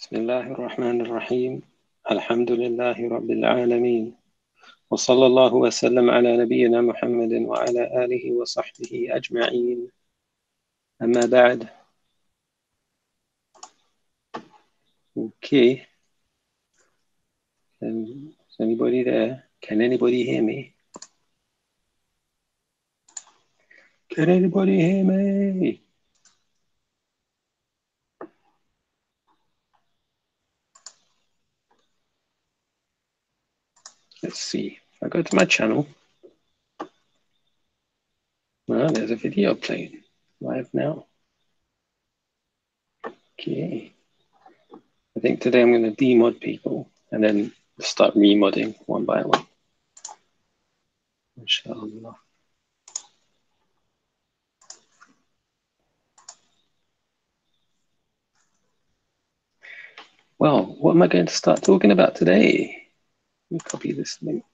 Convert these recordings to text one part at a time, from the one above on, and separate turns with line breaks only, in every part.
بسم الله الرحمن الرحيم. الحمد لله رب العالمين، وصلى الله وسلم على نبينا محمد وعلى آله وصحبه أجمعين. أما بعد. Okay. Is anybody there? Can anybody hear me? Can anybody hear me? Let's see. If I go to my channel, well, there's a video playing live now. Okay. I think today I'm going to demod people and then start remodding one by one. Inshallah. Well, what am I going to start talking about today? Let me copy this link.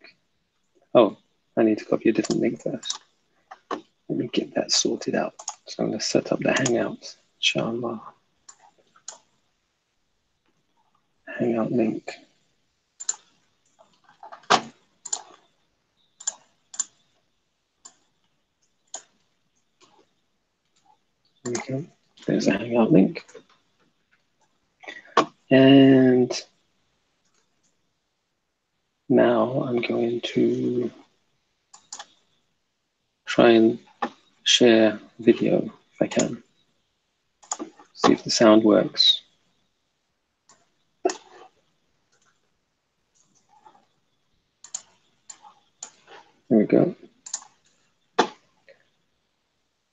Oh, I need to copy a different link first. Let me get that sorted out. So I'm going to set up the Hangouts, inshallah. Hangout link. There we go. There's a Hangout link. And now I'm going to try and share video if I can. See if the sound works. There we go.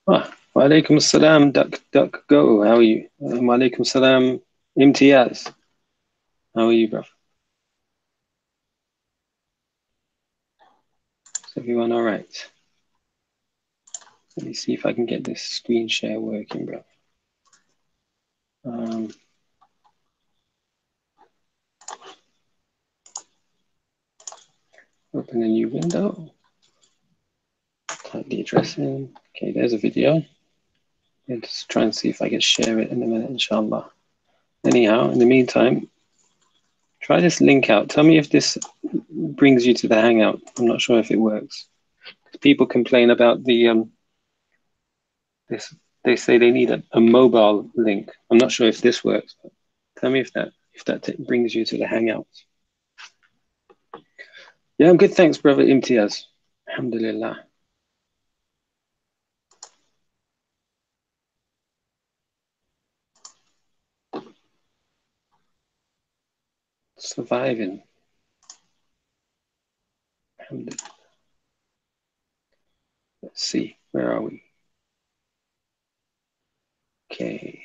Wa alaikum assalam, duck go. How are you? Wa alaikum assalam, Imtiaz. How are you, bro? Is everyone all right? Let me see if I can get this screen share working, bro. Open a new window. Type the address in. Okay, there's a video. And just try and see if I can share it in a minute, inshallah. Anyhow, in the meantime, try this link out. Tell me if this brings you to the Hangout. I'm not sure if it works. People complain about the this. They say they need a mobile link. I'm not sure if this works. But tell me if that brings you to the Hangout. Yeah, I'm good. Thanks, brother Imtiaz. Alhamdulillah. Surviving. Alhamdulillah. Let's see. Where are we? Okay.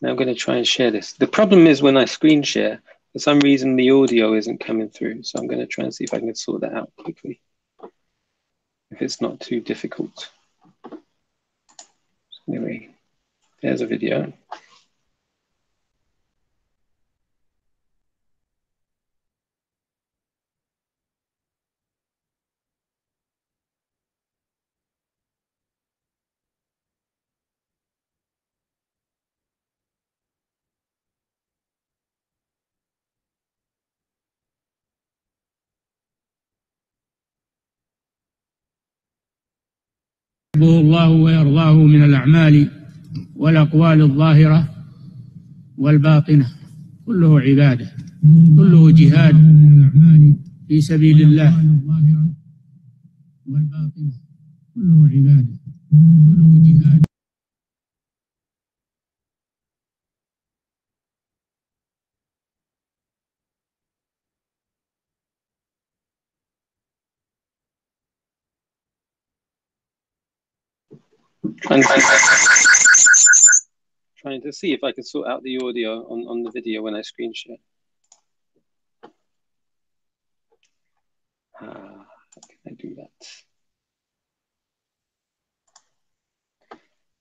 Now I'm going to try and share this. The problem is when I screen share, for some reason the audio isn't coming through. So I'm going to try and see if I can sort that out quickly. If it's not too difficult. Anyway, there's a video.
يحبه الله ويرضاه من الأعمال والأقوال الظاهرة والباطنة، كله عبادة، كله جهاد في سبيل الله. والباطنة كله عبادة، كله جهاد.
Trying to see if I can sort out the audio on the video when I screen share. How can I do that?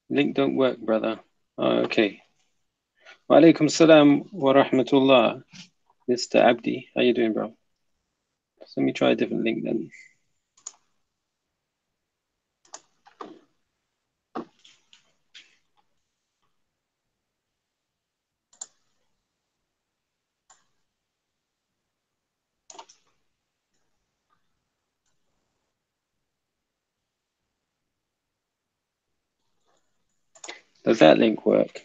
Link don't work, brother. Oh, okay. Wa alaikum salam wa rahmatullah. Mr. Abdi, how you doing, bro? So let me try a different link then. Does that link work?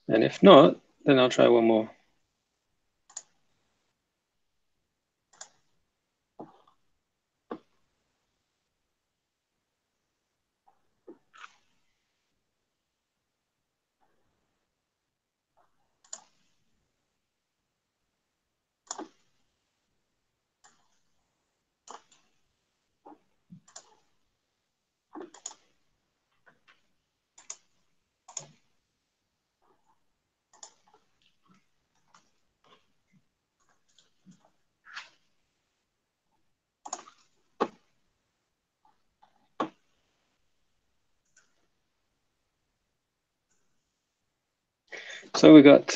And if not, then I'll try one more. So we got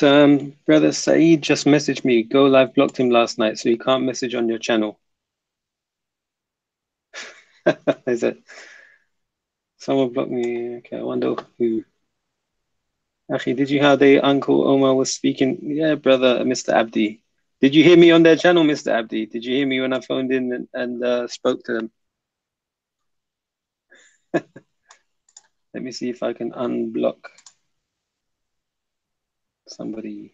brother Saeed just messaged me. Go Live blocked him last night, so you can't message on your channel. Is it? Someone blocked me. Okay, I wonder who. Actually, did you hear the Uncle Omar was speaking? Yeah, brother, Mr. Abdi. Did you hear me on their channel, Mr. Abdi? Did you hear me when I phoned in and spoke to them? Let me see if I can unblock somebody.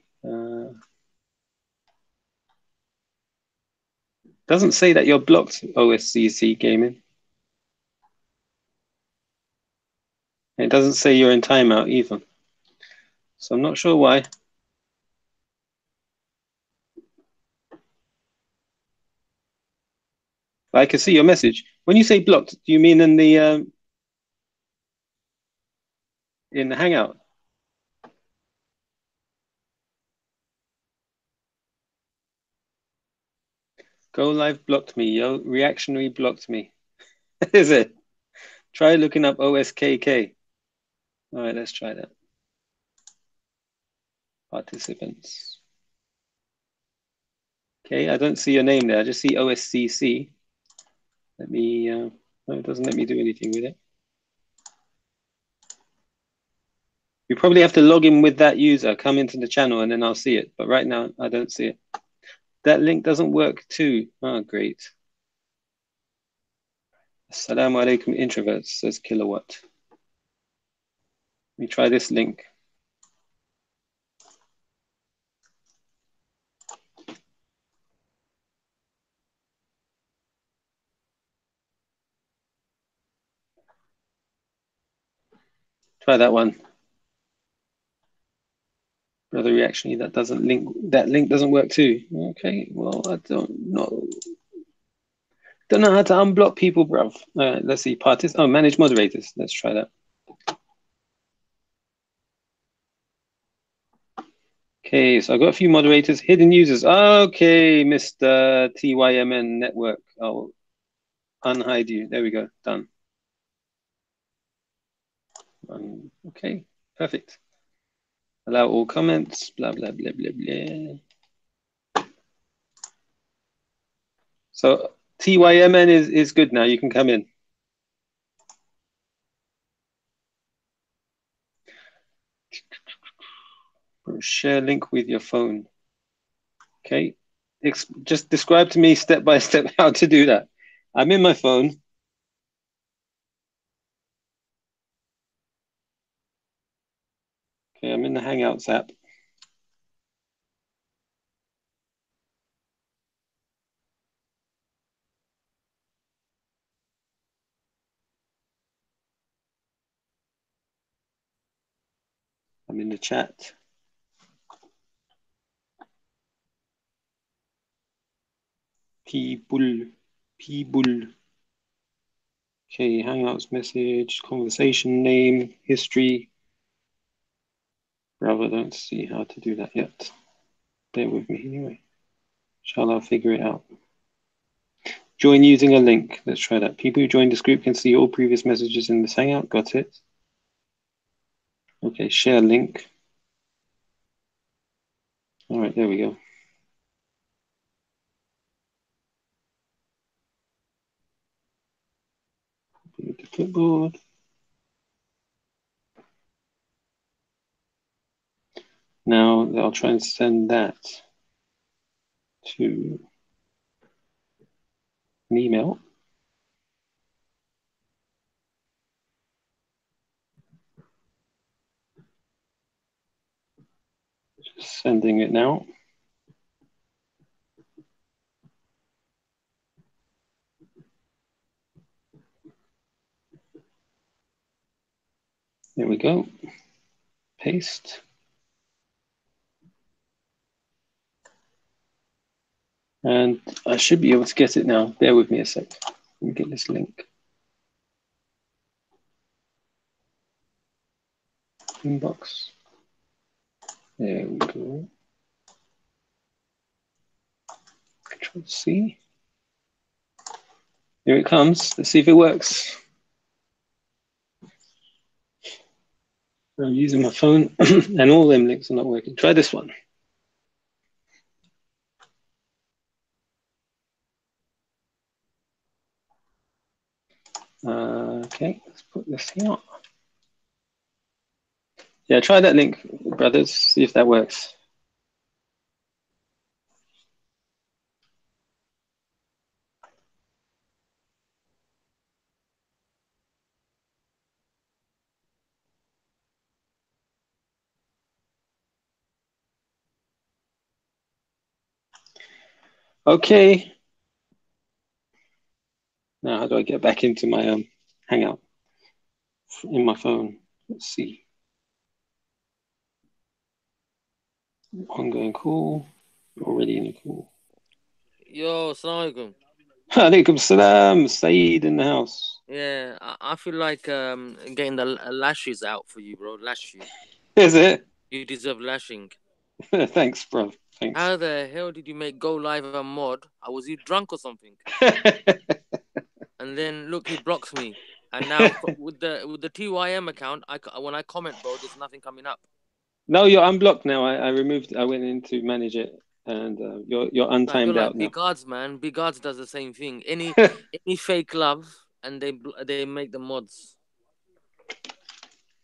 Doesn't say that you're blocked, OSCC Gaming. It doesn't say you're in timeout either. So I'm not sure why. But I can see your message. When you say blocked, do you mean in the Hangout? Go Live blocked me, yo. Reactionary blocked me. Is it? Try looking up OSKK. All right, let's try that. Participants. Okay, I don't see your name there. I just see OSCC. Let me, no, it doesn't let me do anything with it. You probably have to log in with that user, come into the channel, and then I'll see it. But right now, I don't see it. That link doesn't work too. Oh, great. Assalamu alaikum introverts, says Kilowatt. Let me try this link. Try that one. Brother reactionary, that doesn't link. That link doesn't work too. Okay, well, I don't know. Don't know how to unblock people, bruv. All right, let's see. Manage moderators. Let's try that. Okay, so I've got a few moderators. Hidden users. Okay, Mr. TYMN Network. I'll unhide you. There we go. Done. Okay, perfect. Allow all comments. Blah, blah, blah, blah, blah. So TYMN is good now. You can come in. Share link with your phone. Okay. Just describe to me step by step how to do that. I'm in my phone. Okay, I'm in the Hangouts app. I'm in the chat. People. Okay, Hangouts message, conversation name, history. Brother, don't see how to do that yet. Bear with me anyway. Shall I figure it out? Join using a link. Let's try that. People who join this group can see all previous messages in this Hangout. Got it. Okay, share link. All right, there we go. The clipboard. Now I'll try and send that to an email. Just sending it now. There we go. Paste. And I should be able to get it now. Bear with me a sec. Let me get this link. Inbox. There we go. Control C. Here it comes. Let's see if it works. I'm using my phone and all them links are not working. Try this one. Okay, let's put this here. Yeah, try that link, brothers. See if that works. Okay. Now, how do I get back into my Hangout in my phone? Let's see. Ongoing call. Already in a call.
Yo, assalamu alaikum.
Alaikum salam. Saeed in the house.
Yeah, I feel like getting the lashes out for you, bro. Lash you.
Is it?
You deserve lashing.
Thanks, bro. Thanks.
How the hell did you make Go Live a mod? Was he drunk or something? And then look, he blocks me. And now with the TYM account, when I comment, bro, there's nothing coming up.
No, you're unblocked now. I removed. I went in to manage it, and you're untimed
you're
out
like
now.
Bigards, man. Bigards does the same thing. Any fake love, and they make the mods.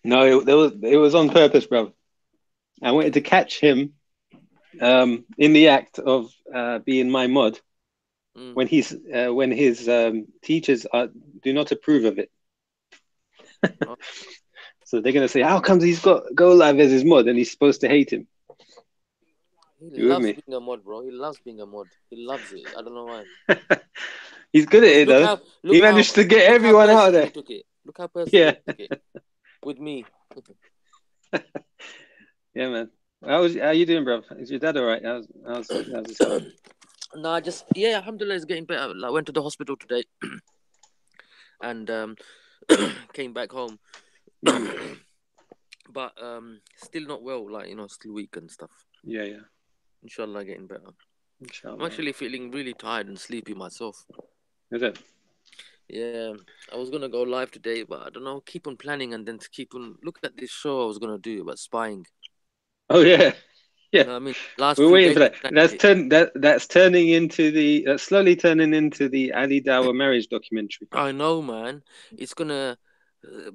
No, it was on purpose, bro. I wanted to catch him in the act of being my mod when his teachers do not approve of it.
Oh.
So they're gonna say, "How comes he's got Go Live as his mod and he's supposed to hate him?"
He loves being a mod, bro. He loves being a mod. He loves it. I don't know why.
He's good at it, though. He managed to get everyone out of there.
He took it. Look how personally he took it. With me.
Yeah, man. How you doing, bro? Is your dad all right? How's his health?
No, alhamdulillah, it's getting better. I went to the hospital today and came back home. But still not well, like, still weak and stuff.
Yeah.
Inshallah, getting better.
Inshallah.
I'm actually feeling really tired and sleepy myself.
Is it?
Yeah, I was gonna go live today, but I don't know. Keep on planning and then look at this show I was gonna do about spying.
Oh yeah.
You know what I mean?
We're waiting for that. That's turning into that's slowly turning into the Ali Dawah marriage documentary.
I know, man. It's gonna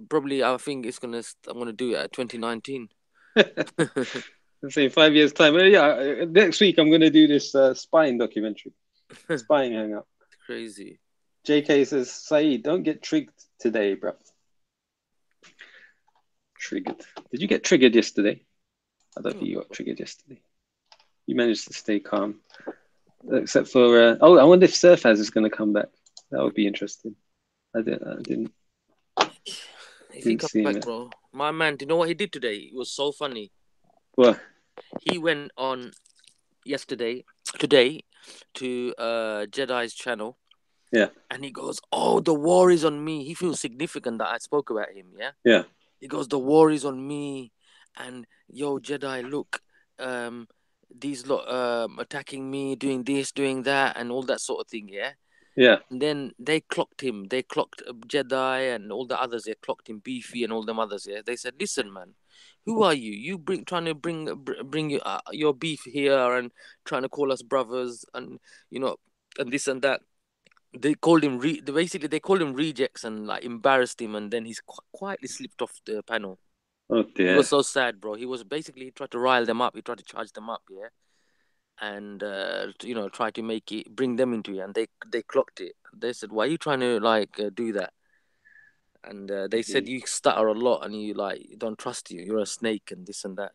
probably. I think I'm gonna do it at 2019.
Let's say 5 years time. Yeah, next week I'm gonna do this spying documentary. Spying hangout.
Crazy.
JK says, Saeed, don't get triggered today, bro. Triggered. Did you get triggered yesterday? I don't think you got triggered yesterday. You managed to stay calm. Except for, I wonder if Surfaz is going to come back. That would be interesting. I didn't.
If he comes back, bro. My man, do you know what he did today? It was so funny.
What?
He went on today, to Jedi's channel.
Yeah.
And he goes, "Oh, the war is on me." He feels significant that I spoke about him, yeah?
Yeah.
He goes, "The war is on me. And yo, Jedi, look, these lot attacking me, doing this, doing that, and all that sort of thing, yeah?"
Yeah.
And then they clocked him. They clocked Jedi and all the others. They clocked him, Beefy and all them others. Yeah, they said, "Listen, man, who are you? You trying to bring your beef here and trying to call us brothers and and this and that." They called him they called him rejects and like embarrassed him, and then he's quietly slipped off the panel.
Oh
He
dear.
was so sad, bro. He was basically, he tried to rile them up. He tried to charge them up, yeah, and try to bring them into it, and they clocked it. They said, "Why are you trying to do that?" And they said, "You stutter a lot, and you don't trust you. You're a snake, and this and that."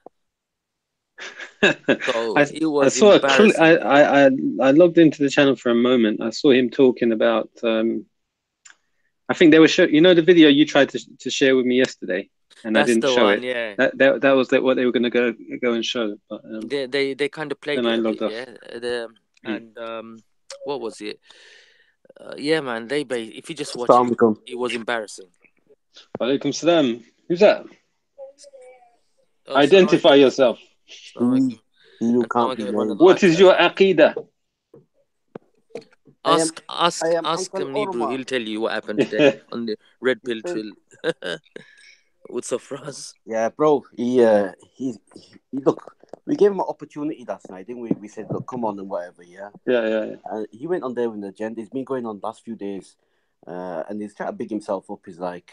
So it
I
was
saw
embarrassing, bro.
I logged into the channel for a moment. I saw him talking about I think they were the video you tried to share with me yesterday, and I
That's
didn't
the
show
one,
it.
yeah.
That was what they were going to go and show, but
They kind of played
then
it
I
a
logged
bit,
off.
yeah.
Mm.
And what was it? Yeah, man. If you just watch it,
Assalamualaikum.
it was embarrassing.
Walaikum salam. Who's that?
Oh,
Identify
Assalamualaikum.
yourself.
Assalamualaikum.
You can't be
Assalamualaikum, everyone in
named.
the live
What is
chat.
your aqidah?
Ask
Uncle
him, Nibru.
Orma.
He'll tell you what happened today on the Red Pill
Listen.
Trill with Safraz.
Yeah, bro. He look. We gave him an opportunity last night, didn't we? We said, look, come on and whatever, yeah.
Yeah.
And he went on there with an agenda. It's been going on last few days, and he's trying to big himself up. He's like,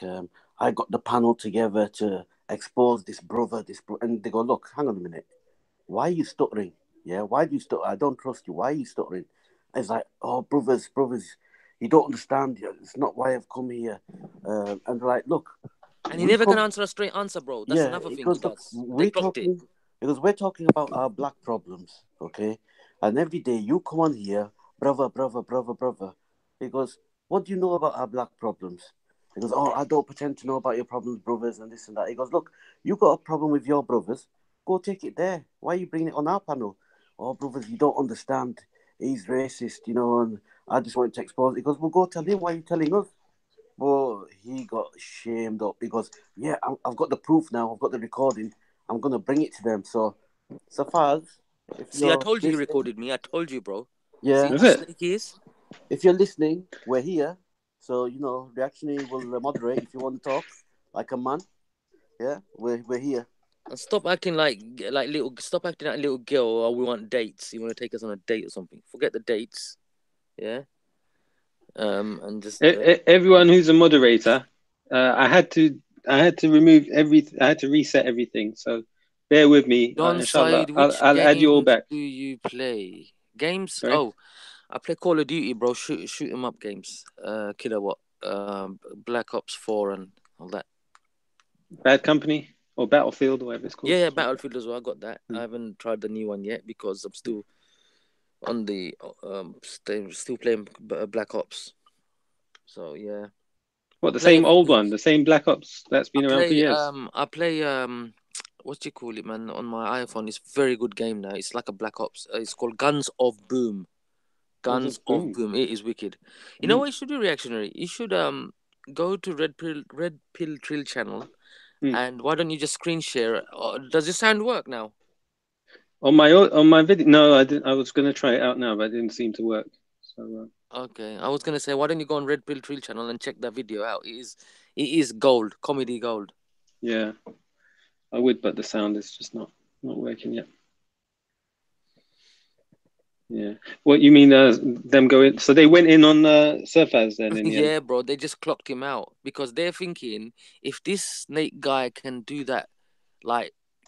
I got the panel together to expose this brother, and they go, look, hang on a minute. Why are you stuttering? Yeah, why do you stutter? I don't trust you. Why are you stuttering? It's like, oh, brothers, you don't understand. It's not why I've come here. And they're like, look,
And he
we
never can
come.
answer a straight answer, bro. That's
Yeah,
another
it
thing he
goes, look,
does. They
we're
clocked it.
talking because we're talking about our black problems, okay? And every day you come on here, brother. He goes, what do you know about our black problems? He goes, oh, I don't pretend to know about your problems, brothers, and this and that. He goes, look, you got a problem with your brothers, go take it there. Why are you bringing it on our panel? Oh, brothers, you don't understand. He's racist, and I just want to expose. He goes, well, go tell him. Why are you telling us? Well, he got shamed up because, yeah, I've got the proof now. I've got the recording. I'm going to bring it to them. So, Safaz, if
See, I
you're
told you he
listening,
recorded me. I told you, bro. See
yeah,
Is
how
it?
snake he is?
if you're listening, we're here. So, Reactionary will moderate if you want to talk like a man. Yeah, we're here.
And stop acting like little. Stop acting like a little girl. Or we want dates. You want to take us on a date or something? Forget the dates. Yeah. And just
Everyone who's a moderator, I had to remove everything. I had to reset everything. So bear with me,
John
inshallah.
Said, which
I'll add you all
games
back.
do you play? Games?
Sorry,
Oh, I play Call of Duty, bro. Shoot 'em up games. Kilowatt, Black Ops 4 and all that.
Bad Company or Battlefield or whatever it's called.
Yeah, Battlefield as well. I got that.
Hmm.
I haven't tried the new one yet because I'm still on the still playing Black Ops. So yeah.
What, the
Play a
same
few
old one,
games.
the same Black Ops that's been around for years?
I play what do you call it, man? On my iPhone, it's a very good game now. It's like a Black Ops. It's called Guns of Boom. Guns of
Boom.
Boom. It is wicked. You know
Mm.
what you should do, reactionary? You should go to Red Pill Trill channel,
Mm.
and why don't you just screen share? Does your sound work now?
On my video, no, I didn't. I was going to try it out now, but it didn't seem to work. So
Okay, I was gonna say, why don't you go on Red Pill Trill channel and check that video out? It is gold, comedy gold.
yeah, I would, but the sound is just not working yet. Yeah. What you mean? Them going? So they went in on Surfaz then in the end.
Yeah, bro, they just clocked him out because they're thinking if this snake guy can do that,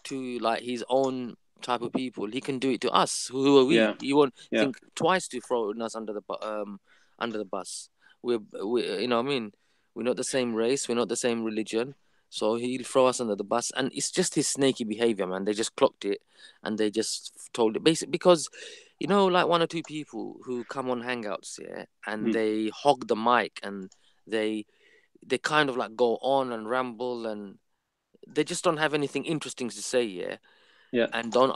to his own type of people, he can do it to us. Who are we?
Yeah.
You won't
Yeah.
think twice to throw us under the bus. We you know what I mean? We're not the same race. We're not the same religion. So he'll throw us under the bus, and it's just his snaky behavior, man. They just clocked it, and they just told it basically because, like one or two people who come on Hangouts, yeah, and
Mm.
they hog the mic, and they kind of go on and ramble, and they just don't have anything interesting to say, yeah,
Yeah.
and don't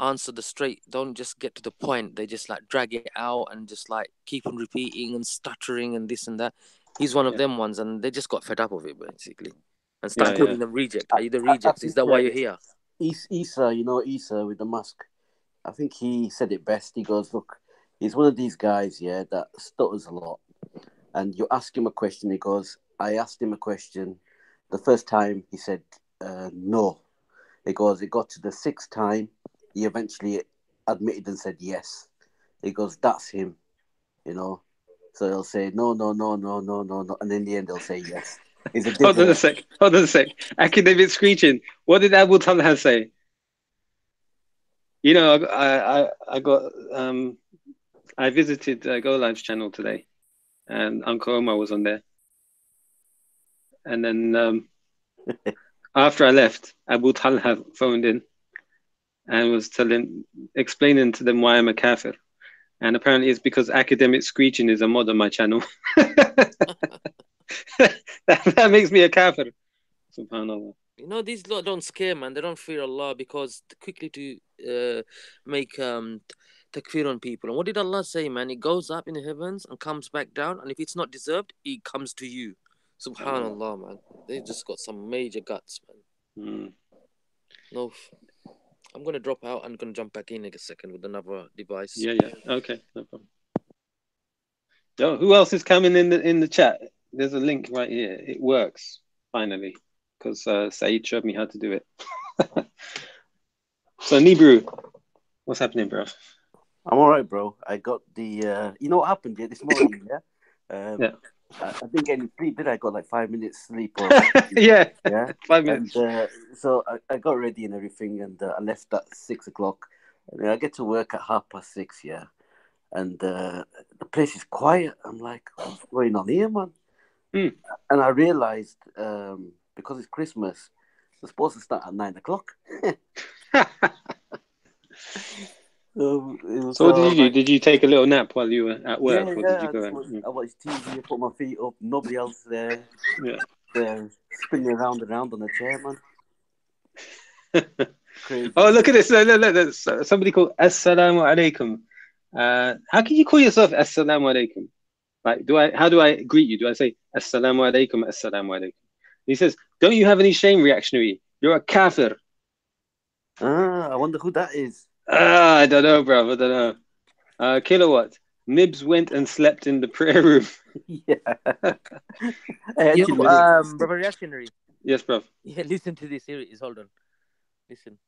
just get to the point. They just drag it out and just keep on repeating and stuttering and this and that. He's one of
Yeah.
them ones, and they just got fed up of it basically, and
Yeah.
start calling them reject. Are you the
I
rejects? Is
think
that why you're here?
Isa, Isa with the mask. I think he said it best. He goes, look, he's one of these guys, yeah, that stutters a lot. And you ask him a question, he goes, I asked him a question. The first time he said no. He goes, it got to the sixth time, he eventually admitted and said yes. He goes, that's him, So he'll say no, no, no, no, no, no, no. And in the end, he'll say yes. Is a
Hold on a
divot.
sec. Hold on a sec. Academic screeching. What did Abu Talha say? You know, I got I visited Go Live's channel today, and Uncle Omar was on there. And then after I left, Abu Talha phoned in and was explaining to them why I'm a kafir. And apparently it's because academic screeching is a mod on my channel. that makes me a kafir. Subhanallah.
You know, these lot don't scare, man. They don't fear Allah because quickly to make takfir on people. And what did Allah say, man? It goes up in the heavens and comes back down. And if it's not deserved, it comes to you. Subhanallah, man. They just got some major guts, man. No, I'm going to drop out and going to jump back in a second with another device.
Yeah. Okay, no problem. Yo, who else is coming in the chat? There's a link right here. It works, finally, because Saeed showed me how to do it. So, Nibru, what's happening, bro?
I'm all right, bro. I got the... you know what happened here this morning, yeah?
Yeah.
I didn't get any sleep, did I? I got like 5 minutes sleep. Or,
yeah,
yeah.
5 minutes.
And so I got ready and everything, and I left at 6 o'clock. And I get to work at 6:30, yeah. And the place is quiet. I'm like, what's going on here, man? And I realized because it's Christmas, we're supposed to start at 9 o'clock. So
what did you do? Did you take a little nap while you were at work, or did you go out?
I watched TV, I put my feet up, nobody else there.
Yeah.
They're spinning around and around on the chair, man. Crazy.
Oh, look at this. Look. Somebody called Assalamu alaikum. How can you call yourself Assalamu alaikum? Like, how do I greet you? Do I say Assalamu alaikum, Assalamu alaikum? He says, don't you have any shame, reactionary? You're a kafir.
I wonder who that is.
I don't know, bro. I don't know. Kilowatt. Nibs went and slept in the prayer room.
Yeah.
Brother Reactionary.
Yes, bro.
Yeah, listen to this. Here it is. Hold on. Listen.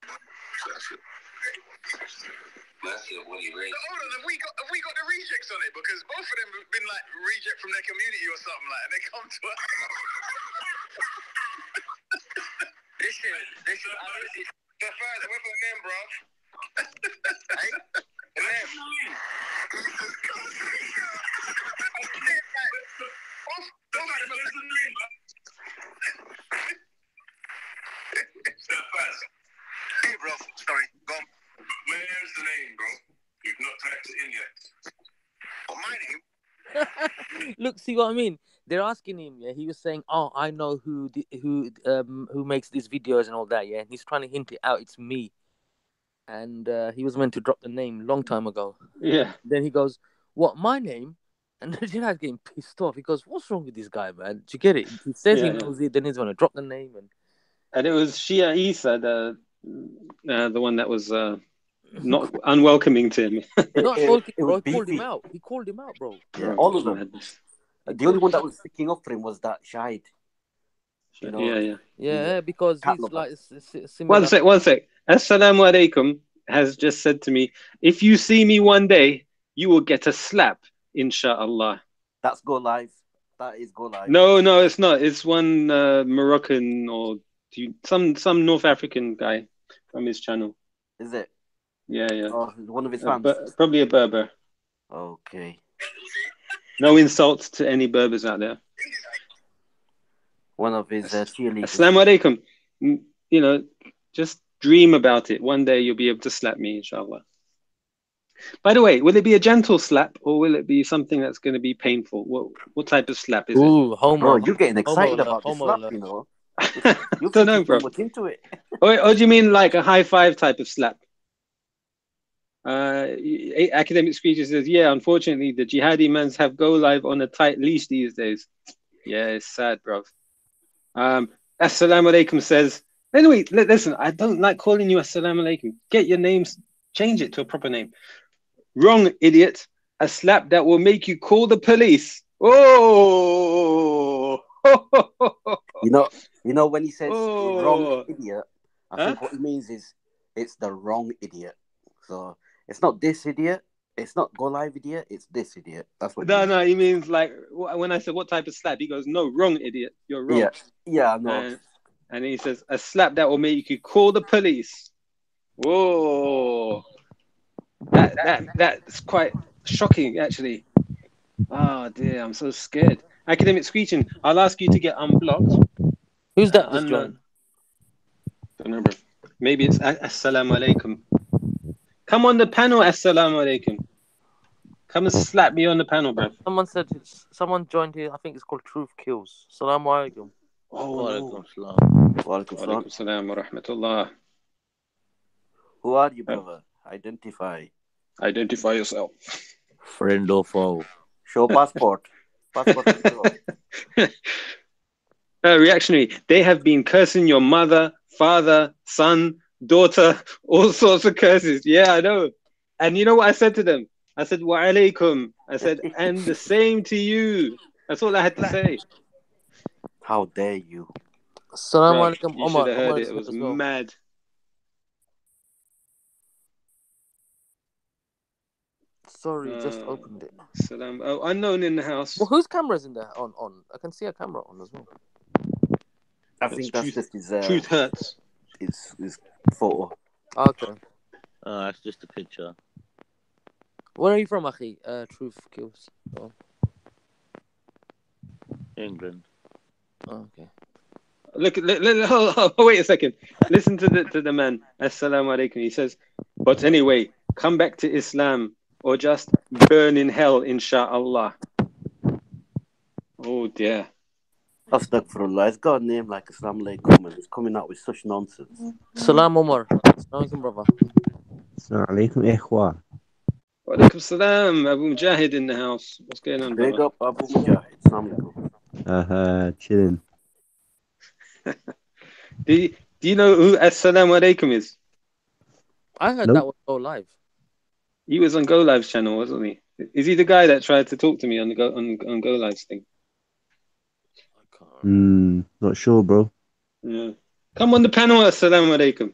Hold on, have we got the rejects on it? Because both of them have been like reject from their community or something like, and they come to us. Listen, the first, what's her name, bro? Hey, the name. Hey, bro, sorry, go on. Where's the name, bro? You've not typed it in yet. Oh, my name?
Look, see what I mean? They're asking him. Yeah, he was saying, "Oh, I know who makes these videos and all that." Yeah, and he's trying to hint it out. It's me. And he was meant to drop the name long time ago.
Yeah.
Then he goes, "What? My name?" And the Jihad's getting pissed off. He goes, "What's wrong with this guy, man? Do you get it? He says he knows it, then he's going to drop the name."
And it was Shia Isa, the one that was not unwelcoming to him.
Not talking, bro. He called him out. He called him out, bro.
Yeah, all of them. The only one that was sticking up for him was that Shahid. You know,
yeah, because he's like similar.
One sec. Assalamu alaikum has just said to me, if you see me one day, you will get a slap, inshallah.
That's Go Live. That is Go Live.
No, it's not. It's one Moroccan or some North African guy from his channel.
Is it?
Yeah.
Oh, one of his fans.
Probably a Berber.
Okay.
No insults to any Berbers out there.
One of his cheerleaders.
Assalamu alaikum. You know, just dream about it. One day you'll be able to slap me, inshallah. By the way, will it be a gentle slap or will it be something that's going to be painful? What type of slap is it?
Homo.
Bro, you're getting excited about this slap, you know. You don't know, bro. Look into it.
Or do you mean like a high five type of slap? Academic Speeches says, yeah, unfortunately, the jihadi mans have Go Live on a tight leash these days. Yeah, it's sad, bro. Assalamu alaikum says, anyway, listen, I don't like calling you Assalamu alaikum. Get your names, change it to a proper name. Wrong, idiot. A slap that will make you call the police. Oh!
You know when he says wrong idiot, I think what he means is it's the wrong idiot. So it's not this idiot, It's not go live idiot. It's this idiot. That's what.
No, he means like when I said what type of slap, he goes, "No, wrong, idiot. You're wrong."
Yeah, no.
And he says, "A slap that will make you call the police." Whoa, that's quite shocking, actually. Oh dear, I'm so scared. Academic Screeching, I'll ask you to get unblocked.
Who's that just
unknown.
joined?
Don't know, bro. Maybe it's Assalamu alaikum. Come on the panel, Assalamu alaikum. Come and slap me on the panel, bro.
Someone joined here. I think it's called Truth Kills. Assalamu alaikum.
Oh,
no.
Walaikum salam wa rahmatullah.
Who are you, brother? Identify
yourself.
Friend or foe.
Show passport.
Reactionary. They have been cursing your mother, father, son, daughter, all sorts of curses. Yeah, I know. And you know what I said to them? I said, wa alaikum. I said, and the same to you. That's all I had to say.
How dare you?
Assalamu alaikum,
you should have heard it. It was mad.
Sorry, just opened it.
Salam. Oh, unknown in the house.
Well, whose camera's in there? On. I can see a camera on as well.
I think that's just his.
Truth hurts.
His photo.
Okay.
That's just a picture.
Where are you from, Akhi? Truth Kills. Oh.
England.
Oh, okay.
Look, wait a second. Listen to the man. Assalamu alaikum. He says, but anyway, come back to Islam or just burn in hell, insha'Allah. Oh dear.
Astaghfirullah. It's got a name like Assalamu alaikum and it's coming out with such nonsense.
Salam Omar. Assalamu alaikum, brother.
Assalamu alaikum, ikhwa.
Wa alaikum salam. Abu Mujahid in the house. What's going on, brother?
Big up Abu Mujahid. Assalamu alaikum.
Chilling.
Do you know who Assalamu alaikum is?
I heard that was Go Live.
He was on Go Live's channel, wasn't he? Is he the guy that tried to talk to me on the Go Live's thing?
Not sure, bro.
Yeah. Come on the panel, Assalamu alaikum.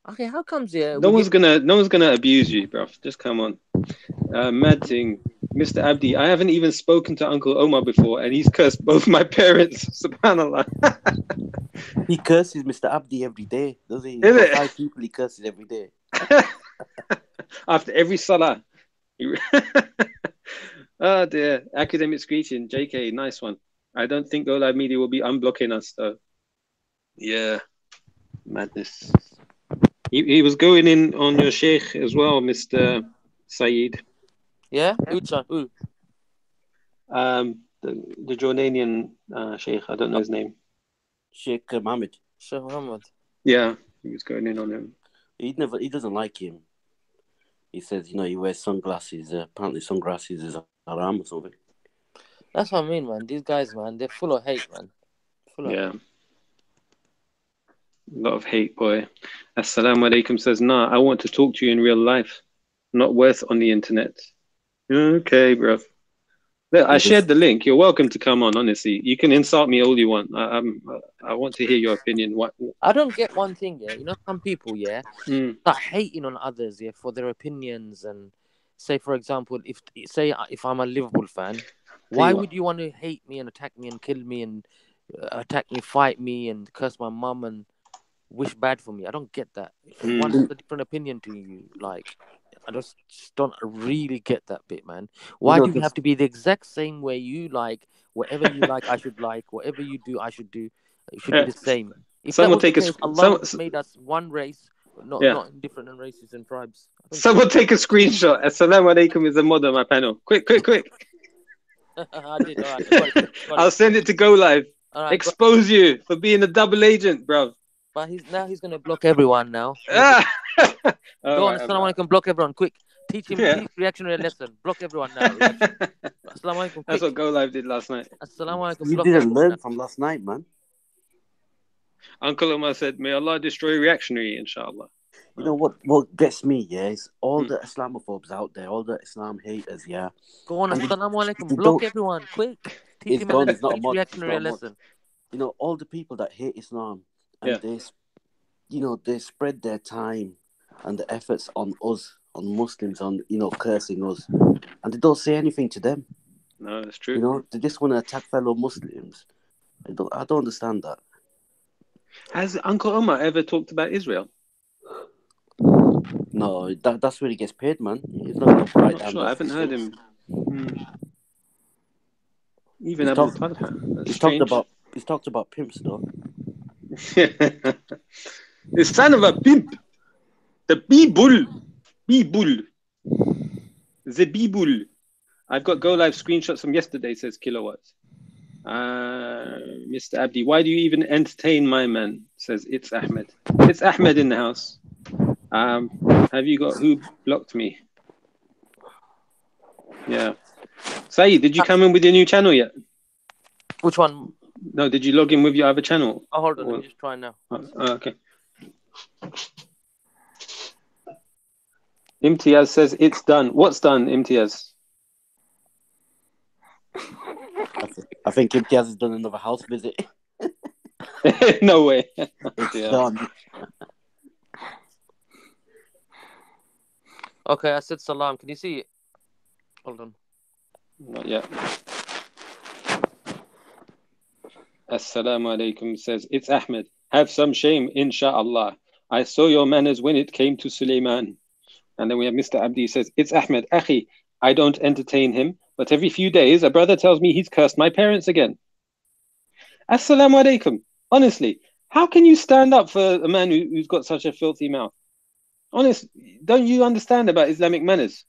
Okay, how comes here?
No one's gonna abuse you, bro. Just come on. Mad thing, Mr. Abdi. I haven't even spoken to Uncle Omar before, and he's cursed both my parents. Subhanallah.
He curses Mr. Abdi every day, does he?
Is it?
5 people he curses every day.
After every salah. Oh dear. Academic Screeching. JK, nice one. I don't think Go Live Media will be unblocking us though. Yeah. Madness. He was going in on your sheikh as well, Mr. Saeed.
Yeah? Who?
The Jordanian sheikh. I don't know his name.
Sheikh Mohammed.
Sheikh Mohammed.
Yeah, he was going in on him.
He doesn't like him. He says, he wears sunglasses. Apparently sunglasses is haram or something.
That's what I mean, man. These guys, man, they're full of hate, man.
A lot of hate, boy. Assalamu alaikum says, nah, I want to talk to you in real life, not worth on the internet. Okay, bro. Look, I shared the link. You're welcome to come on, honestly. You can insult me all you want. I want to hear your opinion.
I don't get one thing, yeah. Some people, start hating on others, for their opinions. And say, for example, if I'm a Liverpool fan, why would you want to hate me and attack me and kill me and attack me, fight me and curse my mum and wish bad for me? I don't get that. If one has a different opinion to you, I just don't really get that bit, man. Why do you have to be the exact same way you like? Whatever you like, I should like. Whatever you do, I should do. It should be the same. If Allah made us one race, not different races and tribes.
Someone take a screenshot. Assalamu alaikum is a mod on my panel. Quick.
I did. All right.
I'll send it to Go Live.
Right,
expose you for being a double agent, bro.
But he's going to block everyone now. Go on, Assalamu alaikum, block everyone, quick. Teach him reactionary lesson. Block everyone now. Assalamu alaikum.
That's what Go Live did last night.
Assalamu alaikum.
You didn't learn from last night, man.
Uncle Omar said, may Allah destroy reactionary, inshallah.
You know what gets me, is all the Islamophobes out there, all the Islam haters,
Go on, Assalamu alaikum, block everyone, quick. Teach him a reactionary lesson.
All the people that hate Islam, and they spread their time and the efforts on us, Muslims, on cursing us, and they don't say anything to them.
No, that's true.
They just want to attack fellow Muslims. I don't understand that.
Has Uncle Omar ever talked about Israel?
No, that's where he gets paid, man. He's not going to write
Not
down
sure. I haven't heard
references.
him. Even
He's
Abu
talked-
Talha. That's
He's
strange.
talked about pimps though.
The son of a pimp. The Beebull. The Beebull. I've got go live screenshots from yesterday, says Kilowatts. Mr. Abdi, why do you even entertain my man? Says it's Ahmed. It's Ahmed in the house. Have you got who blocked me? Yeah. Saeed, did you come in with your new channel yet?
Which one?
No, did you log in with your other channel?
Oh, hold on, let me just try now.
Okay. Imtiaz says it's done. What's done, Imtiaz?
I think Imtiaz has done another house visit.
No way.
It's
Yeah.
done.
Okay, I said salam. Can you see it? Hold on.
Not yet. Assalamu alaikum says, it's Ahmed. Have some shame, inshallah. I saw your manners when it came to Suleiman. And then we have Mr. Abdi says, it's Ahmed. Akhi, I don't entertain him, but every few days a brother tells me he's cursed my parents again. Assalamu alaikum. Honestly, how can you stand up for a man who's got such a filthy mouth? Honest, don't you understand about Islamic manners?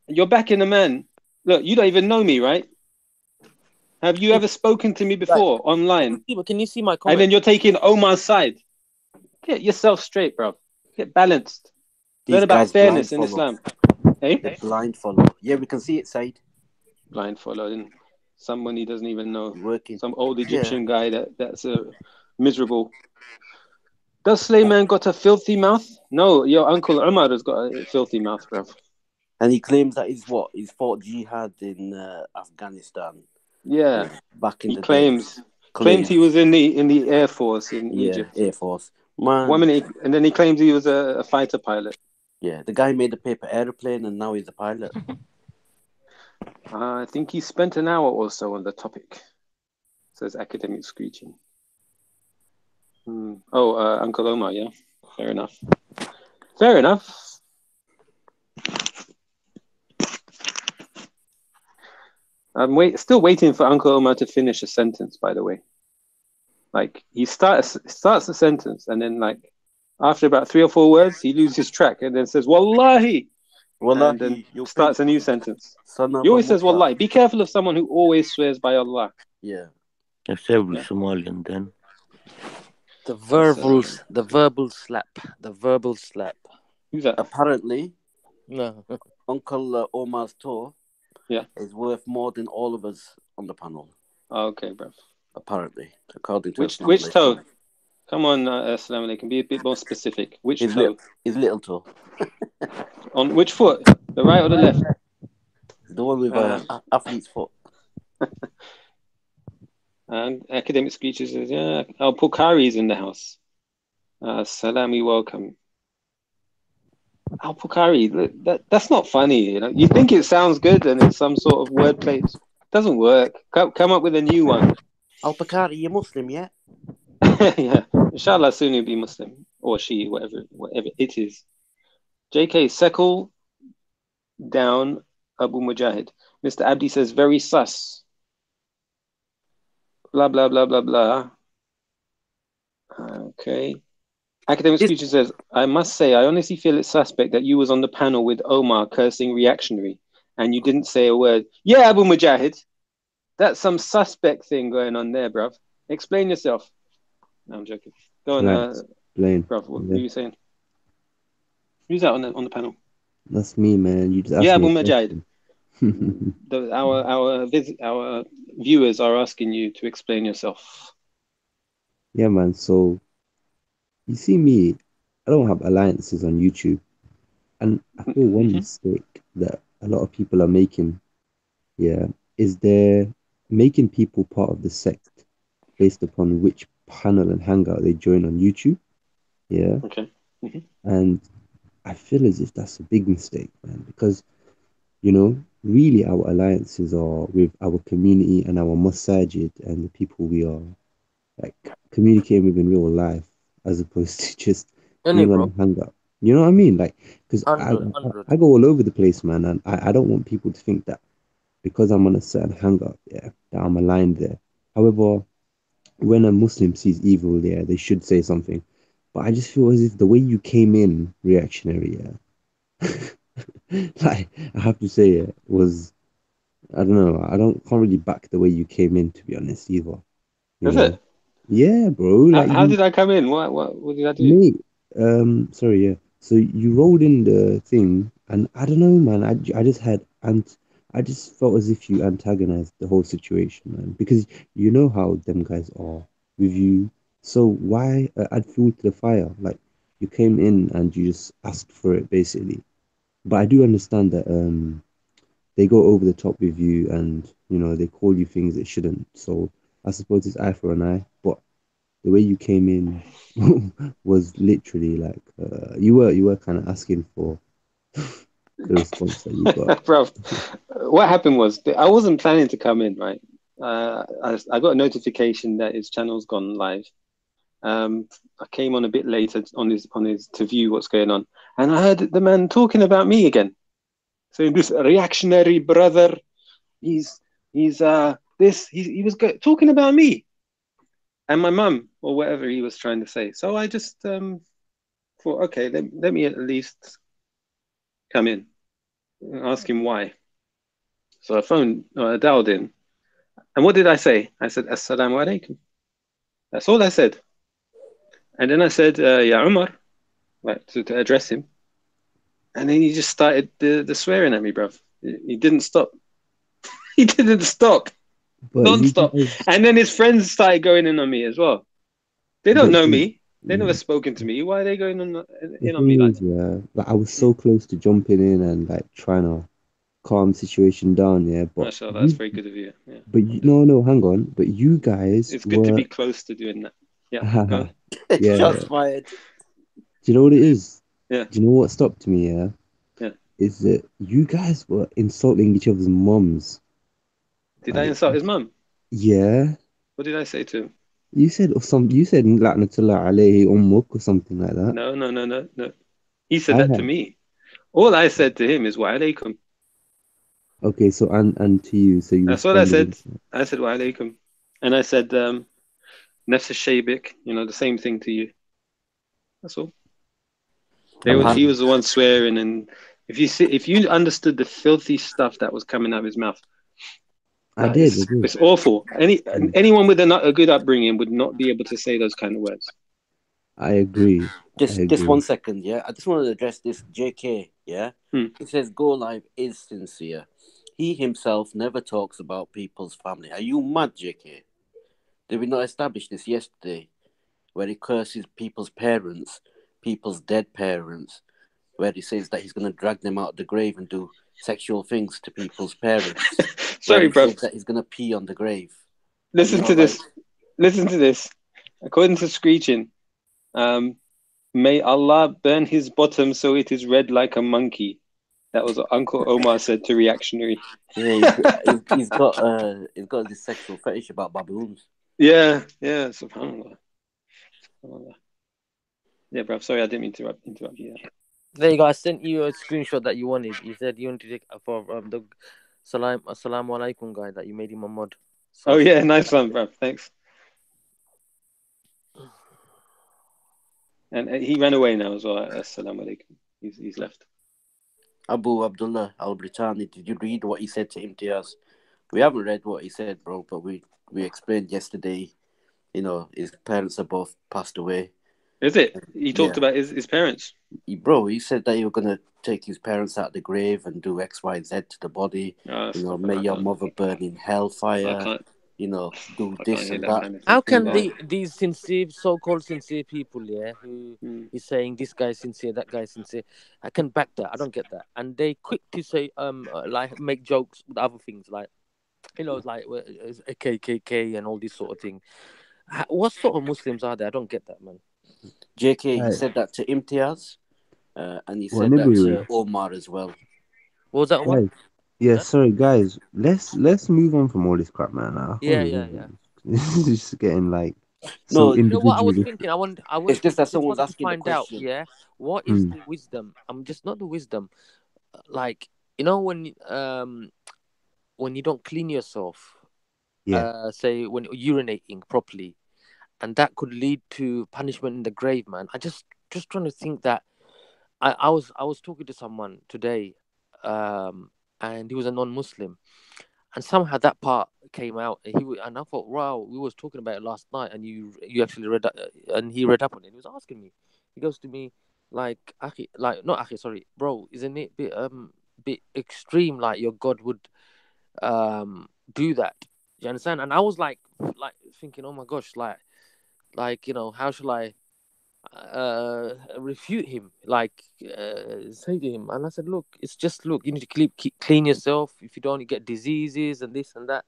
You're backing a man. Look, you don't even know me, right? Have you ever spoken to me before online?
Can you see my comment?
And then you're taking Omar's side. Get yourself straight, bro. Get balanced. Learn about fairness in Islam. Hey?
Blind follow. Yeah, we can see it, Said.
Blind follow. Someone he doesn't even know.
Working.
Some old Egyptian guy that's miserable. Does Suleiman got a filthy mouth? No, your uncle Umar has got a filthy mouth, bro.
And he claims that he's fought jihad in Afghanistan.
Yeah.
Back in
he
the
claims.
days.
Claims he was in the Air Force in Egypt.
Air Force. Man.
1 minute, and then he claims he was a fighter pilot.
Yeah, the guy made a paper airplane and now he's a pilot.
I think he spent an hour or so on the topic. Says academic screeching. Uncle Omar, yeah. Fair enough. I'm still waiting for Uncle Omar to finish a sentence, by the way. Like, he starts the sentence, and then, like, after about 3 or 4 words, he loses track, and then says, Wallahi! And then starts a new sentence. He always says, Wallahi. Be careful of someone who always swears by Allah.
Yeah.
That's every Somalian then.
The verbal slap. The verbal slap.
Who's that?
Apparently,
No.
Uncle Omar's tour is worth more than all of us on the panel.
Okay, bro.
Apparently, according to
which toe? Come on, Assalamu alaikum. Be a bit more specific. Which toe?
His little toe.
On which foot? The right or the left?
The one with athlete's foot.
And academic speeches says, yeah. Al-Pukhari's in the house. Salami, welcome. Al-Pukhari, that's not funny. You know, you think it sounds good and it's some sort of wordplay. It doesn't work. Come up with a new one.
Al-Bukhari, you're Muslim, yeah?
Yeah. Inshallah, soon he'll be Muslim. Or she, whatever it is. JK, Sekul down Abu Mujahid. Mr. Abdi says, very sus. Blah, blah, blah, blah, blah. Okay. Academic Speeches says, I must say, I honestly feel it's suspect that you was on the panel with Omar cursing reactionary and you didn't say a word. Yeah, Abu Mujahid. That's some suspect thing going on there, bruv. Explain yourself. No, I'm joking. Go on, bruv. What were you saying? Who's that on the panel?
That's me, man. You just asked
Abu
me
Mujahid. Our viewers are asking you to explain yourself.
Yeah, man. So, you see me, I don't have alliances on YouTube. And I feel one mistake that a lot of people are making, is they're making people part of the sect based upon which panel and hangout they join on YouTube. Yeah.
Okay.
And I feel as if that's a big mistake, man, because really our alliances are with our community and our masajid and the people we are like communicating with in real life, as opposed to just
Any
being on
bro,
a hang up. You know what I mean? Like, because I,
100,
I
100.
I go all over the place, man, and I don't want people to think that because I'm on a certain hang up, yeah, that I'm aligned there. However, when a Muslim sees evil, yeah, they should say something. But I just feel as if the way you came in reactionary, yeah, like I have to say, it was I don't know. I can't really back the way you came in, to be honest, either. You
Is
know?
it?
Yeah, bro.
How,
Like
how
you,
did I come in? What did I do?
mate. Sorry, yeah. So you rolled in the thing, and I don't know, man. I just had and I just felt as if you antagonized the whole situation, man. Because you know how them guys are with you. So why add fuel to the fire? Like you came in and you just asked for it, basically. But I do understand that they go over the top with you and they call you things they shouldn't. So I suppose it's eye for an eye. But the way you came in was literally like you were kind of asking for the response that you got.
Bro, what happened was that I wasn't planning to come in, right? I got a notification that his channel's gone live. I came on a bit later on his to view what's going on, and I heard the man talking about me again, saying this reactionary brother. He was talking about me and my mum or whatever he was trying to say. So I just thought, okay, let me at least come in and ask him why. So I dialed in, and what did I say? I said, "Assalamu alaikum." That's all I said. And then I said, "Ya Umar," like to address him. And then he just started the swearing at me, bruv. He didn't stop. He didn't stop,
But you
non-stop.
guys,
And then his friends started going in on me as well. They don't
but
know
see,
me. They never spoken to me. Why are they going
the
in on me
thing
like
is,
that?
yeah, like I was so close to jumping in and like trying to calm the situation down, yeah. But
MashaAllah, that's
you,
very good of you. Yeah,
but you,
alhamdulillah.
no, hang on. But you guys
It's good to
were,
be close to doing that. Yeah, go on.
yeah.
Shots fired.
Do you know what it is?
Yeah,
Do you know what stopped me? Yeah,
yeah.
is that you guys were insulting each other's moms.
Did I
Like,
insult his mum?
yeah,
What did I say to him?
you said la'natullah alayhi ummuk or something like that.
No, no, no, no, no. He said
I
that to
have.
me. All I said to him is wa alaikum.
Okay, so and to you, so you
That's all I
responded
said.
with that.
I said wa alaikum. And I said nafs shaybik, the same thing to you. That's all. He
Apart,
was the one swearing, and if you understood the filthy stuff that was coming out of his mouth,
I
like
did, I
it's
did.
it's awful.
Mm.
Anyone with a good upbringing would not be able to say those kind of words.
I agree. I
just
agree.
1 second, yeah. I just want to address this JK, yeah.
Hmm.
He says Go Live is sincere. He himself never talks about people's family. Are you mad, JK? Did we not establish this yesterday? Where he curses people's parents, people's dead parents, where he says that he's going to drag them out of the grave and do sexual things to people's parents, where
Sorry,
he
bro.
says that he's going to pee on the grave. And
Listen to this. Listen to this. According to Screeching, um, may Allah burn his bottom so it is red like a monkey. That was what Uncle Omar said to Reactionary.
yeah, he's got this sexual fetish about baboons.
Yeah, subhanallah. SubhanAllah. Yeah, bro. Sorry, I didn't mean to interrupt you.
There you go. I sent you a screenshot that you wanted. You said you wanted to take for the assalamu alaikum guy that you made him a mod.
Oh
So
yeah, nice one, bro. Thanks. And he ran away now as well. Assalamu alaikum. He's left.
Abu Abdullah Al Britanni, did you read what he said to Imtiaz? We haven't read what he said, bro, but we explained yesterday. His parents are both passed away.
Is it? He talked
Yeah,
about his parents.
he said that he was gonna take his parents out of the grave and do X, Y, Z to the body.
Stop it.
May your mother burn in
I
hellfire.
can't.
Do
I can't
this
hear
and
that
that.
kind of
how
thing.
can
Yeah.
these sincere, so-called sincere people, yeah, who
Mm.
is saying this guy's sincere, that guy's sincere, I can back that. I don't get that, and they quick to say like make jokes with other things like like a KKK and all this sort of thing. What sort of Muslims are they? I don't get that, man.
JK, he
Right.
said that to Imtiaz. And he
Well,
said that
Nibiru,
to Omar as well.
What was that, Omar?
guys. Yeah,
Huh?
sorry, guys. Let's move on from all this crap, man.
Yeah, yeah, yeah.
This is just getting like so
No,
You know what I was
individually.
thinking?
it's just that
Just
someone's
wanted to
asking the
find out.
question.
Yeah, what is
Hmm.
the wisdom? I'm just not the wisdom. Like, you know, when you don't clean yourself,
Yeah.
say when urinating properly, and that could lead to punishment in the grave, man. Just trying to think that I was talking to someone today, and he was a non-Muslim, and somehow that part came out. And I thought, wow, we was talking about it last night, and you actually read and he read up on it. He was asking me. He goes to me like, "Akhi, like not Akhi, sorry, bro, isn't it bit extreme? Like your God would do that? Do you understand?" And I was like thinking, oh my gosh, like how shall I refute him, say to him? And I said, look, it's just, look, you need to keep clean yourself. If you don't, you get diseases and this and that.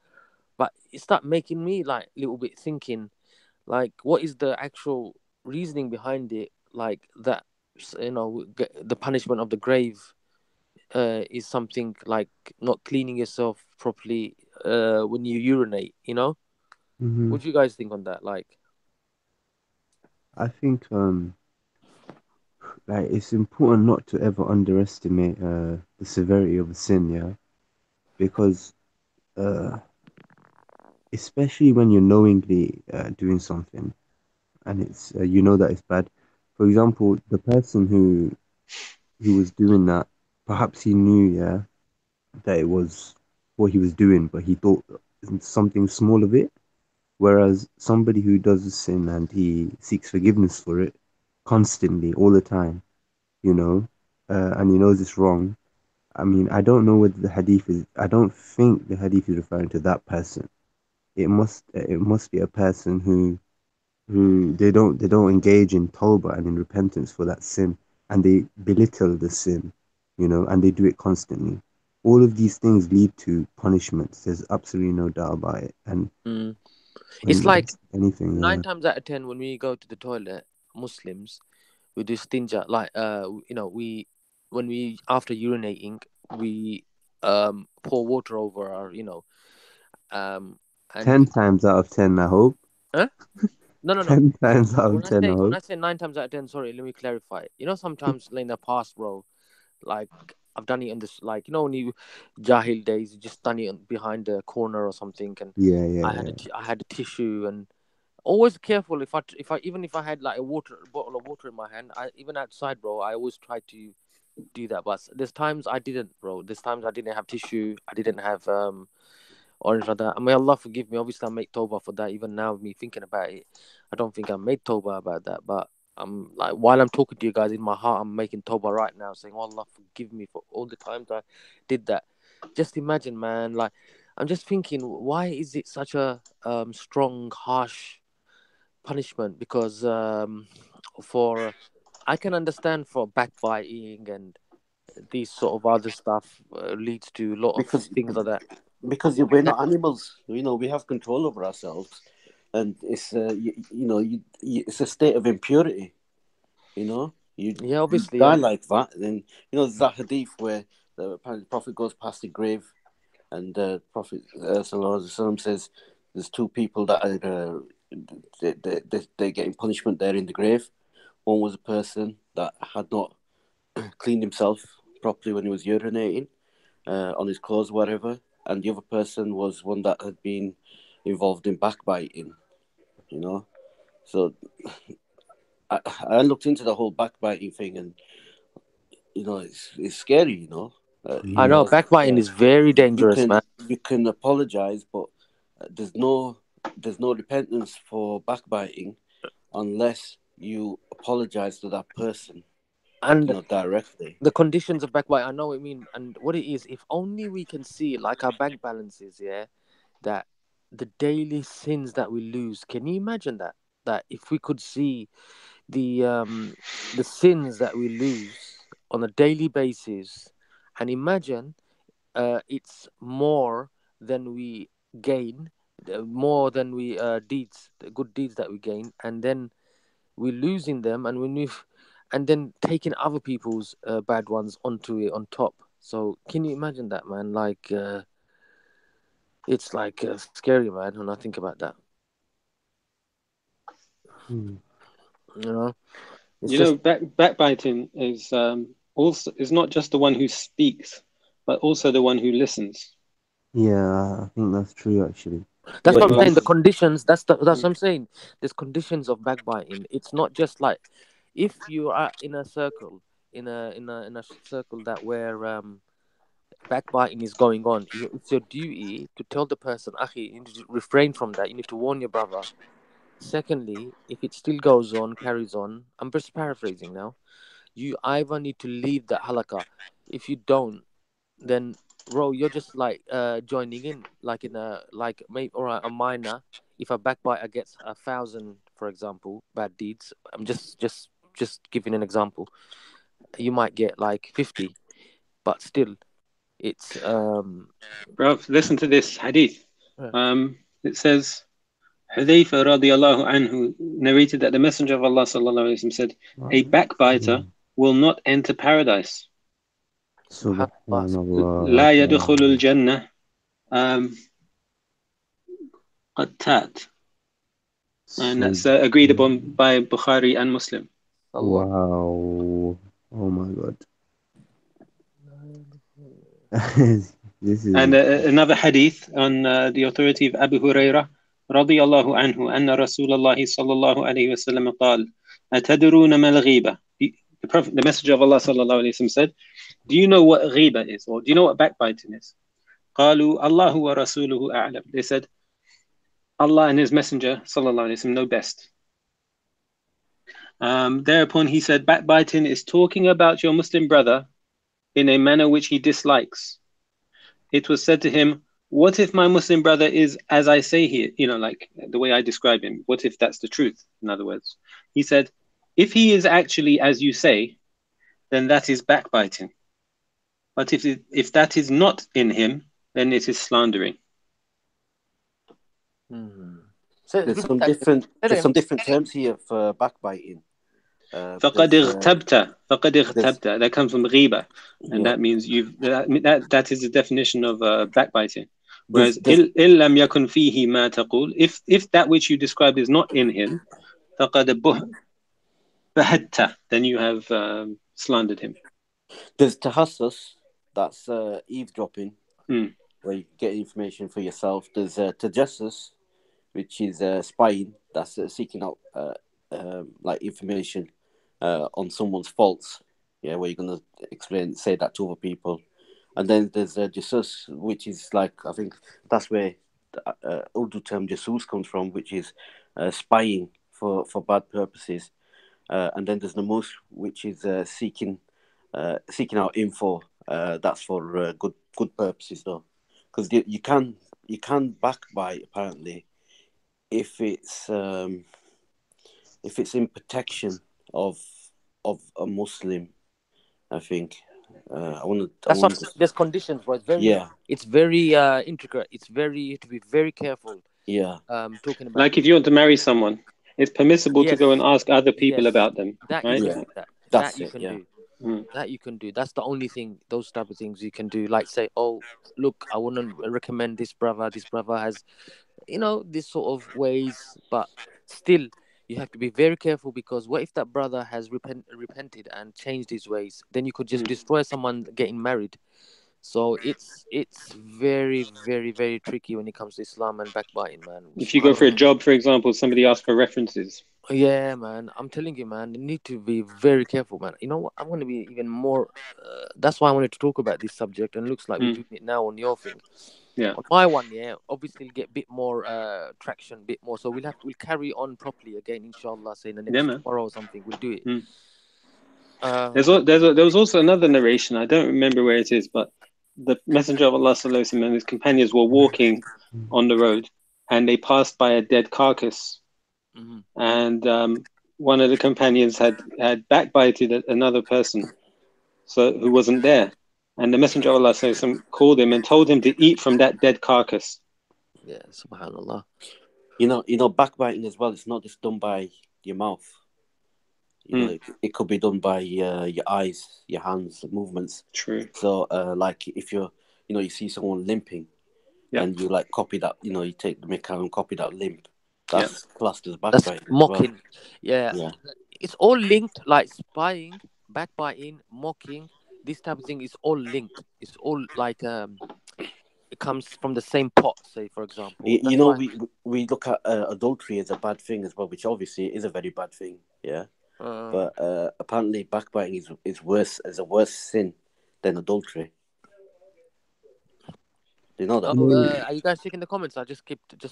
But it start making me like a little bit thinking, like, what is the actual reasoning behind it? Like that, the punishment of the grave is something like not cleaning yourself properly when you urinate.
Hmm.
What do you guys think on that? Like,
I think like it's important not to ever underestimate the severity of a sin, yeah, because uh especially when you're knowingly doing something and it's you know that it's bad. For example, the person who was doing that, perhaps he knew, yeah, that it was what he was doing, but he thought something small of it. Whereas somebody who does a sin and he seeks forgiveness for it constantly, all the time, you know, and he knows it's wrong. I mean, I don't know whether the hadith is. I don't think the hadith is referring to that person. It must be a person who they don't engage in tawbah and in repentance for that sin, and they belittle the sin, and they do it constantly. All of these things lead to punishments. There's absolutely no doubt about it. And
mm. It's
when
like
that's anything,
nine times out of ten when we go to the toilet, Muslims, we do stinja. Like we when we after urinating, we pour water over our and
10 times out of 10, I hope.
huh? No.
10 times out of
When I
10, I
say when
hope.
I say 9 times out of 10, sorry, let me clarify. Sometimes like in the past, bro, like I've done it in this, like when you Jahil days, you just done it behind a corner or something, and
Yeah, yeah, yeah.
I had a tissue, and always careful. If I even if I had like a bottle of water in my hand, I even outside, bro, I always try to do that. But there's times I didn't, bro. There's times I didn't have tissue. I didn't have orange like that. And may Allah forgive me. Obviously, I make tawbah for that. Even now, me thinking about it, I don't think I made tawbah about that. But I'm like, while I'm talking to you guys in my heart, I'm making tawbah right now, saying, oh, Allah forgive me for all the times I did that. Just imagine, man. Like, I'm just thinking, why is it such a strong, harsh punishment? Because for I can understand for backbiting and these sort of other stuff leads to a lot of
because
things like that.
because we're not animals. We have control over ourselves, and it's it's a state of impurity.
Yeah,
You
obviously,
die like that, then there's that hadith where the Prophet goes past the grave, and the Prophet Sallallahu Alaihi Wasallam says there's two people that are they're getting punishment there in the grave. One was a person that had not cleaned himself properly when he was urinating on his clothes, whatever, and the other person was one that had been involved in backbiting. You know, so I looked into the whole backbiting thing, and it's scary.
I know
Yeah.
Because
backbiting is very
you
dangerous,
can
man.
you can apologize, but there's no repentance for backbiting unless you apologize to that person,
And
directly.
the conditions of backbite, I know what I mean. And what it is, if only we can see, like our bank balances, yeah, that the daily sins that we lose. Can you imagine that? That if we could see the sins that we lose on a daily basis, and imagine it's more than we gain, more than we the good deeds that we gain, and then we're losing them, and when we and then taking other people's bad ones onto it on top. So can you imagine that, man? Like it's like scary, man, when I think about that.
Hmm.
You know, it's
You
just
know, backbiting is also is not just the one who speaks, but also the one who listens.
Yeah, I think that's true actually.
that's
But
what I'm
if
saying. The
Because
conditions. That's
mm,
what I'm saying. There's conditions of backbiting. It's not just like if you are in a circle, in a circle that where backbiting is going on. It's your duty to tell the person, "Akhi, you need to refrain from that. You need to warn your brother." Secondly, if it still goes on, carries on, I'm just paraphrasing now. You either need to leave that halakah. If you don't, then bro, you're just like joining in, like in a like maybe or a minor. If a backbiter gets 1,000, for example, bad deeds, I'm just giving an example. You might get like 50, but still, it's
bro, listen to this hadith.
uh,
It says Hudayfa radiallahu anhu narrated that the Messenger of Allah sallallahu alaihi wasallam said, "A backbiter will not enter paradise.
subhanallah.
Subhanallah.
لا يدخل الجنة قتات." And
So
that's agreed upon by Bukhari and Muslim.
Allah.
wow. Oh my God. This
And
is
another hadith on the authority of Abu Hurairah رضي الله عنه أن رسول الله صلى الله عليه وسلم قال أتدرون ما الغيبة. The Prophet, the Messenger of Allah صلى الله عليه وسلم said, do you know what ghiba is, or do you know what backbiting is? قالوا الله ورسوله أعلم. They said, Allah and His Messenger صلى الله عليه وسلم know best. Thereupon he said, backbiting is talking about your Muslim brother in a manner which he dislikes. It was said to him, what if my Muslim brother is as I say here, like the way I describe him? What if that's the truth? In other words, he said, if he is actually as you say, then that is backbiting. But if that is not in him, then it is slandering.
So
There's
repeat
some
that.
different
Say it
there's
again.
some different terms here for backbiting.
فقد اغتبت.
There's
That comes from ghiba, and
yeah
that means that is the definition of backbiting. Whereas
there's
إن لم يكن فيه ما تقول, if that which you described is not in him, فقد بهت, then you have slandered him.
there's tahassus, that's eavesdropping,
Mm.
where you get information for yourself. There's tajassus, which is spying, that's seeking out like information on someone's faults. Yeah, where you're gonna say that to other people. And then there's jasus, which is like, I think that's where the Urdu term jasus comes from, which is spying for bad purposes. And then there's namus, which is seeking out info. That's for good purposes, though, because you can backbite apparently if it's in protection of a Muslim. I think I want
That's what I'm
to.
saying. There's conditions, bro.
Yeah,
It's very intricate. It's very you have to be very careful.
yeah,
Talking about
Like
this.
if you want to marry someone, it's permissible to go and
Yes,
ask other people
yes.
about them,
That you
right?
can
yeah.
do. That
That's
you
it.
can
Yeah.
do.
Mm.
That you can do. That's the only thing. Those type of things you can do. Like say, oh, look, I wouldn't recommend this brother. This brother has, this sort of ways. But still, you have to be very careful because what if that brother has repented and changed his ways? Then you could just
Mm.
destroy someone getting married. So it's very, very, very tricky when it comes to Islam and backbiting, man.
If you go for a
Subhanallah.
job, for example, somebody asks for references.
Yeah, man. I'm telling you, man. You need to be very careful, man. You know what? I'm going to be even more. That's why I wanted to talk about this subject, and looks like we're
Mm.
doing it now on your thing.
Yeah,
On my one, yeah, obviously it'll get a bit more traction, bit more. So we'll carry on properly again, inshallah. Say in the
yeah,
next
man.
tomorrow or something, we'll do it.
Mm.
Uh,
There was also another narration. I don't remember where it is, but the Messenger of Allah sallallahu alaihi wasallam and his companions were walking on the road, and they passed by a dead carcass,
mhm.
and one of the companions had backbited another person, so who wasn't there, and the Messenger of Allah sallallahu alaihi wasallam called him and told him to eat from that dead carcass.
Yeah, subhanallah.
Backbiting as well. It's not just done by your mouth. You know, it could be done by your eyes, your hands, movements.
True.
So, like if you're, you see someone limping, and you like copy that, you take the mick out and copy that limp. That's classed as backbiting.
That's mocking.
Well.
Yeah. It's all linked, like spying, backbiting, mocking. This type of thing is all linked. It's all like it comes from the same pot. Say, for example,
You know, we look at adultery as a bad thing as well, which obviously is a very bad thing. Yeah. But apparently, backbiting is worse, as a worse sin than adultery. Do you know that?
Are you guys checking the comments? I just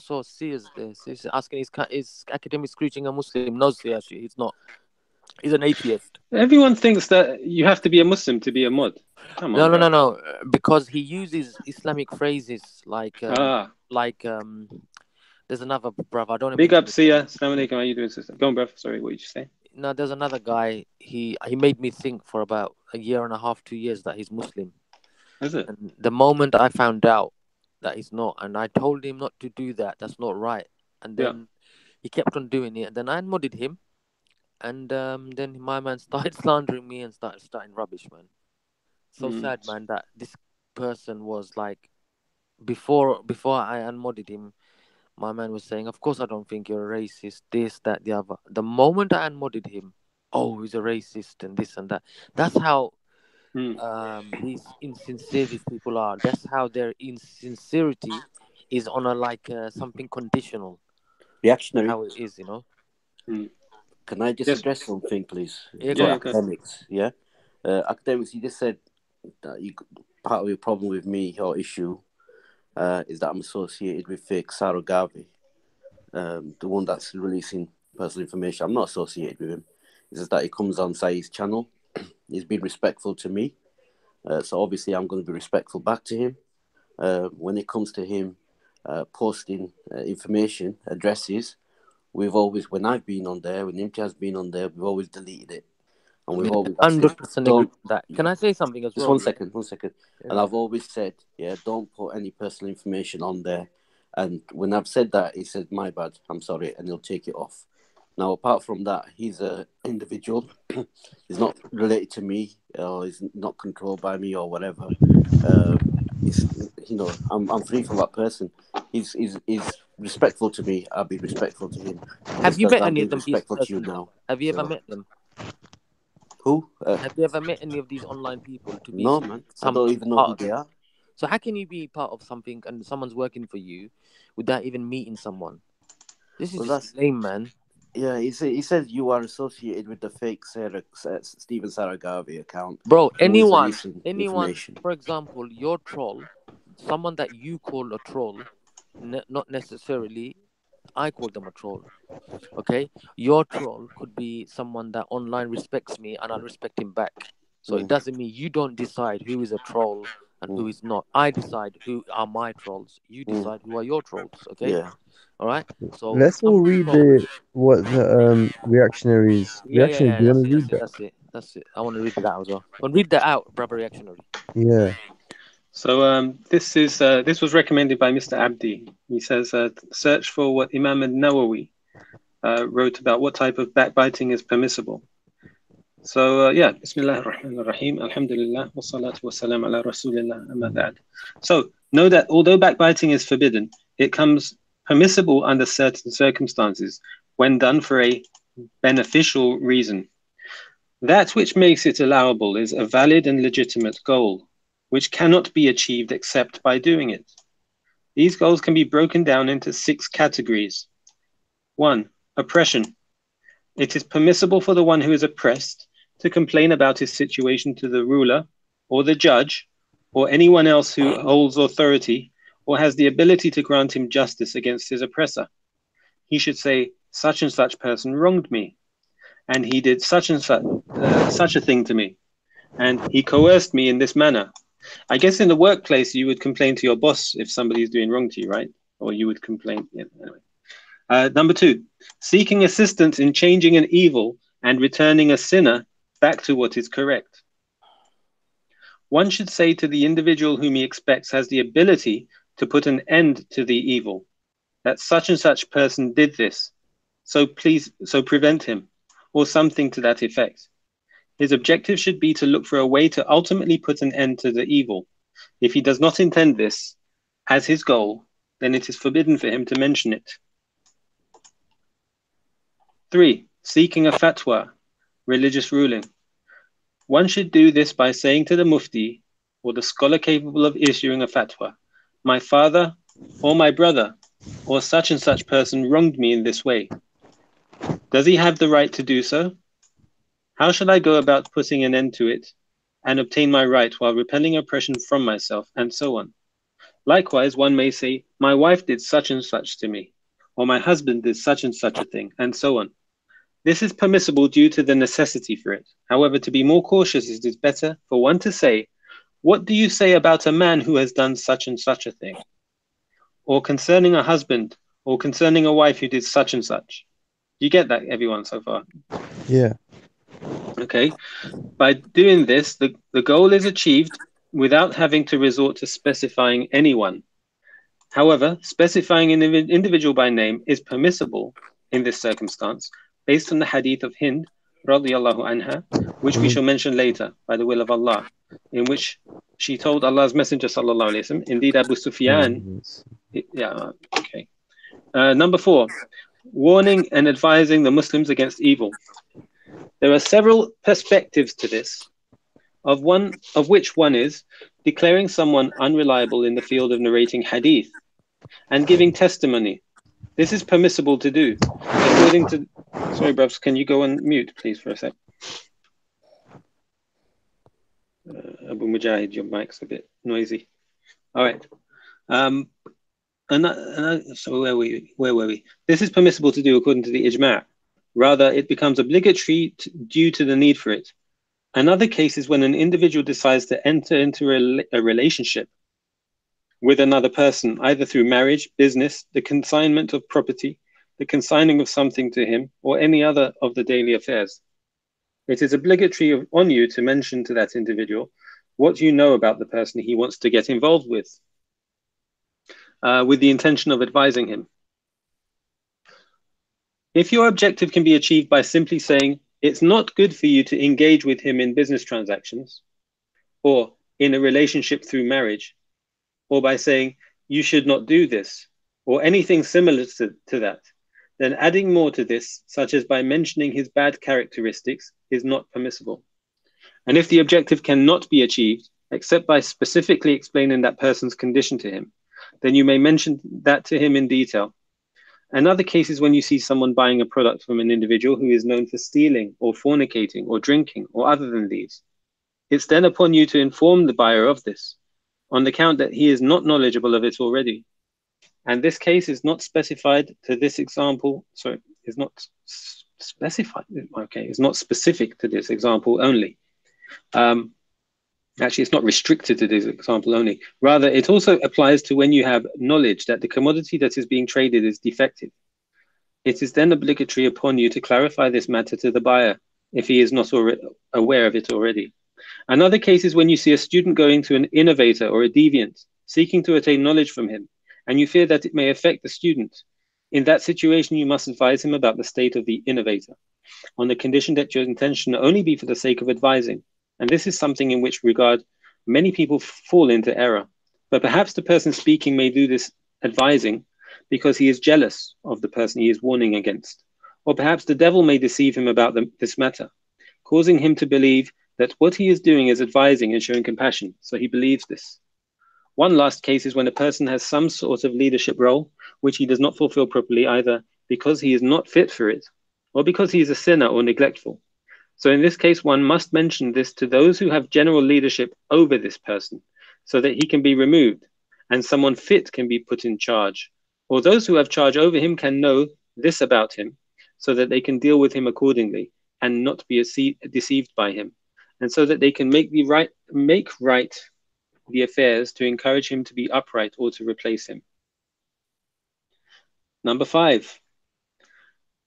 saw Sears there. Sears asking, is academic screeching a Muslim? No, Sears, actually, he's not. He's an atheist.
Everyone thinks that you have to be a Muslim to be a mod. Come on,
No. Because he uses Islamic phrases like there's another brother. I don't even.
Big up, Sia. Assalamu alaikum. How you doing, sister? Go on, bruv. Sorry, what did you say?
No, there's another guy. He made me think for about a year and a half, 2 years that he's Muslim.
Is it?
And the moment I found out that he's not, and I told him not to do that, that's not right. And then he kept on doing it. And then I unmodded him. And then my man started slandering me and starting rubbish, man. So sad, man, that this person was like, before I unmodded him, my man was saying, of course I don't think you're a racist, this, that, the other. The moment I unmodded him, oh, he's a racist and this and that. That's how these insincere these people are. That's how their insincerity is on a something conditional.
Reactionary.
How it is,
Can I just address something, please?
Yeah,
academics. Yeah, academics. You just said that part of your problem with me, your issue, is that I'm associated with fake Sarah Garvey, the one that's releasing personal information. I'm not associated with him. It's just that he comes on Saeed's channel. He's been respectful to me, so obviously I'm going to be respectful back to him. When it comes to him posting information, addresses, we've always, when I've been on there, when Imtiaz has been on there, we've always deleted it. And we've always
100% agree with that. Can I say something as well?
Just one second. Yeah. And I've always said, don't put any personal information on there. And when I've said that, he said, my bad, I'm sorry, and he'll take it off. Now, apart from that, he's an individual. He's not related to me, or he's not controlled by me, or whatever. I'm free from that person. He's respectful to me. I'll be respectful to him.
Have you met any of them?
Respectful to you now.
Have you ever met them?
Who?
Have you ever met any of these online people?
No, man. I don't even know who they are.
So how can you be part of something and someone's working for you without even meeting someone? This is just lame, man.
Yeah, he says you are associated with the fake Stephen Sarah Garvey account.
Bro, anyone, for example, your troll, someone that you call a troll, not necessarily I call them a troll. Okay? Your troll could be someone that online respects me and I respect him back. So it doesn't mean you don't decide who is a troll and who is not. I decide who are my trolls. You decide who are your trolls. Okay?
Yeah.
All right. So
let's all read what the reactionaries.
Yeah.
Do you want to read that?
That's it. I want to read that as well. Well, read that out, brother. Reactionary.
Yeah.
So this was recommended by Mr. Abdi. He says search for what Imam al-Nawawi wrote about what type of backbiting is permissible. So Bismillah ar-Rahman ar-Rahim, Alhamdulillah, wa salatu wa salam ala Rasulillah, amma ba'd. So know that although backbiting is forbidden, it comes permissible under certain circumstances when done for a beneficial reason. That which makes it allowable is a valid and legitimate goal, which cannot be achieved except by doing it. These goals can be broken down into 6 categories. 1. Oppression. It is permissible for the one who is oppressed to complain about his situation to the ruler or the judge or anyone else who holds authority or has the ability to grant him justice against his oppressor. He should say, such and such person wronged me, and he did such and such a thing to me, and he coerced me in this manner. I guess in the workplace, you would complain to your boss if somebody is doing wrong to you, right? Or you would complain. Yeah, anyway. Number 2, seeking assistance in changing an evil and returning a sinner back to what is correct. One should say to the individual whom he expects has the ability to put an end to the evil, that such and such person did this, so prevent him. or something to that effect. His objective should be to look for a way to ultimately put an end to the evil. If he does not intend this as his goal, then it is forbidden for him to mention it. 3. Seeking a fatwa, religious ruling. One should do this by saying to the mufti or the scholar capable of issuing a fatwa, my father or my brother or such and such person wronged me in this way. Does he have the right to do so? How shall I go about putting an end to it and obtain my right while repelling oppression from myself, and so on? Likewise, one may say, my wife did such and such to me, or my husband did such and such a thing, and so on. This is permissible due to the necessity for it. However, to be more cautious, it is better for one to say, what do you say about a man who has done such and such a thing? Or concerning a husband, or concerning a wife who did such and such. You get that, everyone, so far?
Yeah.
Okay. By doing this, the goal is achieved without having to resort to specifying anyone. However, specifying an individual by name is permissible in this circumstance based on the hadith of Hind, radiallahu anha, which we shall mention later by the will of Allah, in which she told Allah's Messenger, sallallahu alayhi wa sallam, indeed Abu Sufyan, okay. Number 4, warning and advising the Muslims against evil. There are several perspectives to this, of which one is declaring someone unreliable in the field of narrating hadith and giving testimony. This is permissible to do. According to... Sorry, Bruvs, can you go on mute, please, for a sec? Abu Mujahid, your mic's a bit noisy. All right. So where were we? This is permissible to do according to the ijma'. Rather, it becomes obligatory due to the need for it. Another case is when an individual decides to enter into a relationship with another person, either through marriage, business, the consignment of property, the consigning of something to him, or any other of the daily affairs. It is obligatory on you to mention to that individual what you know about the person he wants to get involved with the intention of advising him. If your objective can be achieved by simply saying, it's not good for you to engage with him in business transactions, or in a relationship through marriage, or by saying, you should not do this, or anything similar to that, then adding more to this, such as by mentioning his bad characteristics, is not permissible. And if the objective cannot be achieved, except by specifically explaining that person's condition to him, then you may mention that to him in detail. Another case is when you see someone buying a product from an individual who is known for stealing or fornicating or drinking or other than these. It's then upon you to inform the buyer of this, on the count that he is not knowledgeable of it already. And this case is not specified to this example, sorry, is not specified, okay, it's not specific to this example only. Actually, it's not restricted to this example only. Rather, it also applies to when you have knowledge that the commodity that is being traded is defective. It is then obligatory upon you to clarify this matter to the buyer if he is not aware of it already. Another case is when you see a student going to an innovator or a deviant, seeking to attain knowledge from him, and you fear that it may affect the student. In that situation, you must advise him about the state of the innovator, on the condition that your intention only be for the sake of advising. And this is something in which regard many people fall into error. But perhaps the person speaking may do this advising because he is jealous of the person he is warning against. Or perhaps the devil may deceive him about this matter, causing him to believe that what he is doing is advising and showing compassion. So he believes this. One last case is when a person has some sort of leadership role, which he does not fulfill properly, either because he is not fit for it, or because he is a sinner or neglectful. So in this case, one must mention this to those who have general leadership over this person, so that he can be removed and someone fit can be put in charge. Or those who have charge over him can know this about him, so that they can deal with him accordingly and not be deceived by him. And so that they can make right the affairs to encourage him to be upright or to replace him. Number 5.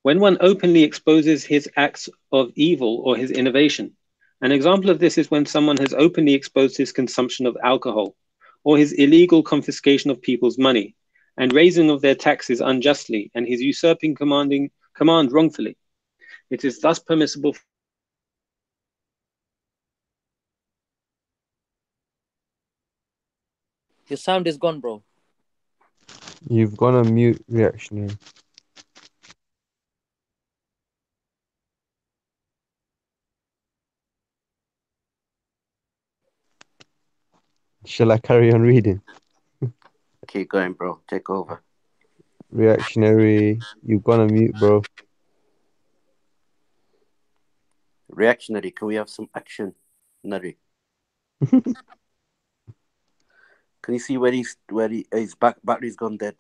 When one openly exposes his acts of evil or his innovation. An example of this is when someone has openly exposed his consumption of alcohol, or his illegal confiscation of people's money, and raising of their taxes unjustly, and his usurping command wrongfully. It is thus permissible.
Your sound is gone, bro.
You've gone on mute, reactionary. Shall I carry on reading?
Keep going, bro. Take over.
Reactionary, you've gone on mute, bro.
Reactionary, can we have some action? Nari. Can you see where his battery's gone dead?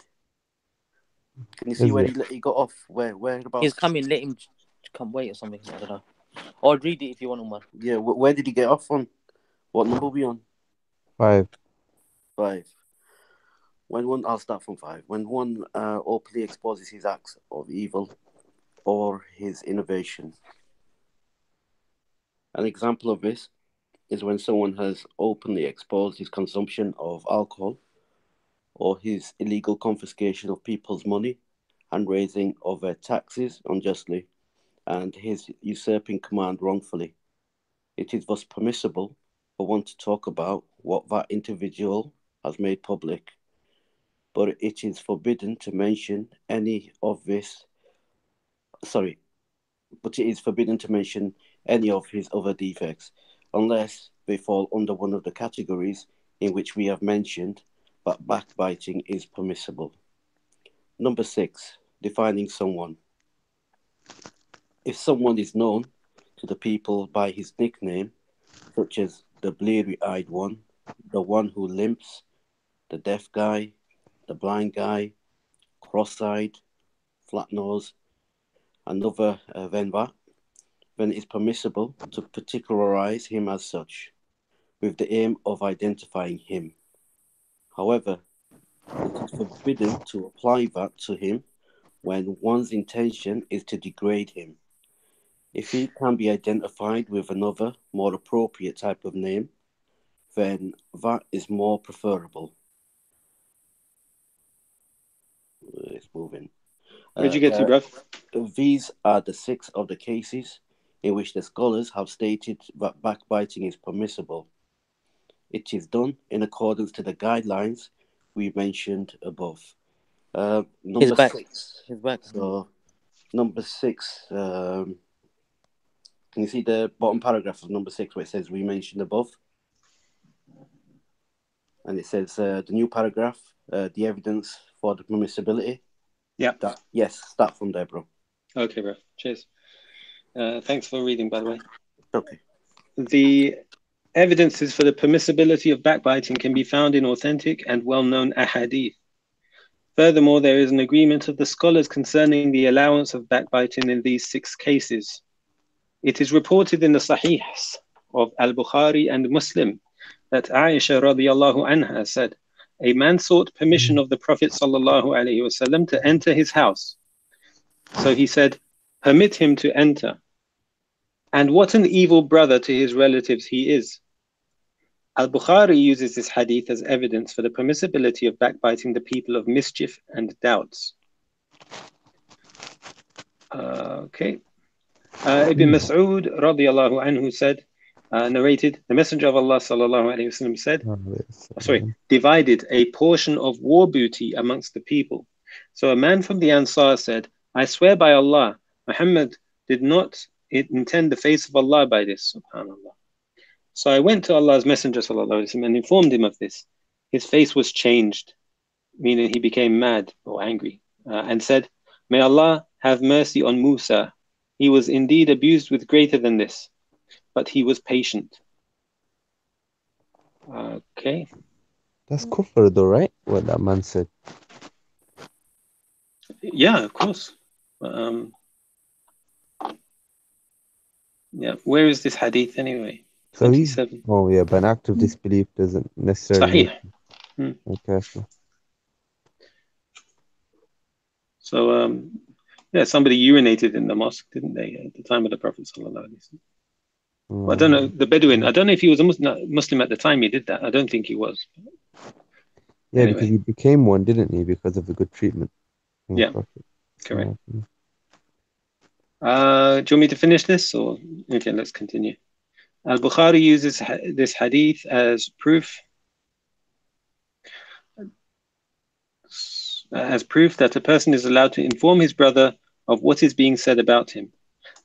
Can you see
Is
where
it?
he got off? Whereabouts?
He's coming. Let him come wait or something. I don't know. Or read it if you want, Umar.
Yeah, where did he get off on? What number are we on?
5.
5. I'll start from 5. When one openly exposes his acts of evil or his innovation. An example of this is when someone has openly exposed his consumption of alcohol or his illegal confiscation of people's money and raising of their taxes unjustly and his usurping command wrongfully. It is thus permissible for one to talk about what that individual has made public, but it is forbidden to mention any of his other defects, unless they fall under one of the categories in which we have mentioned that backbiting is permissible. Number 6, defining someone. If someone is known to the people by his nickname, such as the bleary-eyed one, the one who limps, the deaf guy, the blind guy, cross-eyed, flat nose, and other than that, then it is permissible to particularize him as such, with the aim of identifying him. However, it is forbidden to apply that to him when one's intention is to degrade him. If he can be identified with another, more appropriate type of name, then that is more preferable. It's moving.
Where'd you get to, bruv?
These are the 6 of the cases in which the scholars have stated that backbiting is permissible. It is done in accordance to the guidelines we mentioned above. Number 6.
He's back.
So, number 6. Can you see the bottom paragraph of number 6 where it says we mentioned above? And it says the new paragraph, the evidence for the permissibility.
Yeah.
Yes, start from there, bro.
Okay, bro. Cheers. Thanks for reading, by the way.
Okay.
The evidences for the permissibility of backbiting can be found in authentic and well-known ahadith. Furthermore, there is an agreement of the scholars concerning the allowance of backbiting in these 6 cases. It is reported in the Sahihs of Al-Bukhari and Muslim that Aisha radiallahu anha said, a man sought permission of the Prophet sallallahu alaihi wasallam to enter his house. So he said, permit him to enter. And what an evil brother to his relatives he is. Al-Bukhari uses this hadith as evidence for the permissibility of backbiting the people of mischief and doubts. Okay. Ibn Mas'ud radiallahu anhu said, narrated, the Messenger of Allah sallallahu alayhi wasallam said, divided a portion of war booty amongst the people. So a man from the Ansar said, I swear by Allah, Muhammad did not intend the face of Allah by this, subhanallah. So I went to Allah's Messenger sallallahu alayhi wasallam and informed him of this. His face was changed, meaning he became mad or angry, and said, may Allah have mercy on Musa. He was indeed abused with greater than this, but he was patient. Okay.
That's kufr though, right? What that man said.
Yeah, of course. Yeah, where is this hadith anyway?
So
27.
Oh yeah, but an act of disbelief doesn't necessarily
Sahih.
Okay.
So yeah, somebody urinated in the mosque, didn't they, at the time of the Prophet sallallahu alaihi wasallam? Well, I don't know, the Bedouin, I don't know if he was a Muslim at the time he did that. I don't think he was.
Yeah,
Anyway.
because he became one, didn't he, because of the good treatment.
Yeah, correct. Do you want me to finish this, or okay? Let's continue. Al-Bukhari uses this hadith as proof that a person is allowed to inform his brother of what is being said about him.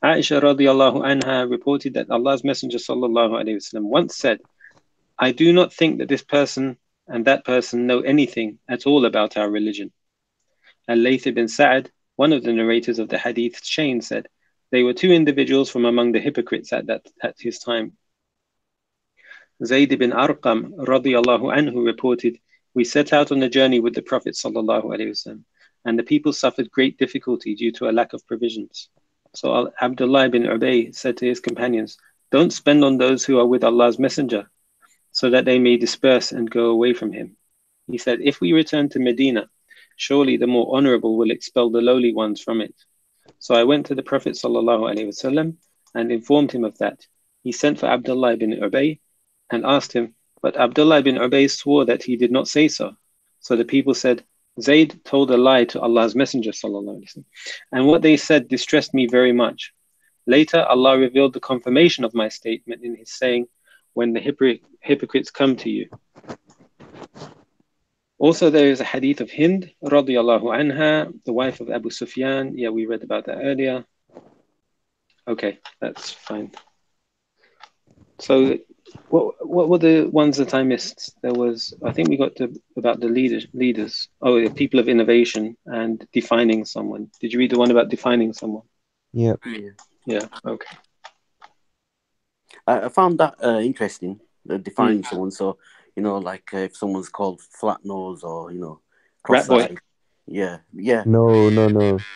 Aisha radiallahu anha reported that Allah's Messenger sallallahu alaihi wasallam once said, "I do not think that this person and that person know anything at all about our religion." Al-Layth ibn Sa'ad, one of the narrators of the hadith chain, said, "They were two individuals from among the hypocrites at his time." Zayd ibn Arqam radiallahu anhu reported, "We set out on a journey with the Prophet sallallahu alaihi wasallam, and the people suffered great difficulty due to a lack of provisions. So Abdullah ibn Ubay said to his companions, 'Don't spend on those who are with Allah's Messenger, so that they may disperse and go away from him.' He said, 'If we return to Medina, surely the more honorable will expel the lowly ones from it.' So I went to the Prophet sallallahu alaihi wasallam and informed him of that. He sent for Abdullah ibn Ubay and asked him, but Abdullah ibn Ubay swore that he did not say so. So the people said, 'Zayd told a lie to Allah's Messenger sallallahu alaihi wasallam, and what they said distressed me very much. Later, Allah revealed the confirmation of my statement in His saying, when the hypocrites come to you.' Also, there is a hadith of Hind radiallahu anha, the wife of Abu Sufyan. Yeah, we read about that earlier. Okay, that's fine. So what were the ones that I missed? There was, I think we got to about the leaders. Oh, the people of innovation and defining someone. Did you read the one about defining someone?
Yeah.
Yeah. Okay.
I found that interesting, defining someone. So, like if someone's called flat nose or,
Rat boy.
cross-eyed. Yeah.
No,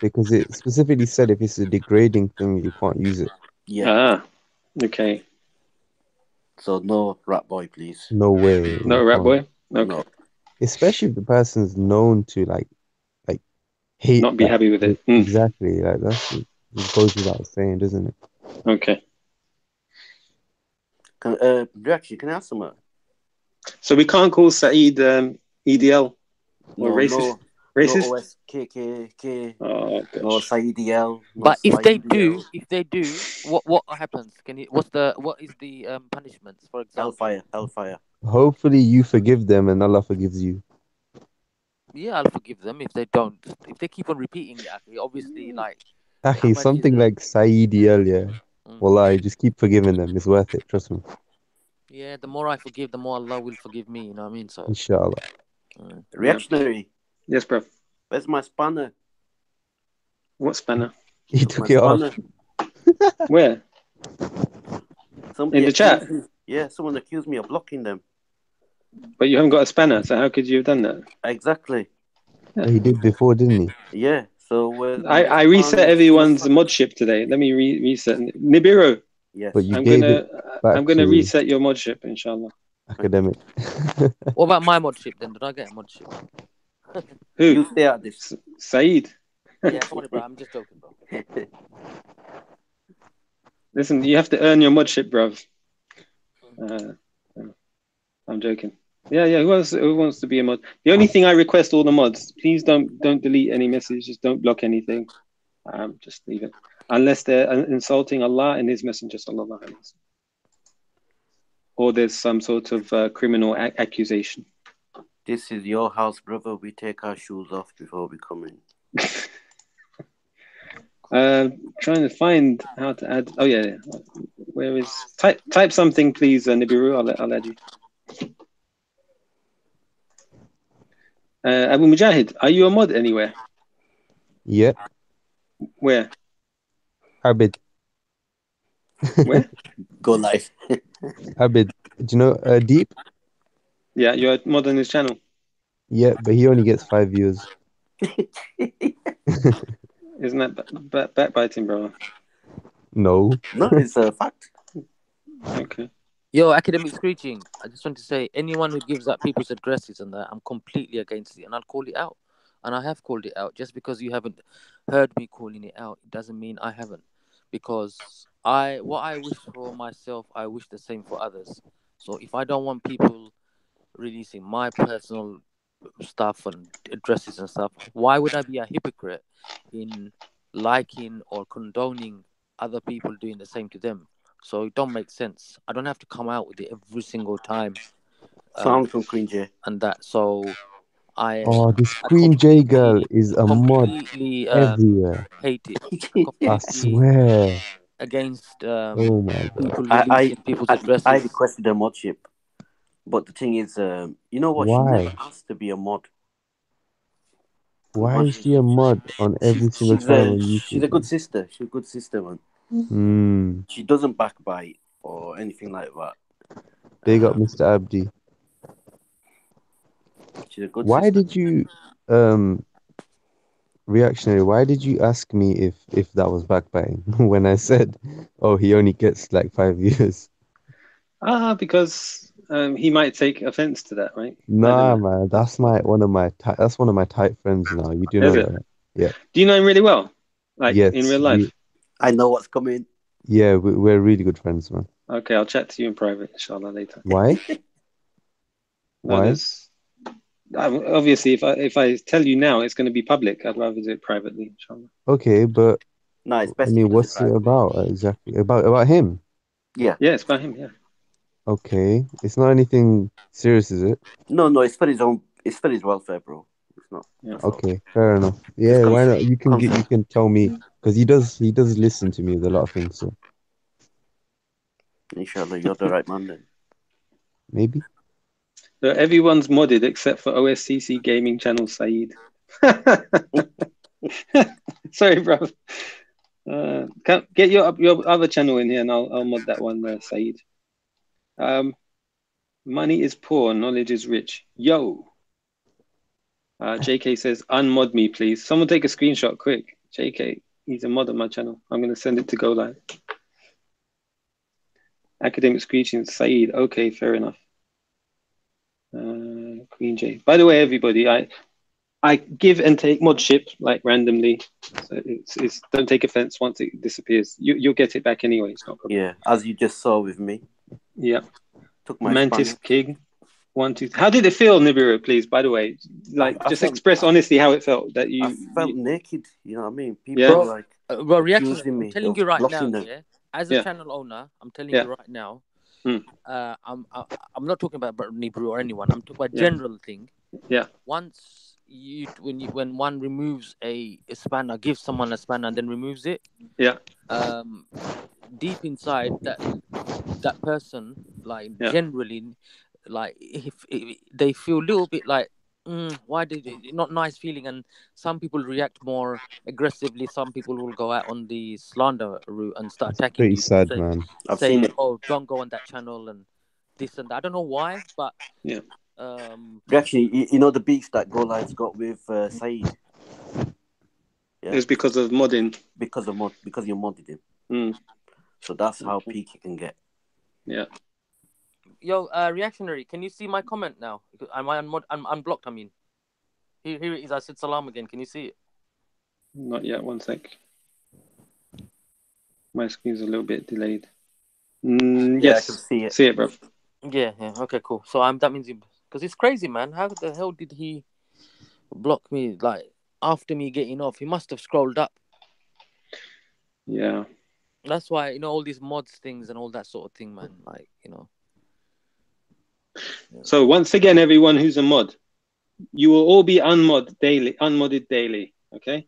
because it specifically said if it's a degrading thing, you can't use it.
Yeah.
Ah, okay.
So no rat boy, please.
No way.
No
you
rat
can't.
boy. Okay.
No.
Especially if the person's known to like hate
Not be
that.
happy with it.
Exactly. Like it goes without saying, doesn't it?
Okay.
Can I ask something?
So we can't call Saeed EDL or
No,
racist.
no
Racist.
OSKKK.
Oh gosh.
No Saidl. No
But if they
Saidl.
do, what happens? What is the punishments? For example,
Hellfire.
Hopefully you forgive them and Allah forgives you.
yeah, I'll forgive them if they don't. If they keep on repeating it, actually, obviously, like how
Akhi,
much
something
is it?
like Saeed yeah. Wallahi, just keep forgiving them. It's worth it. Trust me.
Yeah, the more I forgive, the more Allah will forgive me. You know what I mean? So,
Inshallah.
Reactionary.
Yes, bro.
Where's my spanner?
What spanner?
He
My
took it off.
spanner.
Where?
Somebody
In the chat?
accused me. Yeah, someone accused me of blocking them.
But you haven't got a spanner, so how could you have done that?
Exactly.
But he did before, didn't he?
Yeah. So
I reset everyone's mod ship today. Let me reset. Nibiru.
Yes.
But you
I'm
gave
gonna
it back to
reset your mod ship, inshallah.
academic.
what about my mod ship then? Did I get a mod ship?
Who?
You stay at this.
Saeed.
Yeah, sorry, bro. I'm just joking, bro.
Listen, you have to earn your mod ship, bruv. I'm joking. Yeah. Who wants to be a mod? The only thing I request all the mods, please don't delete any messages. Don't block anything. Just leave it. Unless they're insulting Allah and His Messenger, sallallahu alaihi wasallam, or there's some sort of criminal accusation.
This is your house, brother. We take our shoes off before we come in.
Trying to find how to add. Oh yeah. Where is type something, please, Nibiru. I'll add you. Abu Mujahid, are you a mod anywhere?
Yeah.
Where?
Abid.
Where?
Go live.
Abid. Do you know Deep?
Yeah, you're a mod on his channel.
Yeah, but he only gets 5 views.
Isn't that backbiting, bro?
No.
No, it's a fact.
Okay.
Yo, academic screeching. I just want to say, anyone who gives up people's addresses and that, I'm completely against it, and I'll call it out. And I have called it out. Just because you haven't heard me calling it out, it doesn't mean I haven't. Because what I wish for myself, I wish the same for others. So if I don't want people releasing my personal stuff and addresses and stuff, why would I be a hypocrite in liking or condoning other people doing the same to them. So it don't make sense. I don't have to come out with it every single time.
Sound from Queen J.
And that. So
Oh, this
I
Queen J girl is a mod
completely
everywhere.
hate it.
I
Completely
swear.
against
Oh my god.
people releasing people's
I
addresses.
requested a modship, but the thing is, you know what? She
Why?
never asked to be a mod.
Why is she a mod on every single time on
She's
YouTube,
a good
man?
sister. She's a good sister, man.
Hmm.
She doesn't backbite or anything like that.
Big up Mr. Abdi.
She's a good
Why
sister.
did you reactionary, why did you ask me if that was backbiting when I said, oh, he only gets like 5 views?
Because he might take offense to that, right? I don't
Nah,
know.
man, that's one of my tight friends now. You do
Is
know
it?
that, right? Yeah.
Do you know him really well? Like in
Yes,
real life?
I know what's coming.
we're really good friends, man.
Okay, I'll chat to you in private, inshallah, later.
Why?
No,
Why?
there's obviously if I tell you now, it's going to be public. I'd rather do it privately, inshallah.
Okay, but
No, it's
I
best if
mean,
you do it
what's it
privately.
about exactly? About him?
Yeah.
Yeah, it's about him. Yeah.
Okay, it's not anything serious, is it?
No, it's for his own. It's for his welfare, bro. It's not.
Yeah.
That's all.
Okay, fair enough.
Just
Yeah, why not? You can tell me because he does listen to me with a lot of things, so
Inshallah, you're the right man then.
maybe.
So everyone's modded except for OSCC Gaming Channel Saeed. Sorry, bro. Get your other channel in here, and I'll mod that one, Saeed. Money is poor, knowledge is rich. Yo. JK says, unmod me, please. Someone take a screenshot, quick. JK, he's a mod on my channel. I'm going to send it to Go Live. Academic screeching, Saeed. Okay, fair enough. Queen J. By the way, everybody, I give and take modship like randomly. So it's don't take offense once it disappears. You'll get it back anyway. It's not a problem.
Yeah, as you just saw with me.
Yeah.
Took my
Mantis
Spanish.
King. 1, 2. How did it feel, Nibiru? Please, by the way, like
I
just
felt,
express honestly how it felt that
I felt naked. You know what I mean? People
Yeah.
were like
Well, reaction.
accusing
I'm
me
telling
of
you right now,
blocking them.
yeah. As a
Yeah.
channel owner, I'm telling
Yeah.
you right now.
Mm.
I'm not talking about Nibru or anyone. I'm talking about
Yeah.
general thing.
Yeah.
Once when one removes a spanner, gives someone a spanner and then removes it.
Yeah.
Deep inside that person, like
Yeah.
generally, like if they feel a little bit like, why did it not nice feeling? And some people react more aggressively. Some people will go out on the slander route and start attacking
Pretty
you,
sad, man.
I've seen it.
oh, don't go on that channel and this and that. I don't know why, but
Yeah.
Actually, you know the beats that Go Live's got with Saeed. Yeah.
It's because of modding.
Because you modded him.
Mm.
So that's how peak it can get.
Yeah.
Yo, reactionary, can you see my comment now? I'm unblocked. I mean, here it is. I said salam again. Can you see it?
Not yet. 1 sec. My screen's a little bit delayed.
Yeah,
Yes.
I can see it.
See it, bro.
Yeah. Okay, cool. So that means because it's crazy, man. How the hell did he block me? Like after me getting off, he must have scrolled up.
Yeah.
That's why all these mods things and all that sort of thing, man. Like Yeah.
So once again, everyone who's a mod, you will all be unmodded daily. Okay,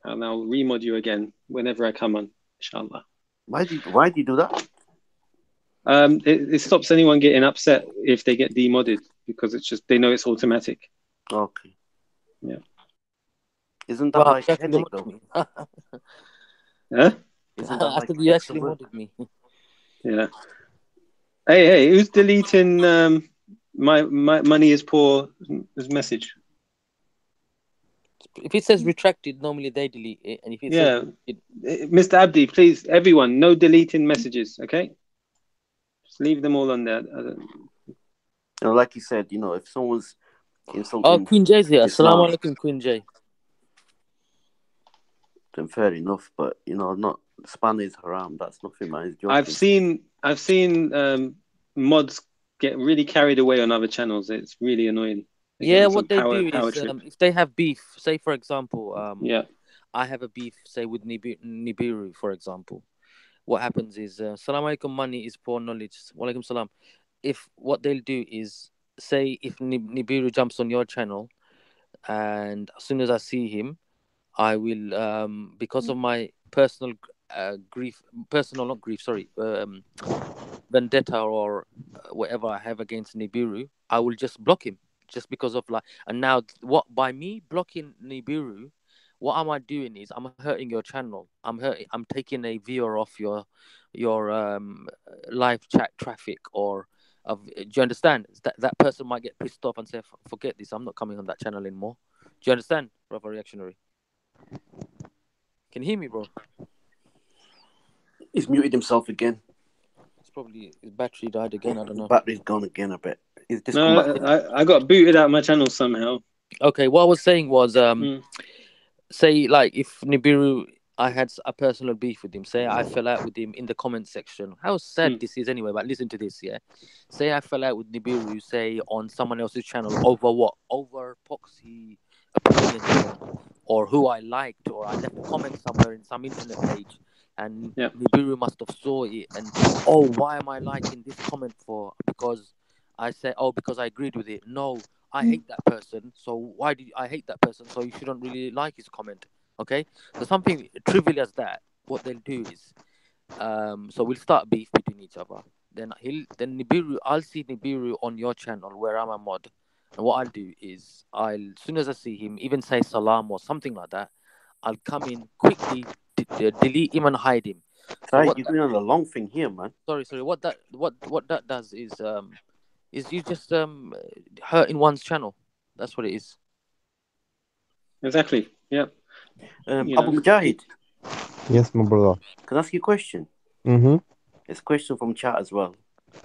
and I'll remod you again whenever I come on, inshallah.
Why do you do that?
It stops anyone getting upset if they get demodded because it's just they know it's automatic.
Okay.
Yeah.
Isn't that like a
actually
headache
modded
though?
me.
Huh?
Isn't that like
you
extra
actually
work?
modded me.
Yeah. Hey, who's deleting my money is poor message?
If it says retracted, normally they delete it, and if it
Yeah,
says
Mr. Abdi, please, everyone, no deleting messages, okay? Just leave them all on there.
Like you said, if someone's insulting,
Queen J's here.
Islam,
Assalamu alaikum, Queen J.
then fair enough. But not span is haram. That's nothing, man. It's joking.
I've seen mods get really carried away on other channels. It's really annoying.
What they do is
trip.
if they have beef, say for example,
Yeah.
I have a beef, say, with Nibiru, for example. What happens is, Salam alaikum, money is poor knowledge. Walaikum salam. If what they'll do is, say, if Nibiru jumps on your channel, and as soon as I see him, I will, because of my personal grief, personal, not grief, sorry, vendetta or whatever I have against Nibiru, I will just block him just because of like. And now, what by me blocking Nibiru, what am I doing is I'm hurting your channel. I'm taking a viewer off your live chat traffic or. Do you understand that person might get pissed off and say, "Forget this. I'm not coming on that channel anymore." Do you understand, brother? Reactionary. Can you hear me, bro?
He's muted himself again.
It's probably his battery died again. I don't know.
Battery's gone again, I bet. He's just
No,
come back in.
I got booted out of my channel somehow.
Okay, what I was saying was, say like if Nibiru, I had a personal beef with him. Say I fell out with him in the comment section. How sad this is anyway. But listen to this, yeah. Say I fell out with Nibiru, say on someone else's channel over what? Over Poxy opinions or who I liked, or I left a comment somewhere in some internet page, and Nibiru must have saw it and why am I liking this comment for? Because I said because I agreed with it. No, I hate that person. So why did I hate that person? So you shouldn't really like his comment. Okay, so something trivial as that. What they'll do is, so we'll start beef between each other. Then Nibiru, I'll see Nibiru on your channel where I'm a mod, and what I'll do is, as soon as I see him, even say salam or something like that, I'll come in quickly, delete him and hide him. So
you're doing on a long thing here, man.
Sorry. What that does is you just hurting one's channel. That's what it is.
Exactly. Yeah.
Abu Mujahid.
Yes, my brother.
Can I ask you a question?
Mm-hmm.
It's a question from chat as well.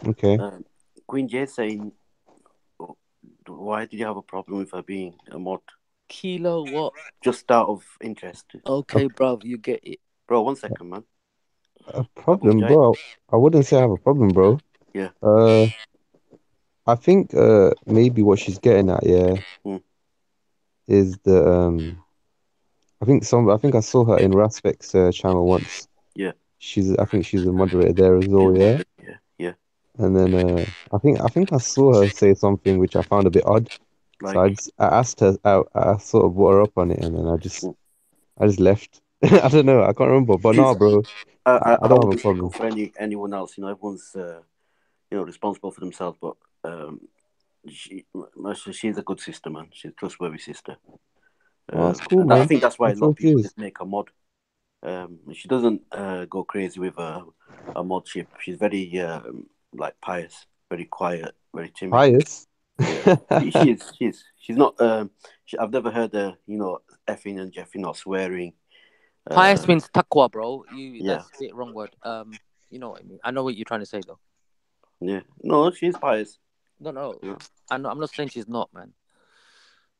Okay.
Queen J saying, why did you have a problem with her being a mod?
Kilo what?
Just out of interest.
Okay, bro, you get it.
Bro, 1 second, man.
A problem, bro? I wouldn't say I have a problem, bro.
Yeah.
I think maybe what she's getting at, is the I think I saw her in Raspek's channel once.
Yeah.
I think she's a moderator there as well, yeah.
Yeah.
And then I think I saw her say something which I found a bit odd.
Like,
so I asked her out. I sort of brought her up on it, and then I just left. I don't know. I can't remember. But no, bro, I don't have a problem.
For anyone else, everyone's responsible for themselves. But she's a good sister, man. She's a trustworthy sister.
That's cool, man.
I think that's why a lot of people just make her mod. She doesn't go crazy with a modship. She's very pious, very quiet, very timid.
Pious.
Yeah, she's not. I've never heard her, effing and jeffing or swearing.
Pious means taqwa, bro.
That's
a bit wrong word. You know what I mean. I know what you're trying to say, though.
Yeah, no, she's pious.
No. Yeah. I'm not saying she's not, man.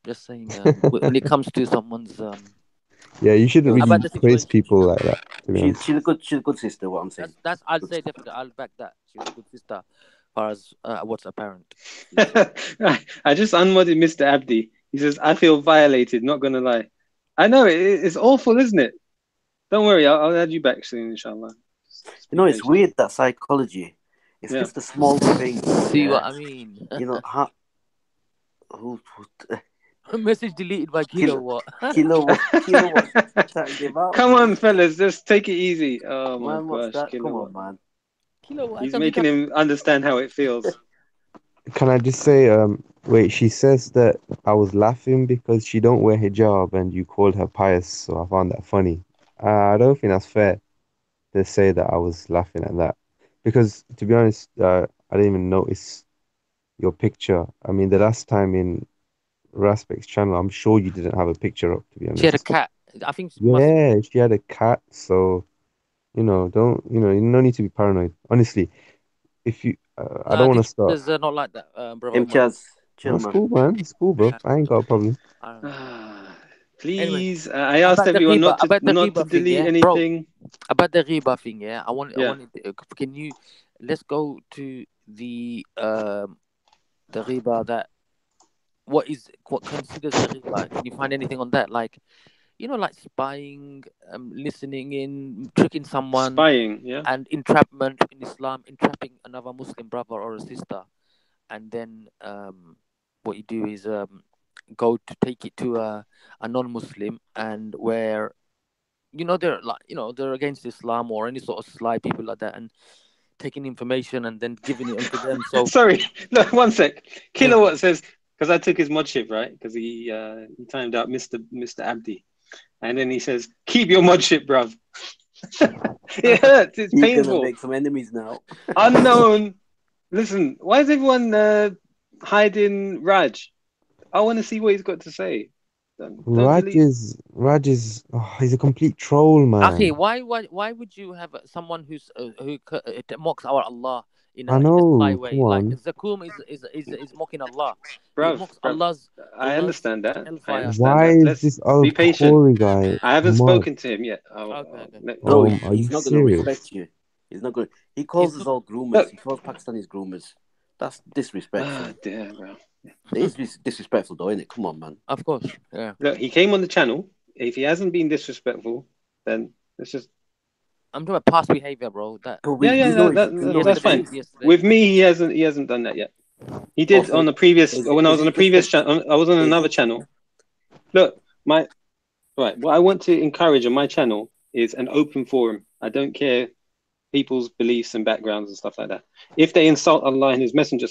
Just saying when it comes to someone's
Yeah, you shouldn't really praise people like that.
She's a good sister. What I'm saying.
I'll say definitely. I'll back that. She's a good sister, as far as what's apparent.
I just unmodded Mr. Abdi. He says, "I feel violated. Not gonna lie. I know it's awful, isn't it? Don't worry. I'll add you back soon, inshallah."
It's weird, that psychology. It's just a small thing.
See what I mean? Message deleted by Kilowatt.
Kilowatt.
Come on, fellas, just take it easy. Oh my gosh,
Come on, man.
Kilowatt. He's making him understand how it feels.
Can I just say, wait, she says that I was laughing because she don't wear hijab and you called her pious, so I found that funny. I don't think that's fair to say that I was laughing at that. Because, to be honest, I didn't even notice your picture. I mean, the last time in Raspek's channel, I'm sure you didn't have a picture up, to be honest.
She had a cat. I think
she had a cat, so, no need to be paranoid. Honestly, if you... I don't want to start.
It's not like that, bro.
That's cool, man. It's cool, bro. I ain't got a problem.
Please, anyway, I asked everyone not to delete anything.
Bro, about the Reba thing, yeah. I wanted. Can you? Let's go to the Reba that. What considers the Reba? Can you find anything on that? Like, you know, like spying, listening in, tricking someone,
Spying, yeah.
and entrapment in Islam, entrapping another Muslim brother or a sister, and then what you do is go to take it to a non-Muslim, and where they're like they're against Islam or any sort of sly people like that, and taking information and then giving it onto them. So
Sorry, no, one sec.
yeah,
Kilowatt says, because I took his mod ship, right? Because he timed out Mr. Abdi. And then he says, keep your mod ship, bruv. It hurts. It's
You're gonna
painful.
make some enemies now.
Unknown. Listen, why is everyone hiding Raj? I want to see what he's got to say. Don't
Raj
delete.
is he's a complete troll,
okay,
man.
why would you have someone who mocks our Allah in
I
a spy
know.
way?
Come
Like
on.
Zakum is mocking Allah. He
Bruv,
mocks
bruv.
Allah's
I understand that. I
hellfire.
understand
Why
that.
is
Let's
this
be patient.
Al-Khori guy
I haven't
mud?
spoken to him yet.
Okay.
Bro,
Are
he's
you
not gonna
serious?
respect you. He's not gonna. He calls us all groomers.
Look.
He calls Pakistanis groomers. That's disrespectful.
Ah, dear, bro.
It is disrespectful, though, isn't it? Come on, man.
Of course, yeah.
Look, he came on the channel. If he hasn't been disrespectful, then let's just.
I'm talking about past behavior, bro. That
But we
Yeah,
know
that's fine.
yesterday.
With me, he hasn't done that yet. He did
Also,
on the previous
is
when I was
it
on the
just
previous
a-
channel. I was on
is
another
it-
channel. Look, what I want to encourage on my channel is an open forum. I don't care people's beliefs and backgrounds and stuff like that. If they insult Allah and His Messenger,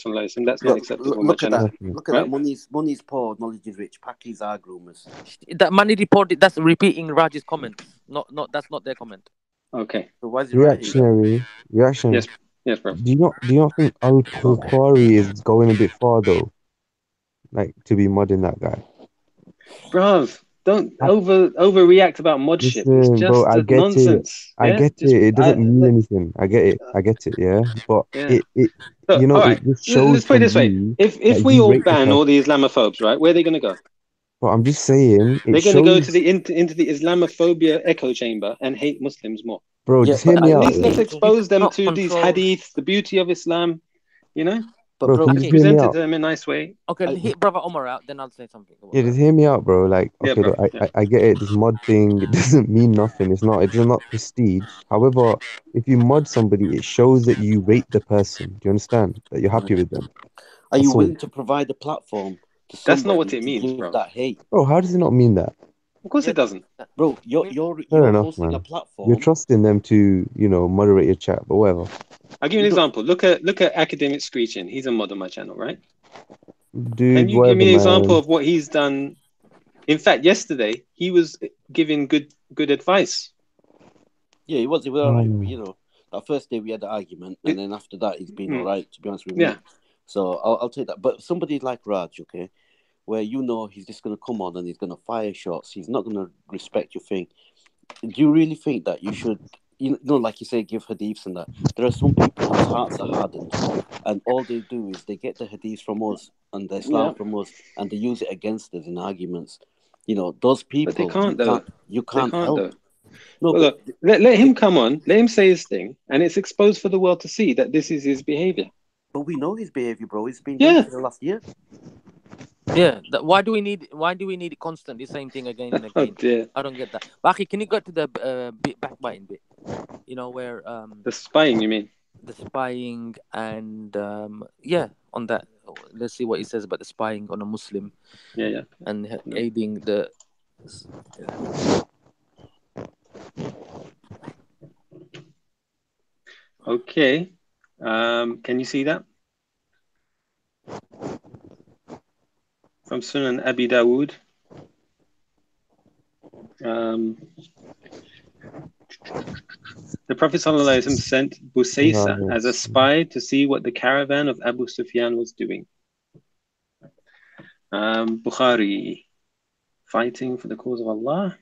that's not acceptable on my
Look at
channel.
that.
Definitely.
Look at
Right?
that. Money's poor, knowledge is rich. Pakis are groomers.
That money reported. That's repeating Raj's comments. Not. That's not their comment.
Okay.
So why is he writing that?
Reaction.
Yes, bro.
Do you not think Al-Khori is going a bit far though? Like to be mudding that guy.
Bruv, don't overreact about mod ship. It's
Listen, bro,
just
I get
nonsense.
it. I
Yeah?
get
Just
it. It doesn't mean anything. I get it, yeah. But
yeah.
it
Look, all
it
right.
just shows
Let's put it
from
this way.
you
If
that
we
you
all
rate the
ban
person.
all the Islamophobes, right, where are they gonna go?
But I'm just saying, it
They're going to go
shows,
to the into the Islamophobia echo chamber and hate Muslims more.
bro.
Yeah,
Just
but
hear me
At
out,
least let's
yeah.
expose them
cannot
to these
control.
hadith, the beauty of Islam. You know,
But
Bro,
bro,
can you
Okay.
just hear me
present it
out?
to them in a nice way.
Okay, hit brother Omar out. Then I'll say something.
Yeah, just hear me out, bro. Like,
Yeah,
okay,
bro.
look,
Yeah.
I get it. This mod thing, it doesn't mean nothing. It does not prestige. However, if you mod somebody, it shows that you rate the person. Do you understand? That you're happy with them.
are you
That's all.
willing to provide a platform to
That's not
somebody
what it
to
means,
give
bro.
that hate?
Bro, how does it not mean that?
Of course it doesn't.
Bro,
Fair
you're
enough,
hosting a
man. You're
platform.
trusting them to, moderate your chat, but whatever.
I'll give you an example. Look at Academic Screeching. He's a mod on my channel, right?
Dude,
Can you
whatever,
give me an example
man.
of what he's done? In fact, yesterday he was giving good advice.
Yeah, he was all right. That first day we had the argument, and then after that he's been all right. To be honest with me, so I'll take that. But somebody like Raj, okay, where he's just gonna come on and he's gonna fire shots. He's not gonna respect your thing. Do you really think that you should? Like you say, give hadiths and that. There are some people whose hearts are hardened, and all they do is they get the hadiths from us and the Islam from us, and they use it against us in arguments. Those people.
But they can't though.
You
They
can't
can't
help.
though.
No,
Well,
but
look, let him come on. Let him say his thing, and it's exposed for the world to see that this is his behavior.
But we know his behavior, bro. He's been doing it for the last year.
Yeah. Why do we need it constant? The same thing again and
Oh
again.
dear.
I don't get that. Baki, can you go to the backbiting bit? Where
The spying, you mean?
the spying and on that. Let's see what he says about the spying on a Muslim.
Yeah.
And aiding the.
Okay. Can you see that? From Sunan Abi Dawood. The Prophet ﷺ sent Busaysa as a spy to see what the caravan of Abu Sufyan was doing. Bukhari, fighting for the cause of Allah.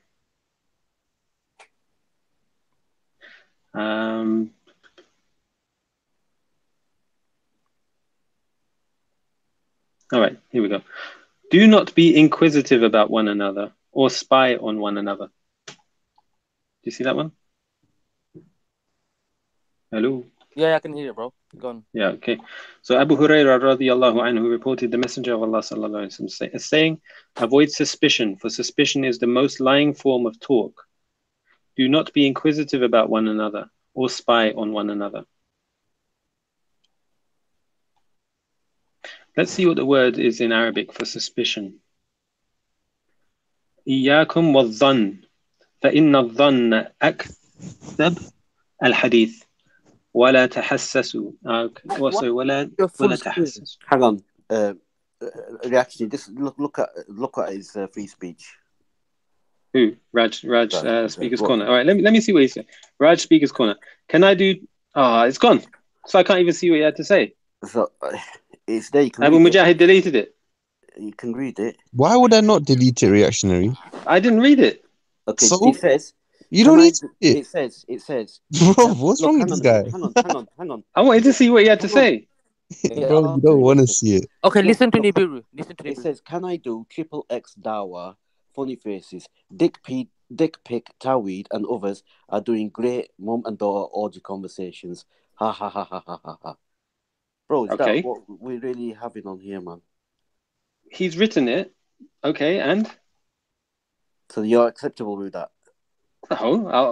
All right, here we go. Do not be inquisitive about one another or spy on one another. Do you see that one? Hello?
Yeah, I can hear it, bro. Go on.
Yeah, okay. So Abu Hurairah radiallahu anhu reported the Messenger of Allah sallallahu alaihi wasallam saying, avoid suspicion, for suspicion is the most lying form of talk. Do not be inquisitive about one another or spy on one another. Let's see what the word is in Arabic for suspicion. إياكم والظن فإن الظن أكذب الحديث ولا تحسسوا.
What
ولا
your full screen?
تحسسوا.
Hang on. Reaction. Just look at his free speech.
Who? Raj
Raj,
Speaker's
what?
Corner. All right, let me see what he said. Raj Speaker's Corner. Can I do? It's gone. So I can't even see what he had to say.
So it's there. You can
Abu
read it.
Mujahid deleted it.
You can read it.
Why would I not delete it, reactionary?
I didn't read it.
Okay.
So
It says.
you don't need to read
It says.
Bro, what's wrong with this guy?
Hang on.
I wanted to see what he had to
Hang on.
say.
Yeah,
Bro,
I'll
you
tell
don't
you
want to
what it says.
see it.
Okay,
No,
listen to
no.
Nibiru. Listen to
It
Nibiru.
says, "Can I do triple X dawa, funny faces, dick pic, Taweed, and others are doing great mum and daughter orgy conversations. Ha ha ha ha ha ha ha." Bro, is
Okay.
that what we're really having on here, man?
He's written it. Okay, and
So you're acceptable with that?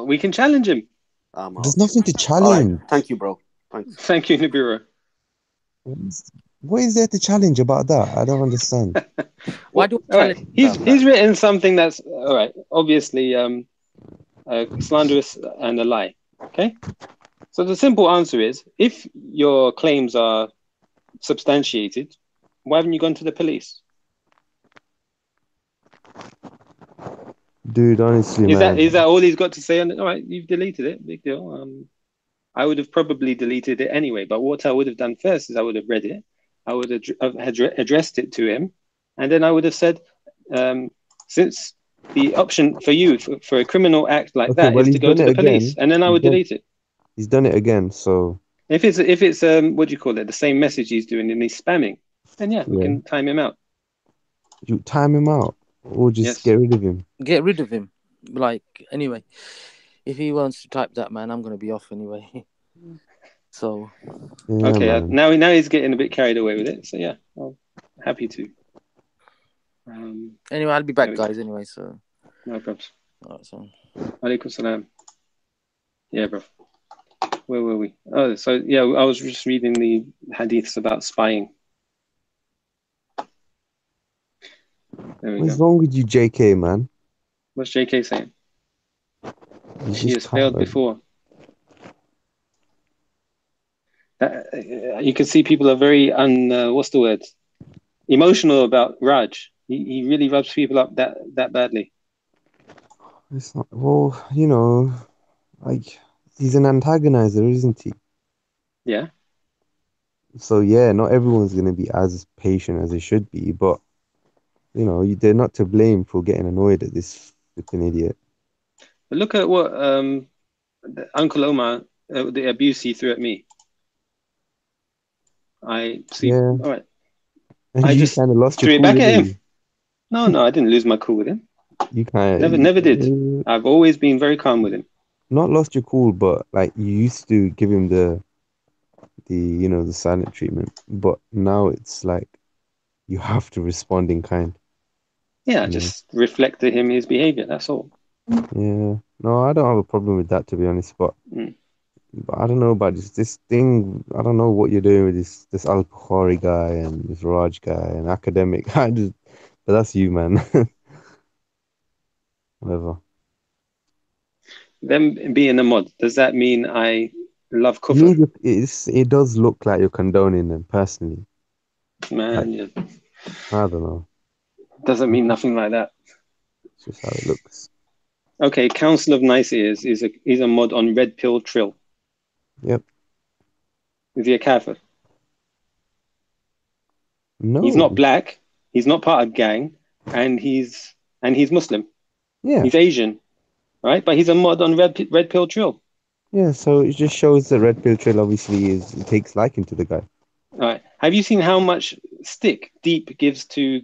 we can challenge him.
There's nothing to
All
challenge.
right. Thank you, bro. Thanks.
Thank you, Nibiru.
What is there to challenge about that? I don't understand.
Why do you
All right,
challenge
he's written something that's all right. Obviously, slanderous and a lie. Okay. So the simple answer is, if your claims are substantiated, why haven't you gone to the police?
Dude, honestly, man.
Is that all he's got to say on it? All right, you've deleted it. Big deal. I would have probably deleted it anyway. But what I would have done first is I would have read it. I would have addressed it to him, and then I would have said, since the option for you for a criminal act like
Okay,
that
well,
is to
he's
go
done
to
it
the police,
again.
and then I would delete it.
He's done it again. So
If it's what do you call it? The same message he's doing and he's spamming, then yeah, we can time him out.
You time him out, or just get rid of him.
Get rid of him. Like, anyway, if he wants to type that, man, I'm going to be off anyway. So.
Yeah,
Okay,
man.
now he's getting a bit carried away with it. So yeah, I'm happy to.
Anyway, I'll be back, guys. Anyway, so.
No problems.
All right, so.
Alaikum salam. Yeah, bro. Where were we? Oh, so yeah, I was just reading the hadiths about spying. There we
What's
go.
wrong with you, JK, man?
What's JK saying?
You
She has failed before. You can see people are very what's the word? Emotional about Raj. He really rubs people up that badly.
It's not, well, you know, like he's an antagonizer, isn't he?
Yeah.
So yeah, not everyone's gonna be as patient as they should be, but you know, they're not to blame for getting annoyed at this flipping idiot.
But look at what Uncle Omar, the abuse he threw at me. I see.
Yeah.
All right.
And
I
you
just
kind of lost
threw
your
it
cool
back at him.
you?
No, I didn't lose my cool with him.
You kind of
Never did. I've always been very calm with him.
Not lost your cool, but like you used to give him the the silent treatment, but now it's like you have to respond in kind.
Yeah, just reflect to him his behavior. That's all.
Yeah. No, I don't have a problem with that, to be honest, but I don't know about this thing. I don't know what you're doing with this Al Bukhari guy and this Raj guy and academic. But that's you, man. Whatever.
Them being a mod, does that mean I love kufr?
It does look like you're condoning them personally.
Man,
Like, I don't know.
Doesn't mean nothing like that.
It's just how it looks.
Okay, Council of Nice Ears is a mod on Red Pill Trill.
Yep.
Is he a kafir?
No.
He's not black. He's not part of gang, and he's Muslim.
Yeah.
He's Asian, right? But he's a mod on Red Pill Trill.
Yeah, so it just shows that Red Pill Trail obviously takes liking to the guy.
All right. Have you seen how much stick Deep gives to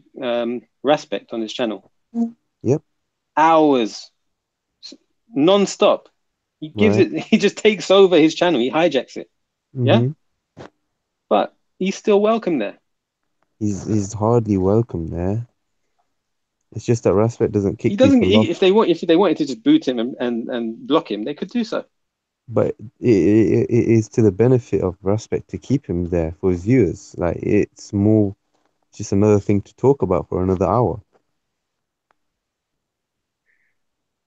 Respect on his channel?
Yep.
Hours, non-stop. He gives it. He just takes over his channel. He hijacks it. Yeah,
Mhm.
but he's still welcome there.
He's hardly welcome there. It's just that respect doesn't
He
kick
doesn't.
people off.
If they wanted to just boot him and block him, they could do so.
But it is to the benefit of respect to keep him there for his viewers. Like it's more just another thing to talk about for another hour.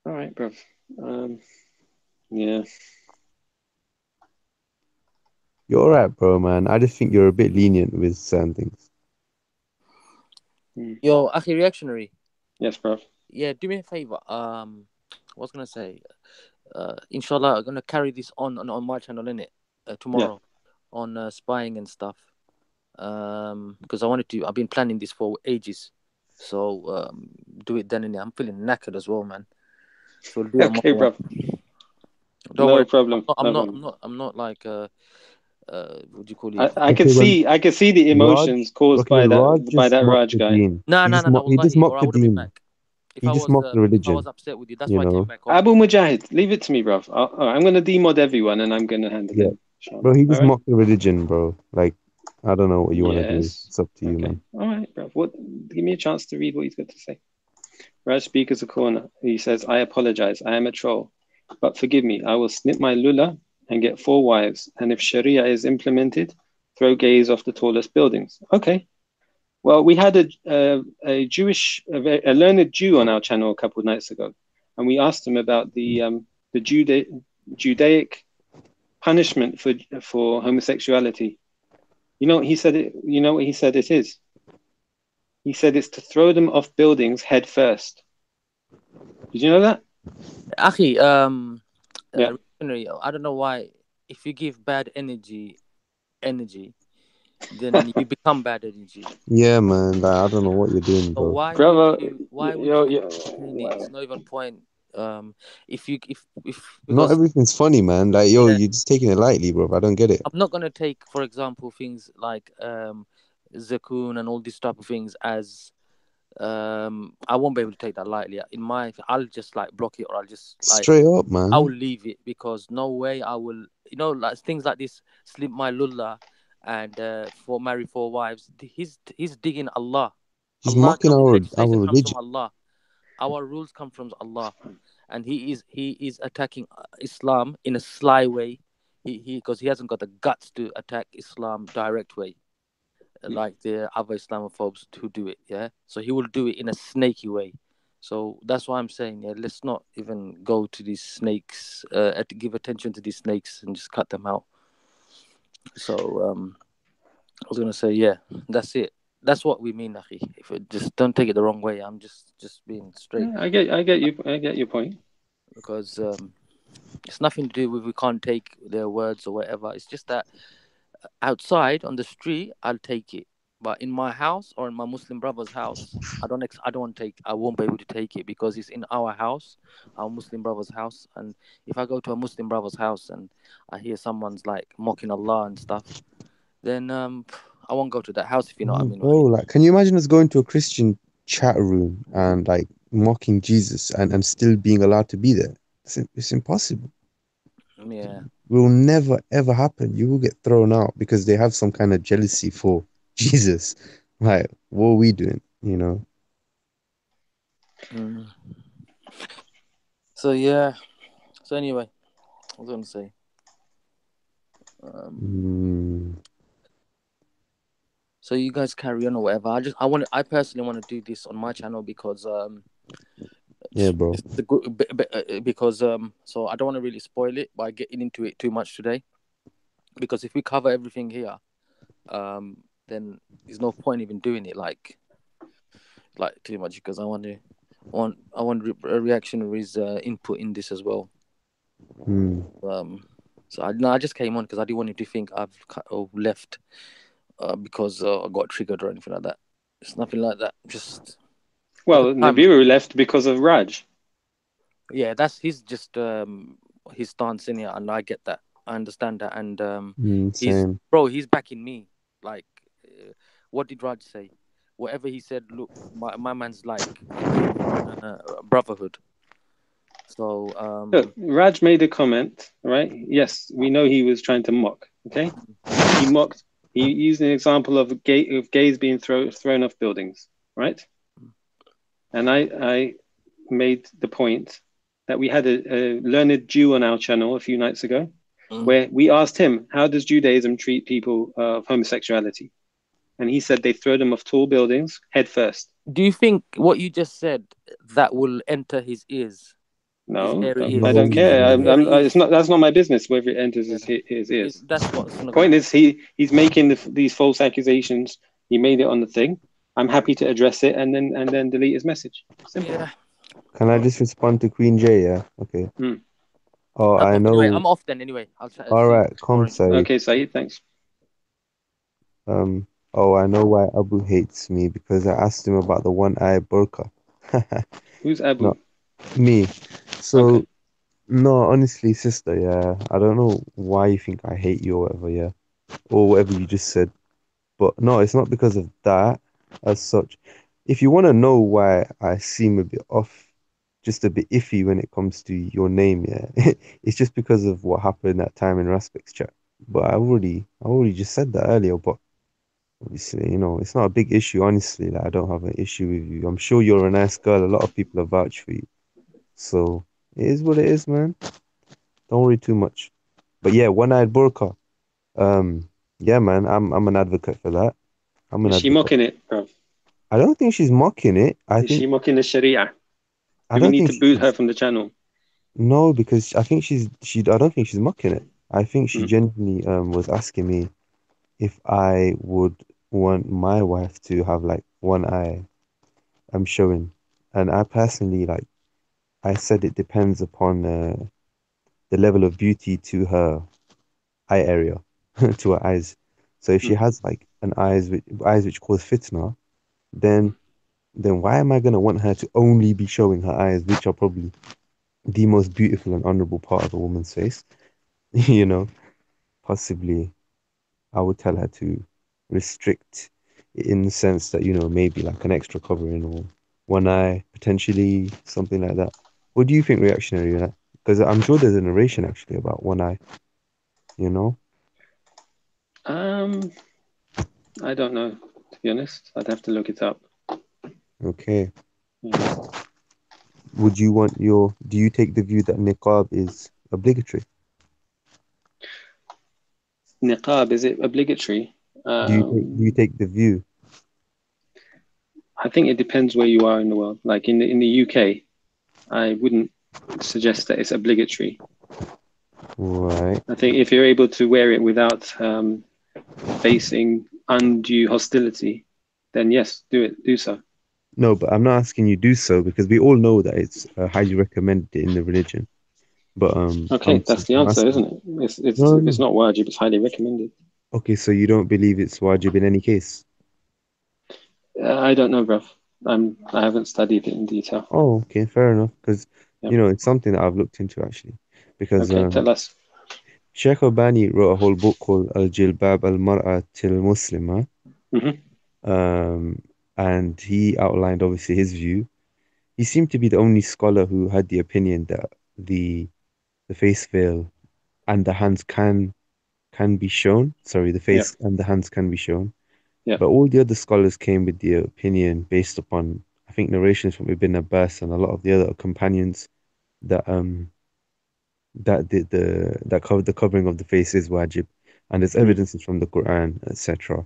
All right, bruv. Yeah.
You're all right, bro, man. I just think you're a bit lenient with certain things.
Yo, Akhi, reactionary.
Yes, bruv.
Yeah, do me a favor. What was gonna say? Inshallah, I'm gonna carry this on my channel, innit? Tomorrow on spying and stuff. Because I've been planning this for ages. So do it then, innit? I'm feeling knackered as well, man. So we'll do it on
Okay,
one.
bruv.
Don't
No
worry.
problem.
I'm
No
not.
problem.
I'm not like what do you call it?
I
Okay,
can
well,
see the
Raj.
emotions caused
Okay,
by
Raj
that
just mocked
Raj
the
guy.
deen.
No,
He
no,
just
no, no,
mocked. He just
wallahi, or
mocked
I
the
would have been
deen.
back.
He just mocked the
If I was
religion.
upset with you, that's
You
why I came
know.
back on.
Abu Mujahid, leave it to me, bruv. I'm gonna demod everyone and I'm gonna handle
Yeah,
it.
bro.
Inshallah.
He
All
just
right.
mocked the religion, bro. Like, I don't know what you want to do.
Yes.
It's up to you,
Okay.
man.
All right, bruv. Give me a chance to read what he's got to say. Raj speakers a corner. He says, "I apologize. I am a troll, but forgive me. I will snip my lula and get 4 wives. And if Sharia is implemented, throw gays off the tallest buildings." Okay. Well, we had a learned Jew on our channel a couple of nights ago, and we asked him about the Judaic punishment for homosexuality. You know what he said it. You know what he said it is. He said it's to throw them off buildings head first. Did you know that?
Akhi,
Yeah.
I don't know why. If you give bad energy, then you become bad energy.
Yeah, man. Like, I don't know what you're doing,
So
bro.
Brother,
why would
yo,
you
yo,
entertain it? It's not even point. If
Not
because
everything's funny, man. Like, yo,
yeah,
you're just taking it lightly, bro. I don't get it.
I'm not gonna take, for example, things like Zakun and all these type of things as I won't be able to take that lightly. I'll just like block it, or
Straight up,
I will
man.
leave it, because no way I will. Like things like this, slip my lullah, and for marry 4 wives. He's digging Allah.
He's mocking our
Legislation comes from
religion.
Allah. Our rules come from Allah, and he is attacking Islam in a sly way. Because he hasn't got the guts to attack Islam direct way, like the other Islamophobes who do it. Yeah, so he will do it in a snaky way. So that's why I'm saying, yeah, let's not even go to these snakes, to give attention to these snakes and just cut them out. So I was gonna say, yeah, that's it. That's what we mean, Akhi. If it, just don't take it the wrong way. I'm just being straight,
I get your point.
because it's nothing to do with we can't take their words or whatever. It's just that outside on the street, I'll take it, but in my house or in my Muslim brother's house, I won't be able to take it, because it's in our house, our Muslim brother's house. And if I go to a Muslim brother's house and I hear someone's like mocking Allah and stuff, then I won't go to that house, if you know what I
No,
mean,
bro,
Akhi.
like, can you imagine us going to a Christian chat room and like mocking Jesus and still being allowed to be there? It's impossible.
Yeah.
Will never ever happen. You will get thrown out because they have some kind of jealousy for Jesus. Like, what are we doing? You know?
Mm. So yeah. So anyway, I was gonna say, um,
Mm,
so you guys carry on or whatever. I personally want to do this on my channel, because
yeah, bro.
it's the good, because so I don't want to really spoil it by getting into it too much today, because if we cover everything here, then there's no point even doing it like too much, because I want reactionaries input in this as well.
Mm.
So I just came on because I didn't want you to think I've left because I got triggered or anything like that. It's nothing like that. Just because
Well,
time.
Nibiru left because of Raj.
Yeah, that's his just his stance in here, and I get that. I understand that, and
Same.
he's backing me. Like, what did Raj say? Whatever he said, look, my man's like genuine brotherhood. So
Look, Raj made a comment, right? Yes, we know he was trying to mock, Okay, he mocked. He used an example of gays being thrown off buildings, right? And I made the point that we had a learned Jew on our channel a few nights ago, where we asked him, how does Judaism treat people of homosexuality? And he said they throw them off tall buildings head first.
Do you think what you just said that will enter his ears?
No,
There it is.
I don't
No.
care.
There it
It's
is.
not. That's not my business whether it enters
Yeah.
his ears.
That's what's gonna
Point
go.
is, he's making these false accusations. He made it on the thing. I'm happy to address it and then delete his message. Simple.
Yeah.
Can I just respond to Queen J? Yeah. Okay.
Mm.
Oh, I
Anyway,
know.
I'm off then. Anyway, I'll
All
see you
right, come,
tomorrow.
Saeed.
Okay, Saeed, thanks.
Oh, I know why Abu hates me because I asked him about the one-eye burqa.
Who's Abu?
No, me.
Okay.
So, no, honestly, sister, yeah, I don't know why you think I hate you or whatever, yeah, or whatever you just said. But no, it's not because of that as such. If you want to know why I seem a bit off, just a bit iffy when it comes to your name, yeah, it's just because of what happened that time in Raspek's chat. But I already just said that earlier. But obviously, it's not a big issue. Honestly, like I don't have an issue with you. I'm sure you're a nice girl. A lot of people have vouched for you, so it is what it is, man. Don't worry too much. But yeah, one-eyed burqa. Um, yeah, man, I'm an advocate for that. I'm an
Is she
advocate.
mocking it, bro?
I don't think she's mocking it.
Is she mocking the Sharia?
I
Do we
don't
need
think
to boot her
she's
from the channel?
no, because I think I don't think she's mocking it. I think she
Mm.
genuinely was asking me if I would want my wife to have like one eye showing. And I personally I said it depends upon the level of beauty to her eye area, to her eyes. So if she
Mm.
has like an eyes which cause fitna, then why am I gonna want her to only be showing her eyes, which are probably the most beautiful and honorable part of a woman's face? You know, possibly I would tell her to restrict it in the sense that, maybe like an extra covering or one eye, potentially something like that. What do you think, reactionary, on that? Because I'm sure there's a narration actually about one eye, you know?
Um, I don't know. To be honest, I'd have to look it up.
Okay.
Yeah.
Do you take the view that niqab is obligatory?
Niqab, is it obligatory?
Do you take the view?
I think it depends where you are in the world. Like in the UK, I wouldn't suggest that it's obligatory.
Right.
I think if you're able to wear it without facing undue hostility, then yes, do so.
No, but I'm not asking you do so because we all know that it's highly recommended in the religion. But
Okay, that's the
I'm
answer,
asking.
isn't it? It's
No,
if it's
no.
not wajib, it's highly recommended.
Okay, so you don't believe it's wajib in any case?
I don't know, bruv. I haven't studied it in detail.
Oh, okay, fair enough. Because
Yeah.
it's something that I've looked into actually. Because
Okay, tell us.
Sheikh Albani wrote a whole book called Al Jilbab Al Mar'at Al Muslima.
Hmm.
Um, and he outlined obviously his view. He seemed to be the only scholar who had the opinion that the face veil and the hands can be shown. Sorry, the
Yeah,
face and the hands can be shown.
yeah.
But all the other scholars came with the opinion based upon, I think, narrations from Ibn Abbas and a lot of the other companions that the covering of the face is wajib, and there's
Mm.
evidences from the Quran, etc.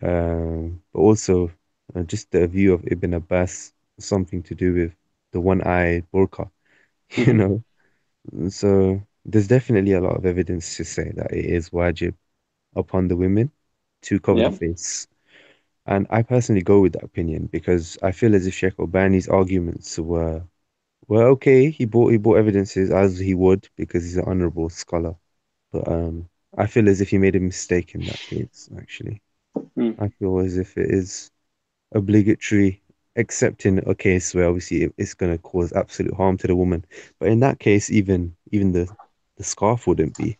But also just the view of Ibn Abbas, something to do with the one-eyed burqa, you
Hmm.
know. So there's definitely a lot of evidence to say that it is wajib upon the women to cover the
Yeah.
face. And I personally go with that opinion because I feel as if Sheikh Albani's arguments were okay. He brought evidences as he would because he's an honorable scholar. But I feel as if he made a mistake in that case, actually.
Mm.
I feel as if it is obligatory, except in a case where obviously it's going to cause absolute harm to the woman. But in that case, even the scarf wouldn't be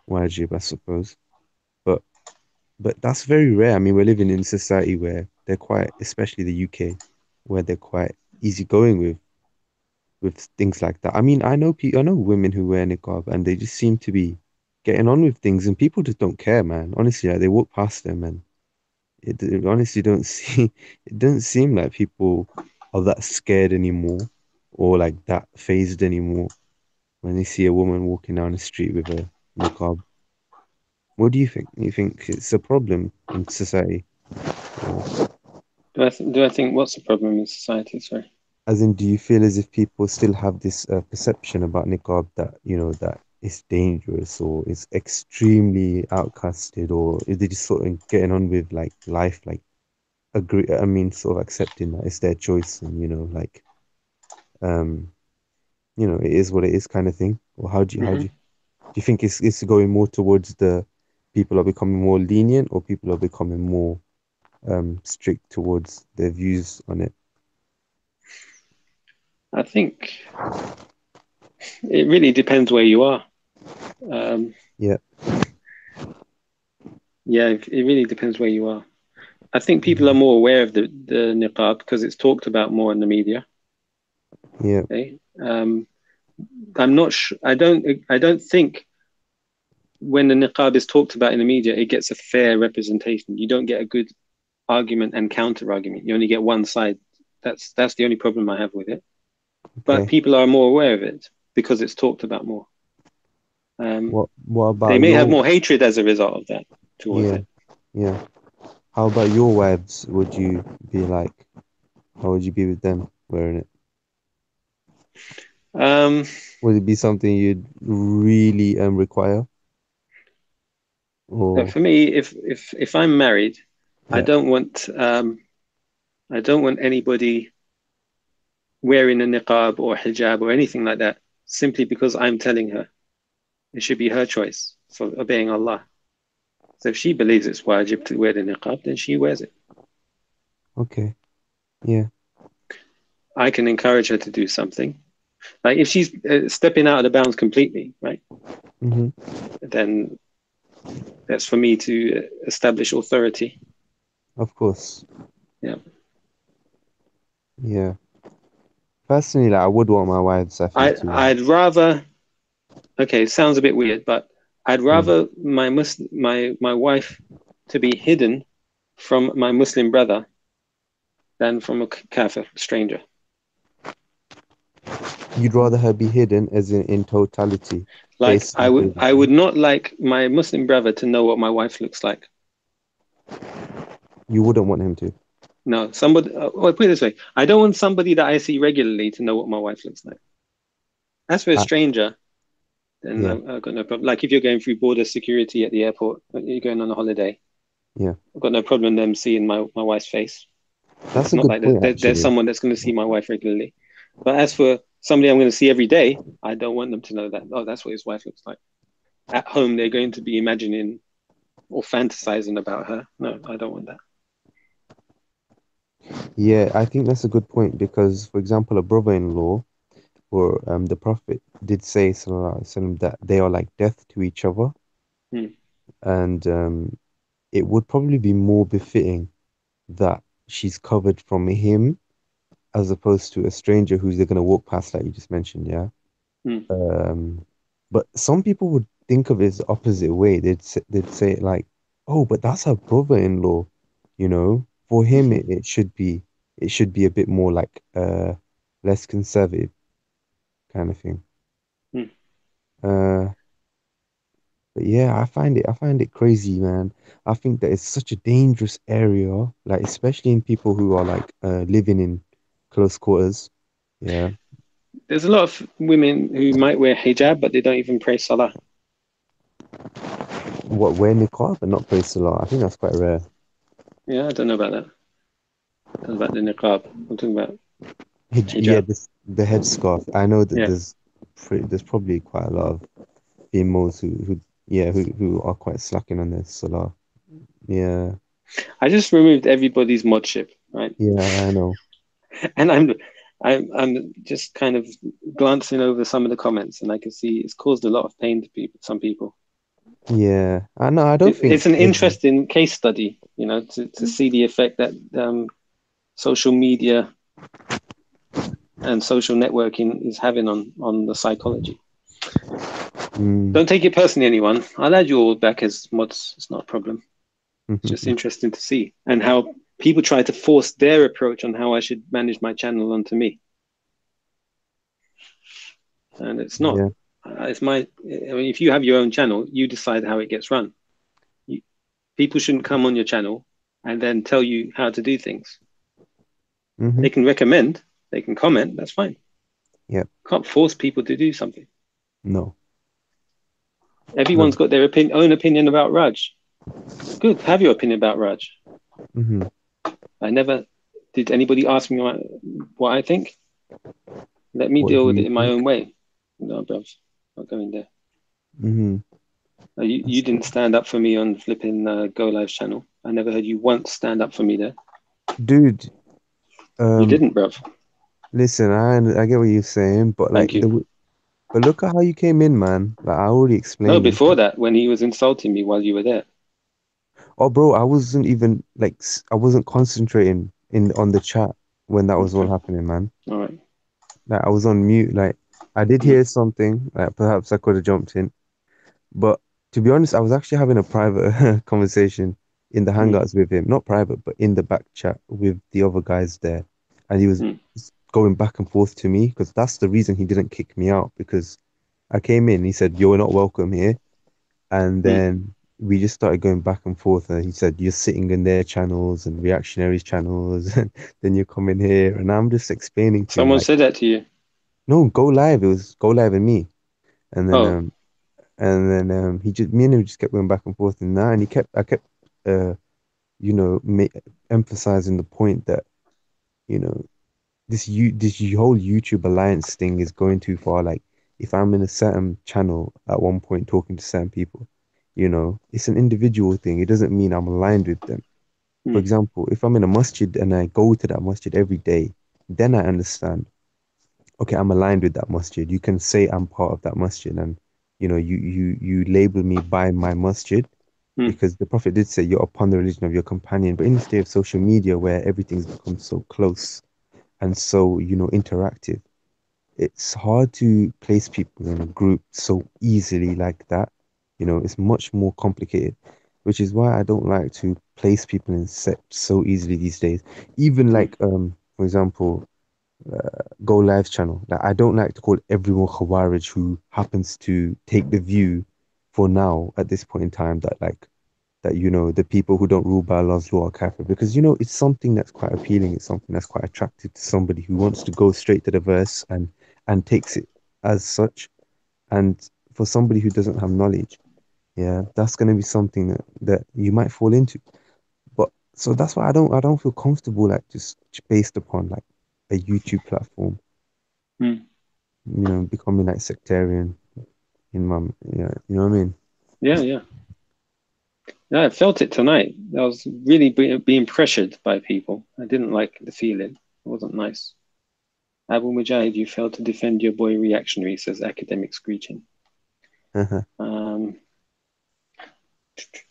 wajib, I suppose. But that's very rare. I mean, we're living in a society where they're quite, especially the UK, where they're quite easygoing with things like that. I mean, I know women who wear niqab and they just seem to be getting on with things, and people just don't care, man. Honestly, like, they walk past them, and it honestly don't see it doesn't seem like people are that scared anymore, or like that phased anymore when they see a woman walking down the street with a niqab. What do you think? You think it's a problem in society, or
Do I think what's the problem in society? Sorry.
as in, do you feel as if people still have this perception about niqab that that it's dangerous or it's extremely outcasted, or is they just sort of getting on with like life, like agree? I mean, sort of accepting that it's their choice, and like um, it is what it is, kind of thing. Or
Hmm.
do you think it's going more towards the people are becoming more lenient, or people are becoming more strict towards their views on it?
I think it really depends where you are.
Yeah.
Yeah, it really depends where you are. I think people are
Mhm.
more aware of the niqab because it's talked about more in the media.
Yeah.
Okay? I'm not sure. I don't think when the niqab is talked about in the media, it gets a fair representation. You don't get a good argument and counter argument. You only get one side. That's the only problem I have with it. But
Okay.
people are more aware of it because it's talked about more.
What
They
about
may have
your
more hatred as a result of that towards
yeah,
it.
yeah. How about your wives? Would you be like, how would you be with them wearing it?
Um,
Would it be something you'd really require?
but
Or
for me, if I'm married, I
yeah,
don't want I don't want anybody wearing a niqab or hijab or anything like that simply because I'm telling her. It should be her choice for obeying Allah. So if she believes it's wajib to wear the niqab, then she wears it.
okay. Yeah.
I can encourage her to do something. Like if she's stepping out of the bounds completely, right?
Mm-hmm.
Then that's for me to establish authority.
Of course.
Yeah.
Yeah. Personally, like, I would want my wives, I think,
I
to
I'd rather okay, it sounds a bit weird, but I'd
mm.
rather my wife to be hidden from my Muslim brother than from a kafir stranger.
You'd rather her be hidden as in totality,
Like
face
I
to
would
face.
I would not like my Muslim brother to know what my wife looks like.
You wouldn't want him to.
No, somebody. Well, put it this way: I don't want somebody that I see regularly to know what my wife looks like. As for a
I,
stranger, then
yeah,
I've got no problem. Like if you're going through border security at the airport, you're going on a holiday,
yeah.
I've got no problem them seeing my wife's face.
That's
It's
a
not
good
like
point,
there's
actually.
someone that's going to see my wife regularly. But as for somebody I'm going to see every day, I don't want them to know that. Oh, that's what his wife looks like. At home, they're going to be imagining or fantasizing about her. No, I don't want that.
Yeah, I think that's a good point because, for example, a brother-in-law or the Prophet did say, sallallahu alaihi wasallam, that they are like death to each other,
Hmm.
and it would probably be more befitting that she's covered from him as opposed to a stranger who's they're gonna walk past, like you just mentioned, yeah.
Hmm.
Um, but some people would think of it as the opposite way. They'd say it like, "Oh, but that's her brother-in-law," you know. For him, it should be a bit more like less conservative kind of thing.
Hmm.
Uh, but yeah, I find it crazy, man. I think that it's such a dangerous area, like especially in people who are like living in close quarters. Yeah.
There's a lot of women who might wear hijab, but they don't even pray salah.
What, wear niqab but not pray salah? I think that's quite rare.
Yeah, I don't know about that. I don't know about the niqab. I'm talking about
Yeah,
hijab.
the headscarf. I know that
Yeah.
there's probably quite a lot of females who are quite slacking on their salah. Yeah,
I just removed everybody's modship, right?
yeah, I know.
And I'm just kind of glancing over some of the comments, and I can see it's caused a lot of pain to people, some people.
Yeah, I know. I don't think
It's an
every.
interesting case study, to see the effect that social media and social networking is having on the psychology. Don't take it personally, anyone. I'll add you all back as mods. It's not a problem. It's just interesting to see and how people try to force their approach on how I should manage my channel onto me. And it's not.
Yeah.
It's my. I mean, if you have your own channel, you decide how it gets run. People shouldn't come on your channel and then tell you how to do things. They can recommend, they can comment. That's fine.
Yeah.
Can't force people to do something.
No.
Everyone's got their own opinion about Raj. Good, have your opinion about Raj. I never did anybody ask me what I think. Let me
What
deal
do
with it
you
in my
think?
own way. No, bruv, not going there.
Mm-hmm.
You didn't stand up for me on flipping Go Live's channel. I never heard you once stand up for me there.
Dude,
You didn't, bruv.
listen, I get what you're saying, but like
Thank you.
but look at how you came in, man. Like I already
No,
explained.
before that, when he was insulting me while you were there.
Oh, bro, I wasn't even like I wasn't concentrating in on the chat when that was all
Okay.
happening, man.
All right.
Like I was on mute. Like I did hear something. Like perhaps I could have jumped in, but to be honest, I was actually having a private conversation in the Hangouts with him. Not private, but in the back chat with the other guys there, and he was going back and forth to me because that's the reason he didn't kick me out because I came in. He said, "You're not welcome here." And then we just started going back and forth. And he said, "You're sitting in their channels and reactionaries channels, and then you come in here." And I'm just explaining to him,
Someone
like,
said that to you.
no, go live. It was go live and me. And then,
Oh,
he just, me and him just kept going back and forth and that. And I kept, you know, emphasizing the point that, you know, this whole YouTube alliance thing is going too far. Like, if I'm in a certain channel at one point talking to certain people, you know, it's an individual thing. It doesn't mean I'm aligned with them. For example, if I'm in a masjid and I go to that masjid every day, then I understand. Okay, I'm aligned with that masjid. You can say I'm part of that masjid, and you know, you label me by my masjid because the Prophet did say you're upon the religion of your companion. But in this day of social media where everything's become so close and so, you know, interactive, it's hard to place people in a group so easily like that. You know, it's much more complicated, which is why I don't like to place people in sets so easily these days. Even like, for example, Go Live channel. Like, I don't like to call everyone Khawarij who happens to take the view for now at this point in time that like that you know the people who don't rule by Allah's law are kafir because you know it's something that's quite appealing. It's something that's quite attractive to somebody who wants to go straight to the verse and takes it as such. And for somebody who doesn't have knowledge, yeah, that's going to be something that you might fall into. But so that's why I don't feel comfortable like just based upon like a YouTube platform, you know, becoming like sectarian in my yeah, you know what I mean?
yeah, yeah. Yeah, I felt it tonight. I was really being pressured by people. I didn't like the feeling. It wasn't nice. Abu Mujahid, you failed to defend your boy reactionary, says academic screeching.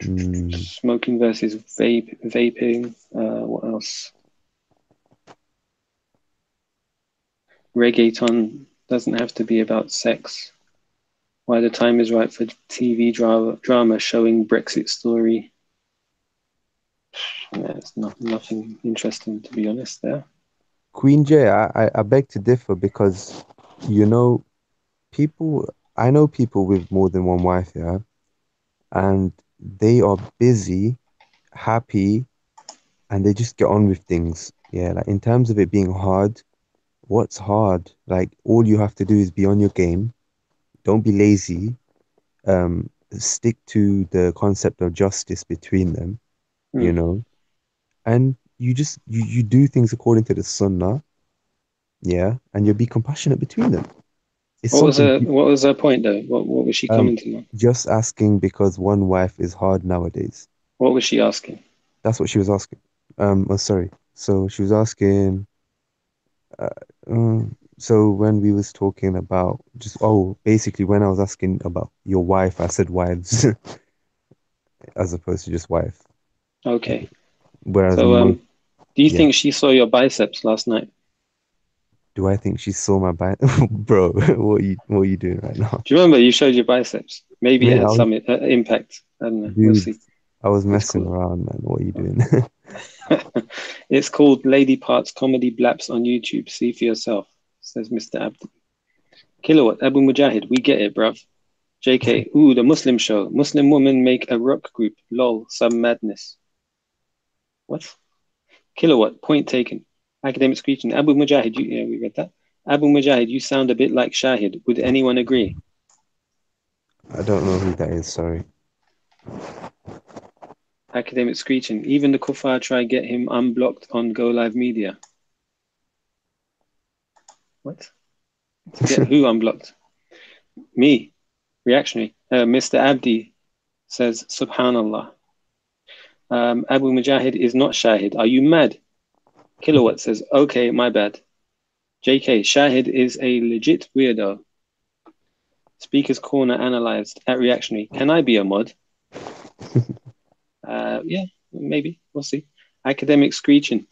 Smoking versus vaping. What else? Reggaeton doesn't have to be about sex. Why the time is right for TV drama showing Brexit story. Yeah, it's nothing interesting to be honest there.
Queen J, I beg to differ because you know people I know people with more than one wife, yeah, and they are busy, happy, and they just get on with things. Yeah, like in terms of it being hard, what's hard? Like all you have to do is be on your game. Don't be lazy. Stick to the concept of justice between them, you know, and you do things according to the sunnah, yeah, and you'll be compassionate between them. It's something
What was her point though? What was she commenting on?
just asking because one wife is hard nowadays.
What was she asking?
That's what she was asking. Oh, sorry. So she was asking. Uh, so when we was talking about just basically when I was asking about your wife, I said wives as opposed to just wife.
Okay.
Whereas
So
most,
do you
yeah,
think she saw your biceps last night?
Do I think she saw my back? Bro, what are you doing right now?
Do you remember you showed your biceps? Maybe it
Mate,
had some impact. I don't know. We'll
dude,
see.
I was
It's
messing
cool.
around, man. What are you doing?
It's called Lady Parts Comedy Blaps on YouTube. See for yourself, says Mr. Abdi. Kilowatt, Abu Mujahid, we get it, bruv. JK, ooh, the Muslim show. Muslim women make a rock group. Lol, some madness. What? Kilowatt, point taken. Academic screeching. Abu Mujahid, yeah, we read that. Abu Mujahid, you sound a bit like Shahid. Would anyone agree?
I don't know who that is, sorry.
Academic screeching. Even the kuffar try get him unblocked on Go Live Media. What? To get who unblocked? Me. Reactionary. Mr. Abdi says, Subhanallah. Abu Mujahid is not Shahid. Are you mad? Kilowatt says, okay, my bad. JK, Shahid is a legit weirdo. Speaker's Corner analyzed at Reactionary. Can I be a mod? Yeah, maybe. We'll see. Academic screeching.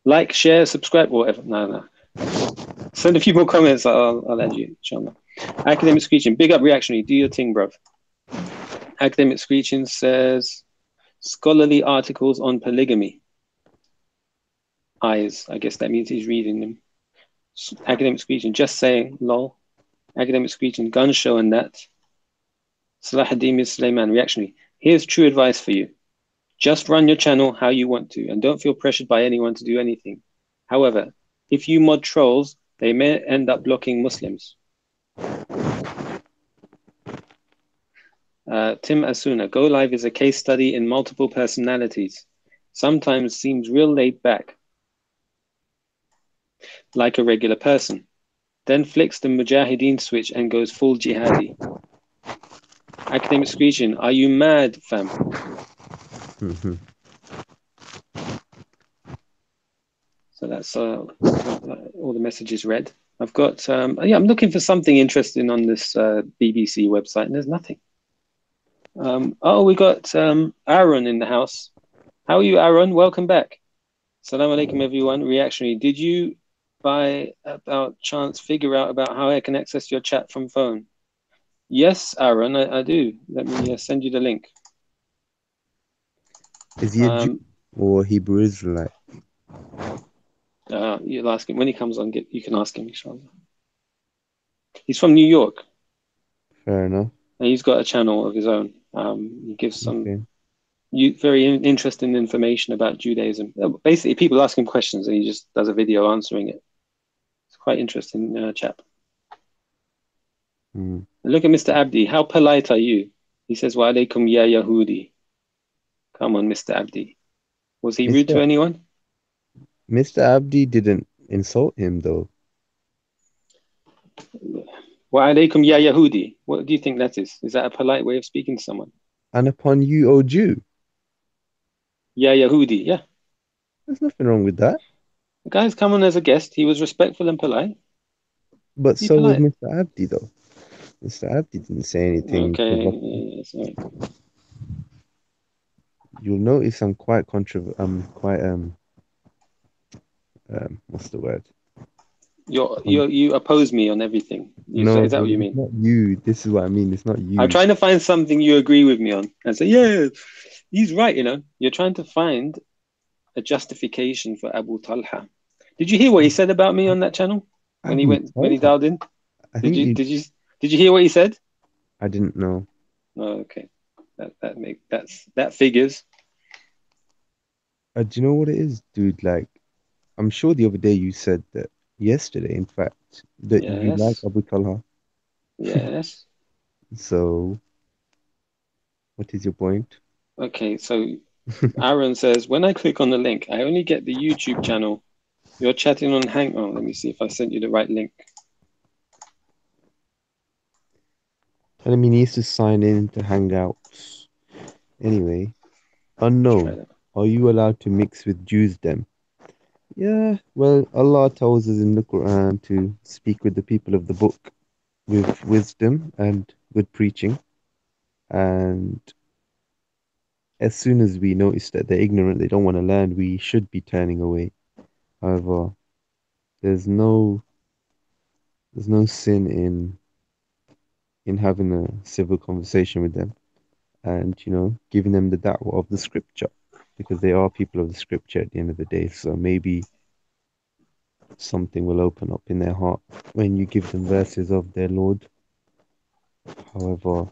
Like, share, subscribe, whatever. No. Send a few more comments. I'll add you, inshallah. Academic screeching. Big up Reactionary. Do your thing, bruv. Academic screeching says scholarly articles on polygamy. Eyes. I guess that means he's reading them. Academic screeching. Just saying. Lol. Academic screeching. Gun show and that. Salahuddin Sulaiman. Reactionary. Here's true advice for you. Just run your channel how you want to, and don't feel pressured by anyone to do anything. However, if you mod trolls, they may end up blocking Muslims. Tim Asuna, Go Live is a case study in multiple personalities. Sometimes seems real laid back, like a regular person. Then flicks the Mujahideen switch and goes full jihadi. Academic screeching, are you mad, fam? So that's all the messages read. I've got, I'm looking for something interesting on this BBC website, and there's nothing. We got Aaron in the house. How are you, Aaron? Welcome back. Salam alaikum, everyone. Reactionary. Did you, by about chance, figure out about how I can access your chat from phone? Yes, Aaron, I do. Let me send you the link.
Is he a Jew or Hebrew Israelite?
You'll ask him when he comes on. You can ask him, inshallah. He's from New York.
Fair enough.
And he's got a channel of his own. He gives some very interesting information about Judaism. Basically, people ask him questions and he just does a video answering it. It's quite interesting chap. Look at Mr. Abdi. How polite are you? He says, Wa alaikum ya Yahudi. Come on, Mr. Abdi. Was he rude to anyone?
Mr. Abdi didn't insult him, though.
Wa alaikum ya Yahudi. What do you think that is? Is that a polite way of speaking to someone?
And upon you, O Jew.
Ya Yahudi, yeah.
There's nothing wrong with that.
The guy's come on as a guest. He was respectful and polite.
But so was Mr. Abdi, though. Mr. Abdi didn't say anything.
Okay, sorry.
You'll notice I'm quite what's the word?
You oppose me on everything.
No,
is that what you mean?
It's not you. This is what I mean. It's not you.
I'm trying to find something you agree with me on and say, yeah, he's right. You're trying to find a justification for Abu Talha. Did you hear what he said about me on that channel when he dialed in? Did you hear what he said?
I didn't know.
Oh, okay. That figures.
Do you know what it is, dude? Like, I'm sure the other day you said that yesterday, in fact, that you like Abu Talha.
Yes.
So, what is your point?
Okay, so Aaron says, when I click on the link, I only get the YouTube channel. You're chatting on Hang. Oh, let me see if I sent you the right link.
Tell him he needs to sign in to Hangouts. Anyway, unknown. Are you allowed to mix with Jews then? Yeah, well, Allah tells us in the Quran to speak with the people of the book with wisdom and good preaching. And as soon as we notice that they're ignorant, they don't want to learn, we should be turning away. However, there's no sin in having a civil conversation with them and giving them the da'wah of the scripture because they are people of the scripture at the end of the day. So maybe something will open up in their heart when you give them verses of their Lord. However,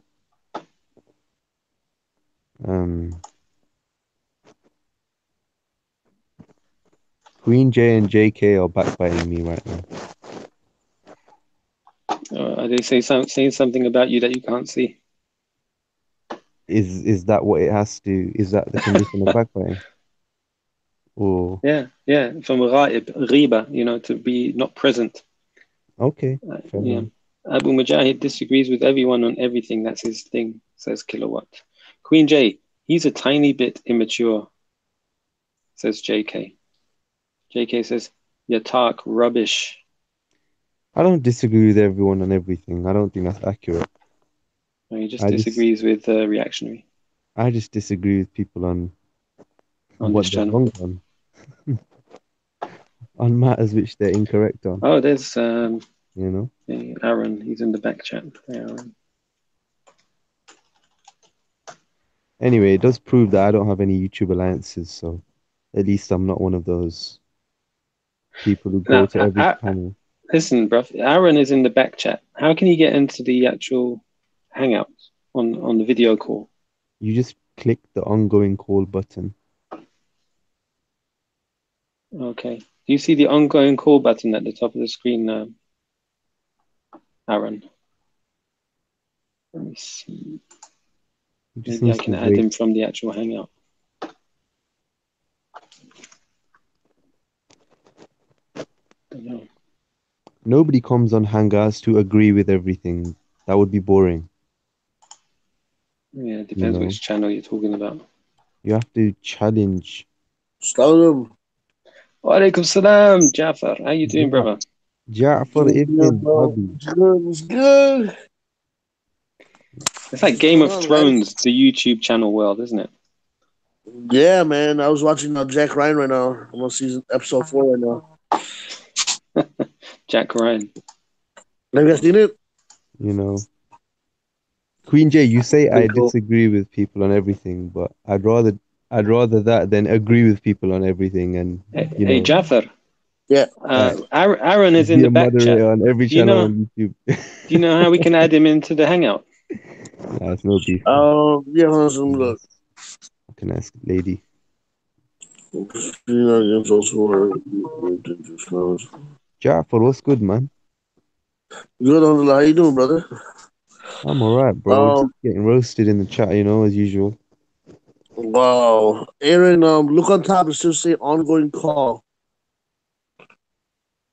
Queen J and JK are backbiting me right now.
Are they saying something about you that you can't see?
Is that what it has to? Is that the condition of backbiting? Or
Yeah, from ghiba, to be not present.
okay, fair
Yeah.
enough.
Abu Mujahid disagrees with everyone on everything. That's his thing, says Kilowatt. Queen J, he's a tiny bit immature, says JK. JK says, you talk rubbish.
I don't disagree with everyone on everything. I don't think that's accurate.
No, he just disagrees with reactionary
I just disagree with people on
on this
what they're
channel.
wrong on, on matters which they're incorrect on.
Oh, there's Aaron. He's in the back chat. Aaron.
Anyway, it does prove that I don't have any YouTube alliances, so at least I'm not one of those people who go
Now,
to every panel.
listen, bruv. Aaron is in the back chat. How can you get into the actual hangout on the video call?
You just click the ongoing call button.
Okay. Do you see the ongoing call button at the top of the screen, Aaron? Let me see. Maybe I can add him from the actual hangout. Don't know.
Nobody comes on Hangouts to agree with everything. That would be boring.
Yeah, it depends which channel you're talking about.
You have to challenge.
Salam.
Wa alaikum salam, Jafar. How you doing, brother?
Ja'far ibn Abi.
Good.
It's like Game of Thrones, the YouTube channel world, isn't it?
Yeah, man. I was watching Jack Ryan right now. I'm on episode 4 right now.
Jack Ryan.
Have you guys seen it?
Queen J, you say I
cool.
disagree with people on everything, but I'd rather that than agree with people on everything. And
hey Jafar.
Yeah.
Aaron is in the back chat.
On every channel on YouTube.
Do you know how we can add him into the hangout?
Nah, it's no beef.
Yeah, look.
I can ask lady. Jafar, what's good, man?
Good on the. How you doing, brother?
I'm alright, bro. Just getting roasted in the chat, as usual.
Wow. Aaron, look on top. It should say ongoing call.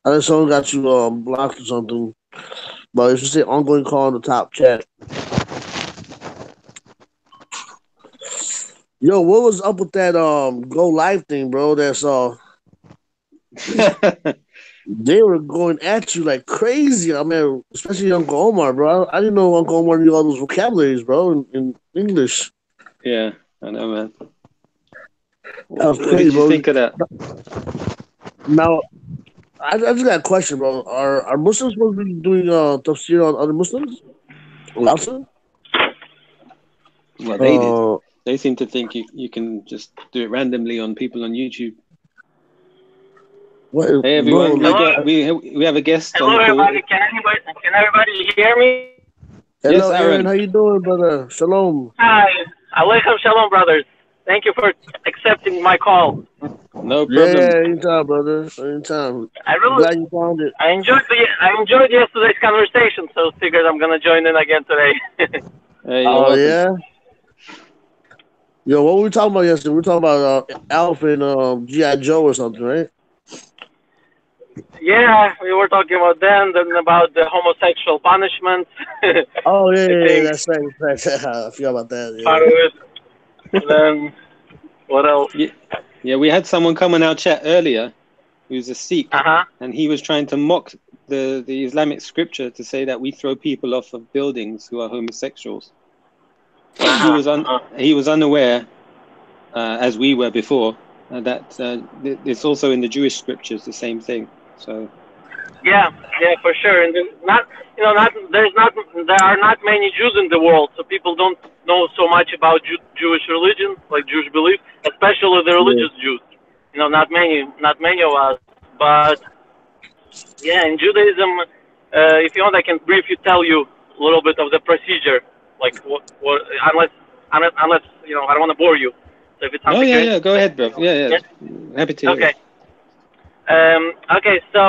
I think someone got you blocked or something. But it should say ongoing call in the top chat. Yo, what was up with that go live thing, bro? That's they were going at you like crazy. I mean, especially Uncle Omar, bro. I didn't know Uncle Omar knew all those vocabularies, bro, in English.
Yeah, I know, man.
That was crazy,
what did you
bro.
think of that?
Now, I just got a question, bro. Are Muslims supposed to be doing tafsir on other Muslims? Also?
Well, they did. They seem to think you can just do it randomly on people on YouTube.
What,
hey everyone,
bro,
we have a guest.
Hello,
on the call.
everybody. Can everybody hear me?
Hello,
yes,
Aaron. How you doing, brother? Shalom.
Hi. Alaikum shalom, brothers. Thank you for accepting my call.
No problem.
Yeah, anytime, brother. Anytime. I'm glad you found it.
I enjoyed yesterday's conversation, so figured I'm gonna join in again today.
Hey, welcome.
Yeah. Yo, what were we talking about yesterday? We were talking about Alf and G.I. Joe or something, right?
Yeah, we were talking about then about the homosexual punishment.
Oh yeah, that's right. I forgot about that.
Part of it. And then what else?
Yeah, we had someone come in our chat earlier who's a Sikh, and he was trying to mock the Islamic scripture to say that we throw people off of buildings who are homosexuals. He was unaware, as we were before, that it's also in the Jewish scriptures the same thing. So
Yeah, yeah, for sure. And then there are not many Jews in the world, so people don't know so much about Jewish religion, like Jewish belief, especially the
Yeah.
religious Jews. Not many of us. But yeah, in Judaism, if you want, I can briefly tell you a little bit of the procedure, like what unless I don't want to bore you. So if it's
No,
something
yeah,
you're
yeah. Go ahead, bro. Yeah, yeah.
yeah,
Happy to hear
okay.
it.
Okay, so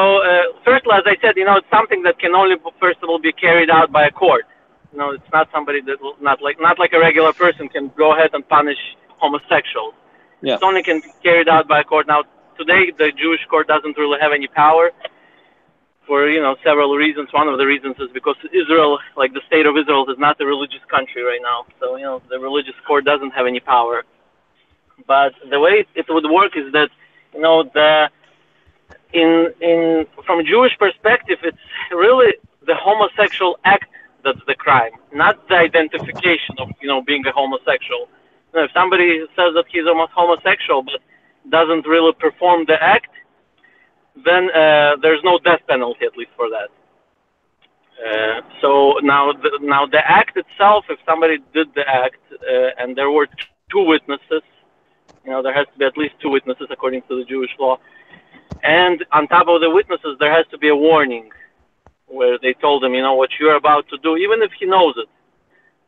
firstly, as I said, it's something that can only, first of all, be carried out by a court. It's not somebody that will, not like a regular person can go ahead and punish homosexuals.
Yeah.
It only can be carried out by a court. Now, today, the Jewish court doesn't really have any power for, several reasons. One of the reasons is because Israel, like the state of Israel, is not a religious country right now. So, the religious court doesn't have any power. But the way it would work is that, from a Jewish perspective, it's really the homosexual act that's the crime, not the identification of being a homosexual. If somebody says that he's homosexual but doesn't really perform the act, then there's no death penalty, at least for that. So now the act itself, if somebody did the act and there were two witnesses, there has to be at least two witnesses according to the Jewish law. And on top of the witnesses, there has to be a warning where they told him, what you're about to do, even if he knows it.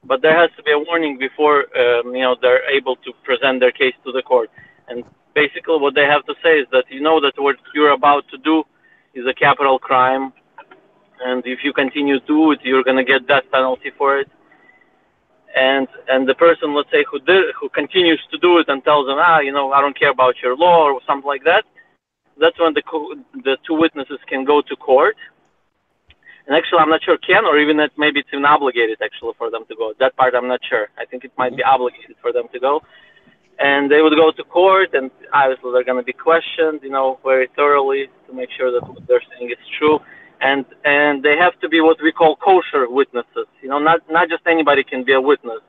But there has to be a warning before, they're able to present their case to the court. And basically what they have to say is that, that what you're about to do is a capital crime. And if you continue to do it, you're going to get death penalty for it. And the person, let's say, who continues to do it and tells them, I don't care about your law or something like that, that's when the two witnesses can go to court. And actually, I'm not sure can, or even that maybe it's even obligated actually for them to go. That part I'm not sure. I think it might be obligated for them to go. And they would go to court, and obviously they're going to be questioned, very thoroughly to make sure that what they're saying is true. And they have to be what we call kosher witnesses. Not just anybody can be a witness.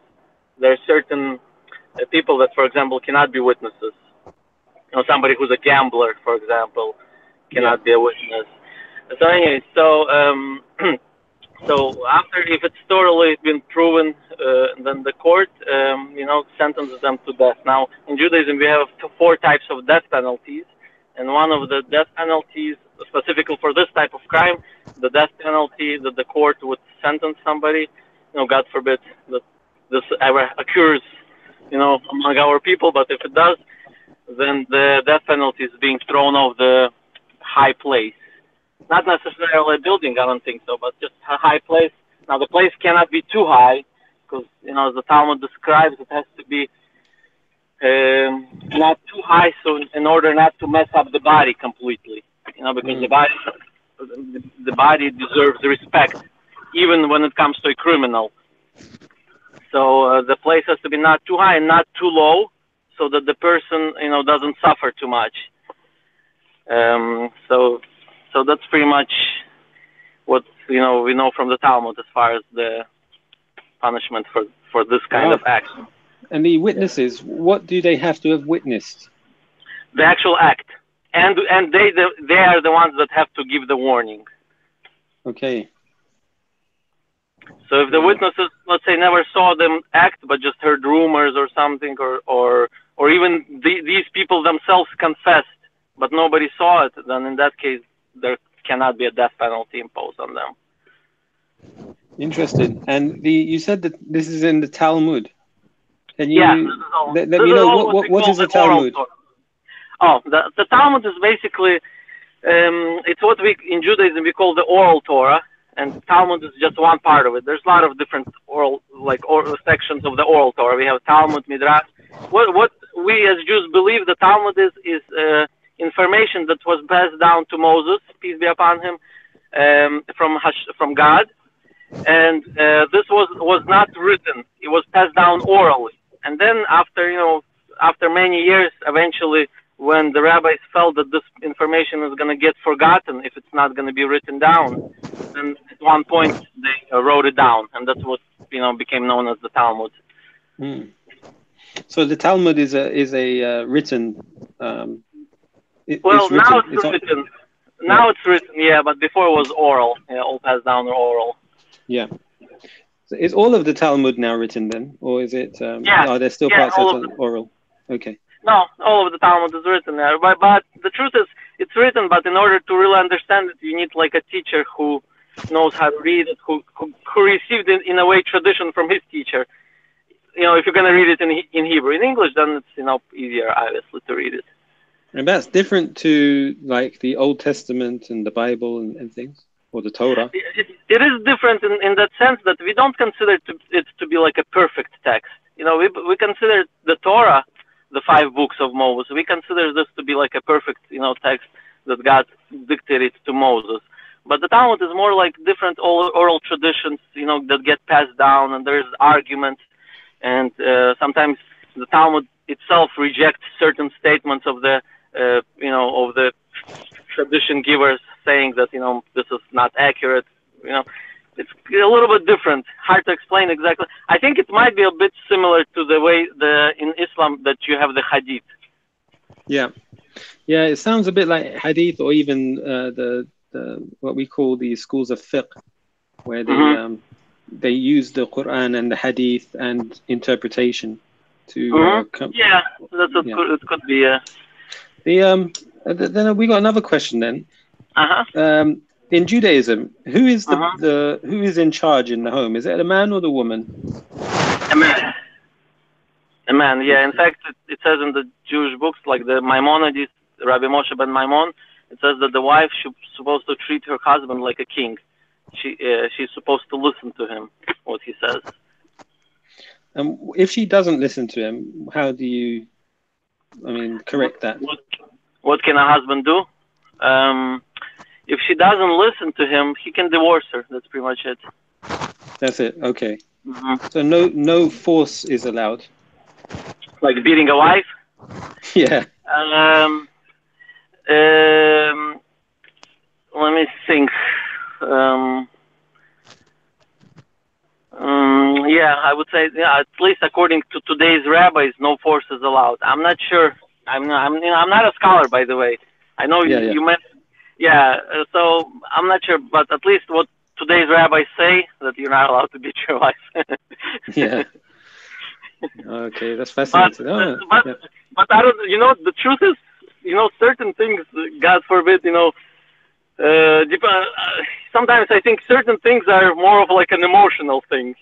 There are certain people that, for example, cannot be witnesses. Somebody who's a gambler, for example, cannot be a witness. So anyway, so after, if it's thoroughly been proven, then the court, sentences them to death. Now, in Judaism, we have four types of death penalties, and one of the death penalties, specifically for this type of crime, the death penalty that the court would sentence somebody, God forbid that this ever occurs, among our people, but if it does, then the death penalty is being thrown off the high place. Not necessarily a building, I don't think so, but just a high place. Now, the place cannot be too high, because, as the Talmud describes, it has to be not too high, so in order not to mess up the body completely, because the body deserves respect, even when it comes to a criminal. So the place has to be not too high and not too low, so that the person, doesn't suffer too much. So that's pretty much what, we know from the Talmud as far as the punishment for this kind of action.
And the witnesses, what do they have to have witnessed?
The actual act. And they are the ones that have to give the warning.
Okay.
So if the witnesses, let's say, never saw them act, but just heard rumors or something, or even these people themselves confessed, but nobody saw it, then in that case, there cannot be a death penalty imposed on them.
Interesting. And you said that this is in the Talmud. Can you let me know what is the Talmud?
Oh, the Talmud is basically, it's what in Judaism we call the oral Torah. And Talmud is just one part of it. There's a lot of different oral sections of the oral Torah. We have Talmud, Midrash. What we as Jews believe the Talmud is information that was passed down to Moses, peace be upon him, from God. And this was not written. It was passed down orally. And then after many years, eventually, when the rabbis felt that this information is going to get forgotten if it's not going to be written down, then at one point they wrote it down, and that's what became known as the Talmud.
So the Talmud is a written.
Now it's written. Now it's written, yeah, but before it was oral. Yeah, all passed down oral.
Yeah. So is all of the Talmud now written then, or is it?
Yeah.
Are there still
Yeah,
parts
all
that's
of the,
oral? Okay.
no, all of the Talmud is written there. But the truth is, it's written, but in order to really understand it, you need like a teacher who knows how to read it, who received it in a way tradition from his teacher. You know, if you're gonna read it in Hebrew, in English, then it's easier, obviously, to read it.
And that's different to like the Old Testament and the Bible and things, or the Torah.
It is different in that sense that we don't consider it to be like a perfect text. You know, we consider the Torah, the 5 books of Moses, we consider this to be like a perfect, text that God dictated to Moses. But the Talmud is more like different oral traditions, that get passed down, and there's arguments, and sometimes the Talmud itself rejects certain statements of the, of the tradition givers, saying that this is not accurate. It's a little bit different, hard to explain exactly. I think it might be a bit similar to the way in Islam that you have the Hadith.
Yeah, it sounds a bit like Hadith, or even the what we call the schools of fiqh, where they use the Quran and the Hadith and interpretation to.
Yeah, it could be.
Then we got another question then. In Judaism, who is who is in charge in the home? Is it the man or the woman?
A man. A man, yeah. In fact, it says in the Jewish books, like the Maimonides, Rabbi Moshe ben Maimon, it says that the wife should supposed to treat her husband like a king. She's supposed to listen to him, what he says.
And if she doesn't listen to him, how do you, correct that?
What can a husband do? If she doesn't listen to him, he can divorce her. That's pretty much it.
That's it. Okay. So no force is allowed.
Like beating a wife?
Yeah.
Let me think. Yeah, I would say, at least according to today's rabbis, no force is allowed. I'm not sure. I'm not a scholar, by the way. I know you meant. Yeah, so I'm not sure, but at least what today's rabbis say, that you're not allowed to beat your wife.
Yeah. Okay, that's fascinating.
But I don't. The truth is, certain things, God forbid, sometimes I think certain things are more of like an emotional thing.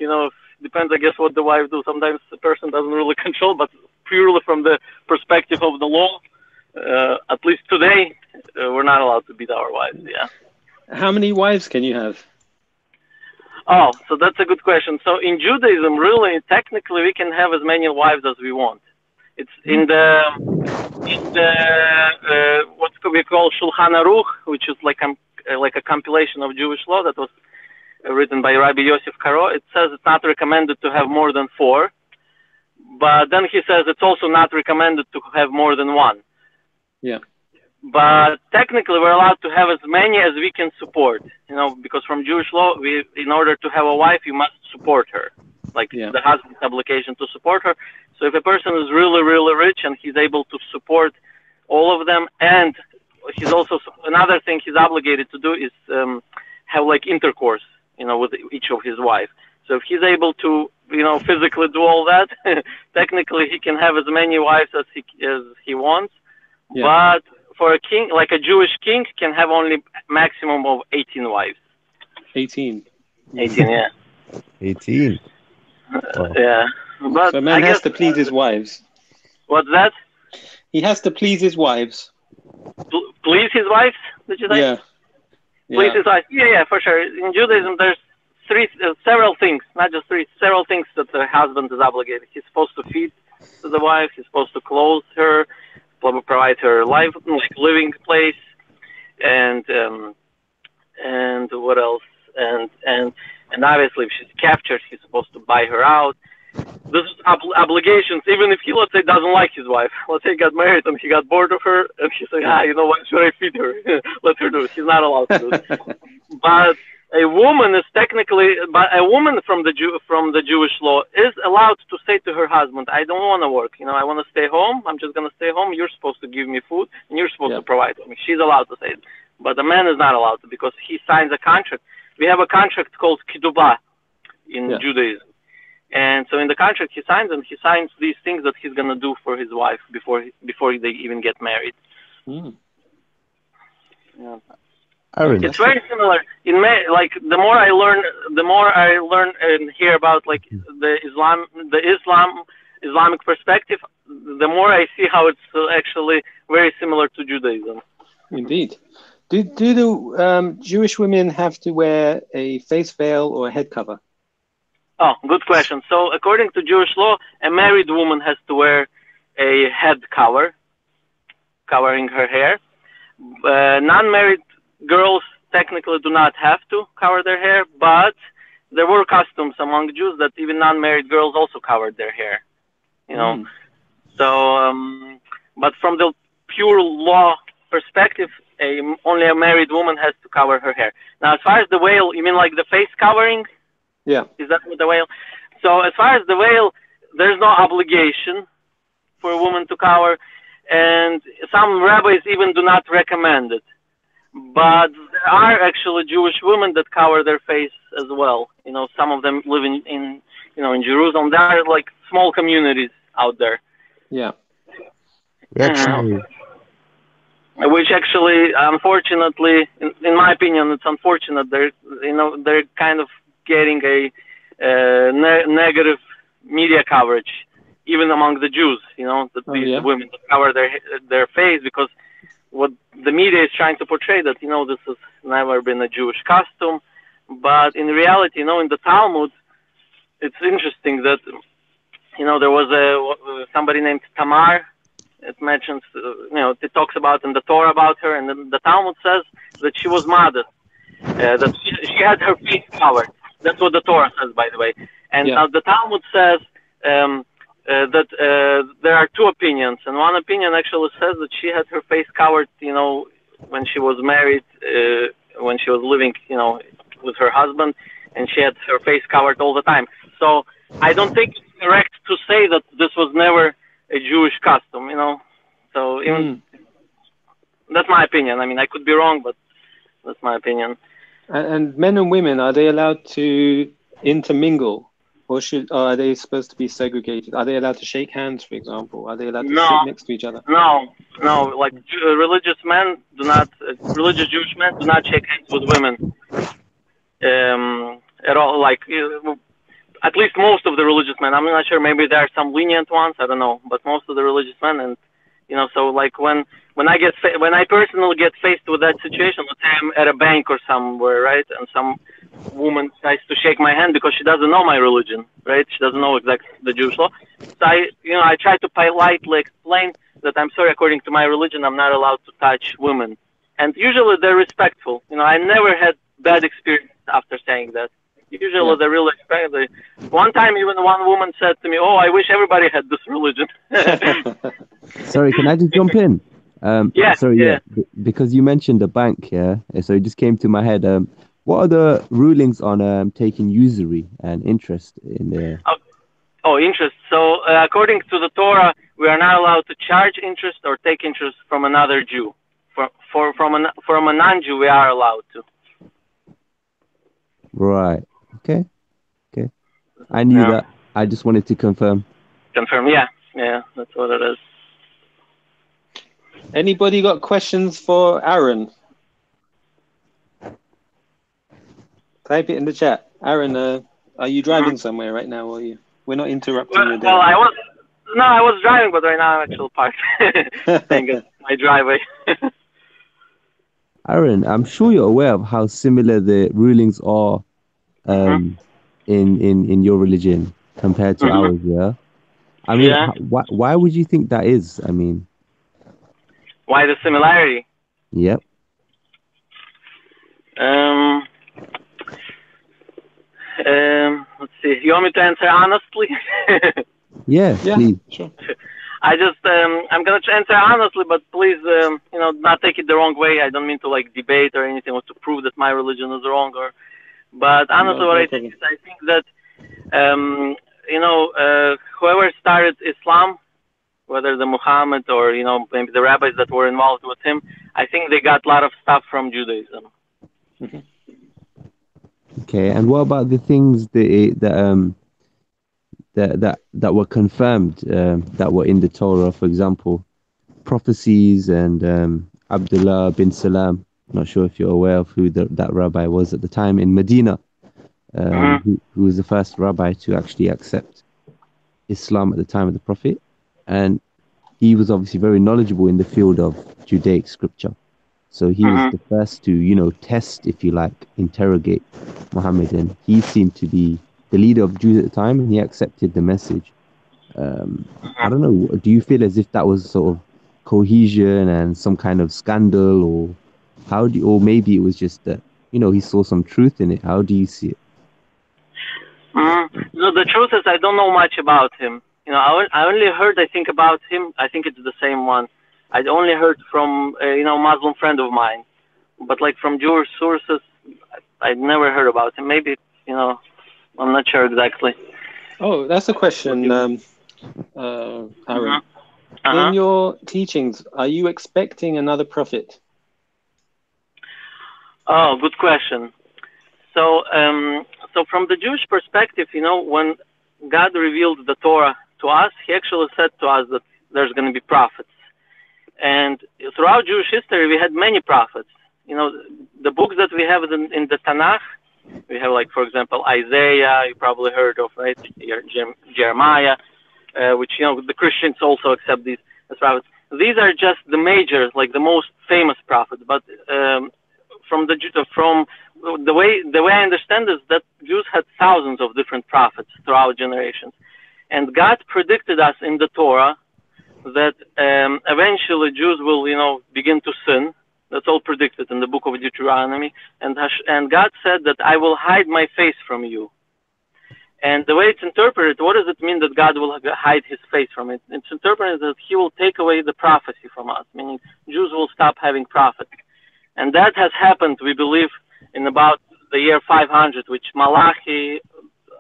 Depends, I guess, what the wife do. Sometimes the person doesn't really control, but purely from the perspective of the law, at least today, we're not allowed to beat our wives. Yeah.
How many wives can you have?
Oh, so that's a good question. So in Judaism, really, technically, we can have as many wives as we want. It's in the what we call Shulchan Aruch, which is like a compilation of Jewish law that was written by Rabbi Yosef Karo. It says it's not recommended to have more than 4, but then he says it's also not recommended to have more than 1.
Yeah.
But technically, we're allowed to have as many as we can support, because from Jewish law, in order to have a wife, you must support her, the husband's obligation to support her. So if a person is really, really rich and he's able to support all of them, and he's also, another thing he's obligated to do is have intercourse, with each of his wives. So if he's able to, physically do all that, technically he can have as many wives as he wants. Yeah. But for a king, like a Jewish king, can have only maximum of 18 wives.
18.
18, yeah.
18.
Oh. Yeah. But
so a man has to please his wives.
What's that?
He has to please his wives.
Please his wives? Did you say?
Yeah.
Please his wives. Yeah, for sure. In Judaism, there's several things, not just 3, several things that the husband is obligated. He's supposed to feed to the wife. He's supposed to clothe her, provide her living place, and what else? And obviously, if she's captured, he's supposed to buy her out. This is obligations. Even if he, let's say, doesn't like his wife, let's say he got married and he got bored of her, and he's like, what should I feed her? Let her do it. He's not allowed to do it. But a woman is technically, a woman from the Jewish law is allowed to say to her husband, I don't want to work. I want to stay home. I'm just going to stay home. You're supposed to give me food, and you're supposed to provide for me. She's allowed to say it. but a man is not allowed to because he signs a contract. We have a contract called Kidubah in Judaism. And so in the contract he signs these things that he's gonna do for his wife before they even get married.
Mm.
Yeah.
Aaron.
It's very similar. Like the more I learn and hear about like the Islamic perspective, the more I see how it's actually very similar to Judaism.
Indeed. Do the Jewish women have to wear a face veil or a head cover?
Oh, good question. So according to Jewish law, a married woman has to wear a head cover, covering her hair. Non-married girls technically do not have to cover their hair, but there were customs among Jews that even non-married girls also covered their hair. You know, so but from the pure law perspective, only a married woman has to cover her hair. Now, as far as the veil, you mean like the face covering?
Yeah.
Is that what the veil? So as far as the veil, there's no obligation for a woman to cover, and some rabbis even do not recommend it. But there are actually Jewish women that cover their face as well. You know, some of them live in Jerusalem. There are like small communities out there.
Yeah.
Which actually, unfortunately, in my opinion, it's unfortunate. They're kind of getting a negative media coverage, even among the Jews. You know, that these women cover their face because what the media is trying to portray that this has never been a Jewish custom, but in reality, in the Talmud, it's interesting that there was somebody named Tamar. It mentions, it talks about in the Torah about her, and then the Talmud says that she was modest, that she had her face covered. That's what the Torah says, by the way. And the Talmud says that there are two opinions, and one opinion actually says that she had her face covered, when she was married, when she was living, with her husband, and she had her face covered all the time. So I don't think it's correct to say that this was never a Jewish custom, So even that's my opinion. I mean, I could be wrong, but that's my opinion.
And men and women, are they allowed to intermingle, or are they supposed to be segregated? Are they allowed to shake hands, for example? Are they allowed to sit next to each other?
No. Like religious Jewish men do not shake hands with women at all. Like at least most of the religious men. I'm not sure. Maybe there are some lenient ones. I don't know. But most of the religious men, and so like when I personally get faced with that situation, let's say I'm at a bank or somewhere, right, and some woman tries to shake my hand because she doesn't know my religion, right? She doesn't know exactly the Jewish law. So I try to politely explain that I'm sorry, according to my religion, I'm not allowed to touch women. And usually they're respectful. I never had bad experience after saying that. Usually they're really respectful. One time even one woman said to me, "Oh, I wish everybody had this religion."
Sorry, can I just jump in? Because you mentioned the bank, so it just came to my head. What are the rulings on taking usury and interest in there?
Interest. So according to the Torah, we are not allowed to charge interest or take interest from another Jew. From a non-Jew, we are allowed to.
Right. Okay. I knew that. I just wanted to confirm.
Yeah, that's what it is.
Anybody got questions for Aaron? Type it in the chat. Aaron, are you driving somewhere right now? Or we're not interrupting your day.
Well, I was driving, but right now I'm actually parked. Thank God, my driveway.
Aaron, I'm sure you're aware of how similar the rulings are in your religion compared to ours, yeah? I mean, why would you think that is? I mean,
why the similarity?
Yep.
Let's see. You want me to answer honestly?
Yeah, please.
Sure.
I just, I'm going to answer honestly, but please, not take it the wrong way. I don't mean to like debate or anything or to prove that my religion is wrong but honestly what I think is I think that, whoever started Islam, whether the Muhammad or, maybe the rabbis that were involved with him, I think they got a lot of stuff from Judaism.
Okay, and what about the things that were confirmed, that were in the Torah, for example, prophecies and Abdullah bin Salam? Not sure if you're aware of who that rabbi was at the time in Medina, who was the first rabbi to actually accept Islam at the time of the Prophet, and he was obviously very knowledgeable in the field of Judaic scripture. So he was the first to, test, if you like, interrogate Muhammad, and he seemed to be the leader of Jews at the time, and he accepted the message. I don't know. Do you feel as if that was sort of cohesion and some kind of scandal, or or maybe it was just that he saw some truth in it? How do you see it?
No, the truth is I don't know much about him. I only heard, I think, about him. I think it's the same one. I only heard from Muslim friend of mine, but like from Jewish sources, I never heard about him. Maybe I'm not sure exactly.
Oh, that's a question, Aaron. In your teachings, are you expecting another prophet?
Oh, good question. So, so from the Jewish perspective, when God revealed the Torah to us, He actually said to us that there's going to be prophets. And throughout Jewish history, we had many prophets. The books that we have in the Tanakh, we have, like, for example, Isaiah, you probably heard of, right? Jeremiah, which, the Christians also accept these as prophets. These are just the major, like the most famous prophets. But from the way I understand is that Jews had thousands of different prophets throughout generations. And God predicted us in the Torah that eventually Jews will, begin to sin. That's all predicted in the book of Deuteronomy. And God said that I will hide my face from you. And the way it's interpreted, what does it mean that God will hide his face from it? It's interpreted that he will take away the prophecy from us, meaning Jews will stop having prophets. And that has happened, we believe, in about the year 500, which Malachi,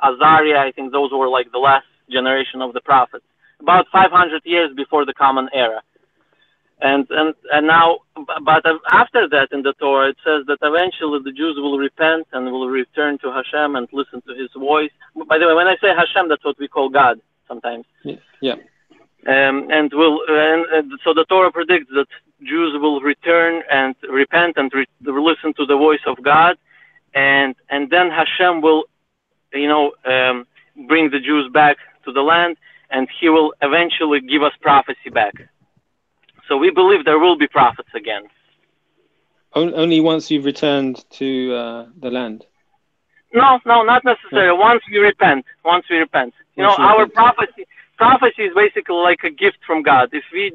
Azariah, I think those were like the last generation of the prophets, about 500 years before the Common Era. And now, but after that in the Torah, it says that eventually the Jews will repent and will return to Hashem and listen to his voice. By the way, when I say Hashem, that's what we call God sometimes.
Yeah.
And so the Torah predicts that Jews will return and repent and listen to the voice of God, and then Hashem will, bring the Jews back to the land, and he will eventually give us prophecy back. So we believe there will be prophets again.
Only once you've returned to the land?
No, not necessarily. No. Once we repent. Our prophecy is basically like a gift from God. If we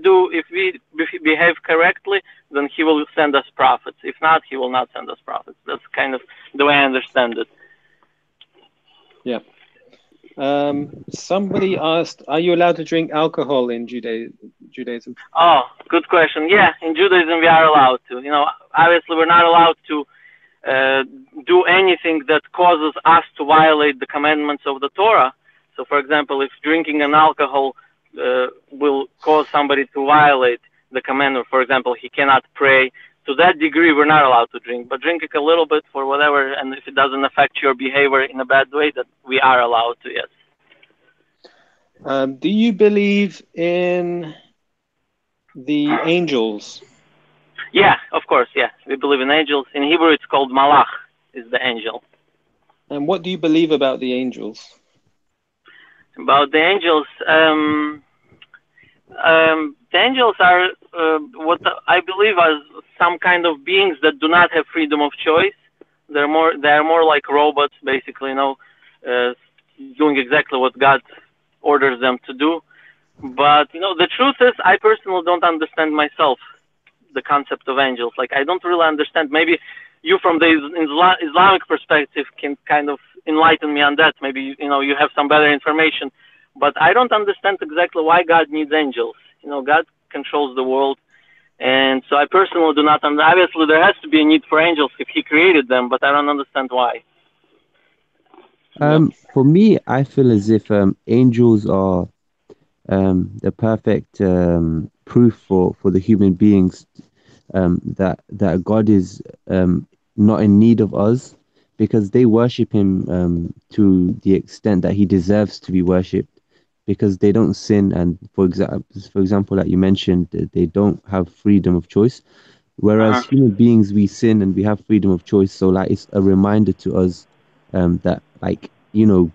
behave correctly, then he will send us prophets. If not, he will not send us prophets. That's kind of the way I understand it.
Yeah. Somebody asked, are you allowed to drink alcohol in Judaism?
Oh, good question. Yeah, in Judaism we are allowed to. Obviously we're not allowed to do anything that causes us to violate the commandments of the Torah. So, for example, if drinking an alcohol will cause somebody to violate the commandment, for example, he cannot pray, to that degree we're not allowed to drink. But drinking a little bit for whatever, and if it doesn't affect your behavior in a bad way, that we are allowed to, yes.
Do you believe in the angels?
Yeah, of course, yeah. We believe in angels. In Hebrew, it's called malach, is the angel.
And what do you believe about the angels?
About the angels, the angels are what I believe are some kind of beings that do not have freedom of choice. They're more like robots, basically, doing exactly what God orders them to do. But the truth is, I personally don't understand myself the concept of angels. Like, I don't really understand. Maybe you, from the Islamic perspective, can kind of enlighten me on that. Maybe you have some better information. But I don't understand exactly why God needs angels. God controls the world, and so I personally do not. Obviously, there has to be a need for angels if He created them, but I don't understand why.
For me, I feel as if angels are the perfect proof for the human beings that God is not in need of us, because they worship him to the extent that he deserves to be worshipped, because they don't sin, and for example, like you mentioned, they don't have freedom of choice. Whereas human beings, we sin and we have freedom of choice. So like it's a reminder to us that, like,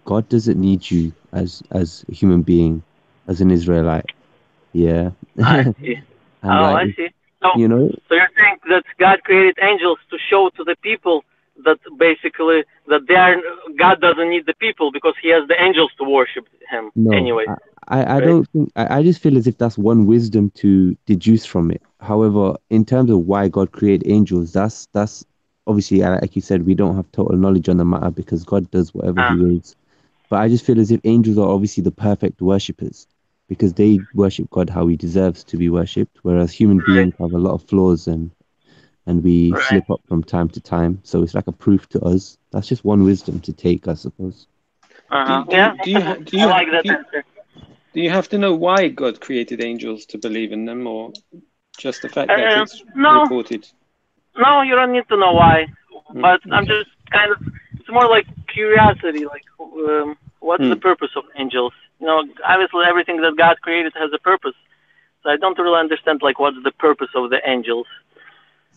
God doesn't need you as a human being, as an Israelite. Yeah.
I see.
And
Oh,
like,
I see. So,
you know,
so you're saying that God created angels to show to the people that basically that God doesn't need the people because He has the angels to worship Him
no,
anyway,
I
right?
don't think, I just feel as if that's one wisdom to deduce from it. However, in terms of why God created angels, that's obviously, like you said, we don't have total knowledge on the matter because God does whatever he
Uh,
wills. But I just feel as if angels are obviously the perfect worshippers because they worship God how he deserves to be worshipped, whereas human
right,
beings have a lot of flaws and we
right.
slip up from time to time. So it's like a proof to us. That's just one wisdom to take, I suppose.
Yeah, I like that answer.
do you have to know why God created angels to believe in them, or just the fact that it's
No,
reported?
no, you don't need to know why. But I'm
Okay.
just kind of, it's more like curiosity, like what's the
Hmm.
purpose of angels? Obviously everything that God created has a purpose. So I don't really understand like what's the purpose of the angels.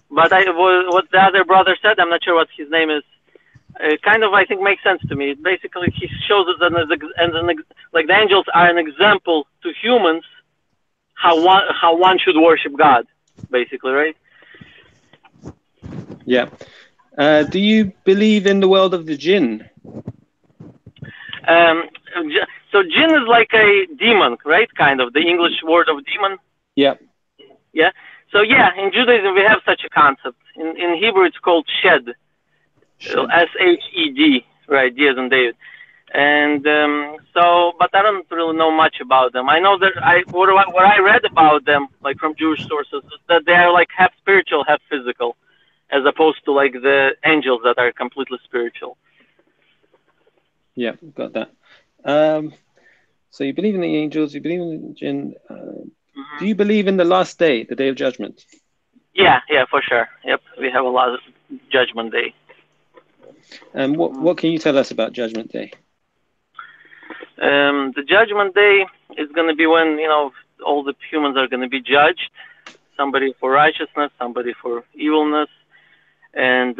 But what the other brother said, I'm not sure what his name is. Kind of, I think, makes sense to me. Basically, he shows us like the angels are an example to humans how one should worship God, basically, right?
Yeah. Do you believe in the world of the jinn?
Um, so jinn is like a demon, right? Kind of the English word of demon.
Yeah.
Yeah. So yeah, in Judaism we have such a concept. In Hebrew it's called shed,
Shed.
Shed, right? D as in David. And but I don't really know much about them. I know that what I read about them, like from Jewish sources, is that they are like half spiritual, half physical, as opposed to like the angels that are completely spiritual.
Yeah, got that. So you believe in the angels, you believe in the jinn. Do you believe in the last day, the day of judgment?
Yeah, for sure. Yep, we have a lot of Judgment Day.
And what can you tell us about Judgment Day?
The Judgment Day is going to be when all the humans are going to be judged. Somebody for righteousness, somebody for evilness, and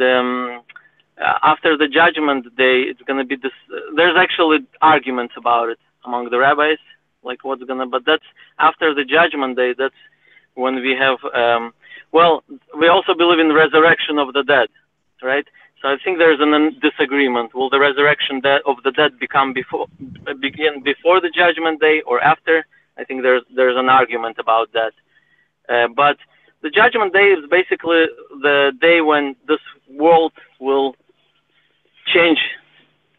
after the Judgment Day, it's going to be this. There's actually arguments about it among the rabbis, like what's gonna. But that's after the Judgment Day. That's when we have. We also believe in the resurrection of the dead, right? So I think there's a disagreement. Will the resurrection of the dead begin before the Judgment Day or after? I think there's an argument about that. But the Judgment Day is basically the day when this world will change,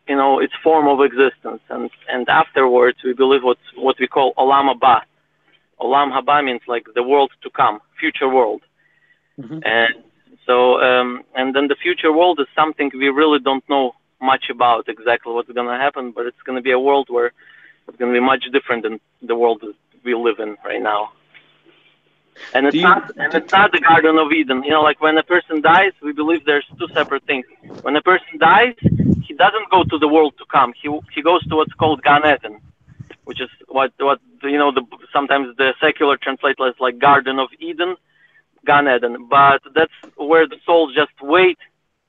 its form of existence, and afterwards we believe what we call Olam Haba. Olam Haba means like the world to come, future world.
Mm-hmm.
And so, and then the future world is something we really don't know much about exactly what's going to happen, but it's going to be a world where it's going to be much different than the world that we live in right now. And it's not the Garden of Eden. Like when a person dies, we believe there's two separate things. When a person dies, he doesn't go to the world to come. He goes to what's called Gan Eden, which is what sometimes the secular translators like Garden of Eden, Gan Eden. But that's where the souls just wait,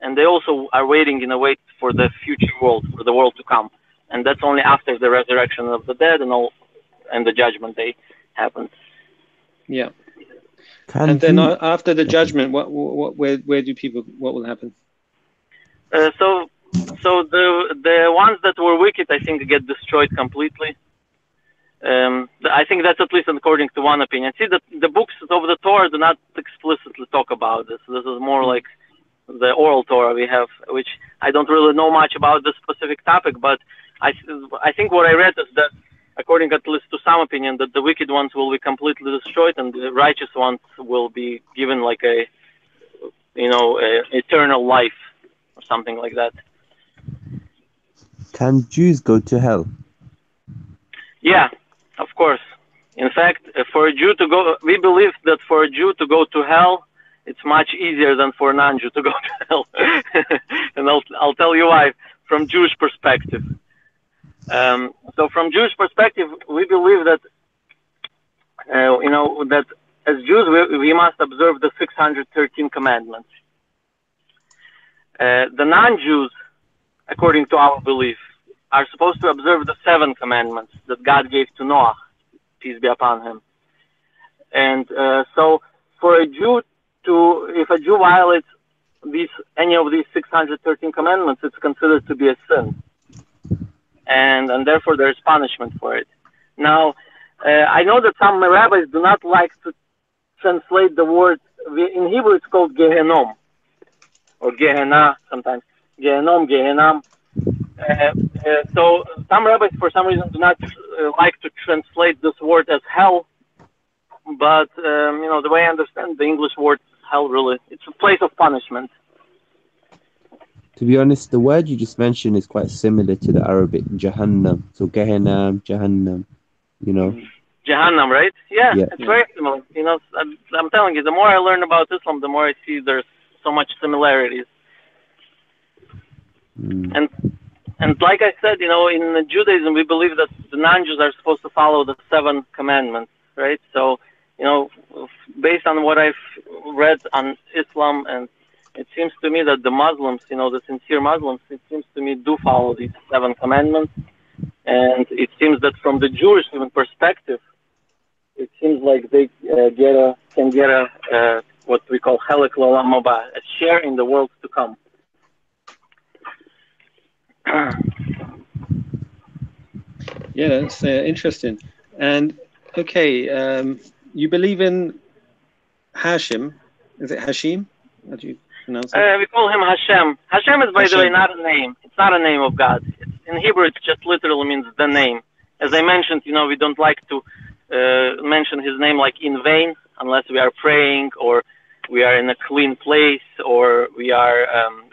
and they also are waiting in a wait for the future world, for the world to come. And that's only after the resurrection of the dead and the Judgment Day happens.
Yeah. And then after the judgment, what will happen?
So the ones that were wicked, I think, get destroyed completely. I think that's at least according to one opinion. See, the books of the Torah do not explicitly talk about this. This is more like the oral Torah we have, which I don't really know much about this specific topic, but I think what I read is that, according at least to some opinion, that the wicked ones will be completely destroyed and the righteous ones will be given like a eternal life or something like that.
Can Jews go to hell?
Yeah, of course. In fact, for a Jew to go, we believe that for a Jew to go to hell, it's much easier than for a non-Jew to go to hell. And I'll tell you why, from Jewish perspective. So from Jewish perspective, we believe that, that as Jews, we must observe the 613 commandments. The non-Jews, according to our belief, are supposed to observe the 7 commandments that God gave to Noah, peace be upon him. And so for a Jew if a Jew violates any of these 613 commandments, it's considered to be a sin. And therefore there is punishment for it. Now, I know that some rabbis do not like to translate the word, in Hebrew it's called Gehenom, or Gehenna sometimes, Gehenom, Gehenam. So some rabbis for some reason do not like to translate this word as hell, but the way I understand the English word hell, really, it's a place of punishment.
To be honest, the word you just mentioned is quite similar to the Arabic Jahannam. So Gehenna, Jahannam,
Jahannam, right? Yeah,
Yeah.
it's very similar. I'm telling you, the more I learn about Islam, the more I see there's so much similarities. And like I said, in Judaism, we believe that the non-Jews are supposed to follow the 7 commandments, right? So, based on what I've read on Islam, and it seems to me that the Muslims, the sincere Muslims, it seems to me do follow these 7 commandments. And it seems that from the Jewish even perspective, it seems like they can get a what we call Chelek L'Olam Haba, a share in the world to come.
Yeah, that's interesting. And okay, you believe in Hashim? Is it Hashim? How do you pronounce it?
We call him Hashem. Hashem is, by the way, not a name. It's not a name of God. In Hebrew, it just literally means the name. As I mentioned, we don't like to mention his name like in vain, unless we are praying or we are in a clean place or we are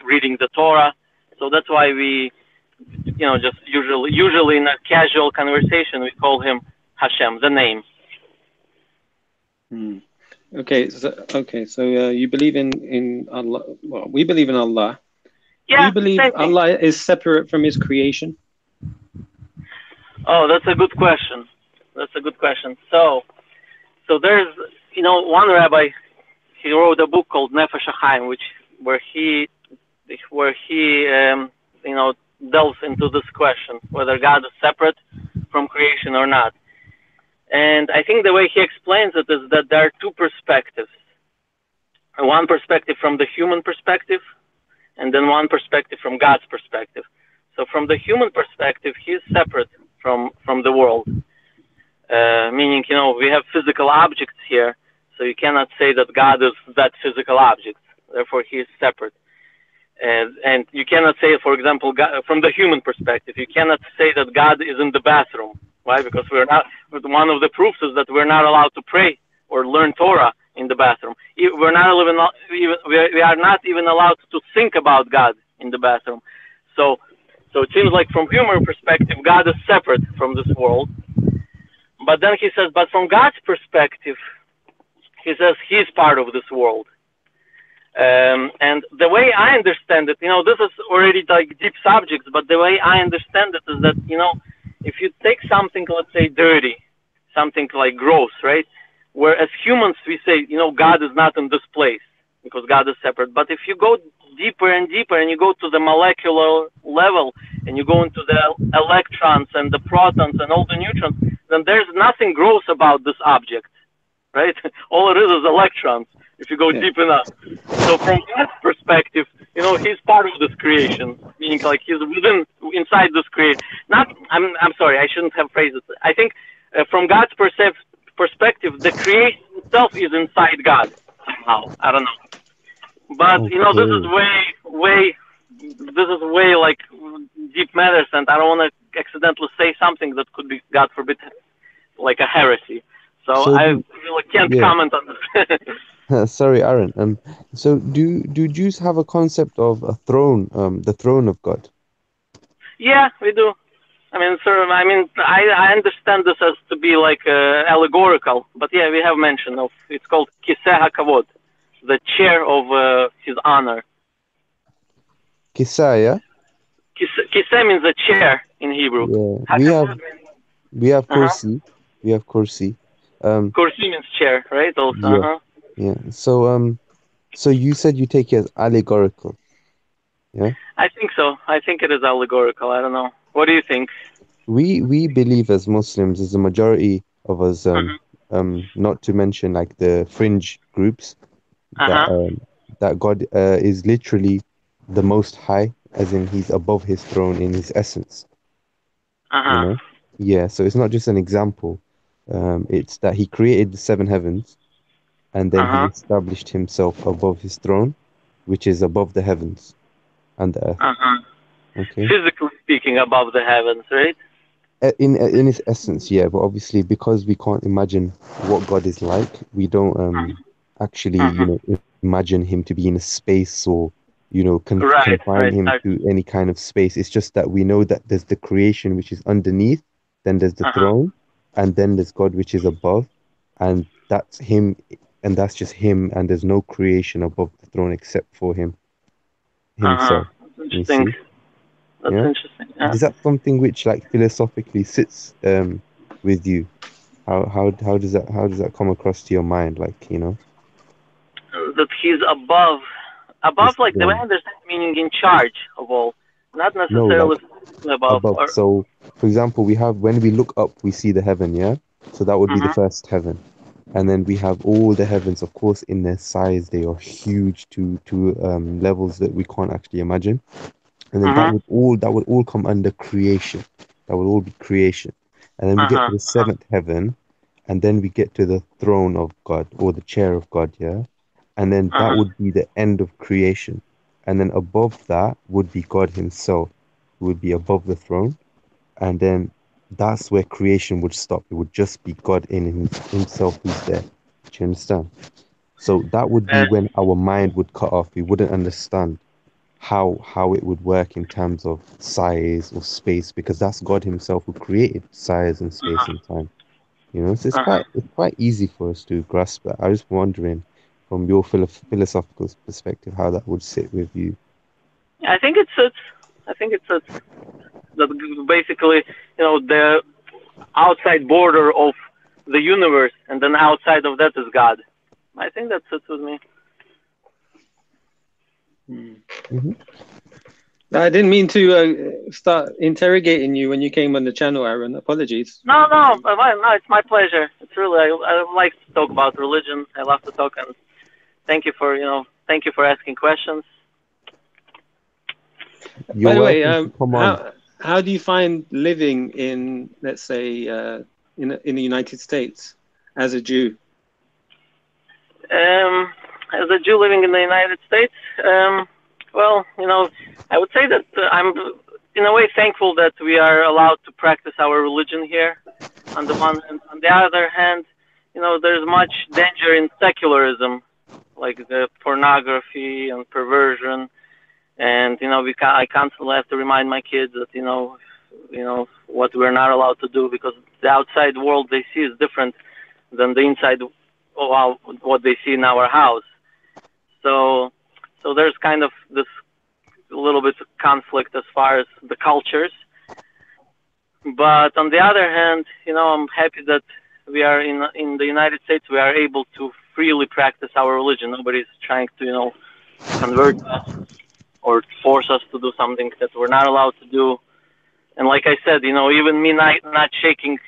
reading the Torah. So that's why we, just usually in a casual conversation, we call him Hashem, the name.
Okay, so you believe in Allah. Well, we believe in Allah.
Yeah,
do you believe Allah is separate from His creation?
Oh, that's a good question. So there's, one rabbi, he wrote a book called Nefesh HaChaim, where he delves into this question, whether God is separate from creation or not. And I think the way he explains it is that there are 2 perspectives. One perspective from the human perspective, and then one perspective from God's perspective. So from the human perspective, he is separate from the world. Meaning, we have physical objects here, so you cannot say that God is that physical object. Therefore, he is separate. And you cannot say, for example, God, from the human perspective, you cannot say that God is in the bathroom. Why? Because we're not. One of the proofs is that we're not allowed to pray or learn Torah in the bathroom. We are not even allowed to think about God in the bathroom. So it seems like from human perspective, God is separate from this world. But then he says, but from God's perspective, he says he's part of this world. And the way I understand it, this is already like deep subjects, but the way I understand it is that, if you take something, let's say, dirty, something like gross, right? Where as humans we say, God is not in this place because God is separate. But if you go deeper and deeper and you go to the molecular level and you go into the electrons and the protons and all the neutrons, then there's nothing gross about this object, right? All it is electrons if you go deep enough. So from God's perspective, he's part of this creation, meaning like he's inside this creation. I'm sorry, I shouldn't have phrased it. I think from God's perspective, the creation itself is inside God somehow. I don't know. But, this is way like deep matters, and I don't want to accidentally say something that could be, God forbid, like a heresy. So I really can't comment on this.
Sorry, Aaron. So do Jews have a concept of a throne, the throne of God?
Yeah, we do. I understand this as to be like allegorical, but yeah, we have mention of, it's called Kiseh HaKavod, the chair of his honor.
Kisaya.
Kiseh means a chair in Hebrew.
Yeah, we have
Uh-huh.
kursi. We have kursi.
Kursi means chair, right? Also,
Yeah, yeah. So you said you take it as allegorical. Yeah.
I think so. I think it is allegorical. I don't know. What do you think?
We believe as Muslims, as a majority of us, not to mention like the fringe groups, that
Uh-huh.
that God is literally the Most High, as in He's above His throne in His essence. You
Uh-huh.
know, yeah. So it's not just an example. It's that He created the seven heavens, and then He
Uh-huh.
established Himself above His throne, which is above the heavens and the earth.
Uh-huh.
Okay.
Physically speaking, above the heavens, right?
In its essence, yeah, but obviously because we can't imagine what God is like, we don't actually,
Uh-huh.
imagine him to be in a space or,
Right,
confine
right.
him to any kind of space. It's just that we know that there's the creation which is underneath, then there's the
Uh-huh.
throne, and then there's God which is above, and that's him, and that's just him, and there's no creation above the throne except for him
Uh-huh.
himself.
That's
You
interesting.
see?
That's
Yeah.
interesting. Yeah.
Is that something which like philosophically sits with you? How does that come across to your mind? Like,
That he's above,
his
like the way I
throne.
understand, meaning in charge of all, not
No, like
necessarily above.
above.
Or
So, for example, we have when we look up, we see the heaven, yeah? So that would be the
uh-huh.
first heaven. And then we have all the heavens, of course, in their size, they are huge to levels that we can't actually imagine. And then
Uh-huh.
that would all come under creation. That would all be creation. And then we get
Uh-huh.
to the seventh heaven, and then we get to the throne of God or the chair of God, yeah? And then that
Uh-huh.
would be the end of creation. And then above that would be God Himself, who would be above the throne. And then that's where creation would stop. It would just be God in Himself who's there. Do you understand? So that would be
And
when our mind would cut off. We wouldn't understand how it would work in terms of size or space, because that's God Himself who created size and space and time. So
uh-huh.
it's quite easy for us to grasp that. I was wondering from your philosophical perspective how that would sit with you.
I think it sits. I think it sits. That basically, the outside border of the universe, and then outside of that is God. I think that sits with me.
Mm-hmm.
I didn't mean to start interrogating you when you came on the channel, Aaron. Apologies.
No, it's my pleasure. It's really, I like to talk about religion. I love to talk, and thank you for asking questions.
You're
By the way,
welcome to come on.
how do you find living in, let's say, in the United States as a Jew?
As a Jew living in the United States, well, I would say that I'm in a way thankful that we are allowed to practice our religion here. On the one hand, on the other hand, there's much danger in secularism, like the pornography and perversion, and I constantly have to remind my kids that what we're not allowed to do, because the outside world they see is different than the inside of what they see in our house. So there's kind of this little bit of conflict as far as the cultures. But on the other hand, I'm happy that we are in the United States. We are able to freely practice our religion. Nobody's trying to convert us or force us to do something that we're not allowed to do. And like I said, even me not shaking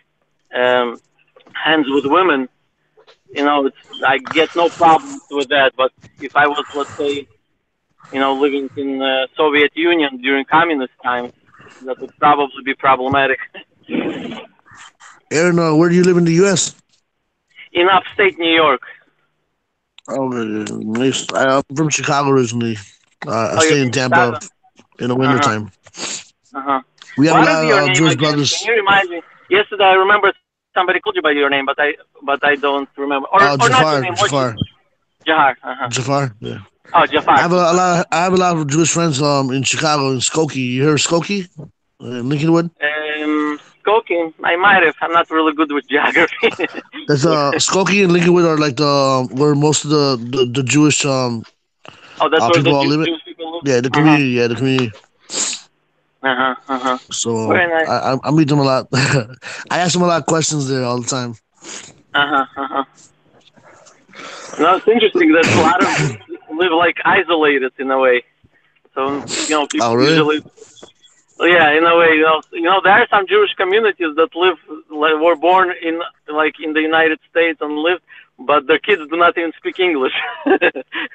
hands with women, I get no problems with that. But if I was, let's say, living in the Soviet Union during communist times, that would probably be problematic.
Aaron, where do you live in the U.S.?
In upstate New York.
Oh, nice. I'm from Chicago originally. I
Oh, you're
stay in
from
Tampa
Chicago.
in the
Uh-huh.
wintertime.
Uh-huh.
We have a
What is
lot
your
of
name
Jewish
again? Can
brothers.
you remind me? Yesterday I remember somebody called you by your name, but I don't remember. Or not your
Jafar,
name. What's your
Jafar,
Jahar? Uh-huh.
Jafar. Yeah.
Oh, Jafar.
I have a lot of Jewish friends in Chicago in Skokie. You heard of Skokie? In Lincolnwood?
Skokie, I might have. I'm not really good with geography.
That's Skokie and Lincolnwood are like the where most of the Jewish
Oh, that's where
people
the
all live.
Jewish people live.
Yeah, the community. Yeah, the community. So
Very nice.
I meet them a lot. I ask them a lot of questions there all the time.
No, it's interesting that a lot of Jews live like isolated in a way. So people
Oh, really?
usually, yeah, in a way, there are some Jewish communities that were born in the United States and lived, but their kids do not even speak English.